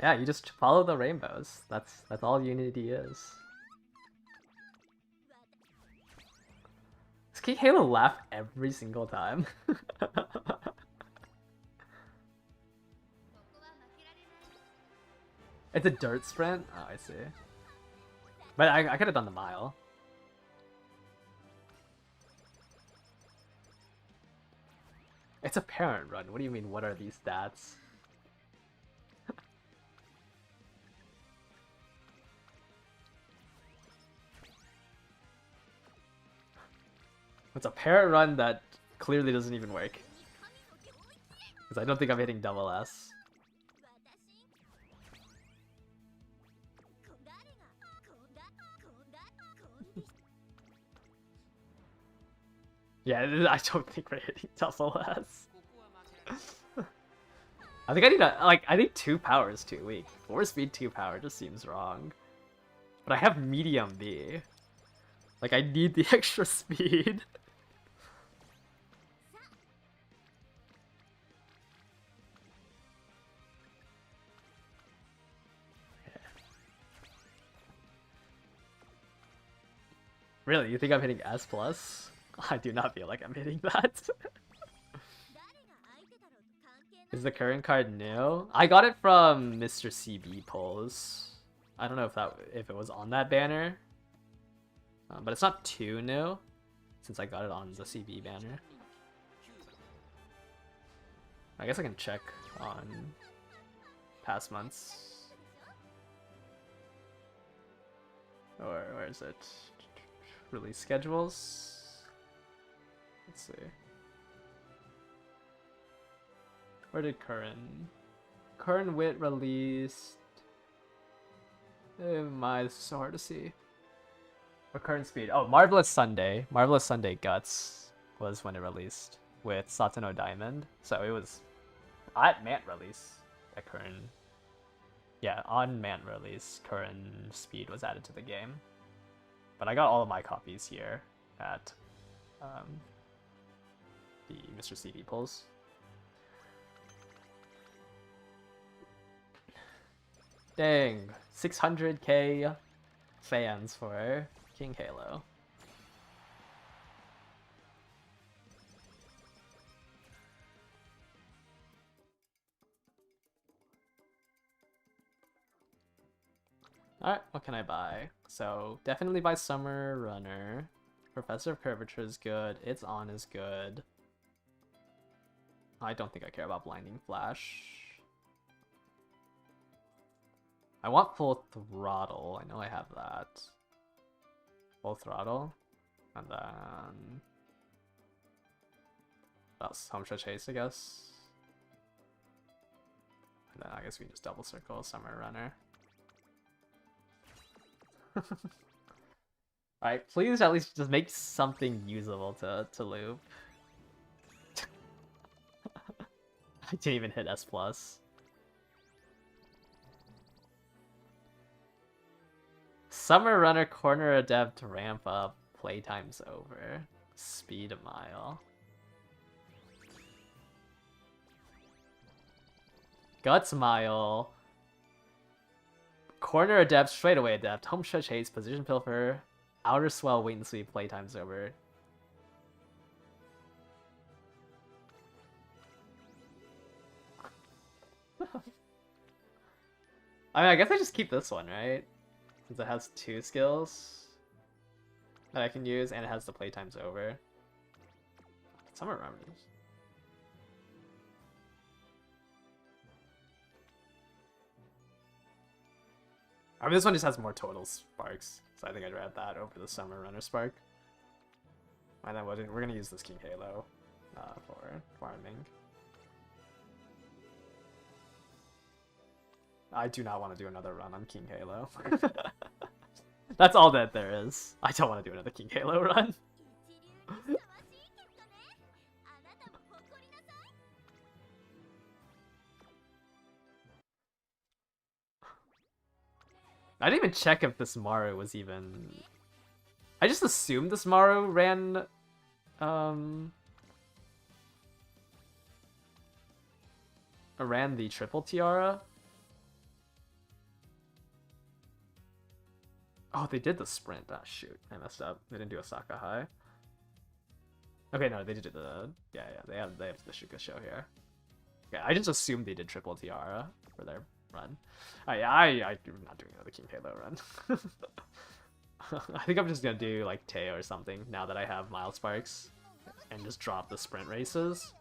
Yeah, you just follow the rainbows. That's all Unity is. Does Halo laugh every single time? It's a dirt sprint? Oh, I see. But I could have done the mile. It's a parent run. What do you mean, what are these stats? It's a parent run that clearly doesn't even work. Because I don't think I'm hitting double S. Yeah, I don't think we're hitting double S. I think I think 2 power is too weak. 4 speed 2 power just seems wrong. But I have medium B. Like, I need the extra speed. Really, you think I'm hitting S+? I do not feel like I'm hitting that. Is the current card new? I got it from Mr. CB polls. I don't know if it was on that banner. But it's not too new, since I got it on the CB banner. I guess I can check on past months. Or where is it? Release schedules? Let's see. Where did Curran Wit released? It's so hard to see. Or Current Speed. Oh, Marvelous Sunday. Marvelous Sunday Guts was when it released with Satano Diamond. So it was at Mant release at Current. Yeah, on Mant release, Current Speed was added to the game. But I got all of my copies here at the Mr. CD pulls. Dang, 600k fans for King Halo. Alright, what can I buy? So, definitely buy Summer Runner. Professor of Curvature is good. It's On is good. I don't think I care about Blinding Flash. I want Full Throttle. I know I have that. Full Throttle. And then... that's Home Stretch Chase, I guess. And then I guess we can just double circle Summer Runner. Alright, please at least just make something usable to loop. I didn't even hit S+. Summer Runner Corner Adept ramp up. Playtime's over. Speed a mile. Guts Mile. Corner Adept, Straightaway Adept, Home Stretch Haste, Position Pilfer, Outer Swell, Wait and See, Playtime's over. I mean, I guess I just keep this one, right? Since it has 2 skills that I can use, and it has the Playtime's over. Summer Runners. I mean, this one just has more total sparks, so I think I'd rather that over the Summer Runner Spark. And then we're gonna use this King Halo for farming. I do not want to do another run on King Halo. That's all that there is. I don't want to do another King Halo run. I didn't even check if this Maru was even... I just assumed this Maru ran... ran the triple tiara. Oh, they did the sprint. Ah, shoot. I messed up. They didn't do Osaka High. Okay, no, they did the... Yeah, they have the Shuka show here. Yeah, I just assumed they did triple tiara for their run. I'm not doing another King Halo run. I think I'm just gonna do like Teo or something now that I have Mild Sparks and just drop the sprint races.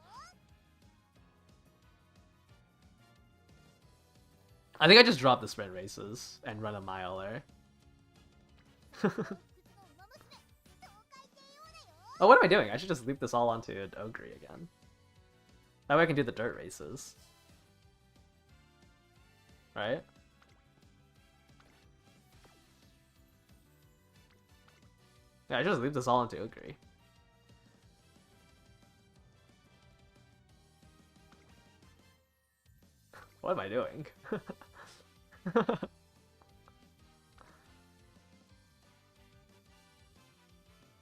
I think I just dropped the sprint races and run a miler. Oh, what am I doing? I should just leave this all onto an Ogre again. That way I can do the dirt races. Right? Yeah, I should just leave this all onto Ogre. What am I doing?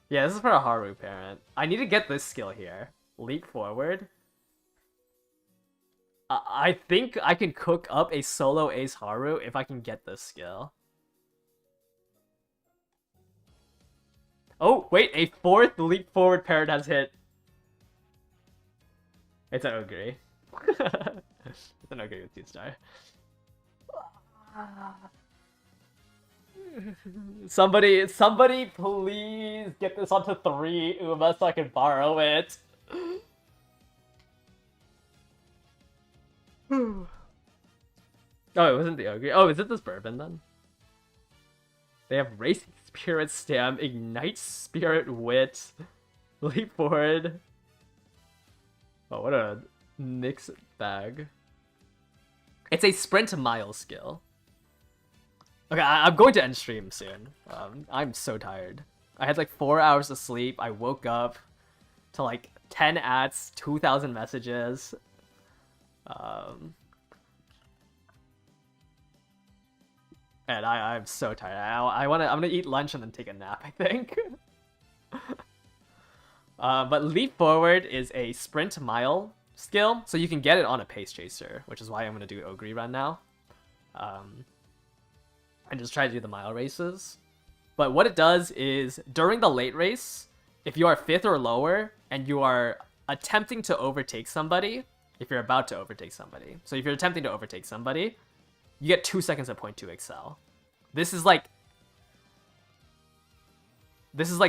Yeah, this is for a Haru parent. I need to get this skill here. Leap forward. I think I can cook up a solo ace Haru if I can get this skill. Oh, wait, a fourth leap forward parent has hit. It's an Ogre. It's an Ogre with 2-star. Somebody please get this onto 3 Uma so I can borrow it. Oh, it wasn't the Ogre. Oh, is it this Bourbon then? They have Racing Spirit Stam, Ignite Spirit Wit, Leap Forward. Oh, what a mixed bag. It's a sprint mile skill. Okay, I'm going to end stream soon. I'm so tired. I had like 4 hours of sleep. I woke up to like 10 ats, 2,000 messages. And I'm so tired. I'm gonna eat lunch and then take a nap, I think. But Leap Forward is a sprint mile skill, so you can get it on a pace chaser, which is why I'm gonna do Ogre run now. And just try to do the mile races. But what it does is, during the late race, if you are 5th or lower, and you are attempting to overtake somebody, if you're about to overtake somebody, so if you're attempting to overtake somebody, you get 2 seconds of 0.2 excel. This is like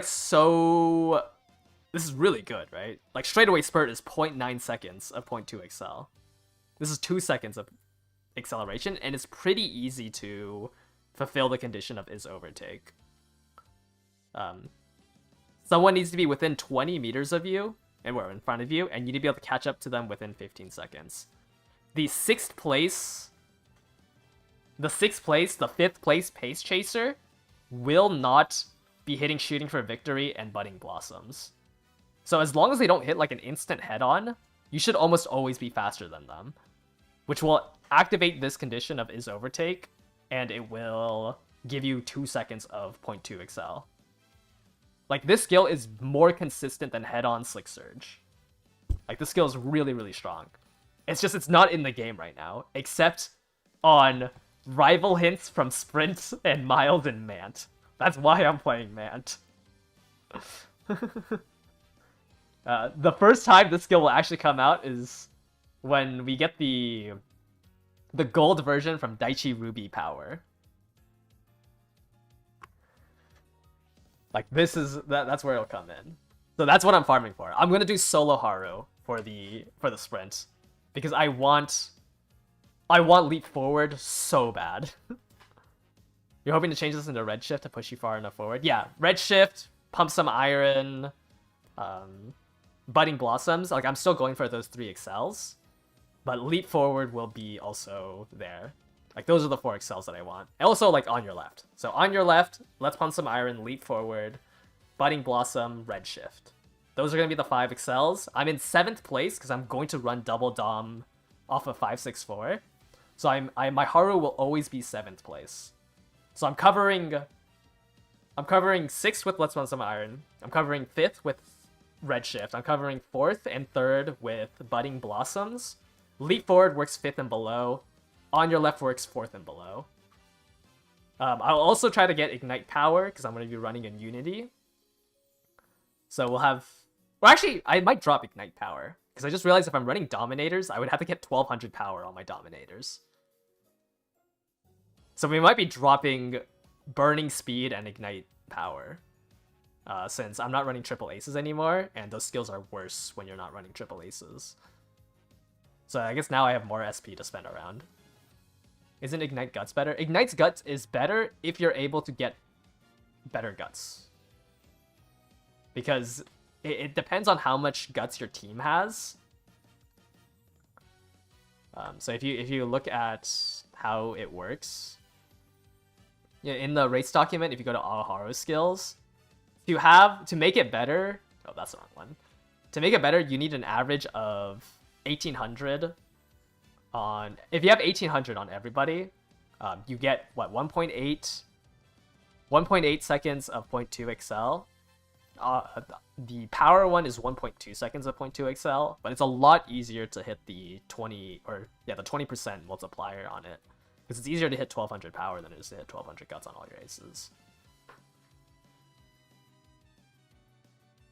so... This is really good, right? Like, straightaway spurt is 0.9 seconds of 0.2 excel. This is 2 seconds of acceleration, and it's pretty easy to fulfill the condition of is overtake. Someone needs to be within 20 meters of you, and we're in front of you, and you need to be able to catch up to them within 15 seconds. The 5th place, the 5th place pace chaser will not be hitting Shooting for Victory and Budding Blossoms. So as long as they don't hit like an instant head-on, you should almost always be faster than them, which will activate this condition of is overtake, and it will give you 2 seconds of 0.2 excel. Like, this skill is more consistent than head-on Slick Surge. Like, this skill is really, really strong. It's just, it's not in the game right now, except on rival hints from Sprint and Miles and Mant. That's why I'm playing Mant. The first time this skill will actually come out is when we get the gold version from Daichi Ruby Power. Like, that's where it'll come in. So that's what I'm farming for. I'm gonna do solo Haru for the sprint, because I want Leap Forward so bad. You're hoping to change this into Redshift to push you far enough forward? Yeah, Redshift, Pump Some Iron, Budding Blossoms. Like, I'm still going for those 3 excels. But Leap Forward will be also there. Like, those are the 4 excels that I want. And also, like, on your left. So, on your left, Let's Pump Some Iron, Leap Forward, Budding Blossom, Redshift. Those are going to be the 5 excels. I'm in 7th place because I'm going to run double dom off of 564. So my Haru will always be 7th place. So I'm covering 6th with Let's Run Some Iron. I'm covering 5th with Redshift. I'm covering 4th and 3rd with Budding Blossoms. Leap Forward works 5th and below. On your left works 4th and below. I'll also try to get Ignite Power because I'm going to be running in Unity. So we'll have... Well, actually, I might drop Ignite Power because I just realized if I'm running Dominators, I would have to get 1200 power on my Dominators. So we might be dropping Burning Speed and Ignite Power. Since I'm not running triple aces anymore, and those skills are worse when you're not running triple aces. So I guess now I have more SP to spend around. Isn't Ignite Guts better? Ignite's Guts is better if you're able to get better Guts. Because it depends on how much Guts your team has. So if you look at how it works... Yeah, in the race document, if you go to Aoharu skills, to make it better... Oh, that's the wrong one. To make it better, you need an average of 1800 on... If you have 1800 on everybody, you get, what, 1.8 seconds of 0.2 excel. The power one is 1.2 seconds of 0.2 excel, but it's a lot easier to hit the 20% multiplier on it. Because it's easier to hit 1200 power than it is to hit 1200 guts on all your aces.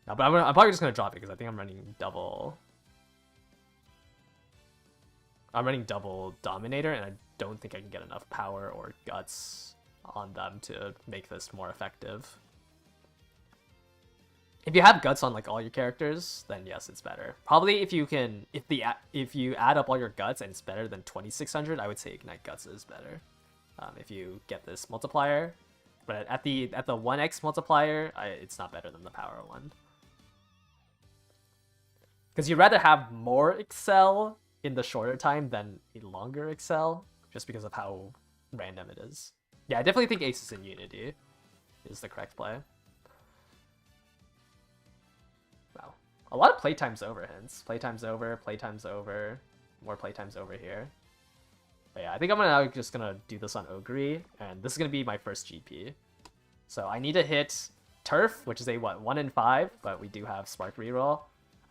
No, but I'm probably just going to drop it because I think I'm running double... I'm running double Dominator, and I don't think I can get enough power or guts on them to make this more effective. If you have guts on like all your characters, then yes, it's better. Probably if you add up all your guts and it's better than 2600, I would say Ignite Guts is better. If you get this multiplier, but at the 1x multiplier, it's not better than the power one. Because you'd rather have more excel in the shorter time than a longer excel, just because of how random it is. Yeah, I definitely think Aces in Unity is the correct play. Wow. A lot of playtime's over hints. Playtime's over, more playtime's over here. But yeah, I think I'm just gonna do this on Ogre, and this is gonna be my first GP. So I need to hit Turf, which is a, 1 in 5, but we do have Spark reroll.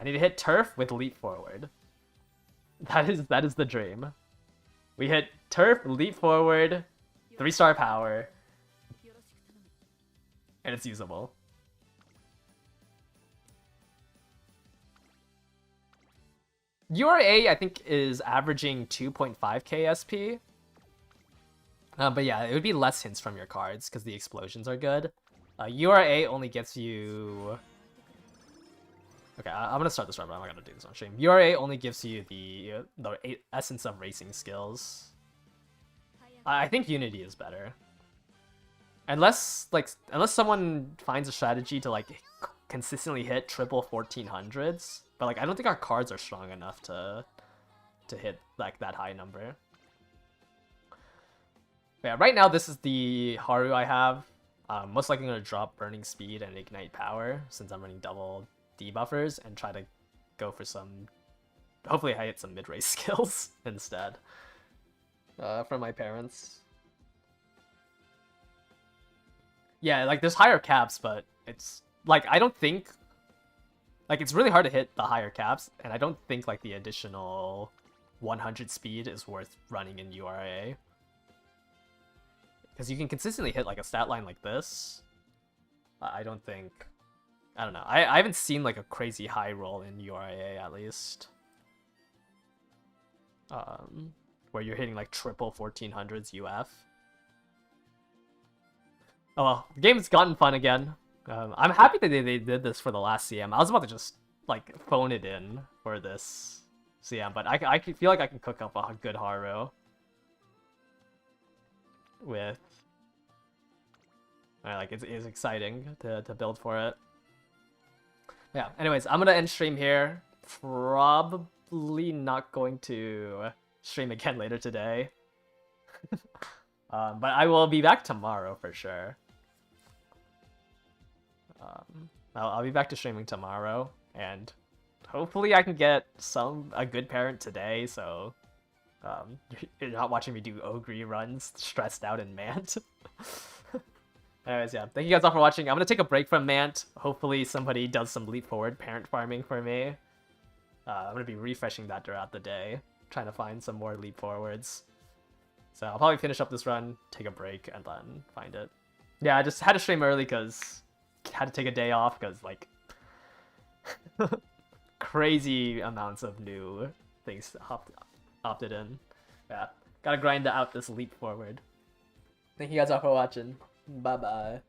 I need to hit Turf with Leap Forward. That is the dream. We hit Turf, Leap Forward, 3-star power, and it's usable. URA, I think, is averaging 2.5k SP. But yeah, it would be less hints from your cards because the explosions are good. URA only gets you... Okay, I'm gonna start this run, but I'm not gonna do this on stream. URA only gives you the essence of racing skills. I think Unity is better. Unless someone finds a strategy to like consistently hit triple 1400s, but like I don't think our cards are strong enough to hit like that high number. But yeah, right now this is the Haru I have. Most likely gonna drop Burning Speed and Ignite Power since I'm running double debuffers and try to go for some... Hopefully I hit some mid-race skills instead. From my parents. Yeah, like there's higher caps, but it's... Like, I don't think... Like, it's really hard to hit the higher caps, and I don't think, like, the additional 100 speed is worth running in URA. Because you can consistently hit, like, a stat line like this. I don't think... I don't know. I haven't seen, like, a crazy high roll in URA, at least. Where you're hitting, like, triple 1400s UF. Oh well, the game's gotten fun again. I'm happy that they did this for the last CM. I was about to just, like, phone it in for this CM, but I feel like I can cook up a good Haru with Like it's exciting to build for it. Yeah. Anyways, I'm gonna end stream here. Probably not going to stream again later today. But I will be back tomorrow for sure. I'll be back to streaming tomorrow, and hopefully I can get a good parent today, so you're not watching me do Ogre runs stressed out in Mant. Anyways, yeah, thank you guys all for watching. I'm gonna take a break from Mant. Hopefully somebody does some leap forward parent farming for me. I'm gonna be refreshing that throughout the day, trying to find some more leap forwards. So I'll probably finish up this run, take a break, and then find it. Yeah, I just had to stream early because had to take a day off because like crazy amounts of new things opted in. Yeah, gotta grind out this leap forward. Thank you guys all for watching. Bye bye.